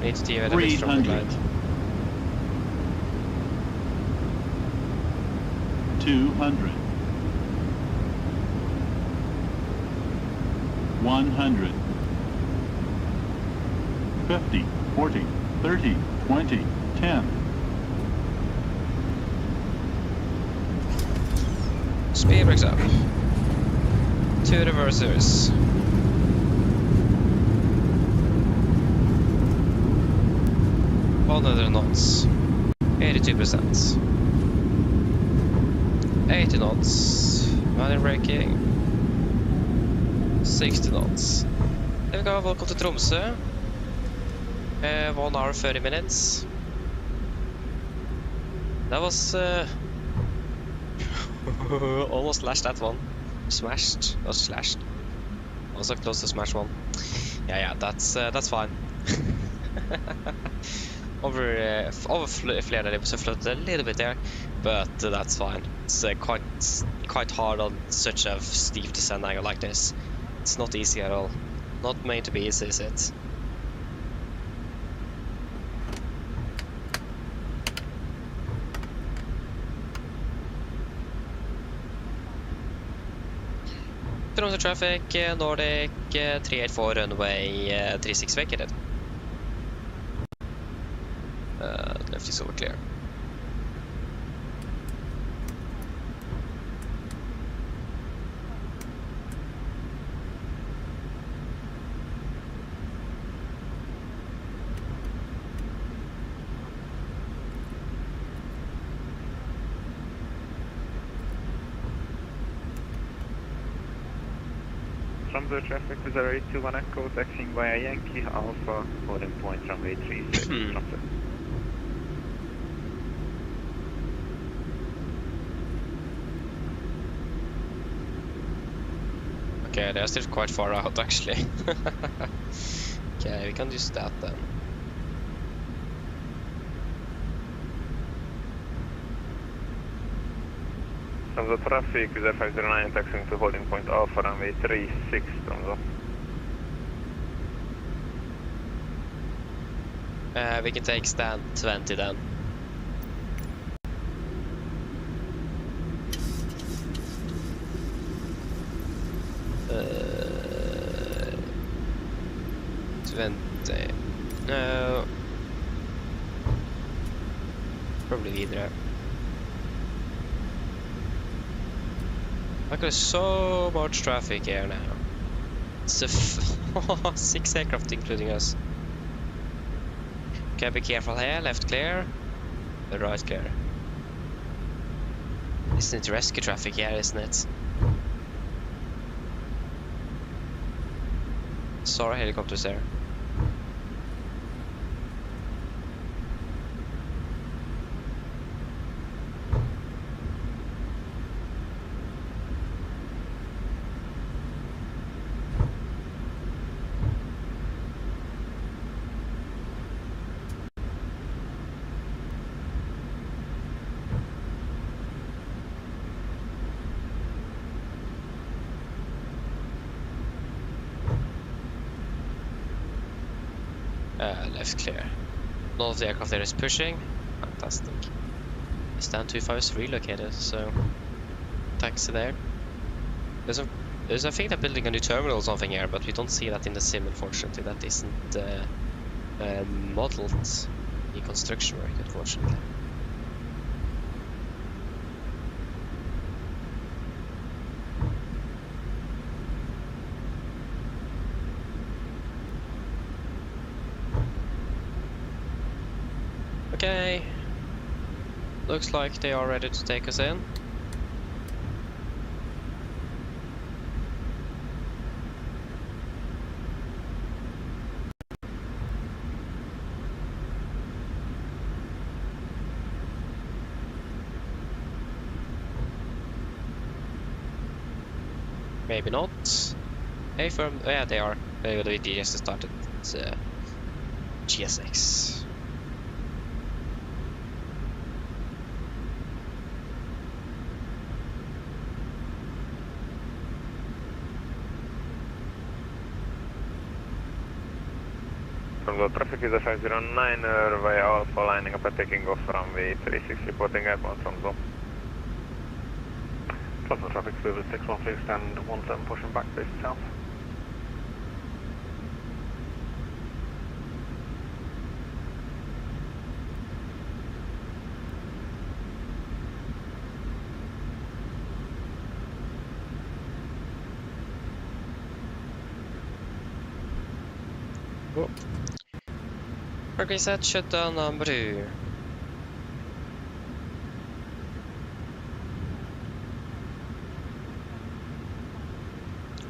Need to deviate a bit from the 300. glide. 200. 100. 50, 40, 30, 20, 10. Speed brakes up. 2 reversers. Another knots. 82%. 80 knots. Manual braking. 60 knots. There we go, welcome to Tromsø. 1 hour 30 minutes. That was almost slashed that one. Smashed, not slashed. Also close to smash one. Yeah, that's fine. Overflared it, so floated a little bit there, but that's fine. It's quite hard on such a steep descent angle like this. It's not easy at all. Not meant to be easy, is it? Tromsø traffic, Nordic 384 runway 36 vacated. Left is over clear. Tromsø traffic with 821 echo, taxiing via Yankee Alpha, holding point runway 36, Tromsø. Okay, they're still quite far out actually. Okay, we can use that then. From the traffic, with F509 taxiing to holding point Alpha runway 36 Tromsø. We can take stand 20 then. Uh, 20. No. Probably neither. Like there's so much traffic here now. It's a 6 aircraft including us. Okay, be careful here. Left clear. The right clear. Isn't it rescue traffic here, isn't it? Sorry, helicopters there. Left clear. None of the aircraft there is pushing. Fantastic. Stand 25 is relocated, so taxi there. There's I think they're building a new terminal or something here, but we don't see that in the sim, unfortunately. That isn't modeled in construction work, unfortunately. Okay, looks like they are ready to take us in. Maybe not. Hey, firm. Oh, yeah, they are. They just started GSX. From the traffic is a 509 via Alpha lining up and taking off runway 36 reporting airborne Tromsø. Plus the traffic with 616 stand 17 pushing back base south. Reset shutdown number 2.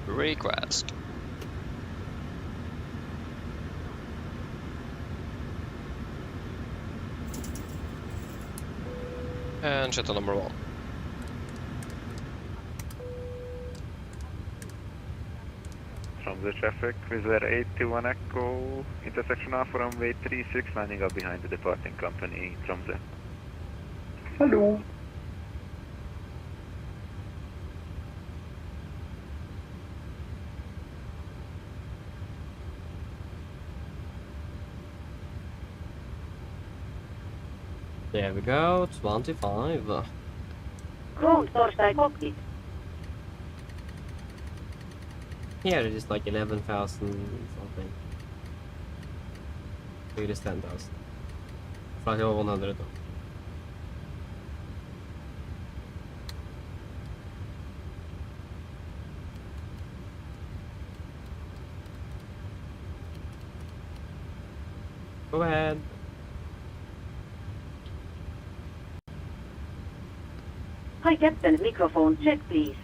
Request. And shutdown number 1. From the traffic, Wizard 821 Echo, intersection Alpha runway 36, lining up behind the departing company, Tromsø. Hello. There we go, 25. Ground Torstai Cockpit. Here it is like 11,000 something. Here it is 10,000. Flight over 100 though. Go ahead. Hi Captain, microphone check please.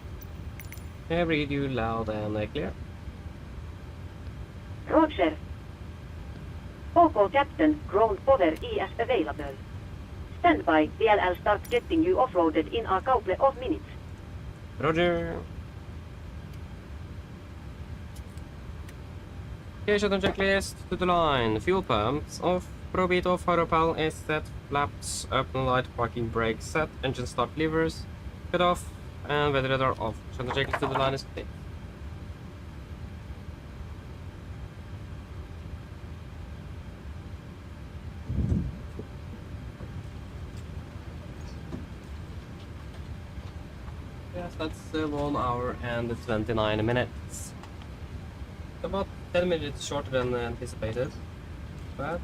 I read you loud and clear. Roger. OK Captain, ground power is available. Stand by, DLL start getting you offloaded in a couple of minutes. Roger. Okay, shutdown checklist to the line. Fuel pumps off, probe off, hydropal is set, flaps up and light, parking brake set, engine start levers cut off, and weather radar off. Shutdown checklist to the line is complete. Yes, that's 1 hour and 29 minutes. About 10 minutes shorter than anticipated. Bad.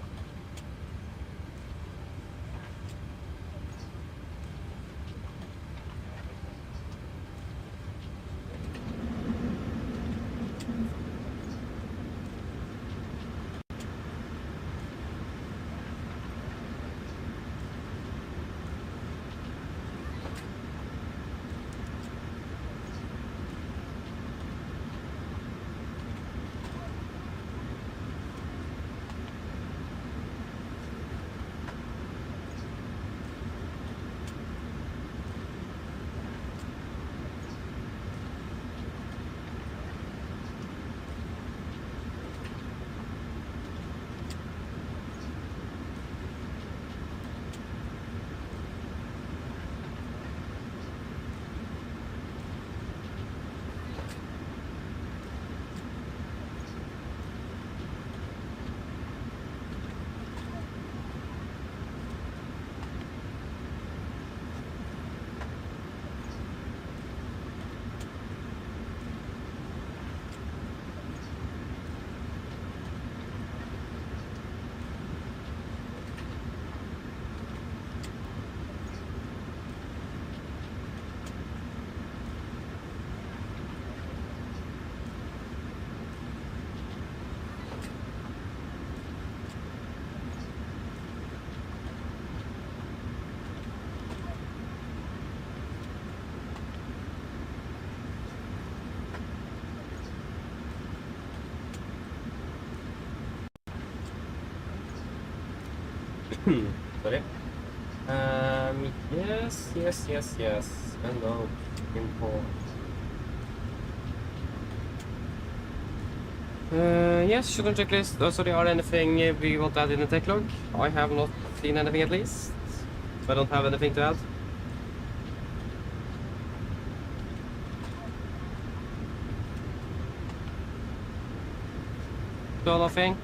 Sorry. Yes. And now import. Yes, shouldn't checklist. Oh, sorry, are there anything we want to add in the tech log? I have not seen anything at least. I don't have anything to add. So nothing.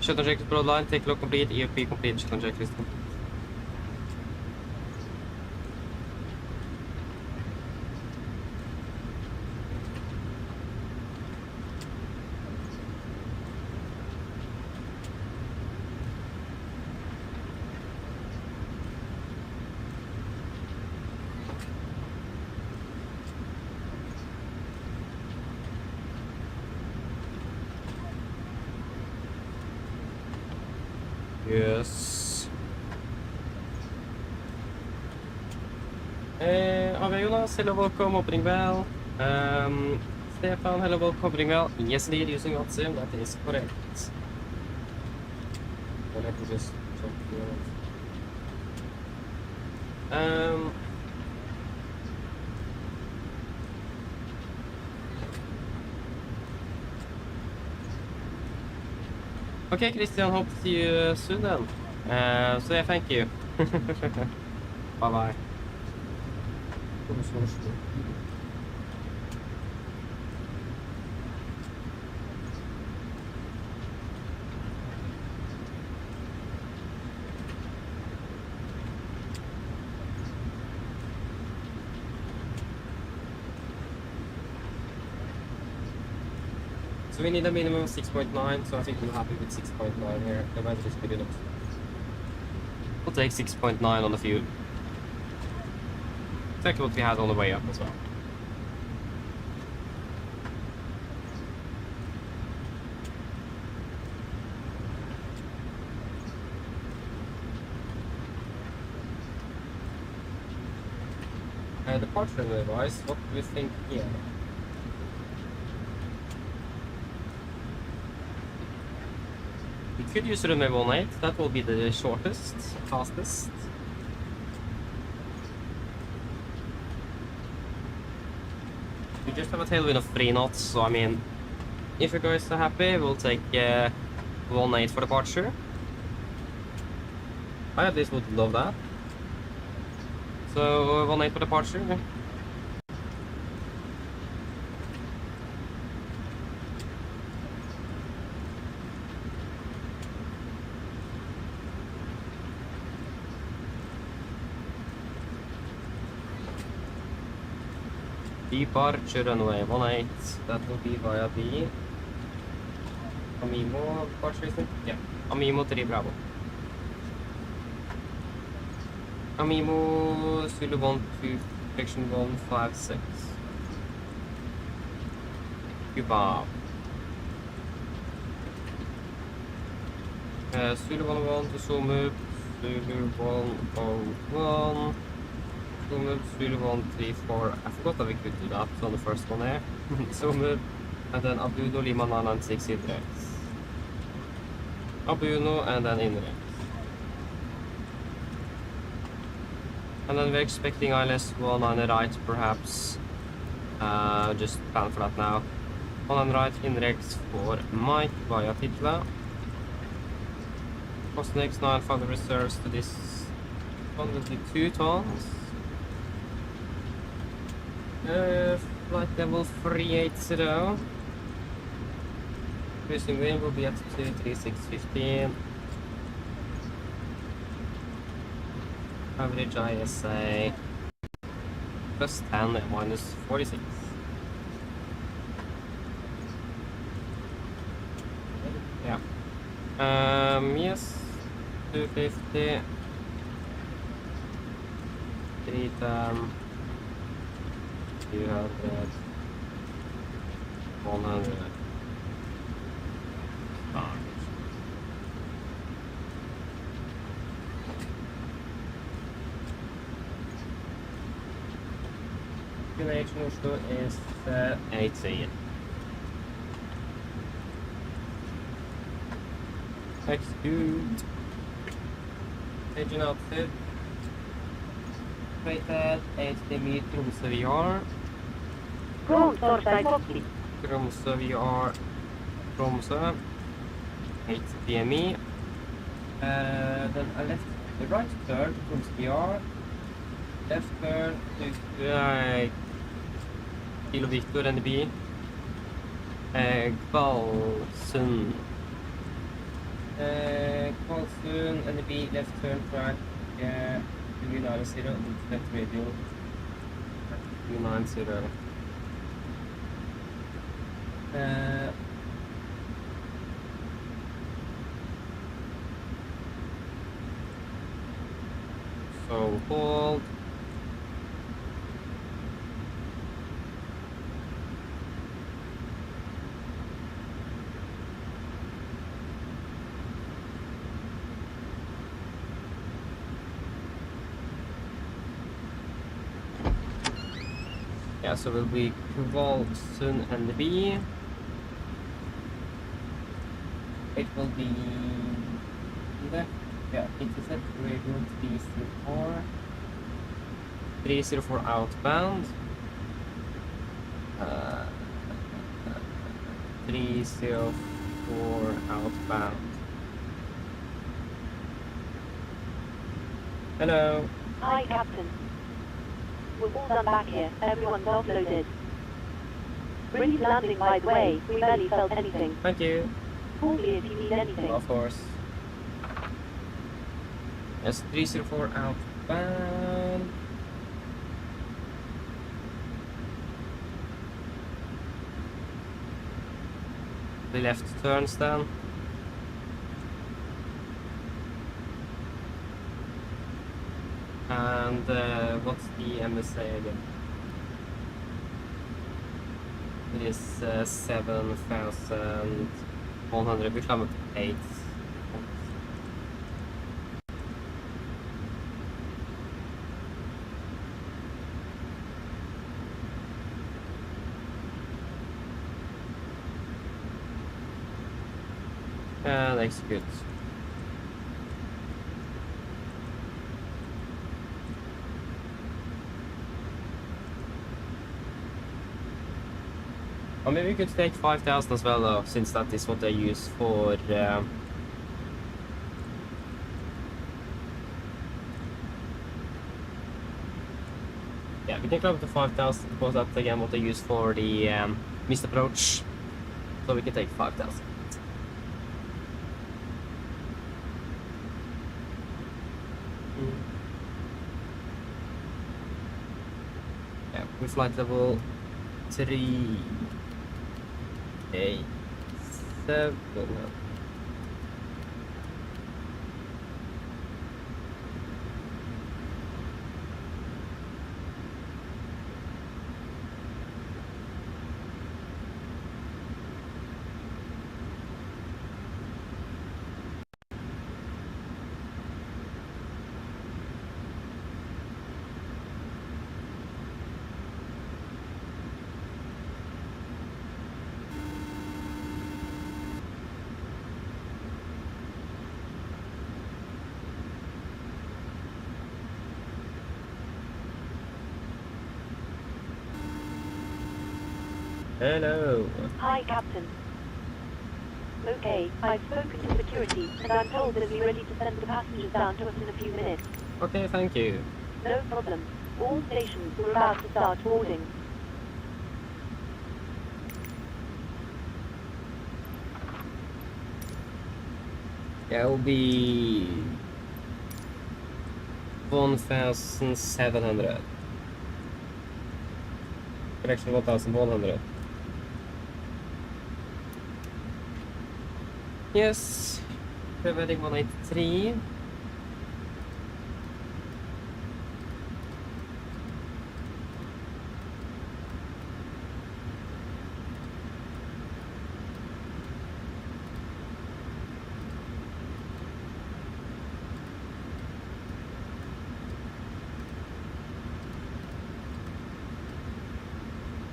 Shutdown checklist broadline, take log complete, EFP complete, shutdown checklist complete. Yes. Jonas, hello, welcome, opening well. Stefan, hello, welcome, opening well. Yes, indeed, using Watson, that is correct. Well, let me just check here. Okay, Christian, hope to see you soon then. So yeah, thank you. Bye-bye. So we need a minimum of 6.9, so I think we're happy with 6.9 here. The weather is good enough. We'll take 6.9 on the fuel. Exactly what we had on the way up as well. Departure device, what do we think here? We could use runway 18, that will be the shortest, fastest. We just have a tailwind of 3 knots, so I mean, if you guys are happy, we'll take 1-8 for departure. I at least would love that. So 1-8 for departure. Departure runway 18. That will be via the Amimo departure, isn't it? Yeah. Amimo 3 Bravo. Amimo Zulu 12, section 156. Cuba. Zulu 101 to Somup. Zulu 101. Somup, Zulu 134. I forgot that we could do that on the first one there. Somup. And then Abuno Lima 996 Inrex. Abuno and then Inrex. And then we're expecting ILS 1 on the right, perhaps. Just plan for that now. 1 on the right, Inrex for Mike via Titla. Cosnex 9 for the reserves to this 122 tons. Flight level 380. Cruising wind will be at 23615. Average ISA plus 10 and minus 46. Yeah. Yes. 250. 310. 200. 100. Destination Oslo is 18. Execute. Engine outfit. Rated 80 Tromsø VR. Tromsø VR. Tromsø. 8 PME. Then I left the right turn to Tromsø VR. Left turn to Kilo Victor NB. Kvalsund. Kvalsund NB left turn track 290 left radial 290. So hold. Yeah, so will be Kvalsund and B. It will be left. Yeah, intercept radio 304. 304 outbound. 304 outbound. Hello. Hi, Captain. We're all done back here. Everyone's offloaded. Really landing, by the way. We barely felt anything. Thank you. Call me if you need anything. Of course. Yes, 304 outbound. The left turns then. And what's the MSA again? It is 7,100. We climb up to 8. And execute. Or maybe we could take 5,000 as well, though, since that is what they use for. Yeah, we can climb up to 5,000 because that's again what they use for the missed approach. So we can take 5,000. Yeah, we flight level 3, 8, 7. Hello. Hi, Captain. Okay, I've spoken to security, and I'm told they'll be ready to send the passengers down to us in a few minutes. Okay, thank you. No problem. All stations are about to start boarding. Yeah, it will be 1,700. Correction, 1,100. Yes, preventing 183.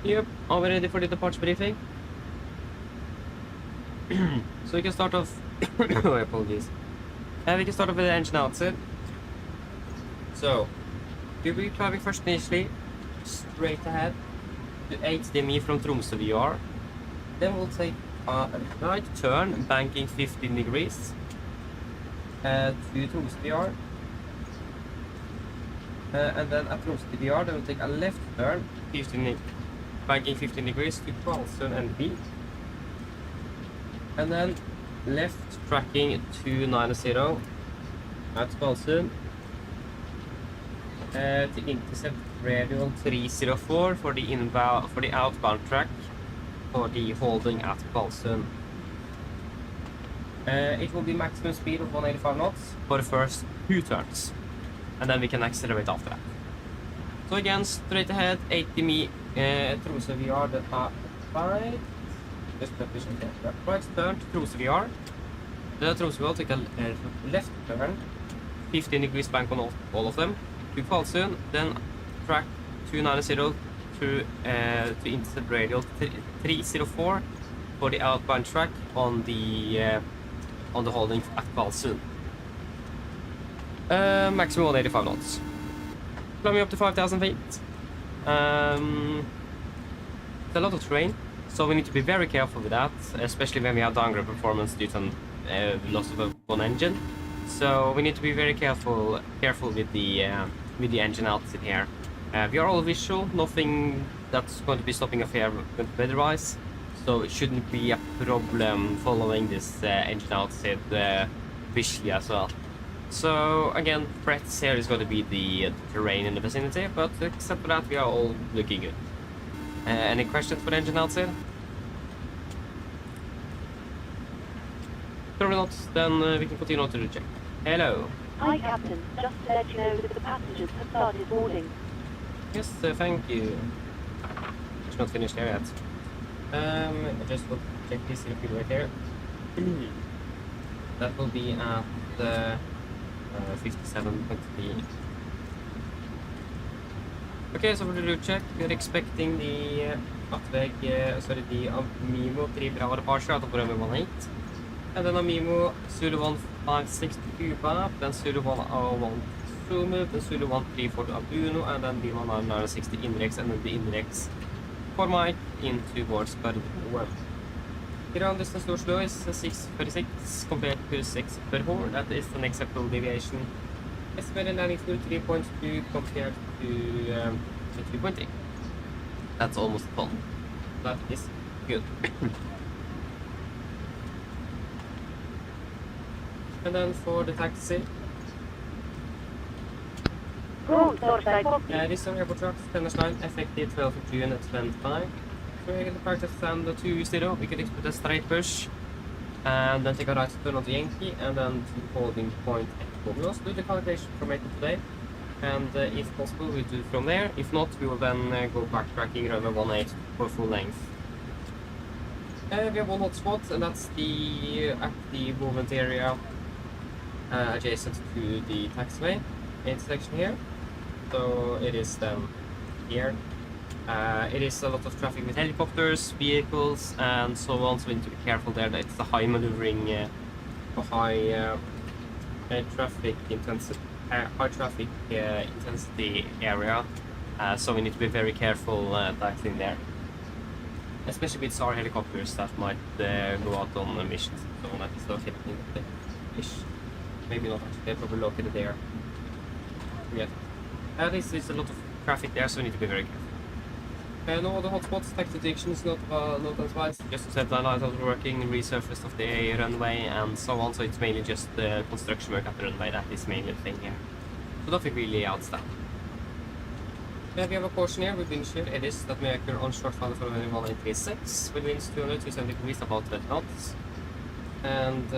Yep, are we ready for the departure briefing? So we can start off. Oh, apologies. We can start off with the engine outside. So, we'll be driving first initially straight ahead to 8 DME from Tromsø VR. Then we'll take a right turn, banking 15 degrees to Tromsø VR. And then at Tromsø VR, then we'll take a left turn, banking 15 degrees to Kristiansand and B. And then left tracking 290 at Kristiansand to intercept Radeon 304 for the outbound track for the holding at Kristiansand. It will be maximum speed of 185 knots for the first 2 turns, and then we can accelerate after that. So again, straight ahead, 80 me Tromsø VR, the right. Just right turn to Tromsø VR. Then Tromsø will take a left turn, 15 degrees bank on all of them, to Kristiansand, then track 290 to intercept Radeon 304 for the outbound track on the holding at Kristiansand. Maximum 185 knots. Climbing up to 5,000 feet. It's a lot of terrain, so we need to be very careful with that, especially when we have downgrade performance due to loss of one engine. So we need to be very careful with the engine outside here. We are all visual, nothing that's going to be stopping us here weather-wise, so it shouldn't be a problem following this engine outside visually as well. So again, threats here is going to be the terrain in the vicinity, but except for that, we are all looking good. Any questions for the engine outside? Probably not, then we can continue on to the check. Hello. Hi, Captain. Just to let you know that the passengers have started boarding. Yes, thank you. It's not finished here yet. I just will check this real quick right here. That will be at 57.3. Okay, so for the route check, we are expecting the the Amimo 3 Bravo departure out of runway 18. And then Amimo Zulu 156 to Cuba, then Zulu 101 Sumu, then Zulu 134 to Abuno, and then B160 Indirex, and then the Indirex for Mike in towards Gardermoen. Ground distance to Oslo is 6:36 compared to 6:34. That is an acceptable deviation. Estimated landing speed 3.2 compared to 3.8. That's almost a ton. That is good. And then for the taxi. This on airport trucks, Tennis line, effective 12th of June at 25. So we're going to park the stand 2-0. We could expect a straight push. And then take a right turn on the Yankee. And then to holding point at We'll also do the calculation from April today. And if possible, we'll do it from there. If not, we will then go backtracking runway 18 for full length. We have one hotspot, and that's at the movement area adjacent to the taxiway intersection here. So it is then here. It is a lot of traffic with helicopters, vehicles, and so on. So we need to be careful there. It's a high maneuvering, high traffic intensity area. So we need to be very careful taxiing there. Especially with SAR helicopters that might go out on missions and so on. That is located in the ish. Maybe not actually, they're probably located there. Yeah. This is a lot of traffic there, so we need to be very careful. No other hotspots, taxi detections, not advised, just to set the light out working, resurface of the runway and so on, so it's mainly just construction work at the runway, that is mainly the thing here. So nothing really outstanding. We have a caution here with wind shear. It is that may occur on short final for 1836 with winds 200-270 degrees, about 20 knots. And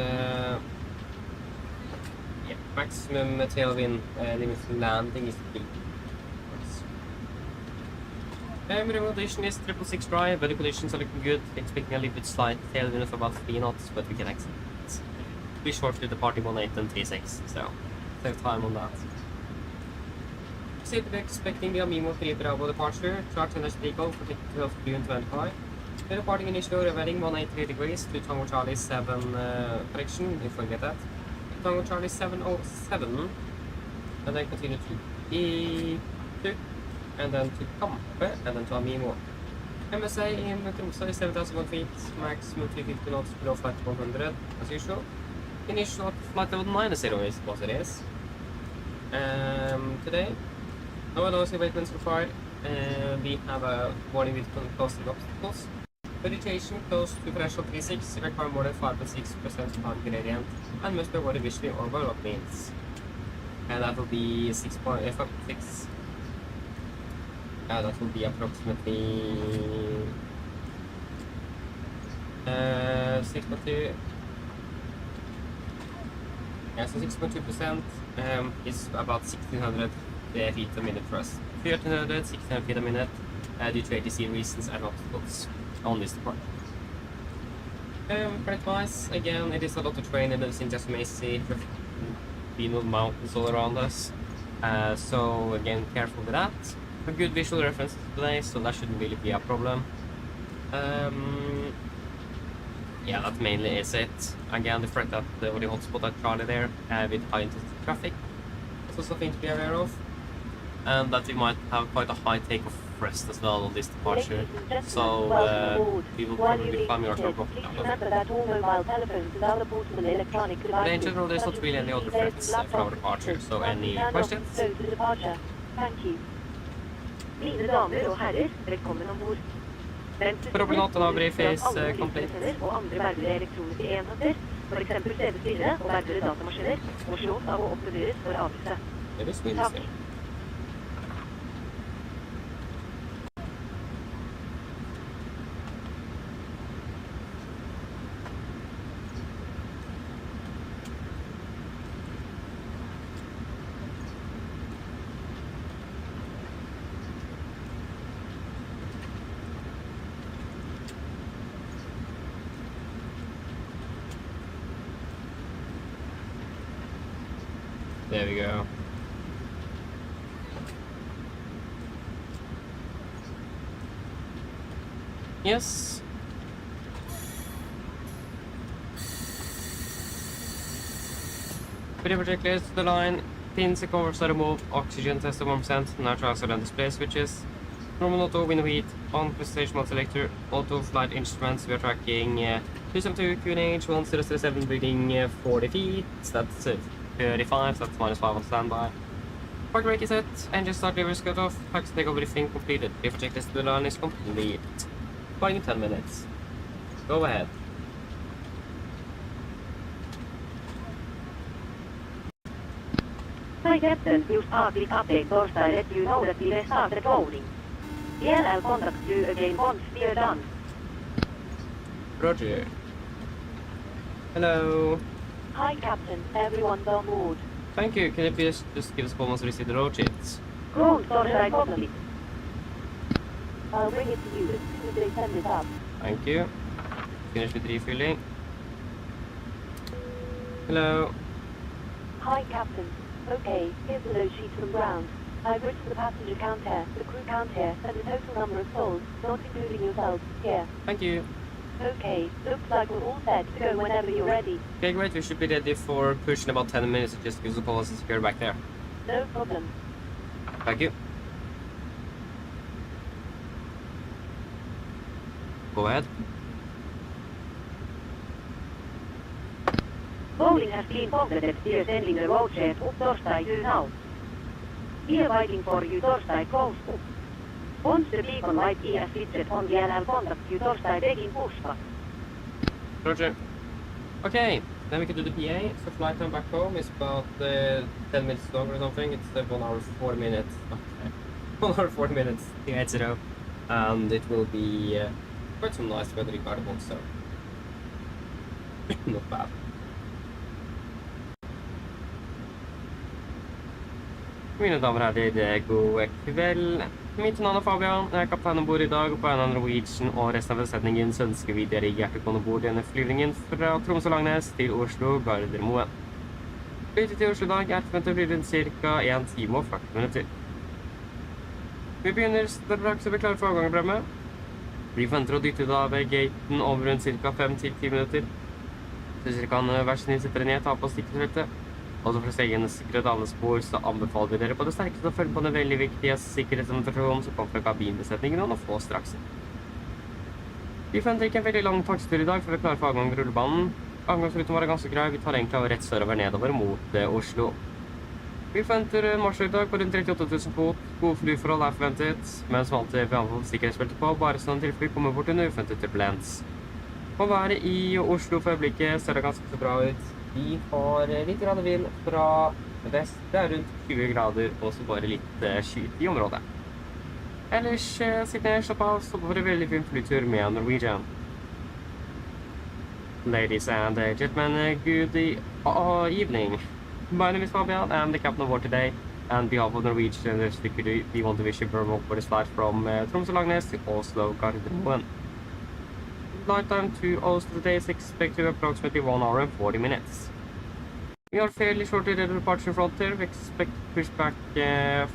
yeah, maximum tailwind limit for landing is 3. Marine condition is 666 dry, weather conditions are looking good. Expecting a little bit slight tailwind of about 3 knots, but we can accept it. Be short to departing 1836, so save time on that. We're expecting the Amimo 3 Bravo departure, track and Takeoff for 12th June 25. We're departing initially reveling 183 degrees to Tango Charlie 7 correction, if I get that. Tango Charlie 707, and then continue to E2, and then to Kampe, and then to Amimo. MSA in Tromsø is 7,001 feet, maximum 350 knots below flight 100, as usual. Initial flight level 90 is what it is. Today. No allows abatements required. We have a warning with closing obstacles. Vegetation close to threshold 36 require more than 5.6% time gradient and must be avoided visually or by what means. And that will be 6.6. That will be approximately 6.2. Yeah, so 6.2% is about 1600 feet a minute for us. 1300, 1600 feet a minute due to ATC reasons and obstacles on this part. Freight-wise, again, it is a lot of terrain and everything just mazy, being of mountains all around us. So again, careful with that. A good visual references today, so that shouldn't really be a problem. Yeah, that mainly is it. Again, the threat at the hotspot at Charlie there with high intensity traffic. That's also something to be aware of. And that we might have quite a high takeoff rest as well on this departure. So we will probably be climbing our turbo. In general, there's not really any other threats from our departure, so any questions? Thank you. Mine damer og herrer, velkommen ombord. Propenauten av brief is complete. Og andre vervede elektroniske enheter, for eksempel CD-spillere og vervede datamaskiner, må slås av å oppbevares for avgifte. Takk. There we go. Yes. Pretty clear to the line. Pins and covers are removed. Oxygen test of 1%. Now transfer and display switches. Normal auto, wind wheat, on presentation mode selector, auto flight instruments, we are tracking 272 QNH, 1037 reading 40 feet, that's 35, so that's -5 on standby. Park brake is set, engine start lever is cut off, taxi takeoff briefing completed, vehicle checklist to the line is complete. Flying in 10 minutes. Go ahead. Hi Captain, news arctic update Thursday let you know that we have started loading. I'll contact you again once we are done. Roger. Hello. Hi Captain, everyone's on board. Thank you. Can you please just give us a call once you receive the road sheets? Cool, sorry I got it. I'll bring it to you as soon as they send it up. Thank you. Finish with refilling. Hello. Hi Captain. Okay, here's the load sheet from ground. I've written the passenger count here, the crew count here, and the total number of souls, not including yourselves, here. Thank you. Okay, looks like we're all set to go whenever you're ready. Okay, great. We should be ready for push in about 10 minutes. Just give us a call once you're back there. No problem. Thank you. Go ahead. Bowling has been completed. We are sending the road jet up Torstai you now. We are waiting for you Torstai close up. Once the beacon light is switched on, I'll contact you Torstai taking Pushback. Roger. Okay, then we can do the PA. So flight time back home is about 10 minutes longer or something. It's 1 hour 4 minutes. Okay. 1 hour 4 minutes. Yeah, it's 0. And it will be quite some nice weather regarding also. Not bad. Mine damer og herrer, god kveld. Mitt navn er Fabian, jeg er kaptein ombord i dag, og på en av Norwegian og resten av besetningen så ønsker vi dere hjertelig velkommen ombord denne flyvningen fra Tromsø Langnes til Oslo Gardermoen. Flyttet til Oslo i dag er forventet å bli rundt ca. 1 time og 40 minutter. Vi begynner straks å bli klare for avgangsprogrammet. Vi forventer å dytte ut av gaten over rundt ca. 5-10 minutter. Så hvis dere kan være snill sette dere ned, ta på stikkefeltet. Også for å se egen sikkerhet alle spor, så anbefaler vi dere på det sterkeste å følge på den veldig viktige sikkerhetsinformasjonen som kommer fra kabinbesetningen og få straks. Vi forventer ikke en veldig lang takstur i dag, for vi er klare for avgang på rullebanen. Avgangsruten var ganske grei, vi tar egentlig av rett sørover nedover mot Oslo. Vi forventer marsj i dag på rundt 38 000 fot. Gode flyforhold er forventet, men som alltid vi anbefaler sikkerhetsbeltet på, bare sånn til fly kommer bort under uforventet turbulens. Å være i Oslo for øyeblikket ser det ganske så bra ut. Vi har litt grader vind fra vest, det er rundt 20 grader, og så bare litt skyet i området. Ellers sitt ned, slapp av, stoppe for en veldig fin flytur med Norwegian. Ladies and gentlemen, good evening. My name is Fabian, I'm the captain of board today, and on behalf of Norwegian, we want to wish you very much for this flight from Tromsø Langnes to Oslo Gardermoen. Flight time to Oslo today is expected to approximately 1 hour and 40 minutes. We are fairly shortly at the departure front here. We expect pushback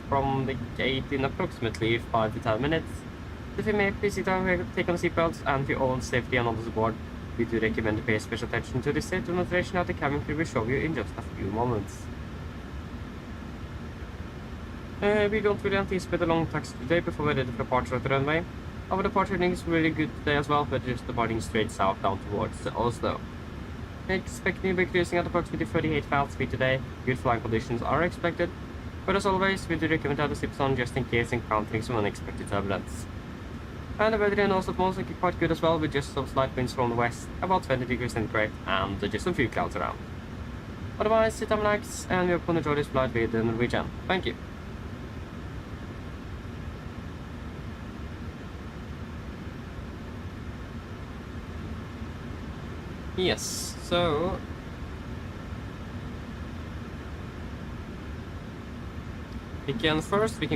from the gate in approximately 5 to 10 minutes. If you may please sit down, take on the seatbelts, and for your own safety and others aboard, we do recommend to pay special attention to the state demonstration that the cabin crew will show you in just a few moments. We don't really anticipate a long taxi today before we're ready for departure at the runway. Our departure is really good today as well, but just departing straight south down towards Oslo. We expect to be cruising at approximately 38 knots speed today. Good flying conditions are expected, but as always, we do recommend to have the zips on just in case encountering some unexpected turbulence. And the weather in Oslo is looking quite good as well, with just some slight winds from the west, about 20 degrees centigrade, and just a few clouds around. Otherwise, sit and relax, and we hope you enjoy this flight with the Norwegian. Thank you. Yes, so we can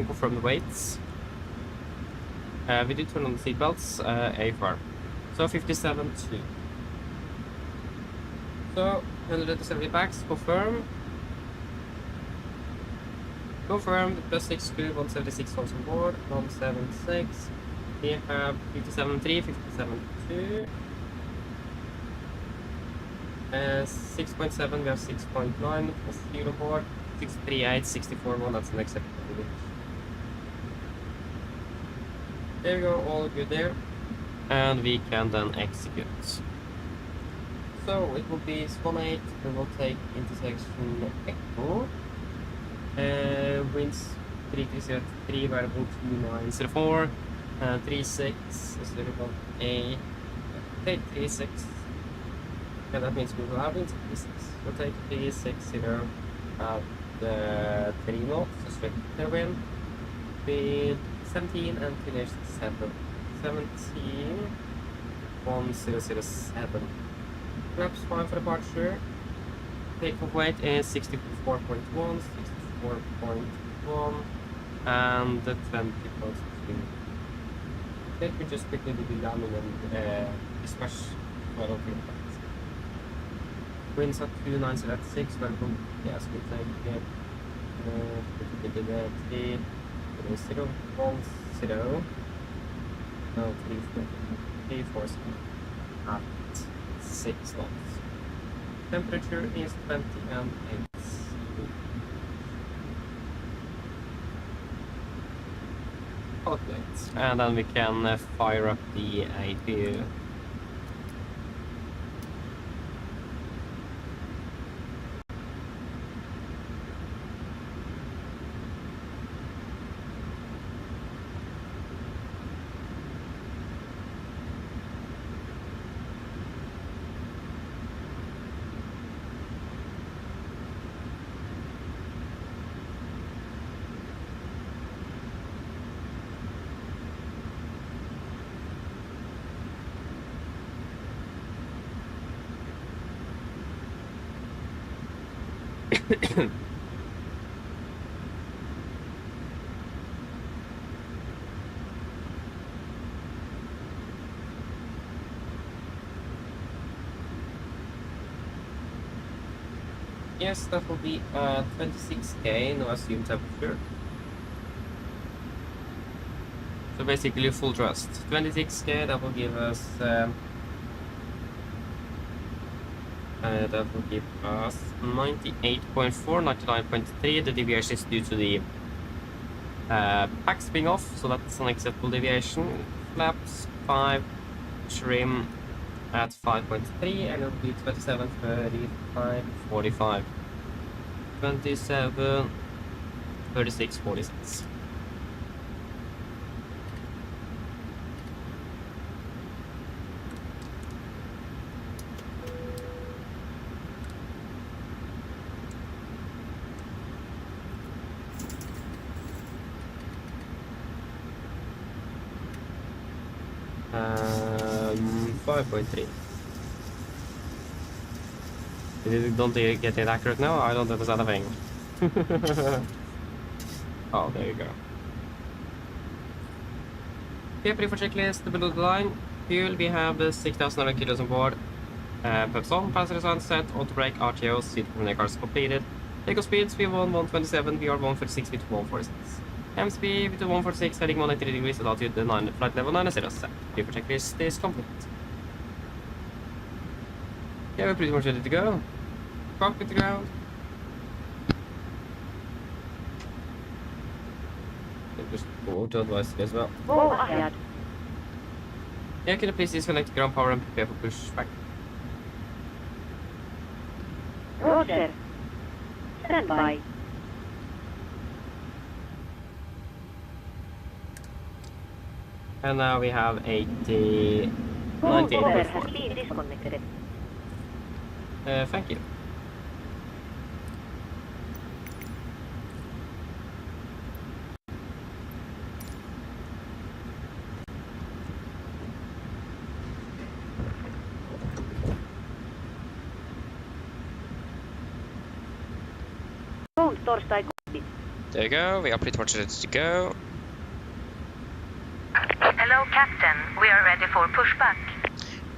confirm the weights. We did turn on the seatbelts, A4. So 57.2. So 170 packs, confirm. Confirmed, plus 6 crew, 176 on board, 176. We have 57.3, 57.2. 6.7, we have 6.9 plus fuel aboard, 638, 64.1, that's an acceptable reach. There we go, all good there. And we can then execute. So it will be 18, we will take intersection Echo. Winds 330, variable 2904, 36, 0.8, take 36. Yeah, that means we will have winds 36. We'll take 360 at the 3 knots, so straight to wind, speed 17 and finish 17,1007. Flaps 5 for departure. Takeoff weight is 64.1, 64.1, and 20.3. Let me just quickly do the landing and dispatch while over the winds at 29 at 6, welcome. Yes, we take it. 3, 0, 1, 0. No, 3, 4, 7 at 6 knots. Temperature is 20 and 8. Cockpit. And then we can fire up the APU. Yes, that will be 26K, no assumed temperature. So basically full thrust. 26K, that will give us 98.4, 99.3. The deviation is due to the packs being off, so that's an acceptable deviation. Flaps 5, trim at 5.3, and it will be 27, 35, 45. 27, 36, 46. Um, 5.3. Don't they get it accurate now? I don't understand a thing. Oh, there you go. Ready for checklist below the line. Fuel, we have the 6,000 kilos on board. Peps on, passengers on set, auto brake, RTOs, seat from the cars completed. Takeoff speeds, V1 127, VR 146, V2 146. MSP, V2 146, heading 180 degrees, altitude 9, flight level 907. Ready for checklist is complete. Yeah, we're pretty much ready to go. Cockpit to ground. Just go to advise as well. Go ahead. Yeah, can you please disconnect ground power and prepare for pushback? Roger. Stand by. And now we have 80... Phone 98. cover has been disconnected. Thank you. Phone Torstai Cockpit. There you go, we are pretty much ready to go. Hello, Captain. We are ready for pushback.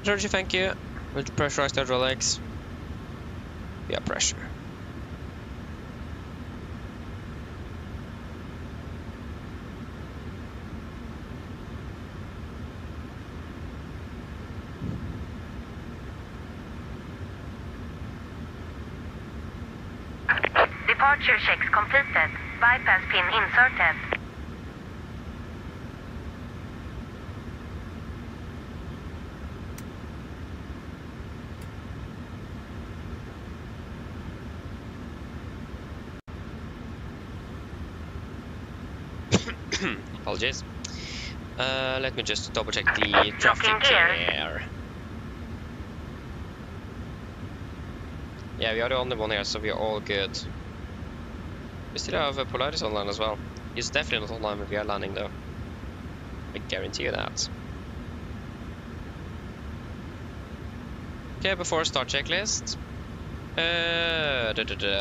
Roger, thank you. Will you pressurize the hydraulics? Yeah, pressure. Departure checks completed. Bypass pin inserted. Apologies. Let me just double check the traffic here. Yeah, we are the only one here, so we are all good. We still have Polaris online as well. He's definitely not online when we are landing though. I guarantee you that. Okay, before start checklist.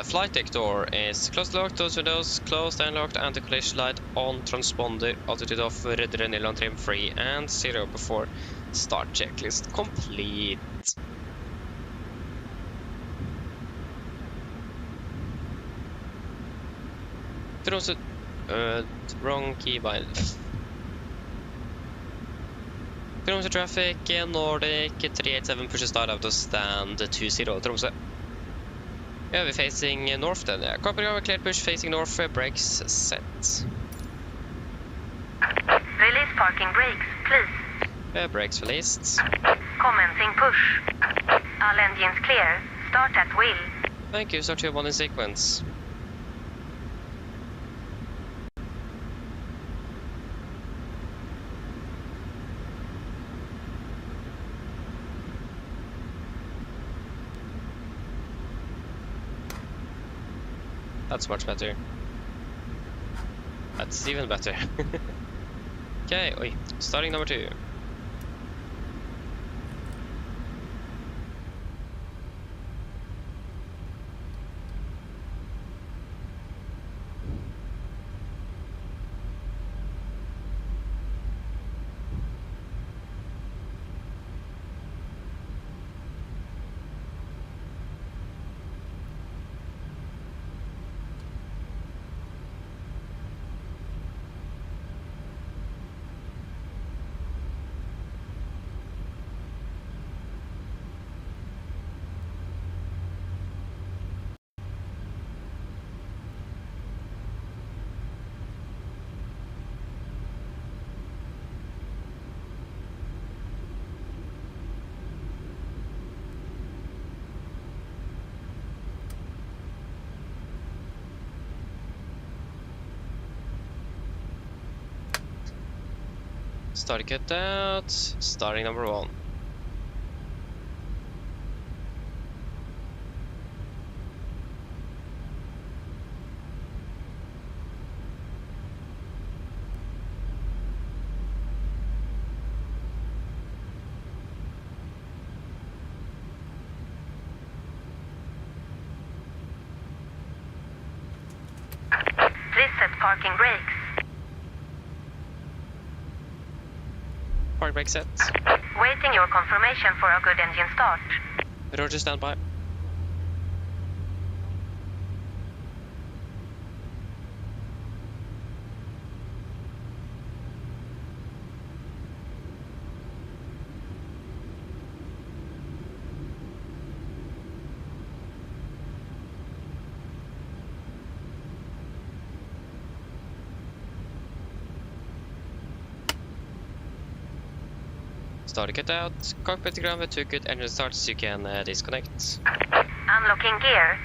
Flight deck door is closed, locked, those windows closed and locked, anti-collision light on, transponder, altitude off, rudder nil on trim free, and 0 before start checklist complete. Tromsø, wrong keybind. Tromsø traffic, Nordic 387 pushes start out of stand 20 Tromsø. Yeah, we're facing north then. Yeah. Cockpit cleared push facing north, brakes set. Release parking brakes, please. Yeah, brakes released. Commencing push. All engines clear. Start at wheel. Thank you, start your one in sequence. That's much better. That's even better. Okay, oi, starting number 2. Start cut out, starting number 1. Please set parking brakes. Park brake set. Waiting your confirmation for a good engine start. Roger, standby. Start cut out, cockpit ground with 2 good engine starts, you can disconnect. Unlocking gear.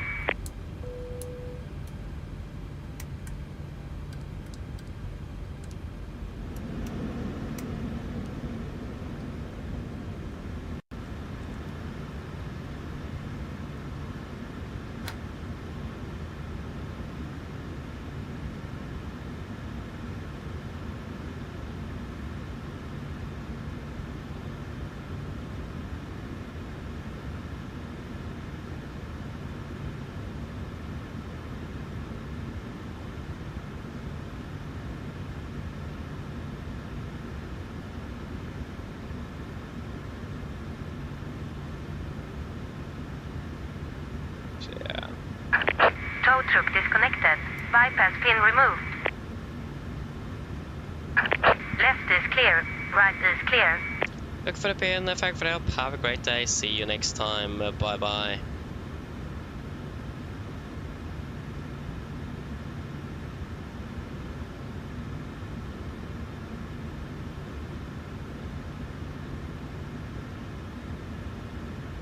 Tow truck disconnected. Bypass pin removed. Left is clear. Right is clear. Look for the pin, thank for the help. Have a great day. See you next time. Bye bye.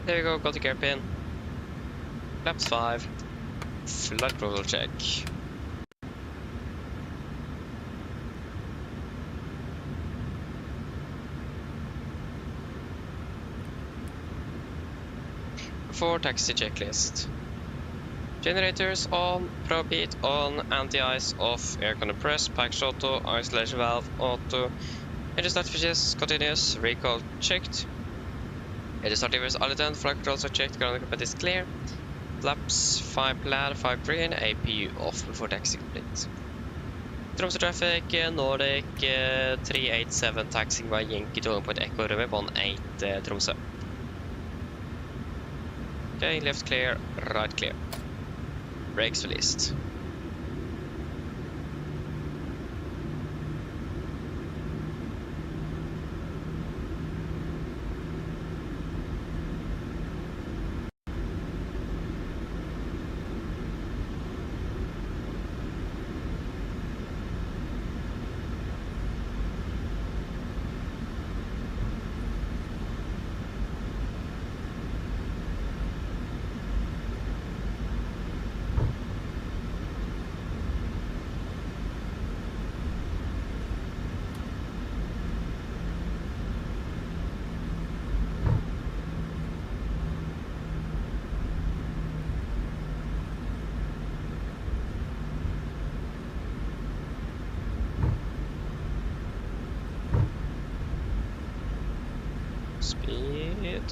There you go, got the gear pin. Flaps 5. Flight profile check. for taxi checklist. Generators on, probe heat on, anti-ice off, aircon press, packs auto, isolation valve auto, engine start switches continuous, recall checked. Engine start levers all attend, flight controls are checked, ground equipment is clear. Flaps 5 plan, 5 green, APU off before taxi complete. Tromsø traffic, Nordic 387 taxiing by Yankee to point Echo River 18 Tromsø. Okay, left clear, right clear. Brakes released. Speed.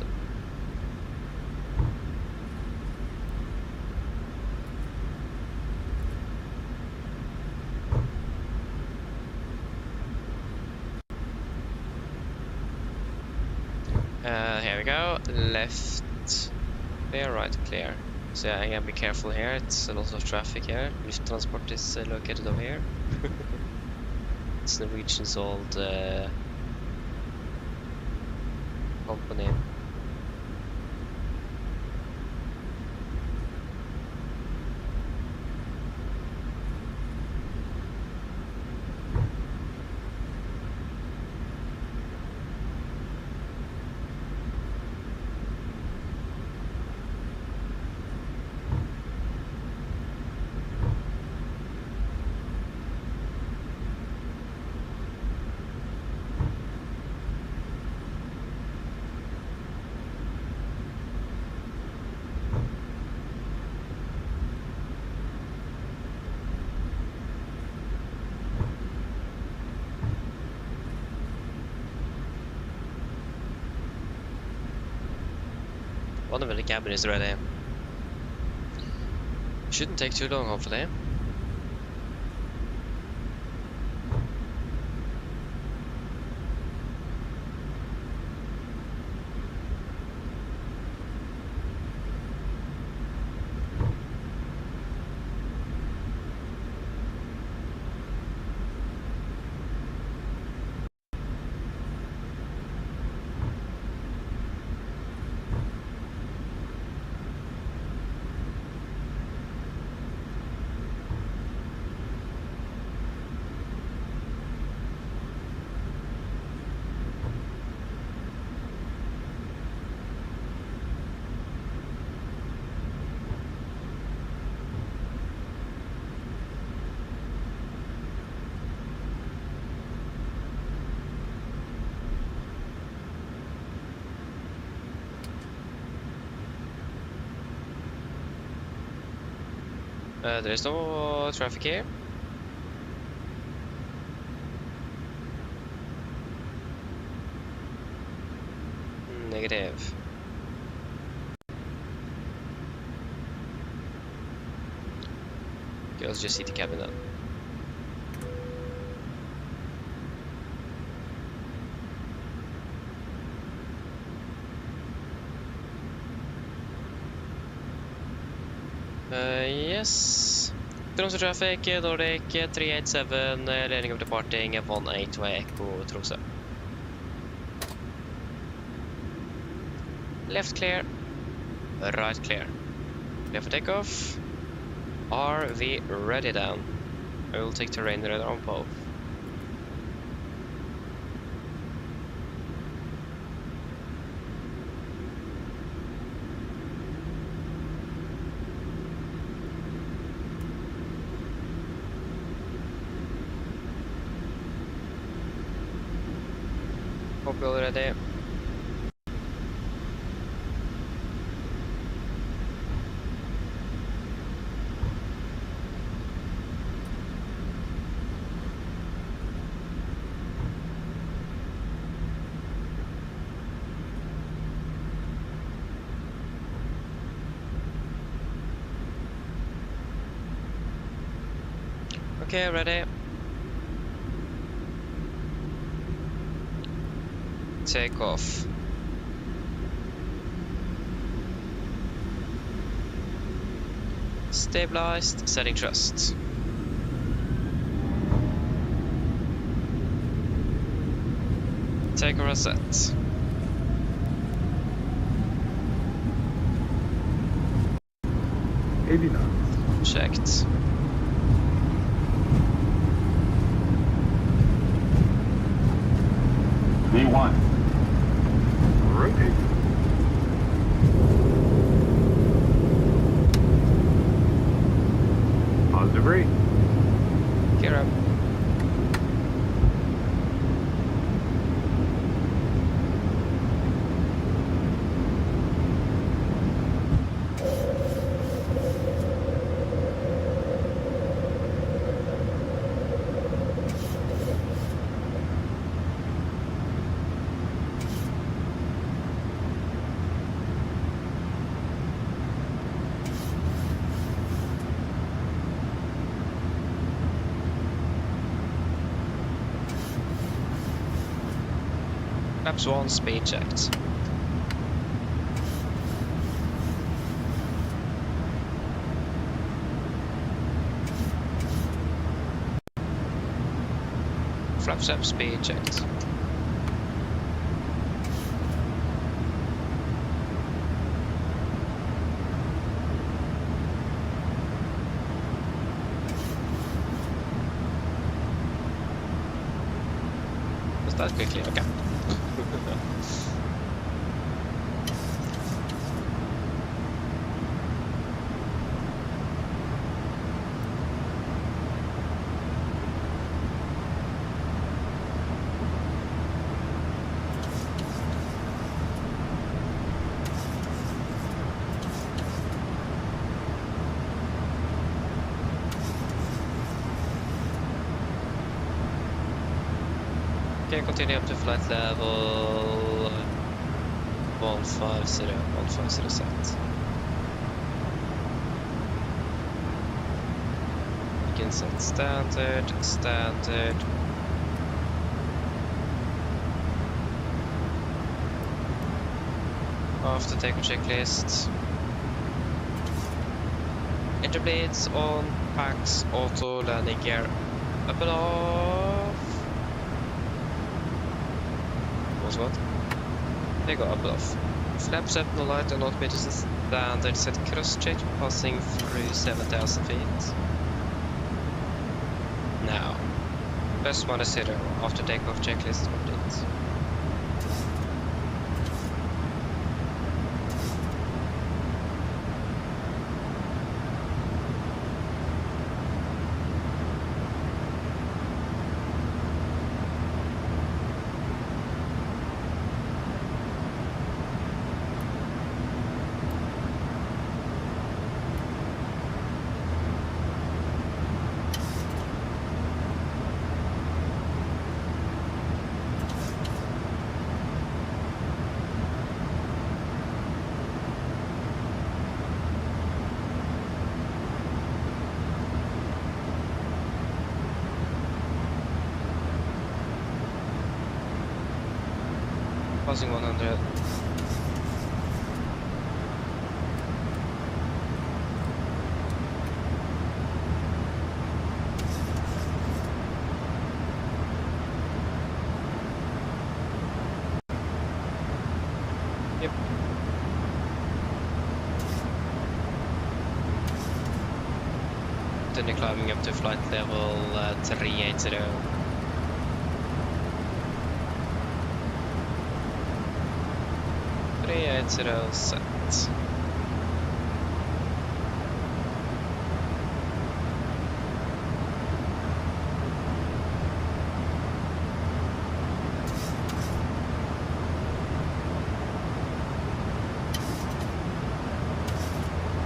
Here we go. Left clear, right clear. So yeah, I gotta be careful here. It's a lot of traffic here. Lufttransport is located over here. It's Norwegian's old company. Wonder when the cabin is ready. Shouldn't take too long, hopefully. There's no traffic here. Negative. Okay, let's just see the cabin then. Yes. Tromsø traffic, Nordic 387, landing of departing 18 Echo Tromsø. Left clear, right clear. Clear for takeoff. RV ready down. I will take terrain radar on both. Copy already. Okay, ready. Take off. Stabilized, setting thrust. Take a reset. Checked. V1. Rotate. Positive rate. Gear up. Flaps 1, speed checked. Flaps up, speed checked. Start quickly, okay. Okay, continue up to flight level 150 set. Begin set standard. After takeoff checklist. Interbleeds on, packs, auto, landing gear, up and off. What? They go up and off. Flaps up, no light, and not meters standard set cross check, passing through 7,000 feet. Now, +/-0 after takeoff checklist complete. Passing 100. Yep. Then you're climbing up to flight level 380. 380 set.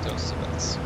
Those events.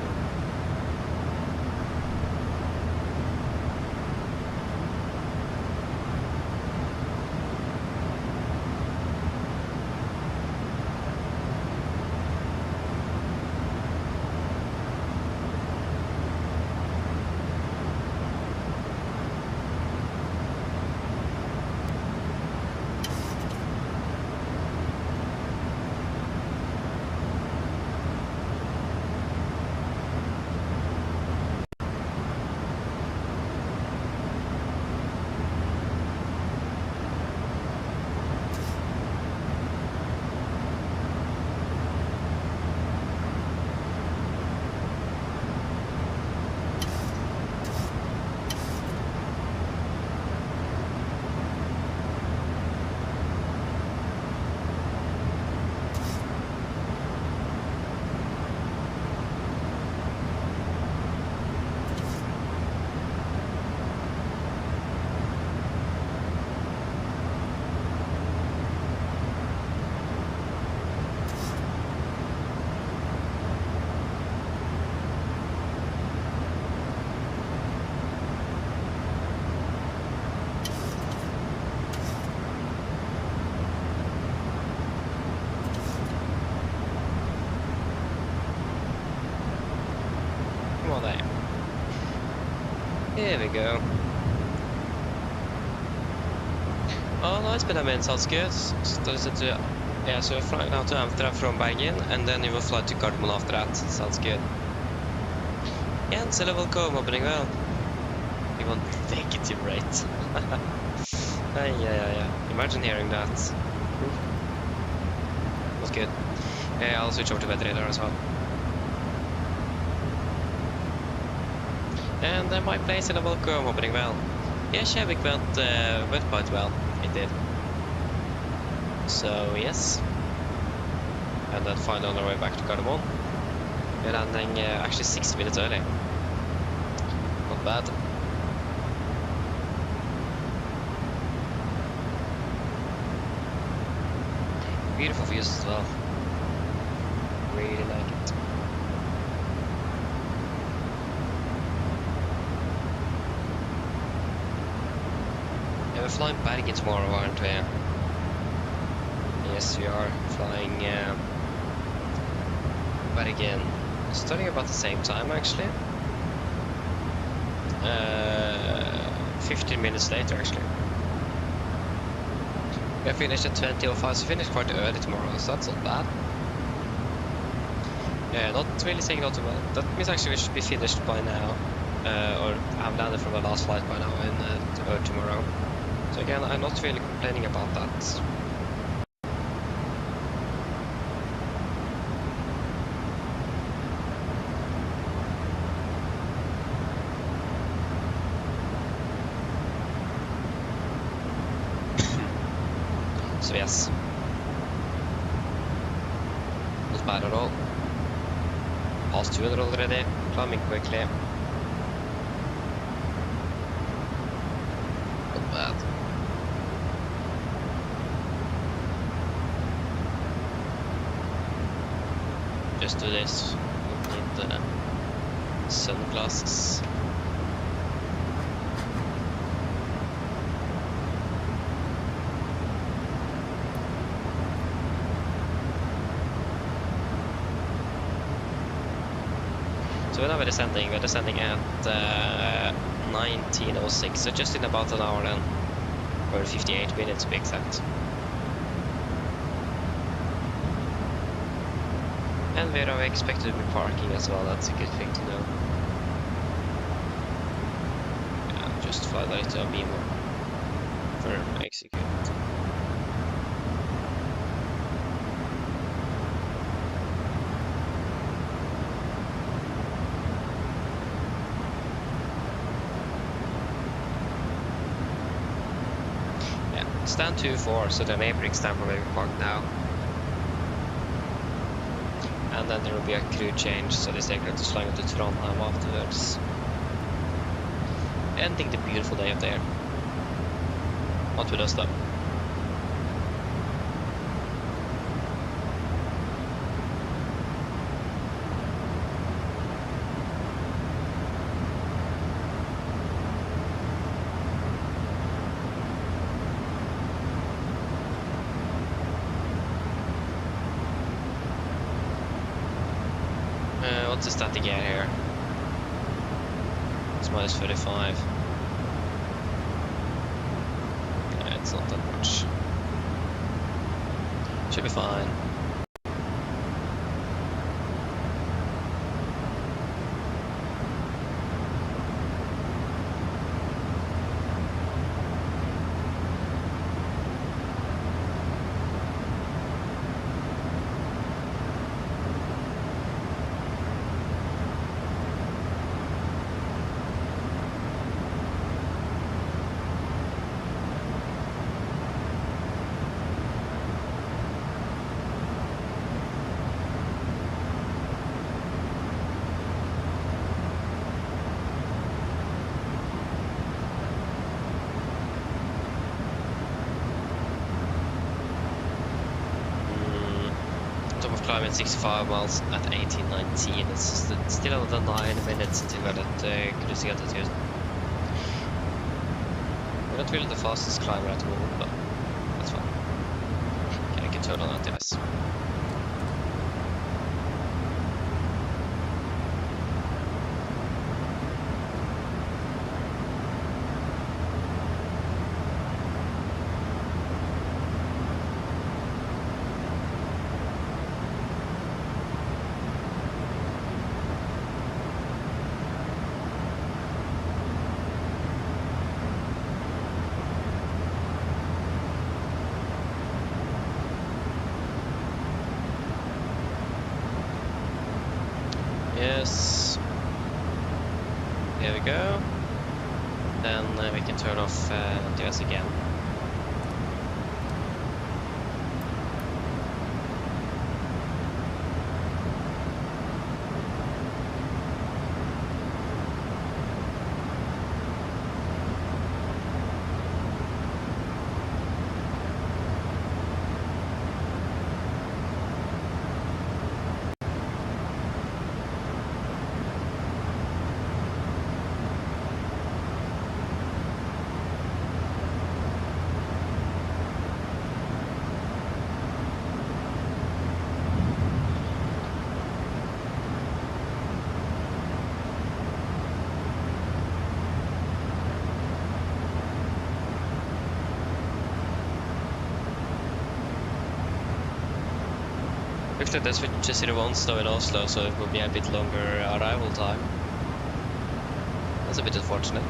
we go. Oh, nice, Benjamin. Sounds good. Yeah, so we're flying now to Amsterdam from Bergen, and then you will fly to Gardermoen after that. Sounds good. Cancel, welcome, opening well. You want negative rate. Yeah. Imagine hearing that. Was good. Yeah, I'll switch over to Vedradar as well. And my place in a welcome, opening well. Yeah, Kjevik went quite well. It did. So yes. And then finally on our way back to Gardermoen. We're landing actually 60 minutes early. Not bad. Beautiful views as well. Really like it. Yeah, we're flying Bergen tomorrow, aren't we? Yes, we are flying Bergen. Starting about the same time, actually. 15 minutes later, actually. We finished at 20:05, so we finished quite early tomorrow, so that's not bad. Yeah, not really saying not too well. That means actually we should be finished by now, or have landed from the last flight by now or tomorrow. So again, I'm not really complaining about that. So yes, not bad at all. Past 200 already, climbing quickly. Not bad. Just do this. Don't need sunglasses. So now we're descending at 19:06, so just in about an hour then, or 58 minutes to be exact. And we are expected to be parking as well, that's a good thing to know. Yeah, just fly that to a beam for execute. Stand 2-4, so the neighboring stand where we park now. And then there will be a crew change, so this aircraft is flying up to Trondheim afterwards. Ending the beautiful day up there. Not with us though. What's the static air here? It's minus 35. Yeah, it's not that much. Should be fine. Climbing 65 miles at 18:19. It's still another 9 minutes until we're at cruising altitude. We're not really the fastest climber at the moment, but that's fine. Okay, I can turn on that device. Yes. Here we go. Then we can turn off TS again. Looks like they switched to 01 though in Oslo, so it will be a bit longer arrival time. That's a bit unfortunate.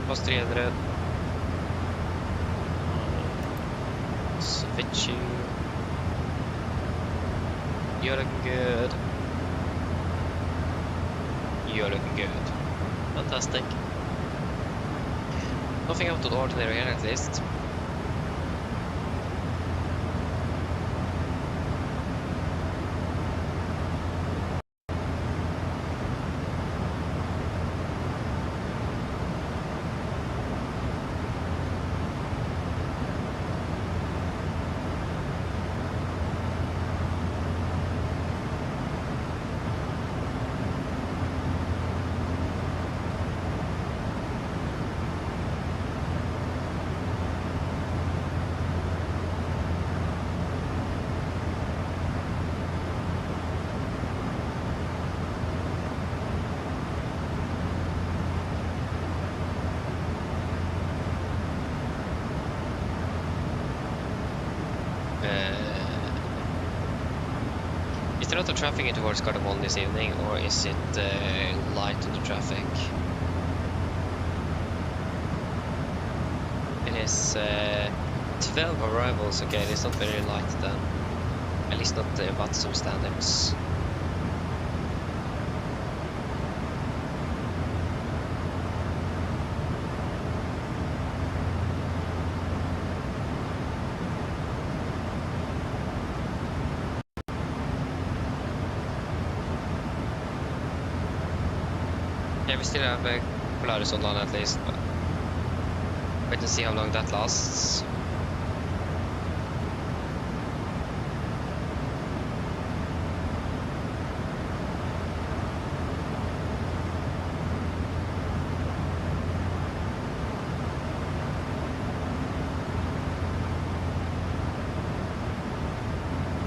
Plus 300. Switch you. You're looking good. You're looking good. Fantastic. Nothing out of the ordinary here at least. Is there a lot of traffic in towards Gardermoen this evening, or is it light on the traffic? It is 12 arrivals, okay, it's not very light then. At least not the Vatsum standards. Yeah, we still have Polaris online at least, but wait and see how long that lasts.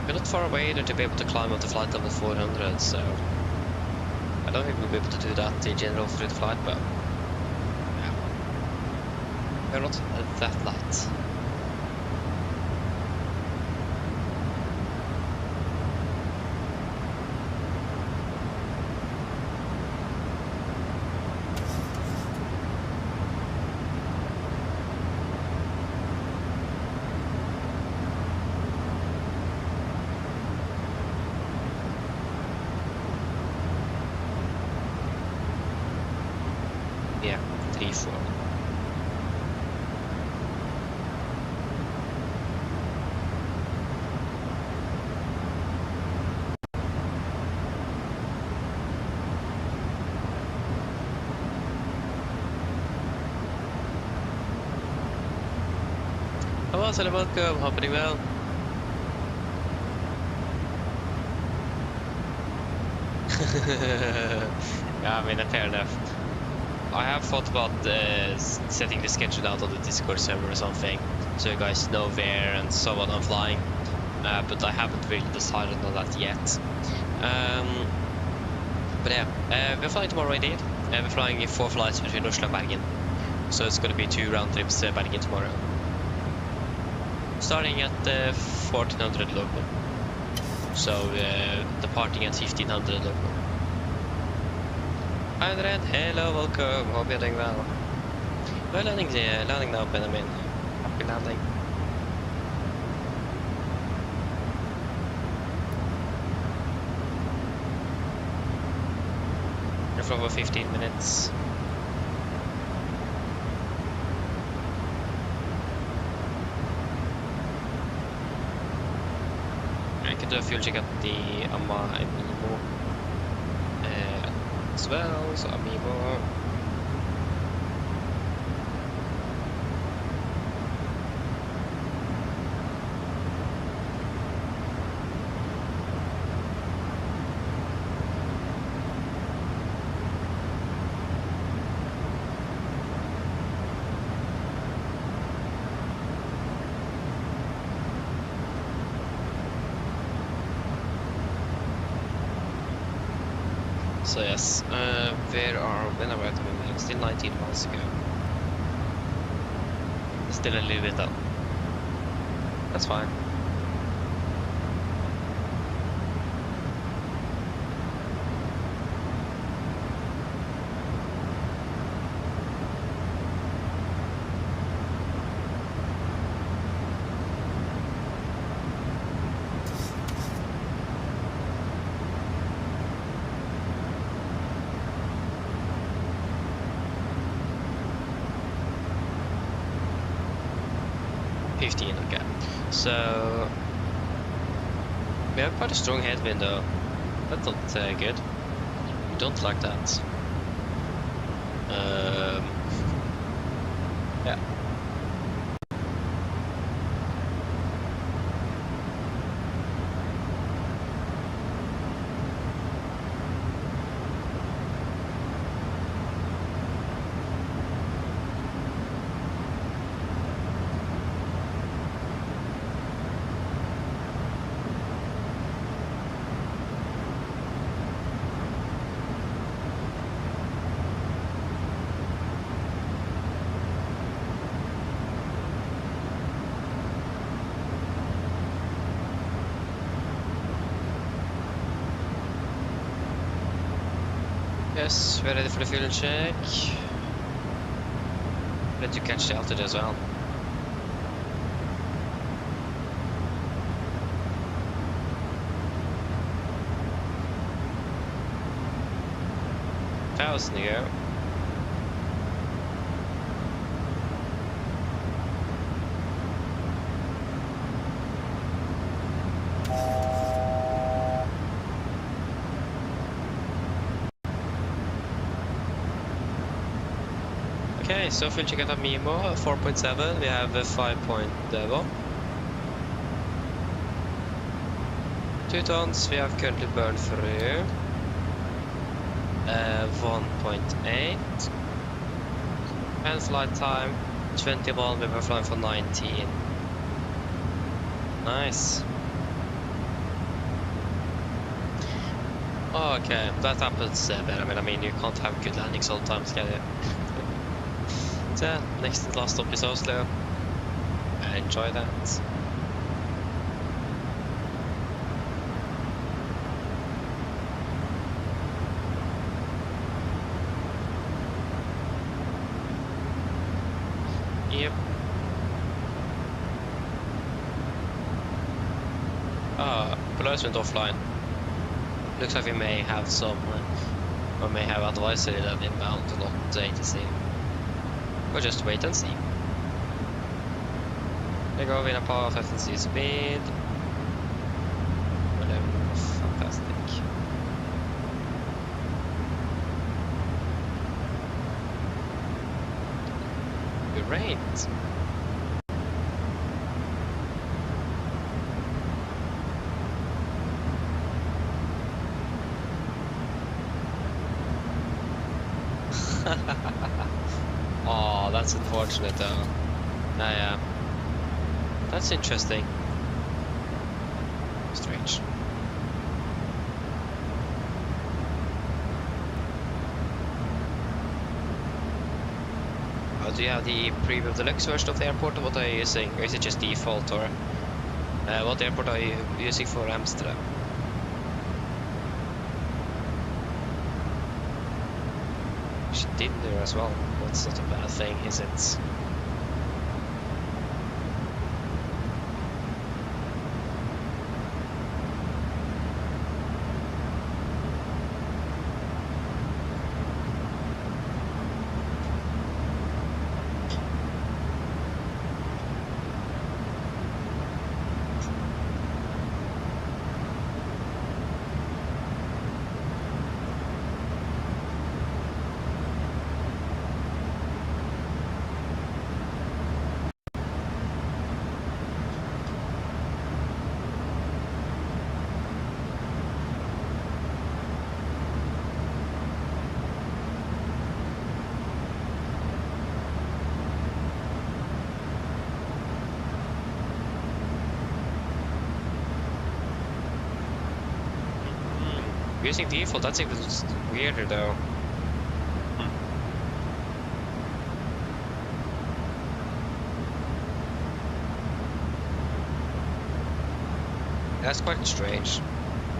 We're not far away either to be able to climb up to flight level 400, so I don't think we'll be able to do that in general through the flight, but yeah, we're not that light. Yeah, 3-4. Hello, Sally, welcome. Happening well. Yeah, I mean, fair enough. I have thought about setting the schedule out on the Discord server or something, so you guys know where and so on I'm flying, but I haven't really decided on that yet. But yeah, we're flying tomorrow indeed. We're flying 4 flights between Oslo and Bergen, so it's going to be 2 round trips Bergen tomorrow. Starting at 1400 local. So departing at 1500 local. Hi Red, hello, welcome. Hope you're doing well. We're landing now, Benjamin. Happy landing. For over 15 minutes. I can do a fuel check at the Amimo as well, so Amimo. So yes, where are when are we at the moment? Still 19 miles ago. Still a little bit up. That's fine. Okay, so we have quite a strong headwind though. That's not good. We don't like that. Yeah. Yes, we're ready for the fuel check. Ready to catch the altitude as well. Thousand to go. Okay, so fuel check at Mimo, 4.7, we have 5.1. 2 tons, we have currently burned through 1.8. And flight time 21, we were flying for 19. Nice. Okay, that happens better. I mean, you can't have good landings all the time, can you? So, next and last stop is Oslo. Enjoy that. Yep. Polaris went offline. Looks like we may have some, or may have advisory that inbound to not ATC. We'll just wait and see. There you go, in a path, FSC speed. Fantastic. Great. Oh, that's unfortunate though. Yeah. That's interesting. Strange. Do you have the Preview Deluxe version of the airport, or what are you using? Or is it just default, or what airport are you using for Amsterdam? She did there as well. That's not a bad thing, is it? Using default, that's even weirder though. That's quite strange,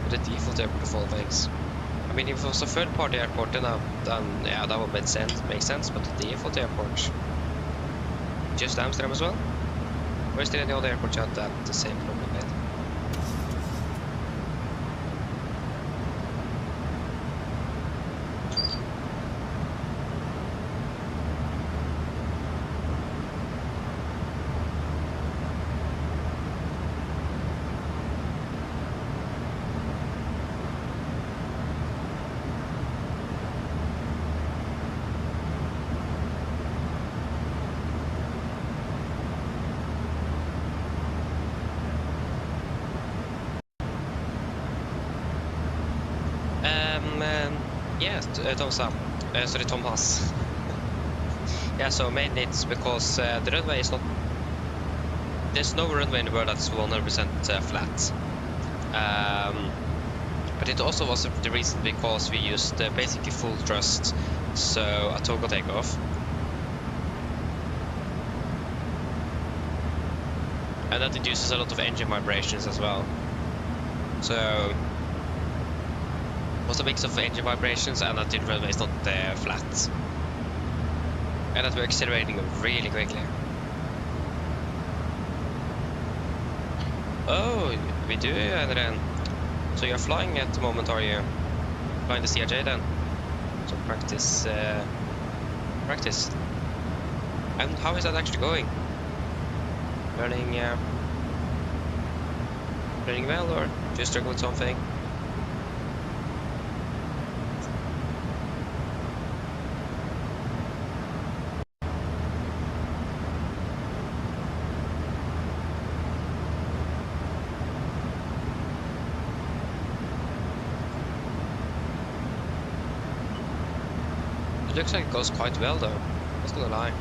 with the default airport of all things. I mean, if it was a third-party airport, then yeah, that would make sense. But the default airport, just Amsterdam as well. Or is there any other airport at that the same problem with? Sorry, Thomas. Yeah, so mainly it's because the runway is not... There's no runway in the world that's 100% flat. But it also was the reason because we used basically full thrust, so a toggle takeoff. And that induces a lot of engine vibrations as well. So... was a mix of engine vibrations and that the runway is not flat. And that we're accelerating really quickly. Oh, we do, Adrian. So you're flying at the moment, are you? Flying the CRJ then? So practice. And how is that actually going? Learning well, or do you struggle with something? Looks like it goes quite well though, not gonna lie.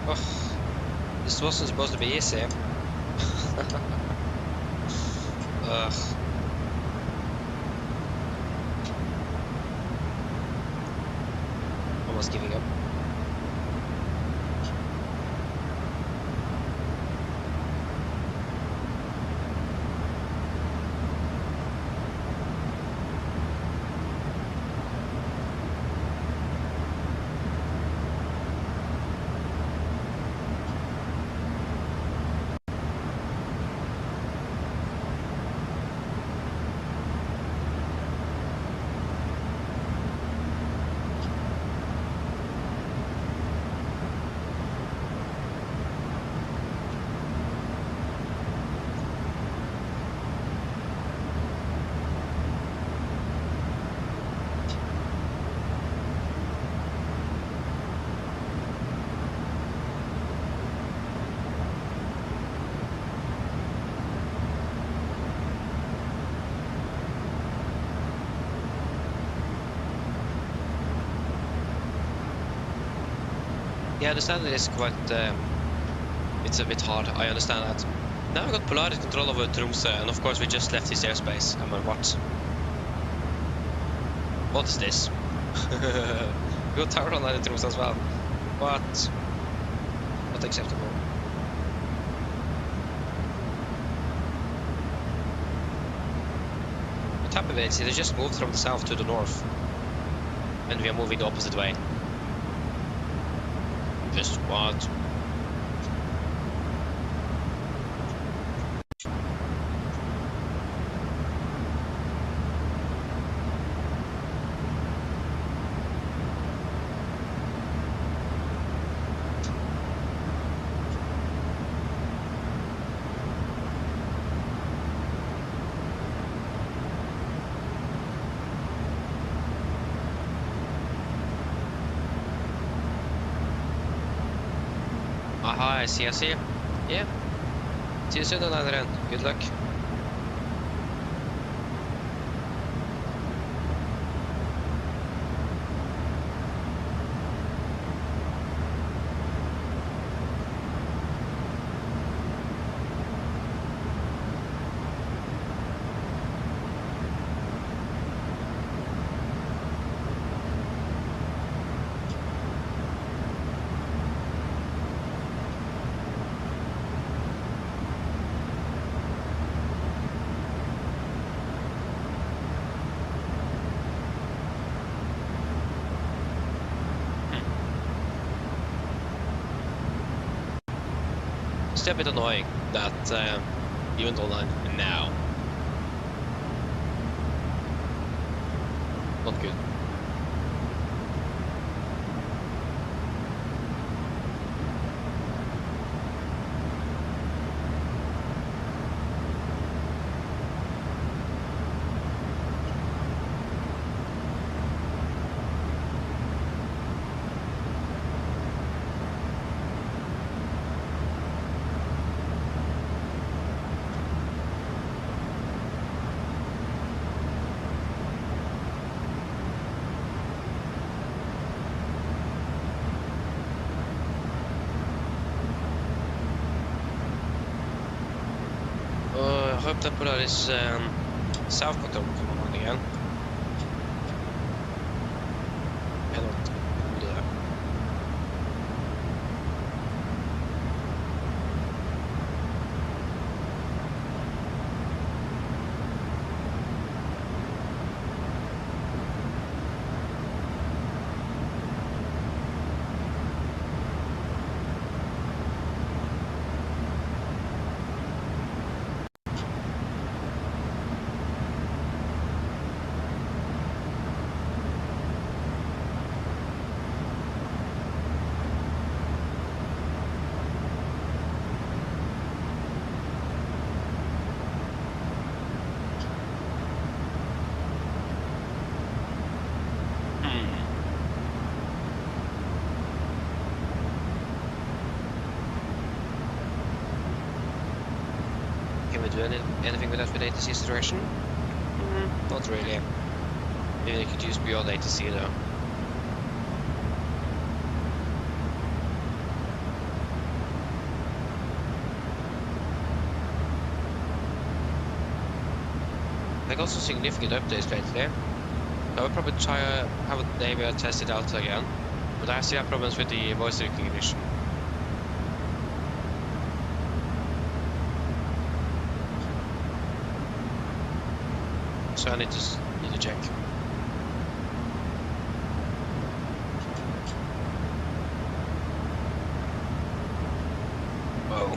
Oh, this wasn't supposed to be easy. Ugh. Almost giving up. Yeah, I understand it is quite, it's a bit hard, I understand that. Now we got Polaris control over Tromsø, and of course we just left his airspace. I mean, what? What is this? We got tower online in Tromsø as well. What? Not acceptable. What happened is they just moved from the south to the north. And we are moving the opposite way. Just what? Aha, I see. Yeah. See you soon, Addons. Good luck. It's a bit annoying that you went online now. Not good. I hope that Polaris south control will come on again. Cannot do that. Can we do anything with that with ATC's direction? Not really. Maybe they could use beyond ATC though. got some significant updates lately. I will probably try have maybe test it out again. But I still have problems with the voice recognition. So I need to check. Whoa.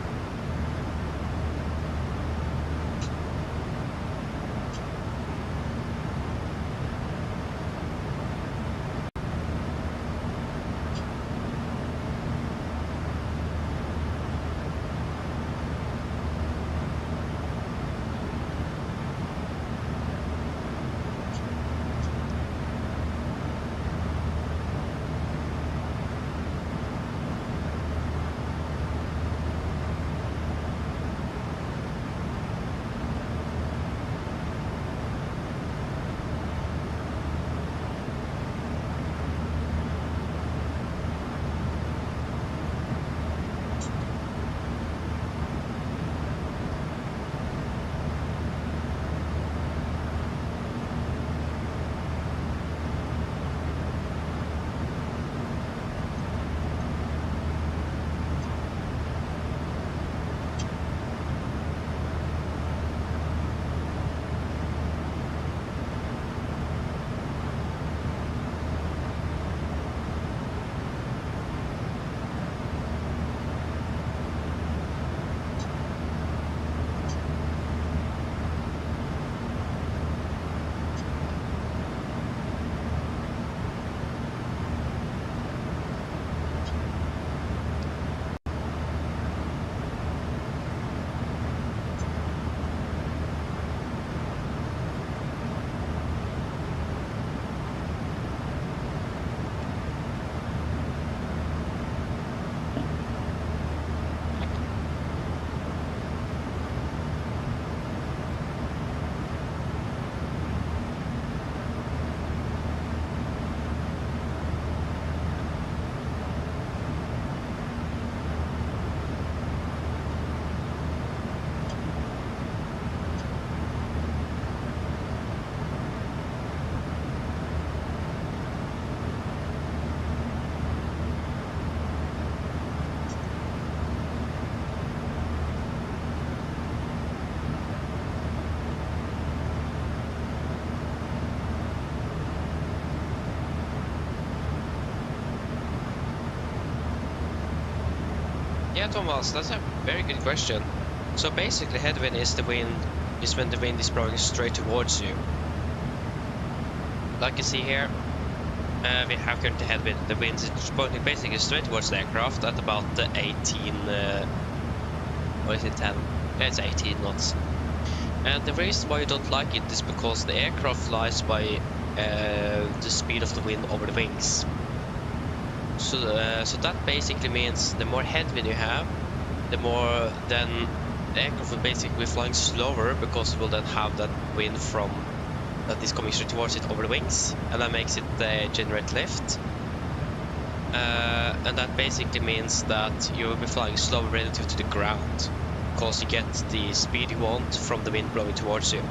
Yeah, Thomas, that's a very good question. So basically, headwind is when the wind is blowing straight towards you. Like you see here, we have currently headwind. The wind is pointing basically straight towards the aircraft at about 18. What is it? 10? Yeah, it's 18 knots. And the reason why you don't like it is because the aircraft flies by the speed of the wind over the wings. So that basically means the more headwind you have, the more then the aircraft will basically be flying slower, because it will then have that wind from that is coming straight towards it over the wings, and that makes it generate lift. And that basically means that you will be flying slower relative to the ground, because you get the speed you want from the wind blowing towards you.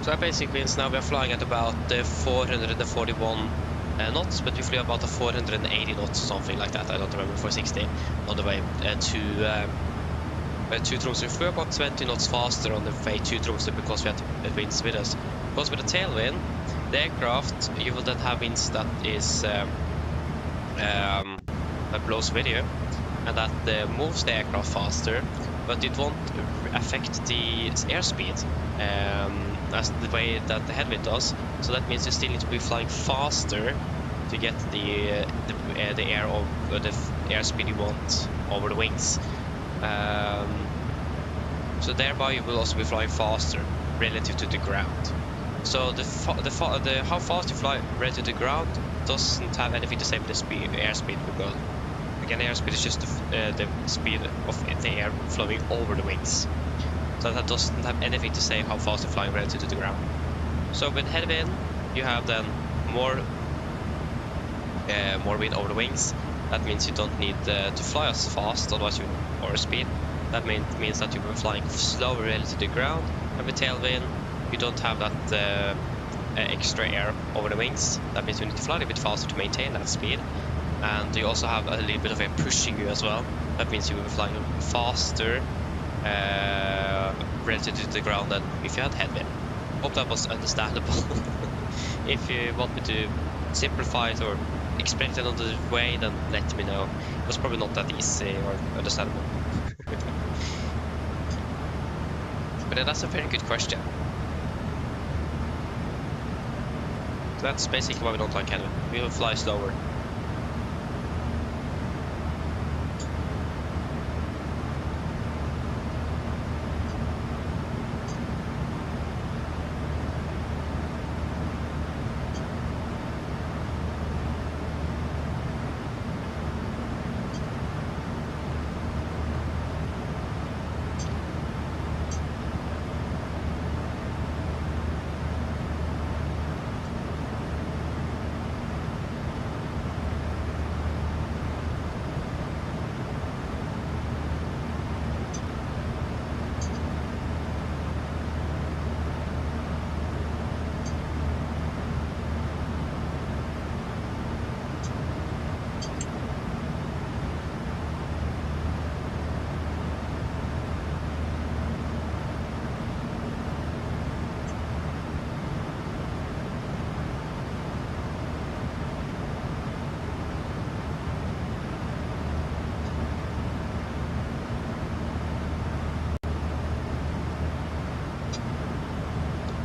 So that basically means now we are flying at about 441 knots, but we flew about 480 knots or something like that. I don't remember, 460 on the way to Tromsø. We flew about 20 knots faster on the way to Tromsø because we had winds with us. Because with a tailwind, the aircraft, you will then have winds that is that blows with you, and that moves the aircraft faster, but it won't affect the airspeed as the way that the headwind does. So that means you still need to be flying faster to get the air of the airspeed you want over the wings. So thereby you will also be flying faster relative to the ground. So how fast you fly relative to the ground doesn't have anything to say with the airspeed, because again, airspeed is just the speed of the air flowing over the wings. So that doesn't have anything to say how fast you're flying relative to the ground. So with headwind, you have then more wind over the wings. That means you don't need to fly as fast, otherwise you or speed. That means that you were flying slower relative to the ground, and with tailwind, you don't have that extra air over the wings. That means you need to fly a bit faster to maintain that speed, and you also have a little bit of air pushing you as well. That means you were flying faster relative to the ground than if you had headwind. Hope that was understandable. If you want me to simplify it or explain it another way, then let me know. It was probably not that easy or understandable. But that's a very good question. That's basically why we don't like headwind. We will fly slower.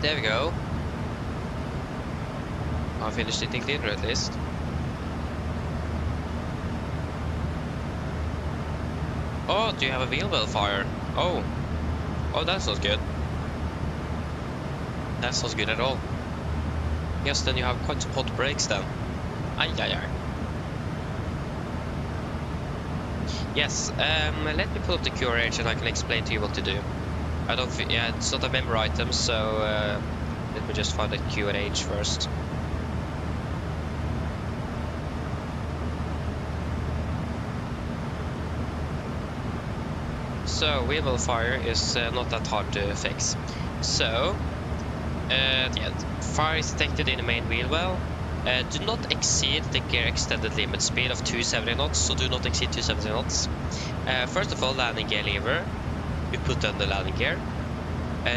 There we go. I finished eating dinner at least. Oh, do you have a wheel well fire? Oh. Oh, that's not good. That's not good at all. Yes, then you have quite some hot brakes then. Ay, ay, ay. Yes, let me pull up the QRH and I can explain to you what to do. I don't think, yeah, it's not a member item, so let me just find the QRH first. So, wheel well fire is not that hard to fix. So, yeah, fire is detected in the main wheel well. Do not exceed the gear extended limit speed of 270 knots, so do not exceed 270 knots. First of all, landing gear lever, we put on the landing gear.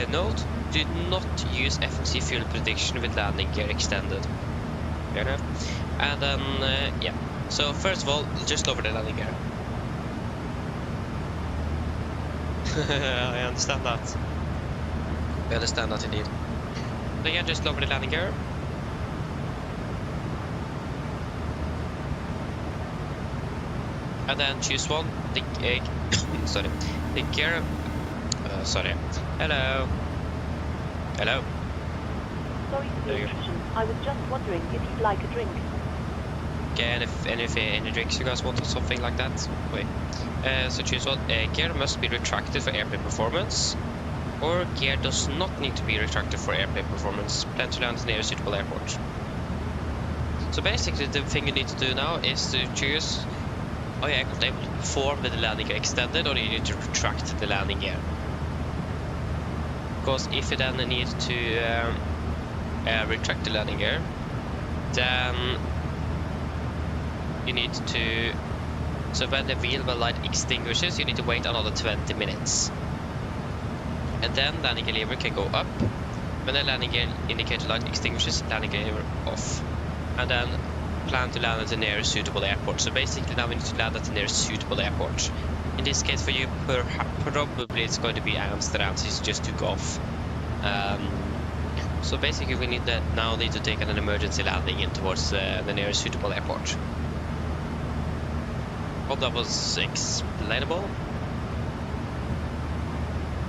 Note, do not use FMC fuel prediction with landing gear extended. Fair enough. And then, yeah, so first of all, just lower the landing gear. I understand that. I understand that indeed. So yeah, just lower the landing gear. And then choose one. Sorry. The gear. Sorry. Hello. Hello. Sorry for the intrusion. I was just wondering if you'd like a drink. Okay, and if any drinks you guys want or something like that. Wait. So choose one. Gear must be retracted for airplane performance, or gear does not need to be retracted for airplane performance. Plan to land near a suitable airport. So basically, the thing you need to do now is to choose. Oh yeah, able to perform with the landing gear extended, or you need to retract the landing gear. Because if you then need to retract the landing gear, then you need to. So when the wheel well light extinguishes, you need to wait another 20 minutes. And then landing gear lever can go up. When the landing gear indicator light extinguishes, landing gear lever off. And then plan to land at the nearest suitable airport. So basically now we need to land at the nearest suitable airport. In this case for you, probably it's going to be Amsterdam, since you just took off. So basically we need to take an emergency landing in towards the nearest suitable airport. Hope that was explainable.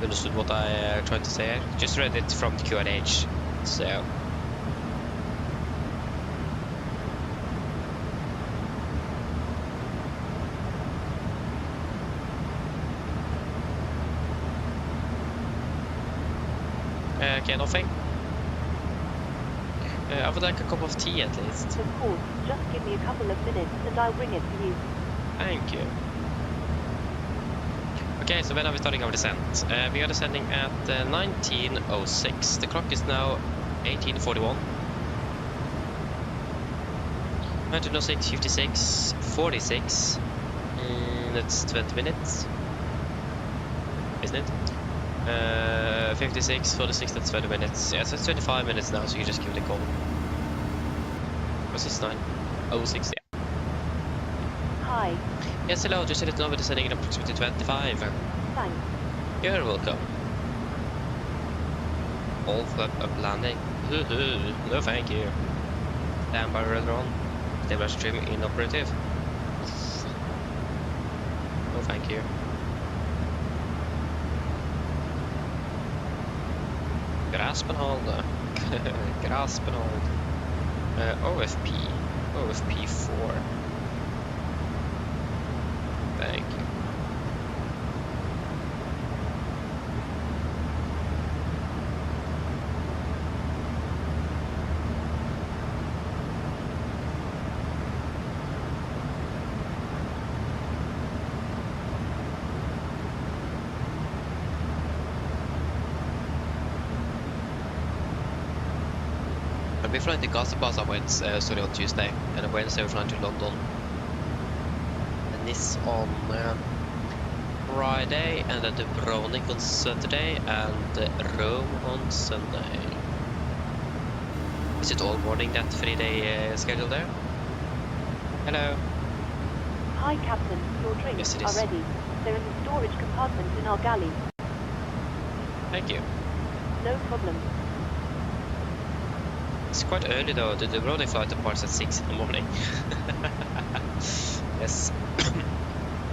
Understood what I tried to say. Just read it from the QRH. So. Okay, nothing. I would like a cup of tea at least. Of course, just give me a couple of minutes and I'll bring it to you. Thank you. Okay, so when are we starting our descent? We are descending at 19:06. The clock is now 18:41. 19:06, 56, 46. That's 20 minutes, isn't it? 56, 46, that's 20 minutes. Yeah, so it's 25 minutes now, so you just give it a call. What's this 9:06? Yeah. Hi. Yes, hello, just to let you know we're descending in approximately 25. Thanks. You're welcome. All flap up landing. No thank you. Standby radar on. Stabilizer stream inoperative. No thank you. Grasp and hold. Grasp and hold. OFP. OFP 4. Thank you. I'll be flying to Gazapas on Wednesday, on Tuesday, and on Wednesday we're flying to London. And this on Friday, and then Dubrovnik on Saturday, and Rome on Sunday. Is it all morning, that 3-day schedule there? Hello. Hi, Captain. Your drinks are ready. They're in the storage compartment in our galley. Thank you. No problem. It's quite early though. The Dubrovnik flight departs at 6 in the morning. Yes.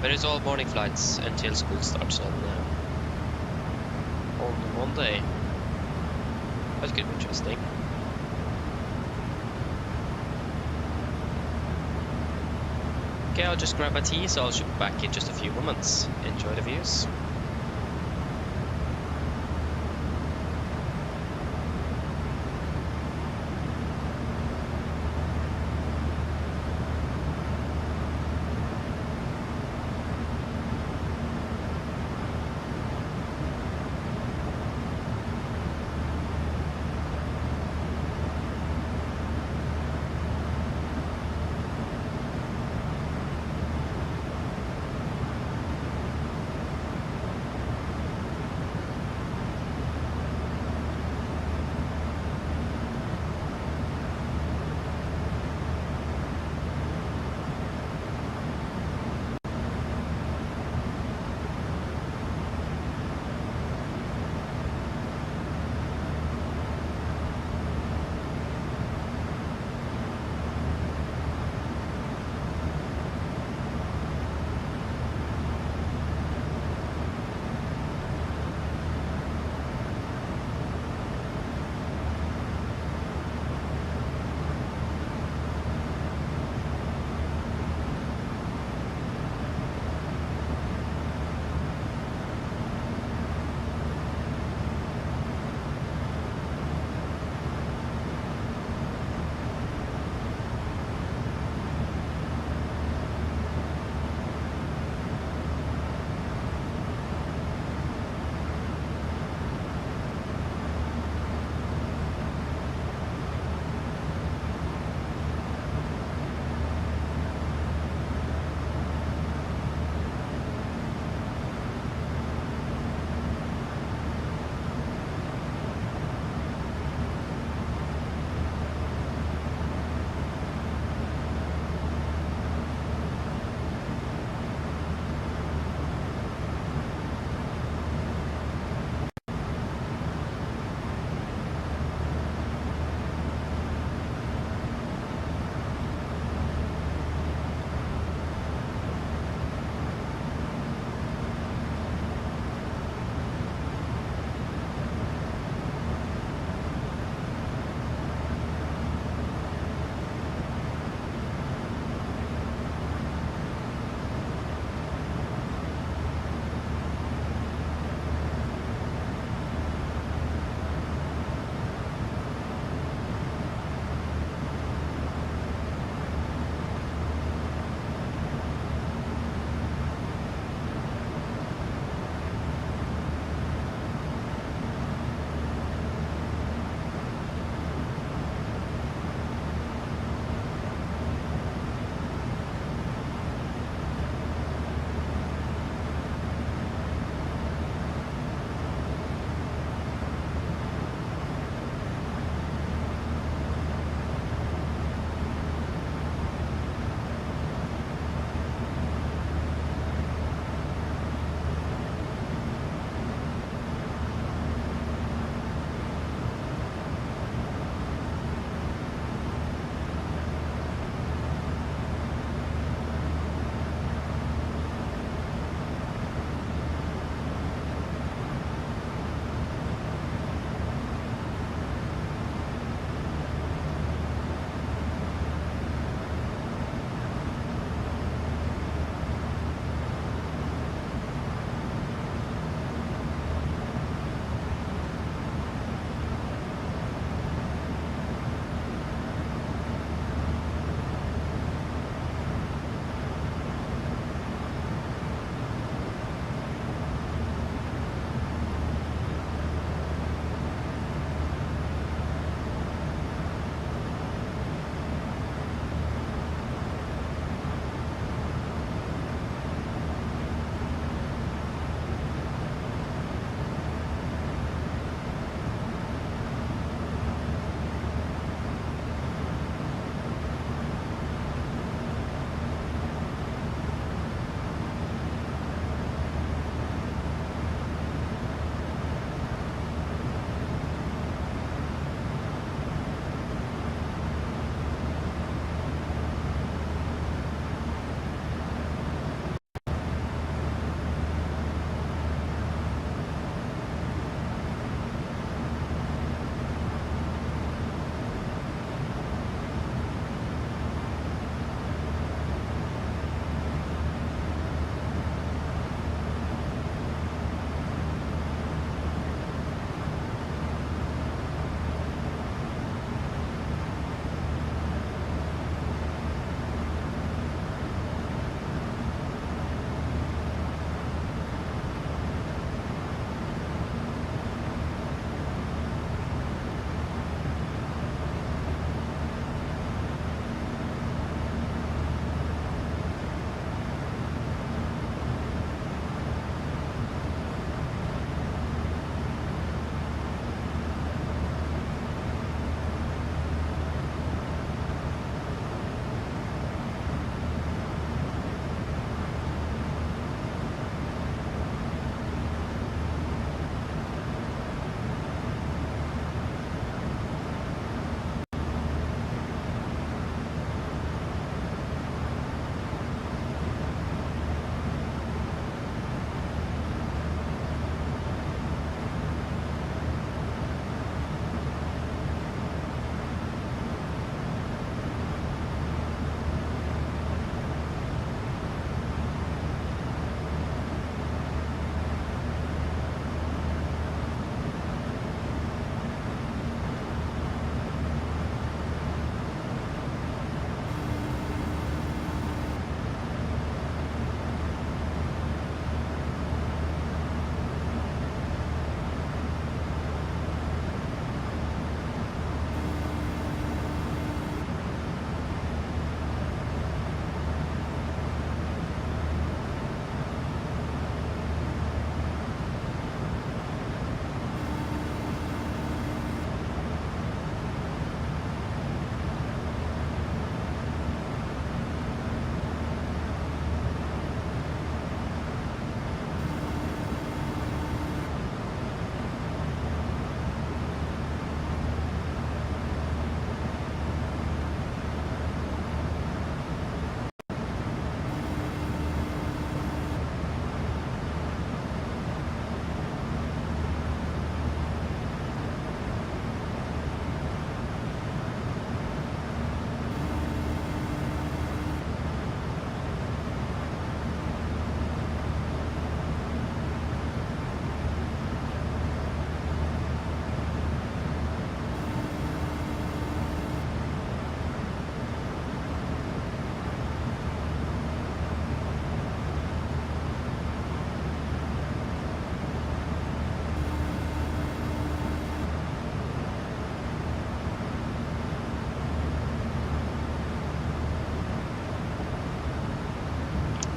But it's all morning flights until school starts on Monday. That could be interesting. Okay, I'll just grab my tea, so I'll shoot back in just a few moments. Enjoy the views.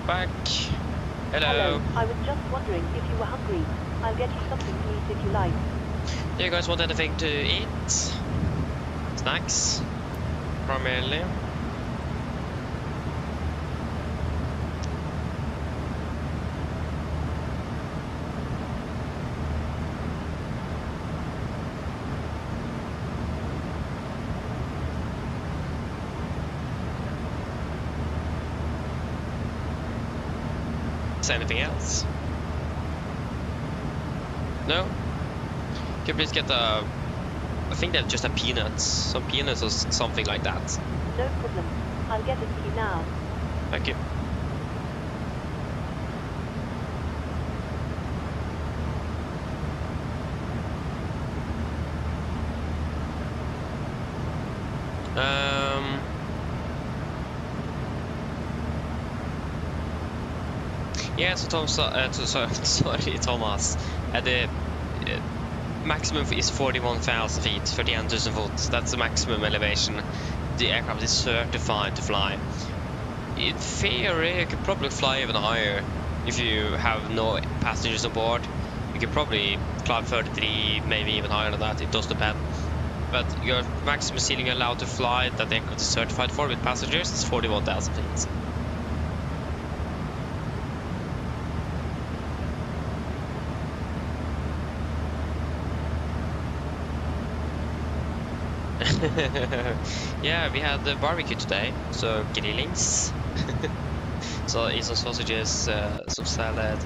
Pushback. Hello. I was just wondering if you were hungry. I'll get you something to eat if you like. Do you guys want anything to eat? Snacks? Primarily. Anything else? No? Can you please get a... I think they're just a peanuts. Some peanuts or something like that. No problem. I'll get it for you now. Thank you. Yeah, so Tom, sorry Thomas, the maximum is 41,000 feet, 31,000 foot. That's the maximum elevation the aircraft is certified to fly. In theory, you could probably fly even higher if you have no passengers on board. You could probably climb 33, maybe even higher than that. It does depend. But your maximum ceiling you're allowed to fly that the aircraft is certified for with passengers is 41,000 feet. Yeah, we had the barbecue today, so grillings. So eat some sausages, some salad,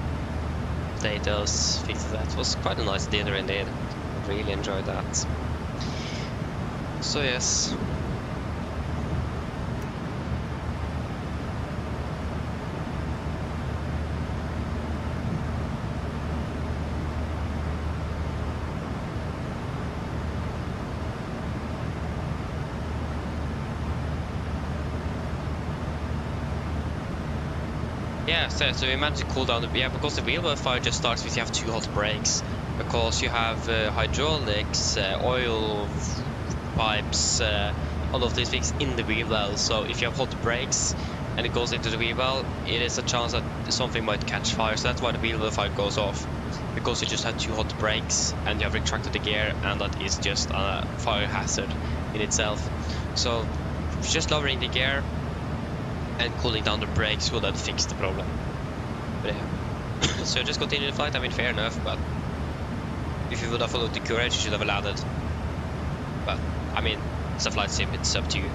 potatoes, things like that. It was quite a nice dinner indeed. I really enjoyed that. So yes. Yeah, so we managed to cool down because the wheel fire just starts with you have 2 hot brakes, because you have hydraulics, oil pipes, all of these things in the wheel well. So if you have hot brakes and it goes into the wheel well, it is a chance that something might catch fire. So that's why the wheel fire goes off, because you just have 2 hot brakes and you have retracted the gear, and that is just a fire hazard in itself. So just lowering the gear and cooling down the brakes will then fix the problem. But yeah. So just continue the flight. I mean, fair enough, but if you would have followed the courage, you should have landed. But I mean, it's a flight sim, it's up to you.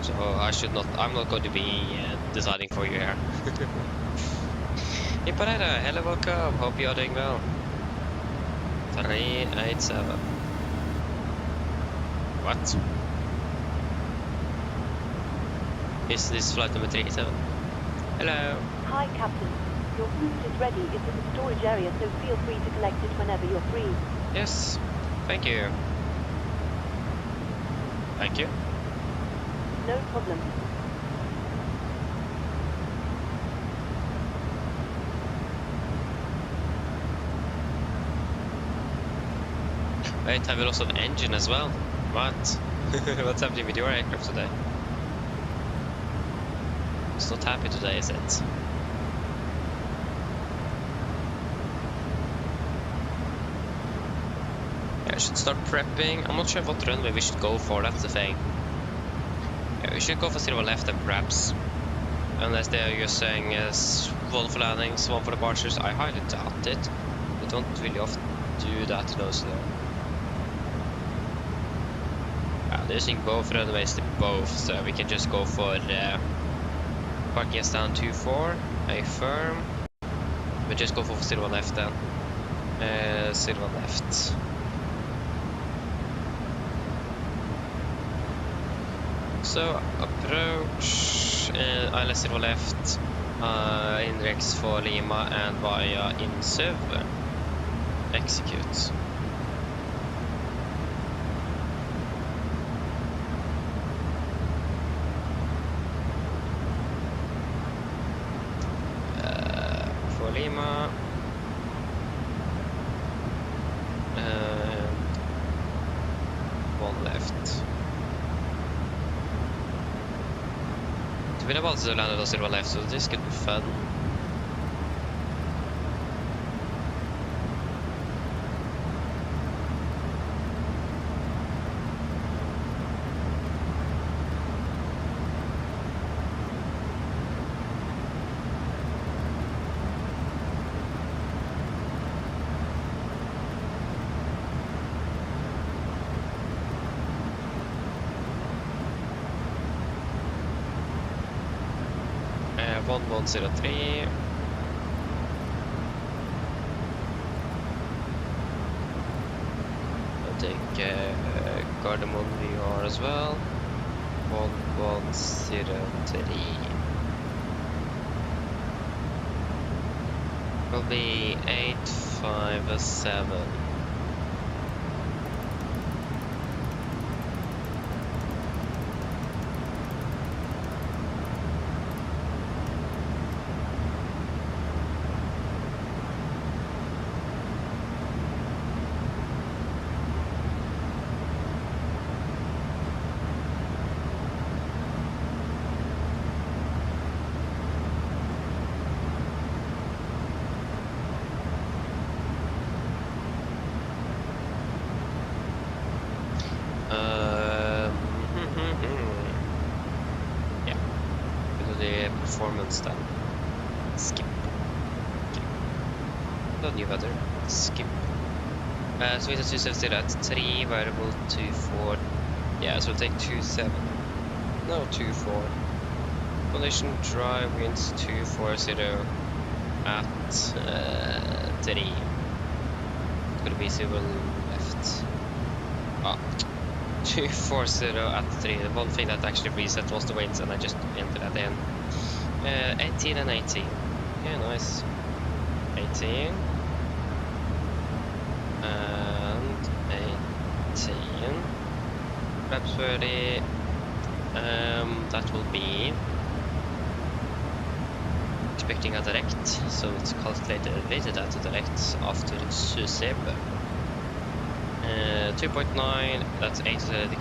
So I'm not going to be deciding for you here. Hey Parada, hello, welcome. Hope you're doing well. 387. What? Is this flight number 37? Hello. Hi, Captain. Your food is ready. It's in the storage area, so feel free to collect it whenever you're free. Yes. Thank you. Thank you. No problem. Wait, have you lost an engine as well? What? What's happening with your aircraft today? It's not happy today, is it? Yeah, I should start prepping. I'm not sure what runway we should go for, that's the thing. Yeah, we should go for zero left and perhaps. Unless they are just saying one for landings, one for departures. I highly doubt it. They don't really often do that to those though. Yeah, they're using both runways to both, so we can just go for parking us down 2-4, a firm. We just go for 01 left then. 01 left. So approach ILS 0 left, index for Lima and via INSUV. Execute. For Lima. One left. We have also landed us 0 left, so this could be fun. 1103. I'll take Cardamom VR as well. 1103. Will be 857. Yeah, we'll do the performance then. Skip. Don't new better. Skip. So we have 270 at 3, variable 24. Yeah, so we'll take 27. No, 24. Collision drive winds 240 at 3. It's gonna be civil left. Ah. 240 at 3. The one thing that actually reset was the winds, and I just entered at the end. 18 and 18. Yeah, nice. 18 and 18. Perhaps 30. That will be expecting a direct, so it's calculated rated at a direct after Suseb. 2.9, that's 8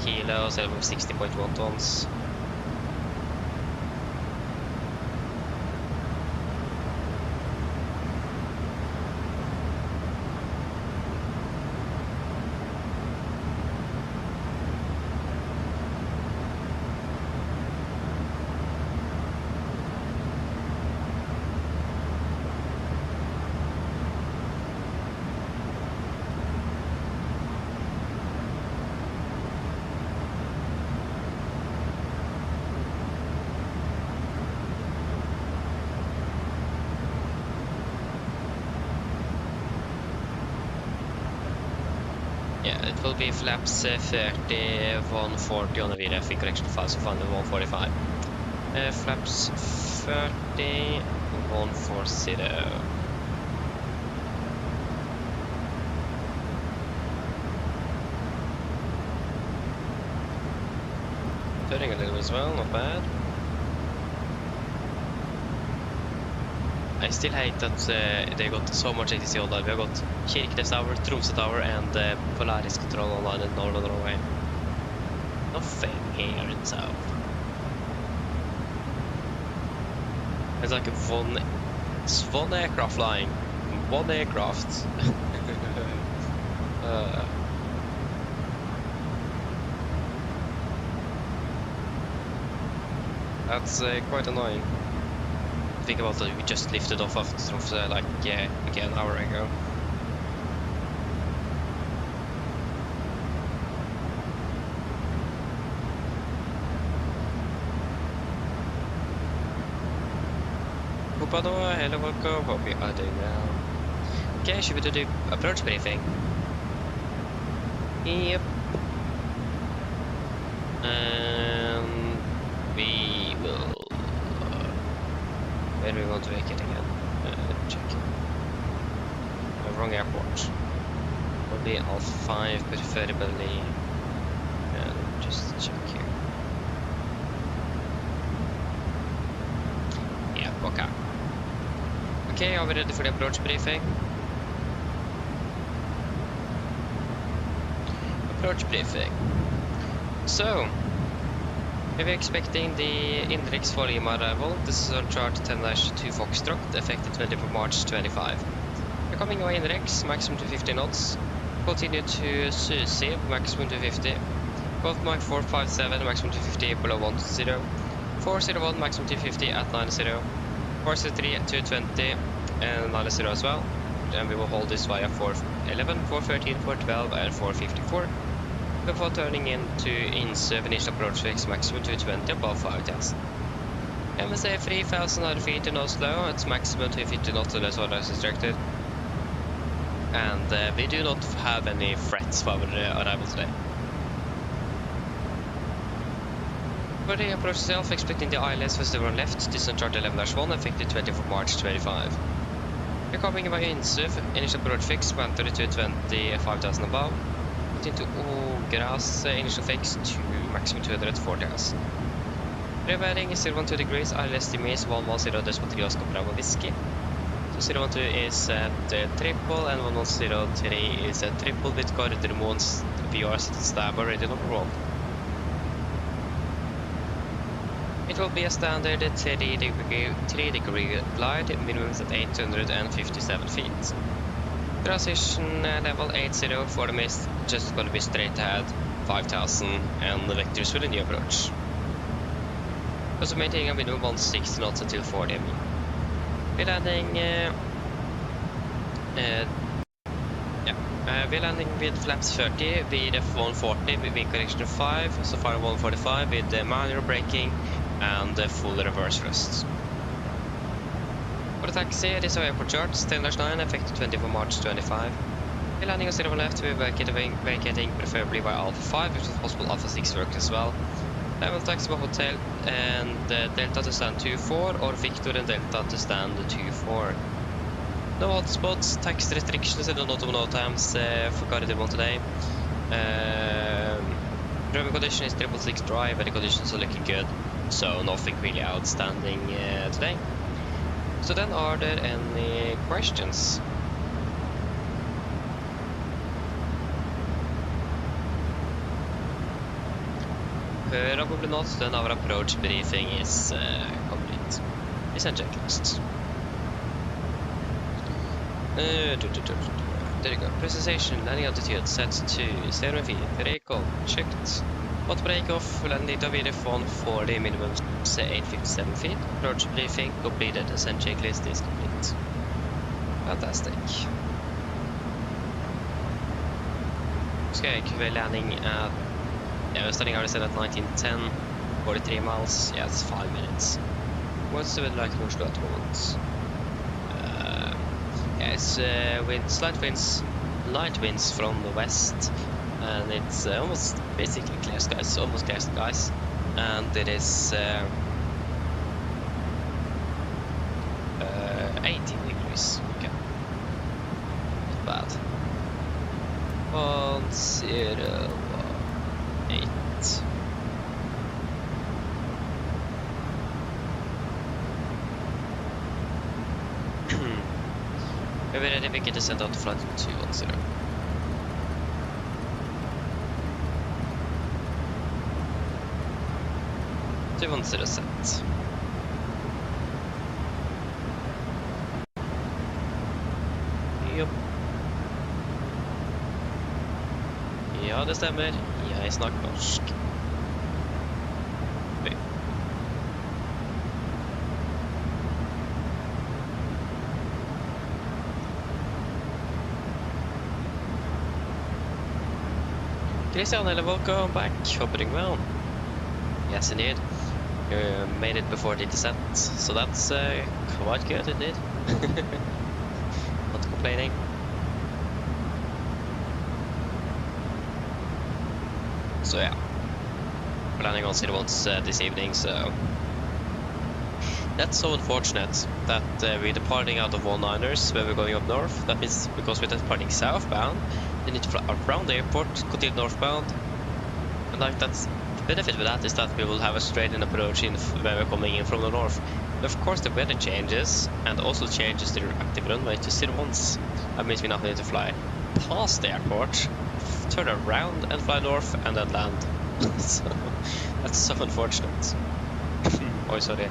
kilos, 60.1 tons. Yeah, it will be flaps 30, 140 on the VRF in correction file, so final 145. Flaps 30, 140. Turning a little as well, not bad. I still hate that they got so much ATC online. We have got Kirkenes Tower, Tromsø Tower, and Polaris Control online in Northern Norway. Nothing here in south. It's like one aircraft flying. One aircraft. That's quite annoying. Think about that, we just lifted off of Tromsø like an hour ago. Hello, welcome, hope you are doing well. Okay, should we do the approach briefing? Yep. And we will... where do we want to make it again? Check. Wrong airport. Will be L5, preferably. And just check here. Yeah, okay. Okay, are we ready for the approach briefing? Approach briefing. So, we're expecting the Indrex for Lima arrival. This is on chart 10-2 Foxtrot, effective 20 March 25. We're coming away Indrex, maximum to 50 knots. Continue to Suseb, maximum to 50. Golf Mach 457, maximum to 50 below 10. 401, maximum to 50 at 90. 403 at 220 and 90 as well. And we will hold this via 411, 413, 412 and 454. Before turning into INSEV initial approach fix maximum 220 above 5,000. MSA 3,000 feet in Oslo, it's maximum 250 knots unless otherwise instructed. And we do not have any threats for our arrival today. For the approach itself, expecting the ILS festival on left, distance chart 11-1, effective 24 March 25. We're coming by Insuv, initial approach fix, 132.20, 5,000 above. Into Ogras, initial fix to maximum 240,000. Rebearing is 012 degrees, ILS estimates 110.3 Oscar Bravo Whiskey. So 012 is at triple and 1103 is at triple with corridor moons VR stab already number 1. It will be a standard 3-degree glide, minimum is at 857 feet. Transition level 80 for the mist, just going to be straight ahead 5,000 and the vectors for the new approach. Also maintaining a minimum 160 knots until 40 ME. We're landing we're landing with flaps 30, VDF 140 with wind correction 5, so far 145 with manual braking and full reverse thrust. For the taxi, it is our airport chart, 10-9, effective 24 March 25. We're landing on 0 left, we're vacating preferably by Alpha 5, if it's possible Alpha 6 works as well. Level taxi by hotel and Delta to stand 24 or Victor and Delta to stand 24. No hotspots, tax restrictions in the not of no times for Gardermoen today. Driving condition is 666 dry, weather conditions are looking good, so nothing really outstanding today. So then, are there any questions? Probably not, then our approach briefing is complete. It's a checklist. There you go. Precision, landing altitude set to 0 feet. Takeoff checked. Hot takeoff, landing to VDF 140, minimum 857 feet. Approach briefing completed, ascent checklist is complete. Fantastic. Okay, we're landing at, we're starting our descent at 1910, 43 miles, yeah, it's 5 minutes. What's the weather like in Oslo at the moment? It's with slight winds, light winds from the west, and it's almost basically clear skies, almost clear skies, and it is 18 degrees. Okay, not bad. 108. We're ready to get descent out to flight 210. Set. Jopp. Ja, det stemmer. Jeg snakker norsk. Oi. Kristiansand, welcome back. Hope you're doing well. Yes, indeed. You made it before the descent, so that's quite good indeed. Not complaining. So yeah, planning on City once this evening, so that's so unfortunate that we're departing out of 19ers when we're going up north. That means because we're departing southbound, we need to fly around the airport, continue northbound, and like that's the benefit with that is that we will have a straight in approach in when we're coming in from the north. But of course the weather changes and also changes the active runway to 01s. That means we now need to fly past the airport, turn around and fly north and then land. So that's so unfortunate. Oh, sorry.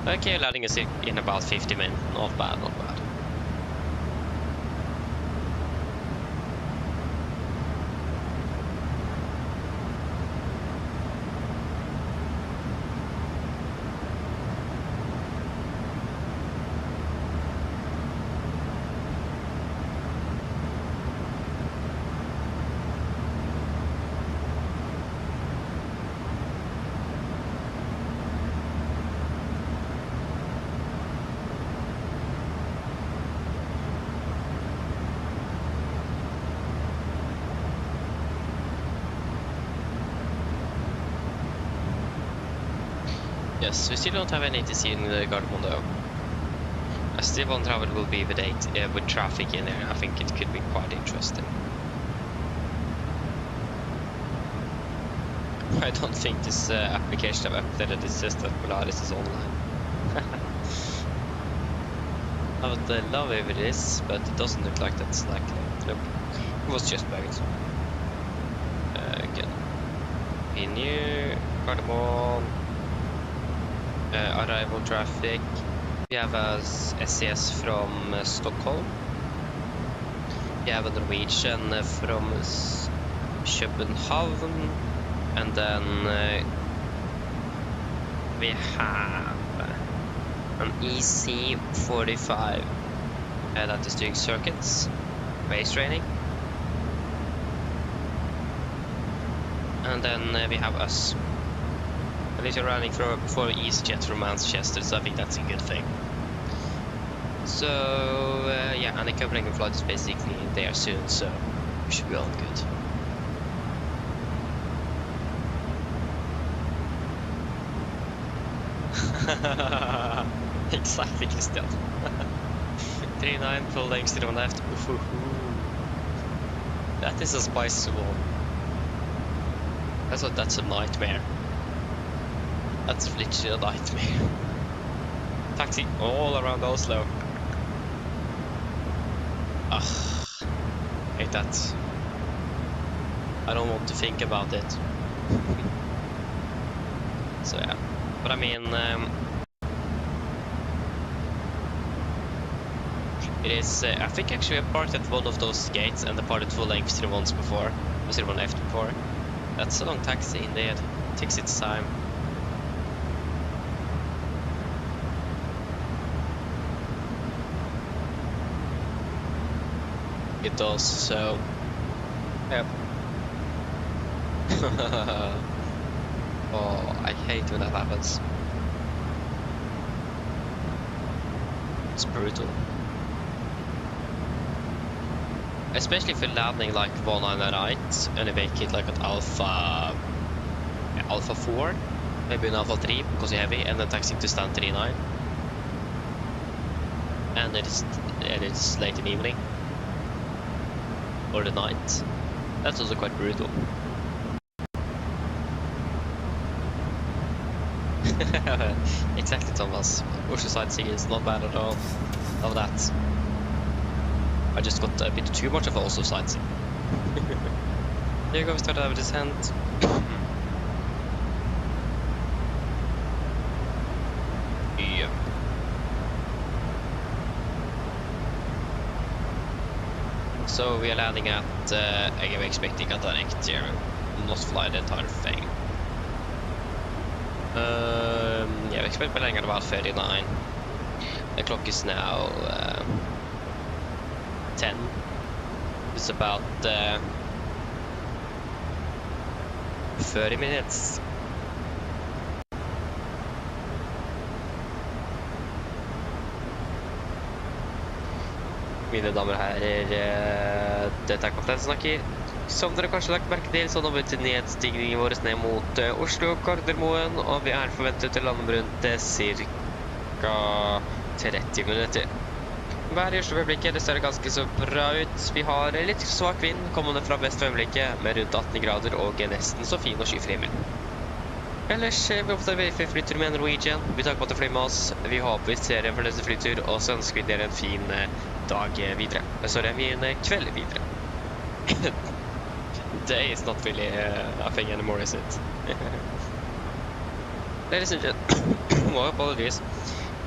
Okay, landing is in about 50 minutes. Not bad, not bad. Yes, we still don't have an ATC in the Gardermoen though. I still wonder how it will be with with traffic in there. I think it could be quite interesting. I don't think this application I've updated is just that Polaris is online. I would love if it is, but it doesn't look like that's likely. Nope. It was just bugged. Again. Continue. Gardermoen. Arrival traffic. We have a SES from Stockholm. We have a Norwegian from København. And then we have an EC45 that is doing circuits, base training. And then we have us. And these are running for EasyJet from Manchester, so I think that's a good thing. So yeah, and the Copenhagen flight is basically there soon, so we should be all good. Exactly, Kristian. 39 full length to the left. Ooh. That is a spicy one. That's a nightmare. That's literally a nightmare. Taxi all around Oslo. Ugh. Hate that. I don't want to think about it. So yeah. But I mean, it is, I think actually I parked at one of those gates and departed full length to the ones before, was it one left before. That's a long taxi indeed, it takes its time. It does, so, yep. Oh, I hate when that happens. It's brutal. Especially if you're landing like 19 right and you make it like an Alpha 4, maybe an Alpha 3 because you're heavy, and then taxiing to stand 39. And it's late in the evening. Or the night. That's also quite brutal. Exactly, Thomas. Oslo sightseeing is not bad at all. Love that. I just got a bit too much of Oslo sightseeing. There you go, we started our descent. Yeah. So we are landing at, again we're expecting a direct here, not fly the entire thing. Yeah, we expect we're landing at about 39. The clock is now 10. It's about 30 minutes. Mine damer og herrer, dette er Kaptein snakker. Som dere kanskje har lagt merke til, så nå vet nedstigningen vår ned mot Oslo, Gardermoen, og vi er forventet til å lande rundt ca. 30 minutter. Været i Oslo for øyeblikket, det ser ganske så bra ut. Vi har litt svak vind kommende fra vest for øyeblikket, med rundt 18 grader og nesten så fin og skyfri himmel. Ellers, vi opptar vi flytur med Norwegian. Vi tar på at å fly med oss. Vi håper vi ser en fornøyelse flytur, og så ønsker vi dere en fin dag videre. Sorry, en fin kveld videre. Day is not really a thing anymore, is it? Ladies and gentlemen, well, apologies.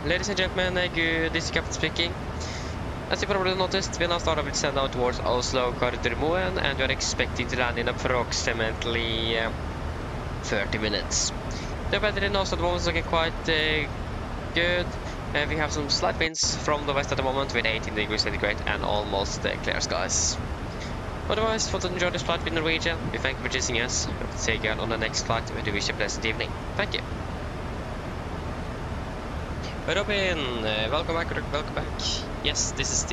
Ladies and gentlemen, this is Captain speaking. As you probably noticed, we now start our descent down towards Oslo, Gardermoen, and we are expecting to land in approximately 30 minutes. The weather in Oslo at the moment is looking quite good. We have some slight winds from the west at the moment with 18 degrees centigrade and almost clear skies. Otherwise, for to enjoy this flight with Norwegian, we thank you for choosing us. Hope to see you again on the next flight. We do wish you a pleasant evening. Thank you. Robin, welcome back. Yes, this is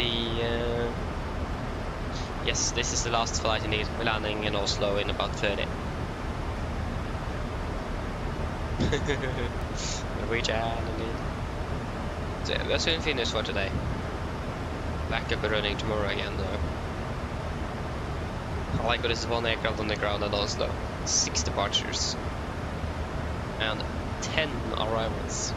the last flight indeed. We're landing in Oslo in about 30. Norwegian indeed. So we'll soon finish for today. Back up and running tomorrow again though. I like what is 1 aircraft on the ground at Oslo. 6 departures. And 10 arrivals.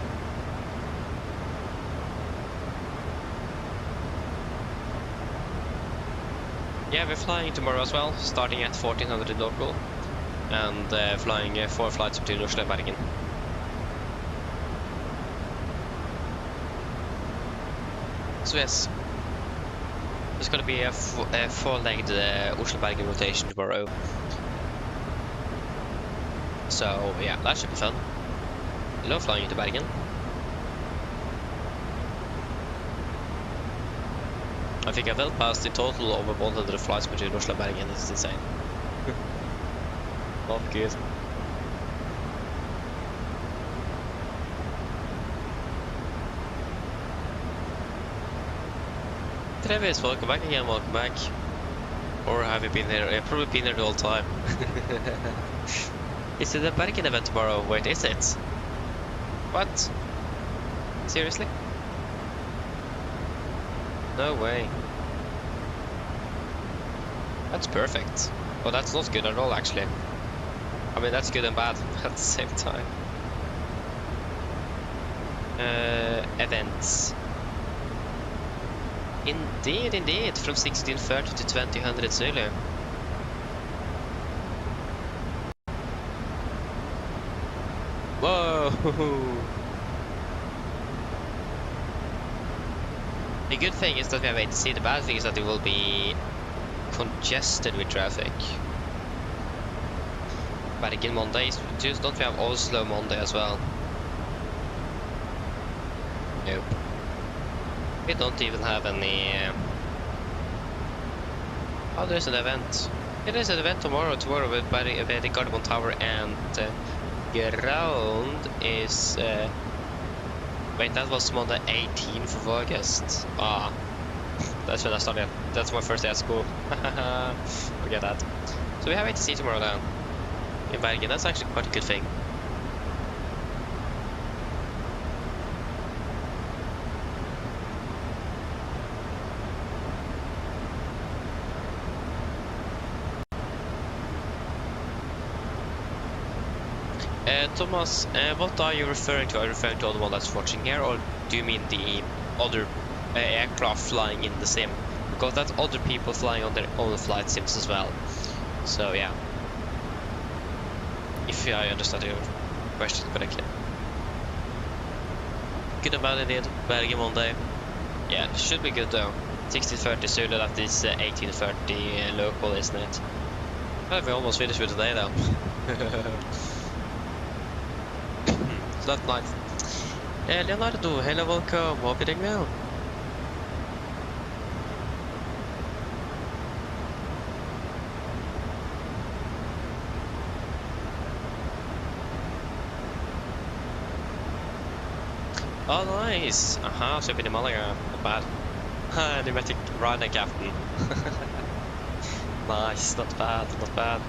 Yeah, we're flying tomorrow as well, starting at 1400 local. And flying 4 flights between Oslo and Bergen. So yes, there's going to be a 4-legged Oslo-Bergen rotation tomorrow. So yeah, that should be fun. I love flying into Bergen. I think I've well passed in total over 100 flights between Oslo and Bergen. It's insane. Not good. Travis, welcome back again, welcome back. Or have you been there? I've probably been there the whole time. Is it a Bergen event tomorrow? Wait, is it? What? Seriously? No way. That's perfect. Well, that's not good at all, actually. I mean, that's good and bad at the same time. Events. Indeed, indeed. From 1630 to 2000 Zulu. Whoa! The good thing is that we have ATC. The bad thing is that it will be congested with traffic. But again, Mondays, don't we have Oslo Monday as well? Nope. We don't even have any... Oh, there's an event. It is an event tomorrow with the Gardermoen Tower and ground is... Wait, that was Monday 18th of August. Ah, that's when I started. That's my first day at school. Forget that. So we have ATC tomorrow then. In Bergen, that's actually quite a good thing. Thomas, what are you referring to? Are you referring to the one that's watching here, or do you mean the other aircraft flying in the sim? Because that's other people flying on their own flight sims as well. So yeah, if I understand your question correctly. Good about it, indeed. Bergen Monday. Yeah, it should be good though. 1630 Zulu, that is 1830 local, isn't it? Well, we almost finished with today though. So that's nice. Leonardo, hello, welcome. Hope you're doing well. Oh, nice. Aha, so you've been in Malaga. Not bad. Pneumatic Ryzen captain. Nice, not bad, not bad.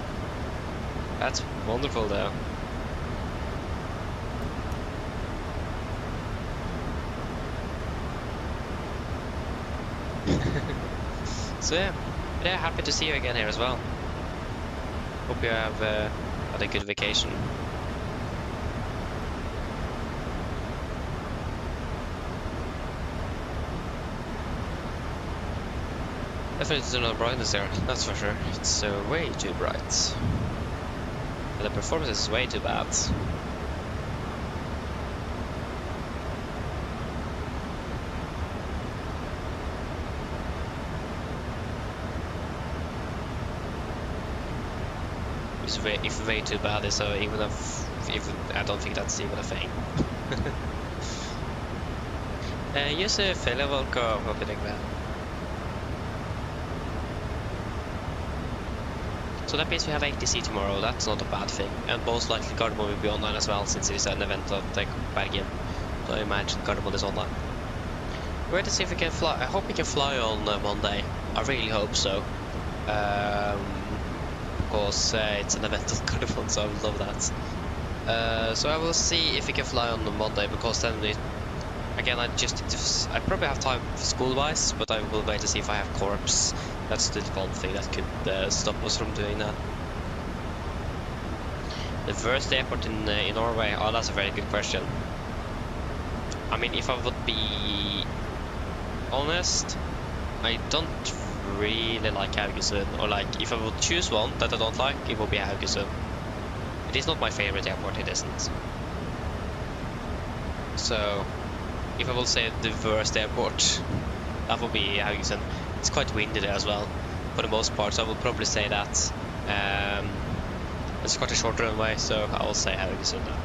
That's wonderful though. So yeah, happy to see you again here as well. Hope you have had a good vacation. Definitely not brightness there, that's for sure. It's way too bright. And the performance is way too bad. If way too bad is even if I don't think that's even a thing. Yusuf, hello, welcome. Hope you're doing well. So that means we have ATC tomorrow. That's not a bad thing, and most likely Gardermoen will be online as well, since it is an event of Bergen. So I imagine Gardermoen is online. We're going to see if we can fly. I hope we can fly on Monday. I really hope so. Because it's an event of Gardermoen, so I would love that. So I will see if we can fly on the Monday, because then we, again, I probably have time school-wise, but I will wait to see if I have corps. That's still one thing that could stop us from doing that. The worst airport in Norway? Oh, that's a very good question. I mean, if I would be honest, I don't really like Haugesund. Or like, if I would choose one that I don't like, it would be Haugesund. It is not my favorite airport, it isn't. So, if I will say the worst airport, that would be Haugesund. It's quite windy there as well, for the most part, so I will probably say that. It's quite a short runway, so I will say Haugesund now.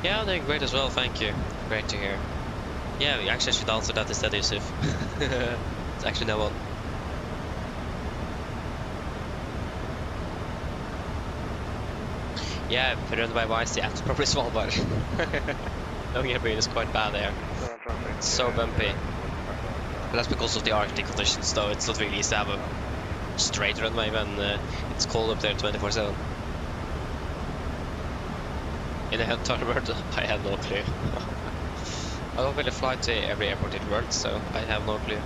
Yeah, I'm doing great as well, thank you. Great to hear. Yeah, we actually should answer that instead, Yusuf. It's actually no one. Yeah, runway wise, yeah, it's probably Svalbard. Longyearbyen is quite bad there. It's so bumpy. But that's because of the Arctic conditions, though. It's not really easy to have a straight runway when it's cold up there 24/7. In the entire world, I have no clue. I don't really fly to every airport in the world, so I have no clue.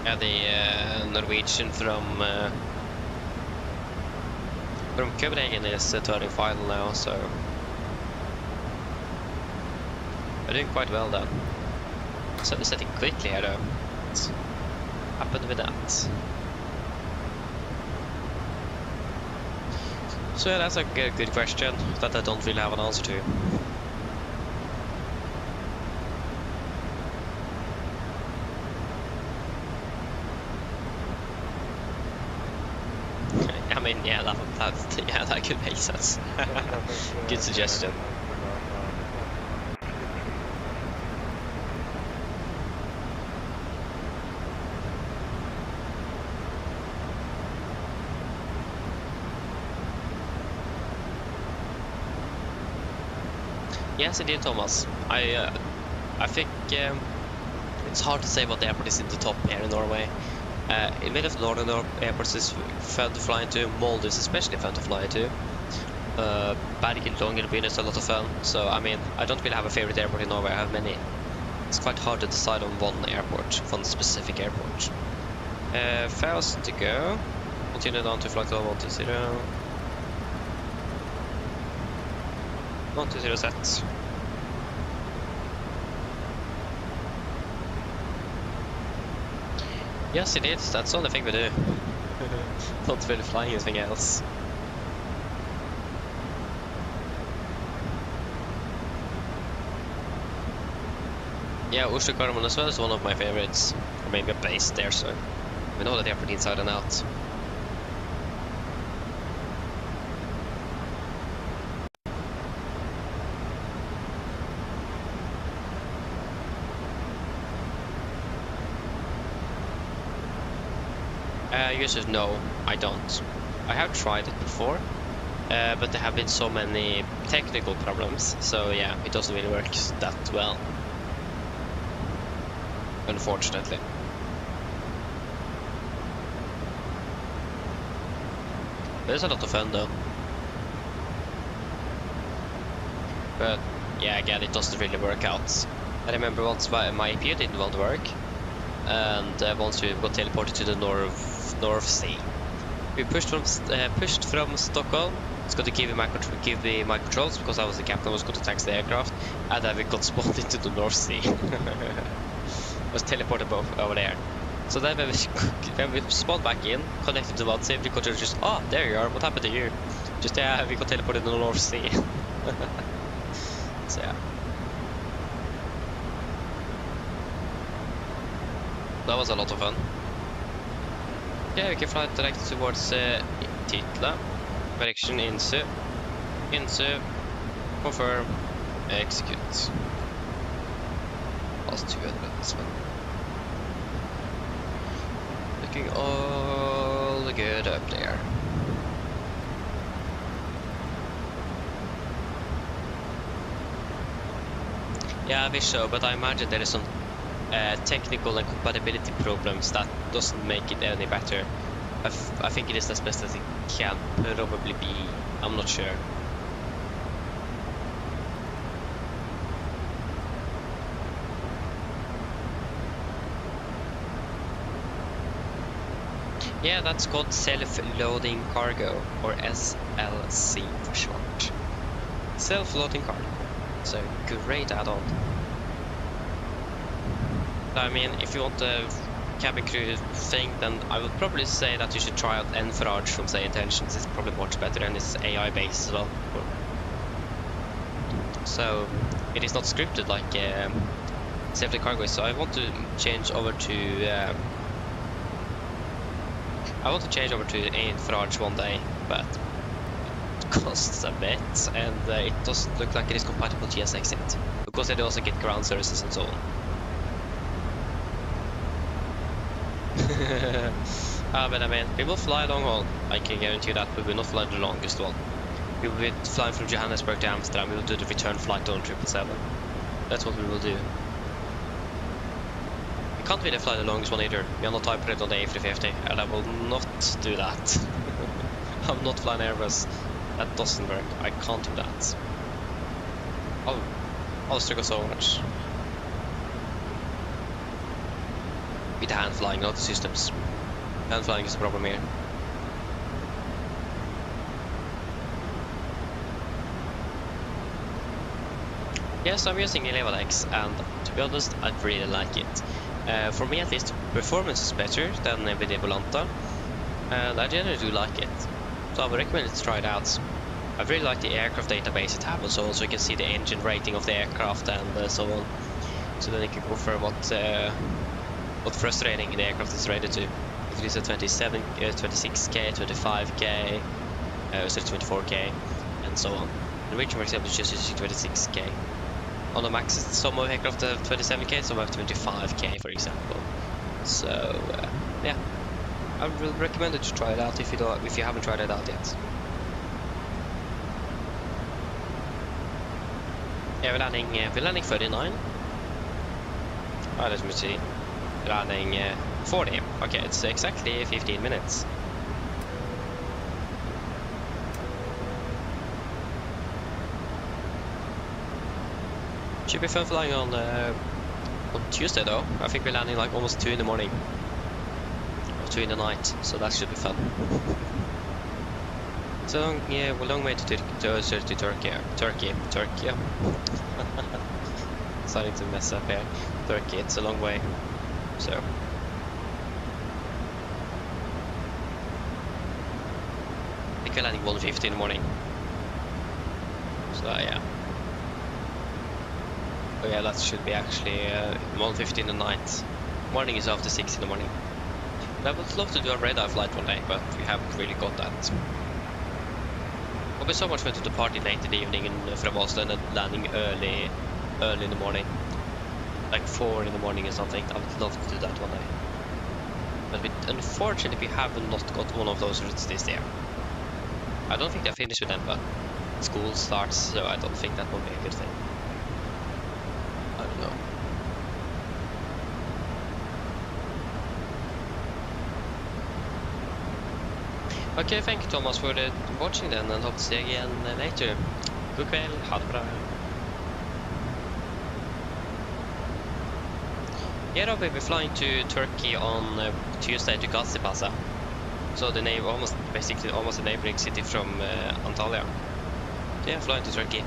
Yeah, the Norwegian from Copenhagen is turning final now, so we're doing quite well then. So they're setting quickly here though. What's happened with that? So yeah, that's a good question that I don't really have an answer to. I mean, yeah, that could make sense. Good suggestion. Yes, indeed, Thomas. I think it's hard to say what airport is in the top here in Norway. In many of the northern airports is fun to fly into. Molde is especially fun to fly to. Bergen, Longyearbyen is a lot of fun. So I mean, I don't really have a favorite airport in Norway. I have many. It's quite hard to decide on one airport, one specific airport. Fast to go. Continue down to flight level 120. 120 set. Yes, it is. That's the only thing we do. Not really flying anything else. Yeah, Oslo Gardermoen as well is one of my favorites. Or maybe a base there, so we know that they're pretty inside and out. Users, no, I don't. I have tried it before, but there have been so many technical problems, so yeah, it doesn't really work that well. Unfortunately. But it's a lot of fun though. But yeah, again, it doesn't really work out. I remember once my APU didn't want to work, and once we got teleported to the North Sea. We pushed from Stockholm. It's going to give me my controls because I was the captain. I was going to taxi the aircraft, and then we got spawned into the North Sea. Was teleported over there. So then when we spawned back in, connected to Volanta, we got just there you are. What happened to you? Just we got teleported to the North Sea. So yeah. That was a lot of fun. Yeah, we can fly direct towards Titla, direction Insu, confirm, execute. Plus 200 this one. looking all good up there. Yeah, I wish so, but I imagine there is some technical and compatibility problems that doesn't make it any better. I think it is as best as it can probably be. I'm not sure. Yeah, that's called self-loading cargo, or SLC for short. Self-loading cargo. It's a great add-on. I mean, if you want a cabin crew thing, then I would probably say that you should try out Enfrage from Say Intentions. It's probably much better and it's AI based as well. So it is not scripted like Safety Cargo is. So I want to change over to Enfrage one day, but it costs a bit and it doesn't look like it is compatible to GSX yet, because they also get ground services and so on. But I mean, we will fly long haul, I can guarantee that, but we will not fly the longest one. We will be flying from Johannesburg to Amsterdam, we will do the return flight on 777. That's what we will do. We can't really fly the longest one either. We are not type rated on the A350, and I will not do that. I'm not flying Airbus. That doesn't work. I can't do that. I'll struggle so much. With hand flying, not the systems. Hand flying is the problem here. Yes, I'm using Elevatex, and to be honest, I really like it. For me at least, performance is better than with the Volanta, and I generally do like it. So I would recommend it to try it out. I really like the aircraft database it has, so you can see the engine rating of the aircraft and so on. So then you can confirm what thrust rating the aircraft is rated to. If it is a 27, 26k, 25k, 24k, and so on. Norwegian, for example, is just using 26k. On the max, some aircraft have 27k, some have 25k, for example. So yeah, I will recommend it to try it out if you haven't tried it out yet. Yeah, we're landing 39. Let me see. Landing 40. Okay, it's exactly 15 minutes. Should be fun flying on Tuesday though. I think we're landing like almost 2 in the morning. Or 2 in the night, so that should be fun. So long way to Turkey. Turkey. Starting to mess up here. Turkey, it's a long way. So I think we're landing 1:50 in the morning. So yeah. Oh yeah, that should be actually 1:50 in the night. Morning is after 6 in the morning. I would love to do a red-eye flight one day, but we haven't really got that. It'll be so much fun to do party late in the evening from Oslo and then landing early in the morning. Like 4 in the morning or something. I would love to do that one day. But unfortunately we have not got one of those routes this year. I don't think they're finished with them, but school starts, so I don't think that will be a good thing. I don't know. Okay, thank you Thomas for watching then, and hope to see you again later. God kväll, ha det bra. Yeah, we'll be flying to Turkey on Tuesday to Gazipaşa. So the name almost a neighboring city from Antalya. So yeah, flying to Turkey.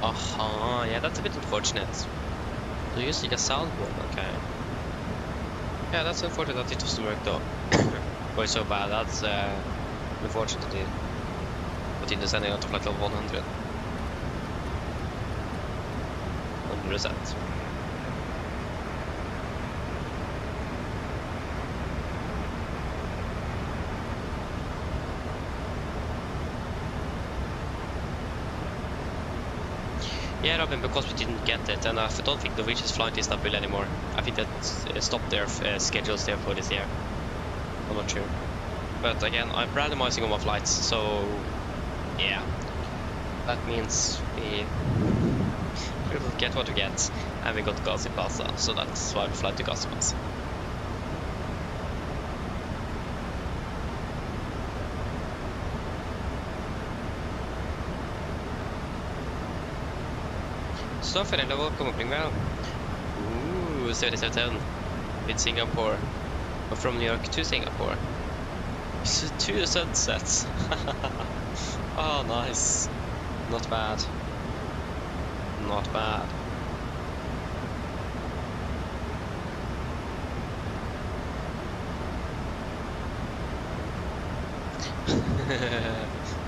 Aha, yeah, that's a bit unfortunate. So using a soundboard, okay. Yeah, that's unfortunate that it doesn't work though. Boy, so bad, that's unfortunately. But in the sending out of like level 100. 100%. Yeah, Robin, because we didn't get it, and I don't think Norwegian is flying to Istanbul anymore. I think that stopped their schedules there for this year. I'm not sure. But again, I'm randomizing all my flights, so yeah. That means we will get what we get, and we got Gazipaza, so that's why we fly to Gazipaza. Stoffer, welcome up well. Ooh, 3710 with Singapore, or from New York to Singapore. So 2 sunsets. Oh, nice. Not bad. Not bad.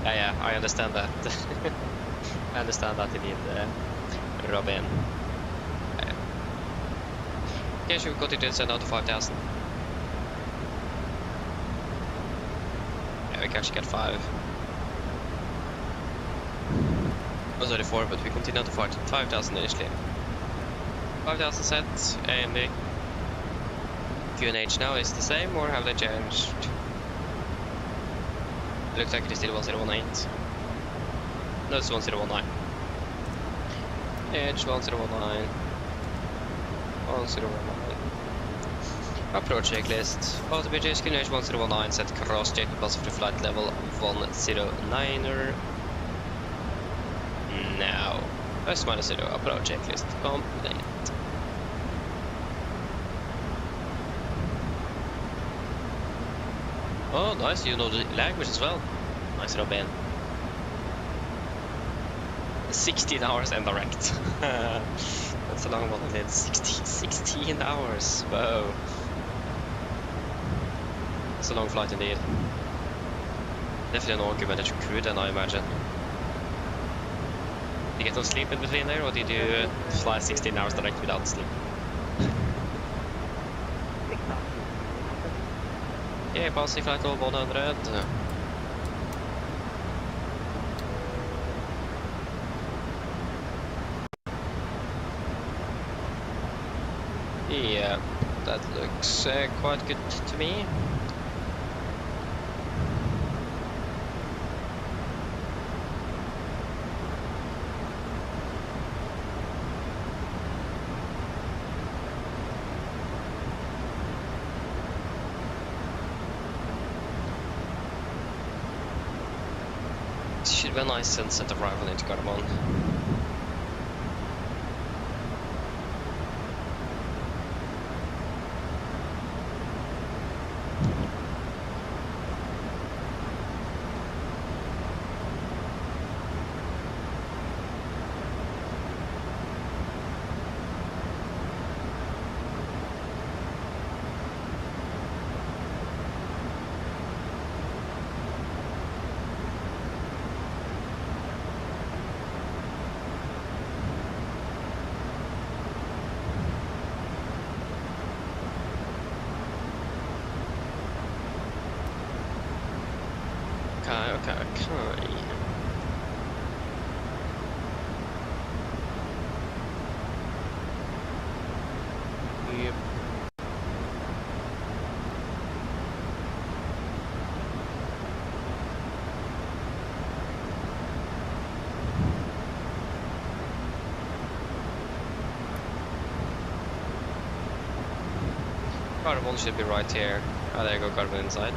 yeah, I understand that. I understand that indeed, Robin. Okay, should we continue to send out to 5,000? Yeah, we can actually get 5. Oh, sorry, 4, but we continue to 5,000 initially. 5,000 set, AMD. QNH now is the same, or have they changed? It looks like it is still 1018. No, it's 1019. Edge 1019. 1019. Approach checklist. AutoBJ's QNH 1019 set cross check positive flight level 109er. Now, S-0 approach checklist complete. Oh, nice, you know the language as well. Nice, Robin. 16 hours and direct. That's a long one, I did. 16 hours. Whoa. That's a long flight indeed. Definitely an augmented crew then, I imagine. Did you get no sleep in between there, or did you fly 16 hours direct without sleep? Yeah, passing flight over 100. Yeah, that looks quite good to me. Should be a nice sunset arrival into Gardermoen. Okay. Yep. Gardermoen should be right here. Oh, there you go, Gardermoen inside.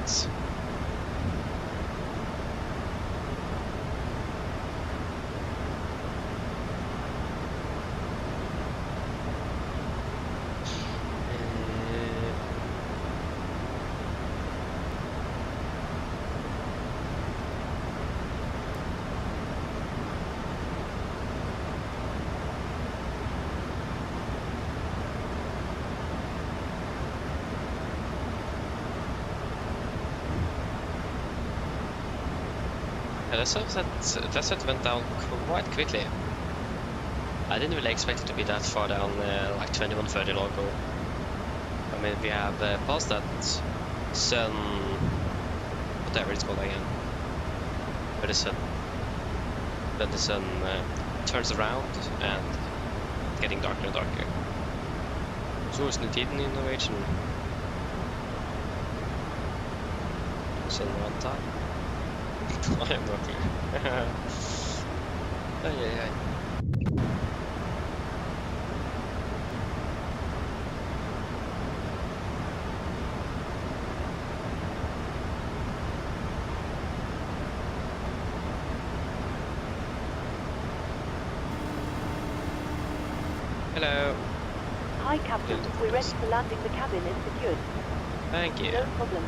Yeah, that set went down quite quickly. I didn't really expect it to be that far down, like 2130 local. I mean, we have passed that sun, whatever it's called again. Where the sun, then the sun turns around and getting darker and darker. Så är det tiden i Norwegian. Sen Volanta. I'm not clear. Aj. Hello. Hi, Captain. We're ready for landing. The cabin is secured. Thank you. No problem.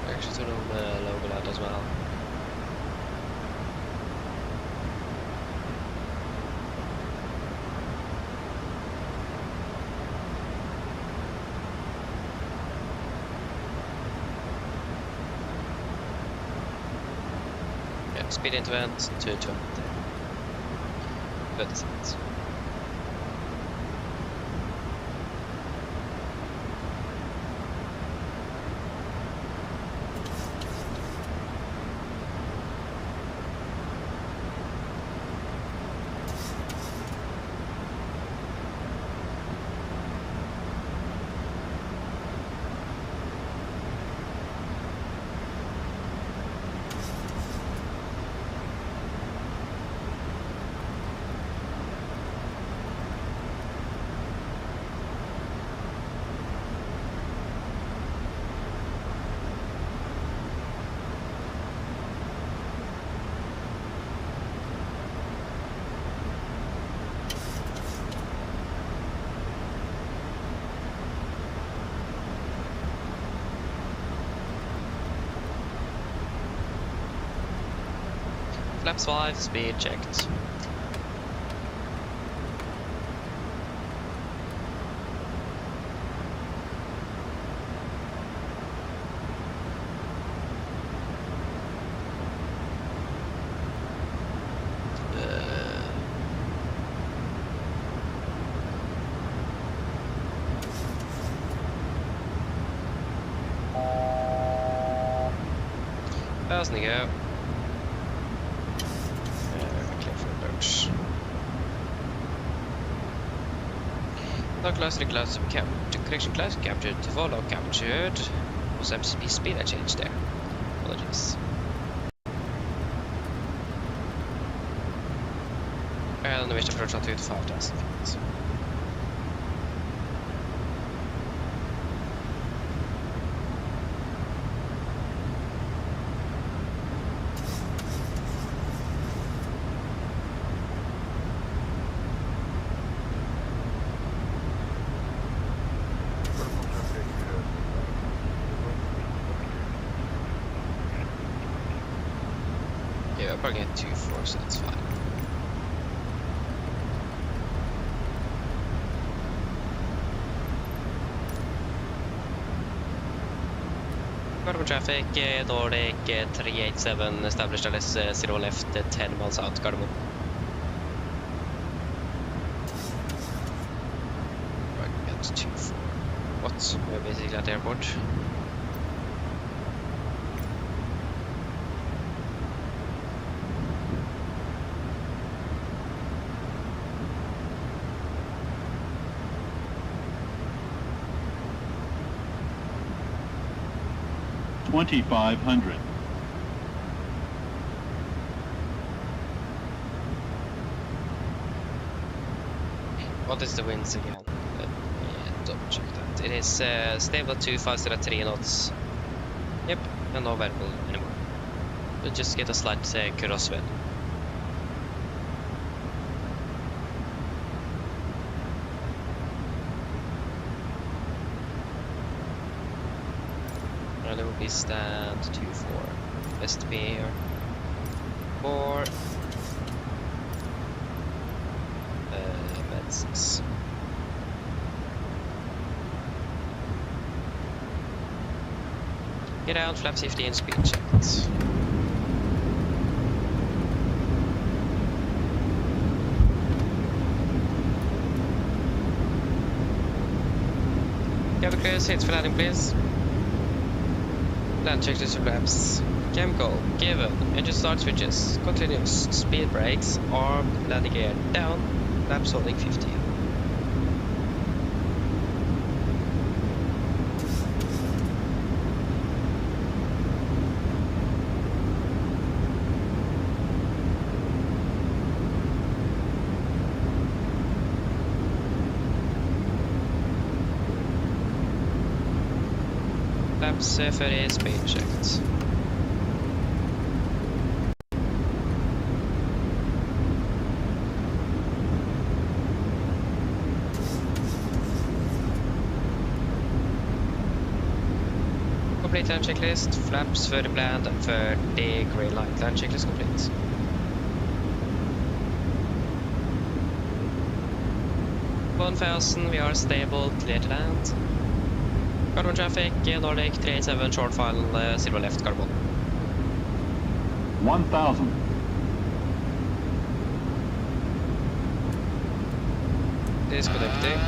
I actually turn on the logo out as well. Yeah, speed into vent to 20. 30 seconds. Flaps 5, speed checked. How's the go? Class connection class captured to follow captured. Was MCP speed I changed there. Apologies. And the mission approach on 5,000 feet. I'm probably at 2-4, so that's fine. Cardinal traffic, Nordic 387, established LS 0 left, 10 miles out, Cardinal. Right, at 2-4. What? We're basically at the airport. $2,500. What is the winds again? Double check that. It is stable at 2, still at 3 knots. Yep, and no variable anymore. We'll just get a slight crosswind. And it will be stand 2-4. Best to be here. 4. Med 6. Get out, flap 15, speed checked. Cabin clear, seats for landing please. Land checklist for flaps. Chemical, given, engine start switches, continuous, speed brakes, armed, landing gear down, flaps holding 50. Flaps för speed checked. Complete land checklist, flaps för bland för the grey light. Land checklist complete. We are stable, clear to land. Carbon traffic, Nordic 387 short file, zero left carbon. 1,000. Disconnecting.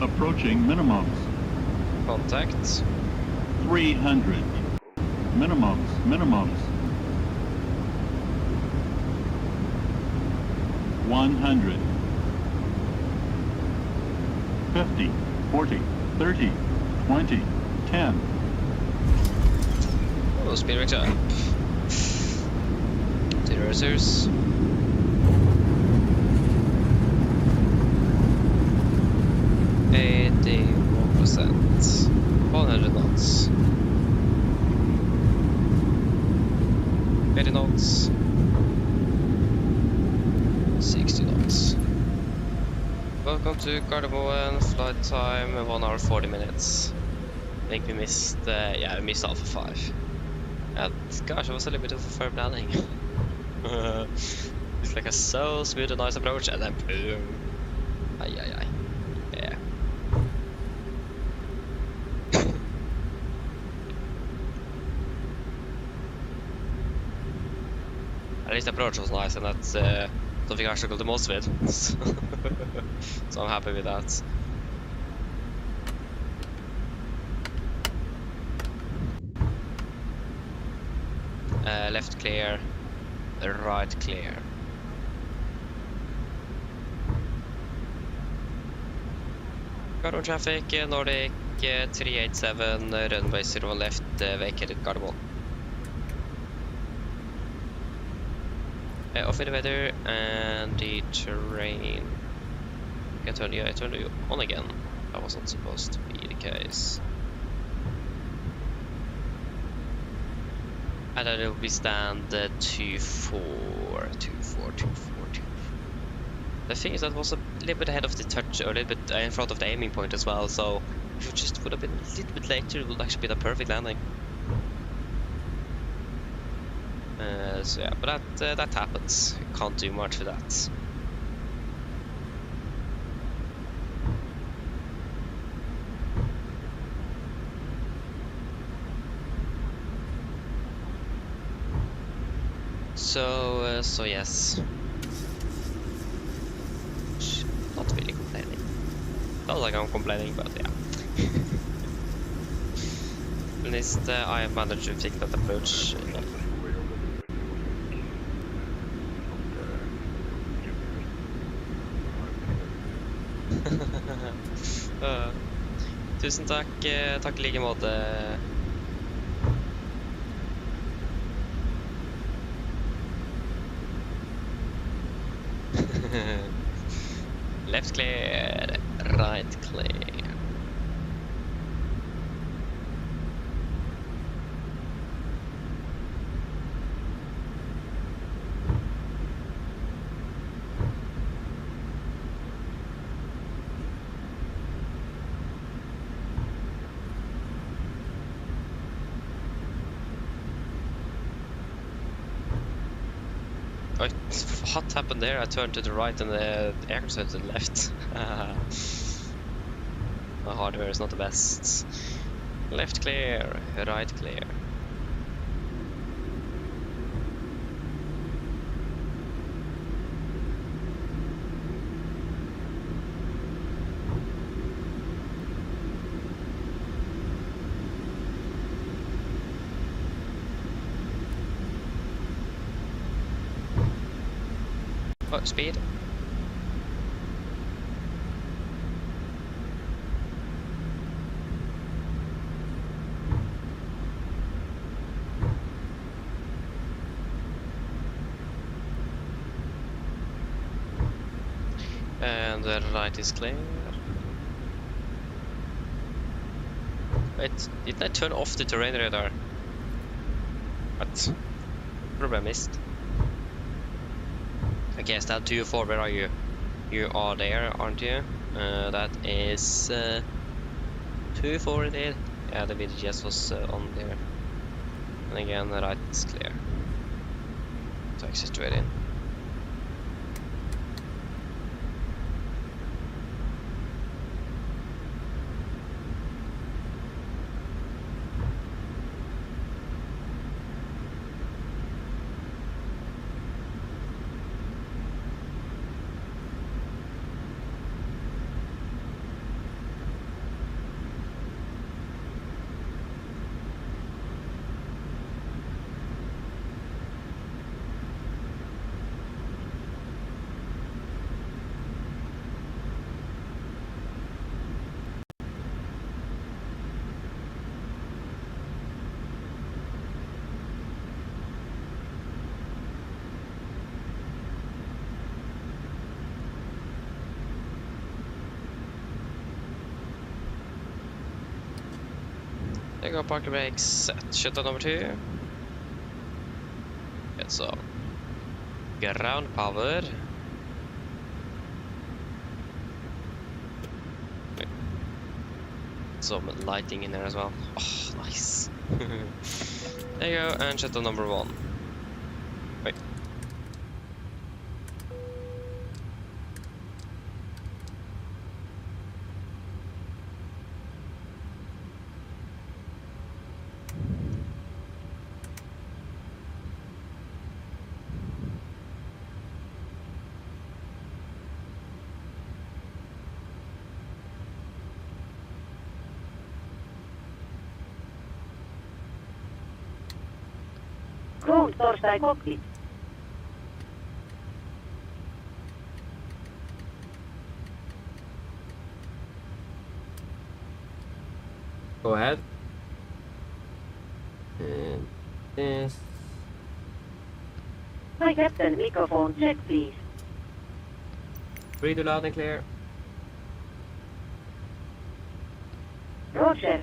Approaching minimums. Contact. 300. Minimums. 100. 50, 40, 30, 20, 10. Oh, speed brakes up. To the reserves. %. 100 knots. 80 knots. 60 knots. Welcome to Gardermoen. Flight time 1 hour 40 minutes. I think we missed, we missed Alpha 5. Gosh, it was a little bit of a firm landing. It's like a so smooth and nice approach, and then boom. Yeah. At least the approach was nice, and that's something I struggled the most with. So I'm happy with that. Left clear, right clear. Gardermoen traffic, Nordic 387, runway 0 left, vacated Gardermoen. Off in the weather and the terrain. I turned you on again. That wasn't supposed to be the case. And then it will be stand 24. The thing is that was a little bit ahead of the touch, or a little bit in front of the aiming point as well, so if it just would have been a little bit later, it would actually be the perfect landing. So yeah, but that happens. You can't do much with that. So yes. Not really complaining. Not like I'm complaining, but yeah. At least I have managed to take that approach. Tusen takk, takk I like måte. Left clear, right clear. What happened there? I turned to the right and the aircraft went to the left. My hardware is not the best. Left clear, right clear. Oh, speed. And the right is clear. Wait, didn't I turn off the terrain radar? What? Probably I missed. Okay, stand 2-4, where are you? You are there, aren't you? That is 2-4 indeed. Yeah, the VGS was on there. And again, the right is clear. So exit straight in. There you go, parking brakes set. Shutdown number 2. Get some ground power. Some lighting in there as well. Oh, nice. There you go, and shutdown number 1. Wait. Ground torstai cockpit. Go ahead. And this. Hi Captain, microphone check please. Free to loud and clear. Roger.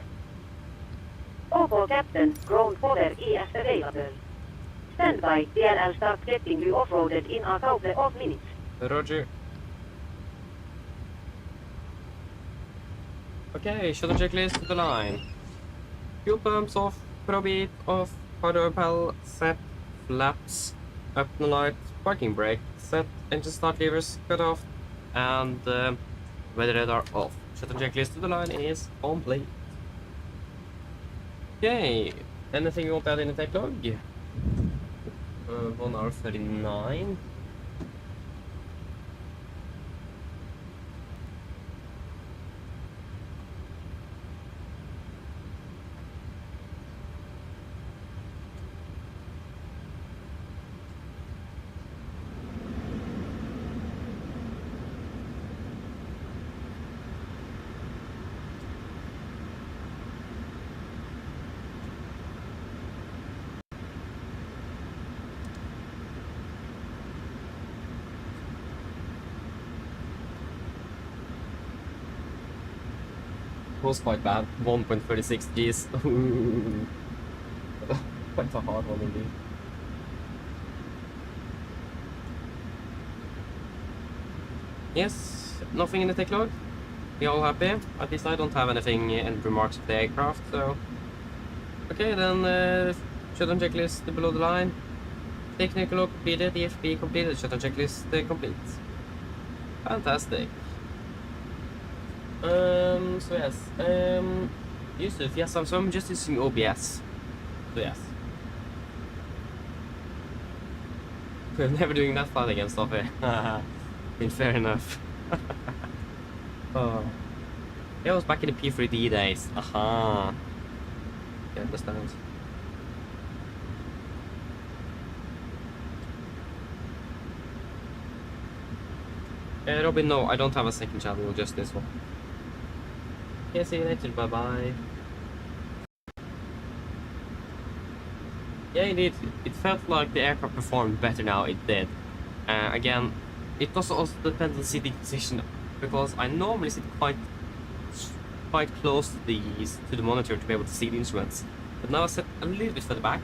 OK Captain, ground fodder is available. Stand by, DLL start getting you off-roaded in a couple of minutes. Roger. Okay, shuttle checklist to the line. Fuel pumps off, probeat off, hardware panel set, flaps, up the light, parking brake set, engine start levers cut off, and weather radar off. Shuttle checklist to the line is complete. Okay, anything you want to add in the tech log? 1 hour 39. Was quite bad. 1.36 Gs. Quite a hard one indeed. Yes, nothing in the tech log. We all happy. At least I don't have anything in remarks of the aircraft, so. Okay, then shutdown checklist below the line. Technical completed, EFP completed, shutdown checklist complete. Fantastic. So yes, Yusuf, yes, so I'm just using OBS. So yes. We're never doing that fun again, stop it. Fair enough. Oh. Yeah, I was back in the P3D days. Aha. I understand. Robin, no, I don't have a second channel, just this one. Yeah, see you later, bye bye. Yeah, indeed, it felt like the aircraft performed better now, it did. Again, it was also depends on the seating position, because I normally sit quite close to the monitor to be able to see the instruments. But now I sit a little bit further back,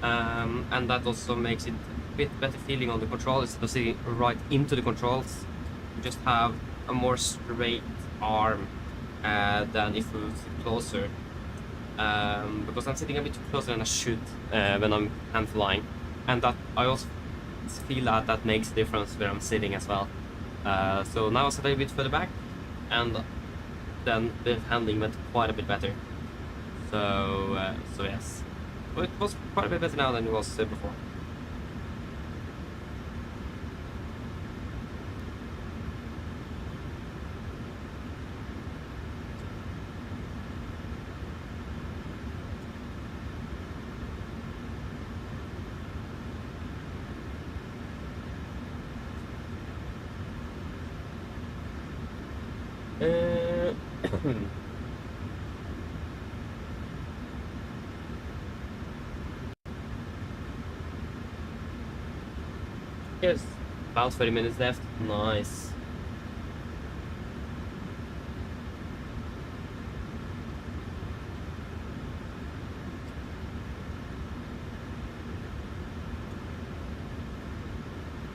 and that also makes it a bit better feeling on the control instead of sitting right into the controls. You just have a more straight arm than if you sit closer. Because I'm sitting a bit too closer than I should when I'm hand flying, and that I also feel that makes a difference where I'm sitting as well. So now I sit a bit further back, and then the handling went quite a bit better. So yes, but it was quite a bit better now than it was before. Yes, about 30 minutes left. Nice.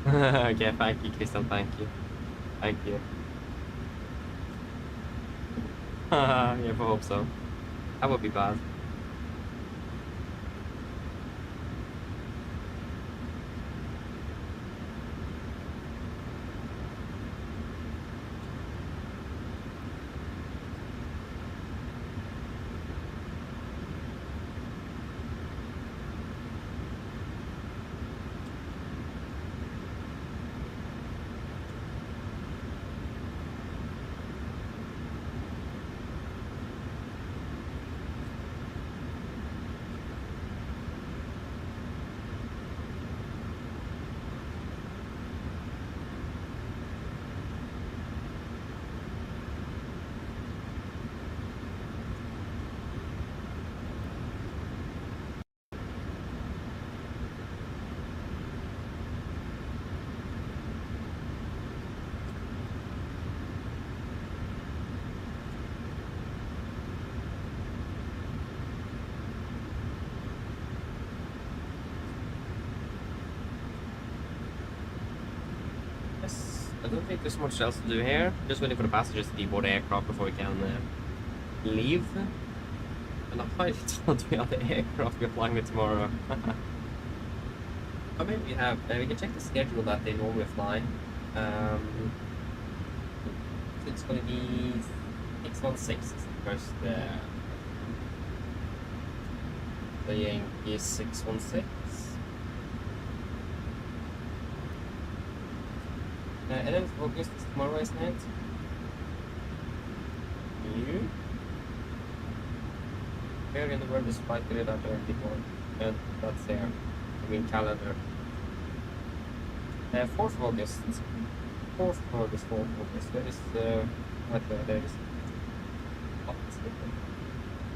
Okay, thank you, Kristiansand, thank you. Thank you. Yeah, I hope so. That would be bad. I don't think there's much else to do here. Just waiting for the passengers to deboard the aircraft before we can leave. And I highly doubt we have the aircraft we're flying with tomorrow. Or maybe we have. We can check the schedule that they normally fly. It's going to be 616 is the first. The Yankee 616. And then focus tomorrow, isn't it? You? Where in the world is flight period after 24? And that's there. I mean calendar. 4th of August. 4th of August, 4th of August. Where is the... right there is... Oh, it's different.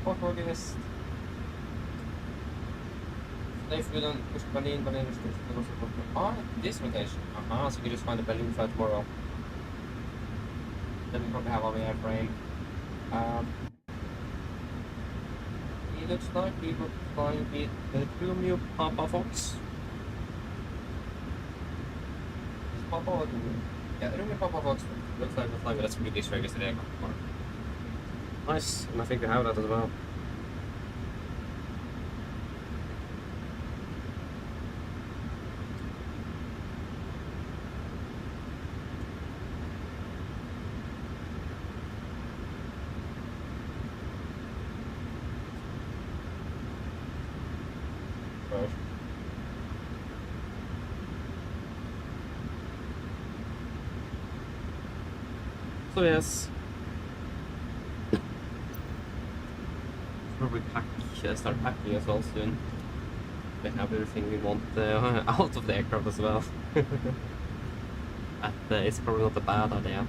4th of August. They flew down Berlin, this rotation. So we just find a Berlin flight tomorrow. Then we probably have our airframe. It looks like we were flying with the Tromsø Papa Fox. Is Papa or yeah, Tromsø Papa Fox looks like we're flying with a Swedish registered aircraft tomorrow. Nice, and I think we have that as well. So yes. Probably start packing as well soon. We have everything we want out of the aircraft as well. It's probably not a bad idea.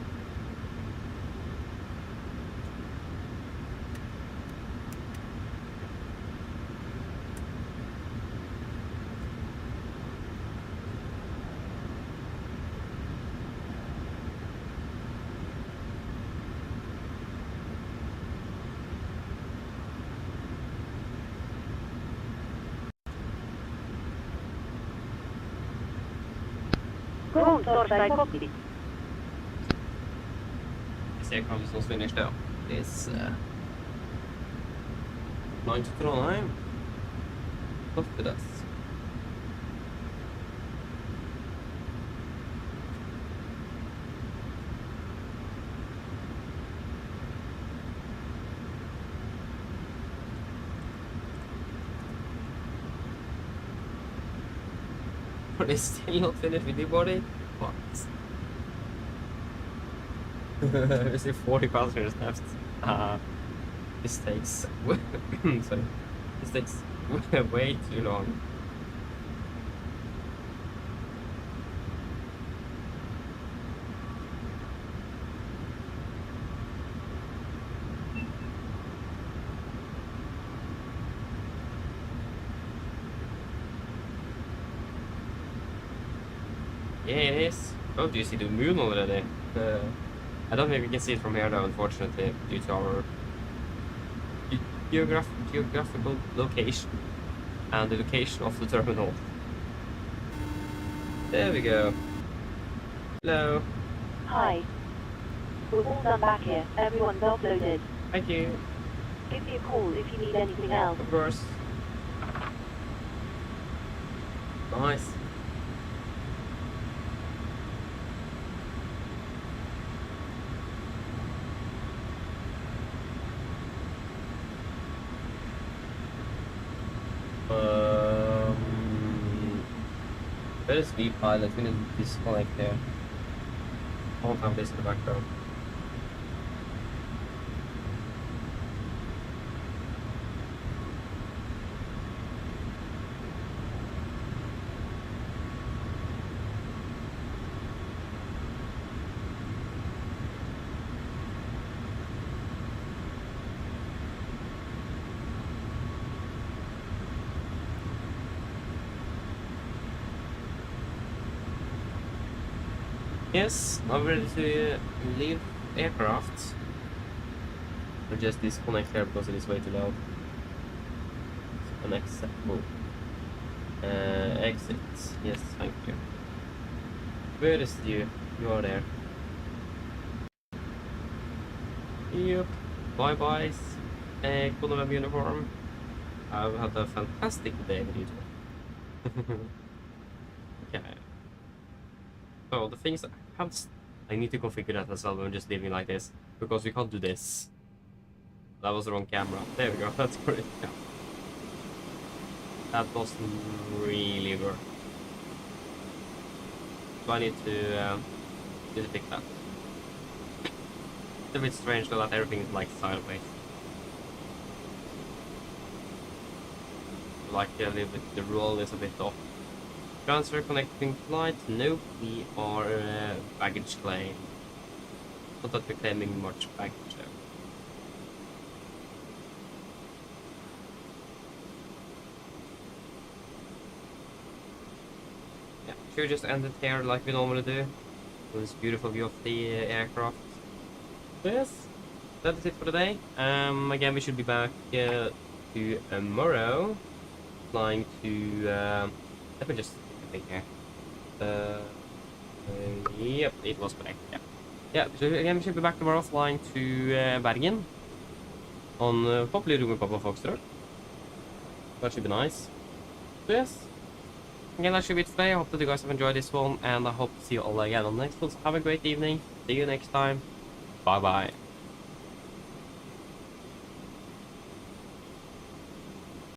Ground torstai cockpit. This aircraft is also finished though. It's 9 to Trondheim. Look at us. Are they still not finished with the body? What? We see 40 passengers left. This takes sorry. This takes way too long. Yeah, it is. Oh, do you see the moon already? I don't think we can see it from here though, unfortunately, due to our geographical location and the location of the terminal. There we go. Hello. Hi. We're all done back here. Everyone's uploaded. Thank you. Give me a call if you need anything else. Of course. Nice. Where is V-Pilot? We need to disconnect there. I won't have this in the background. Yes, I'm ready to leave aircraft. Or just disconnect here because it is way too loud. Unacceptable. Exit. Yes, thank you. Where is you? You are there. Yep. Bye byes. Economy uniform. I've had a fantastic day with you two. Okay. So the things I need to configure that as well when I'm just leaving like this, because we can't do this. That was the wrong camera. There we go, that's great. Yeah. That doesn't really work. So I need to fix that. It's a bit strange though that everything is like sideways. Like a little bit, the roll is a bit off. Transfer connecting flight. Nope, we are baggage claim. Not that we're claiming much baggage there. Yeah, should we just end it here like we normally do? With this beautiful view of the aircraft. So yes, that's it for today. Again, we should be back tomorrow. Flying to let me just here. Yep, it was correct. Yeah. So again, we should be back tomorrow, flying to Bergen on probably Room Papa Foxtrot. That should be nice. So yes, again, that should be it today. I hope that you guys have enjoyed this one, and I hope to see you all again on the next one. So have a great evening. See you next time. Bye bye.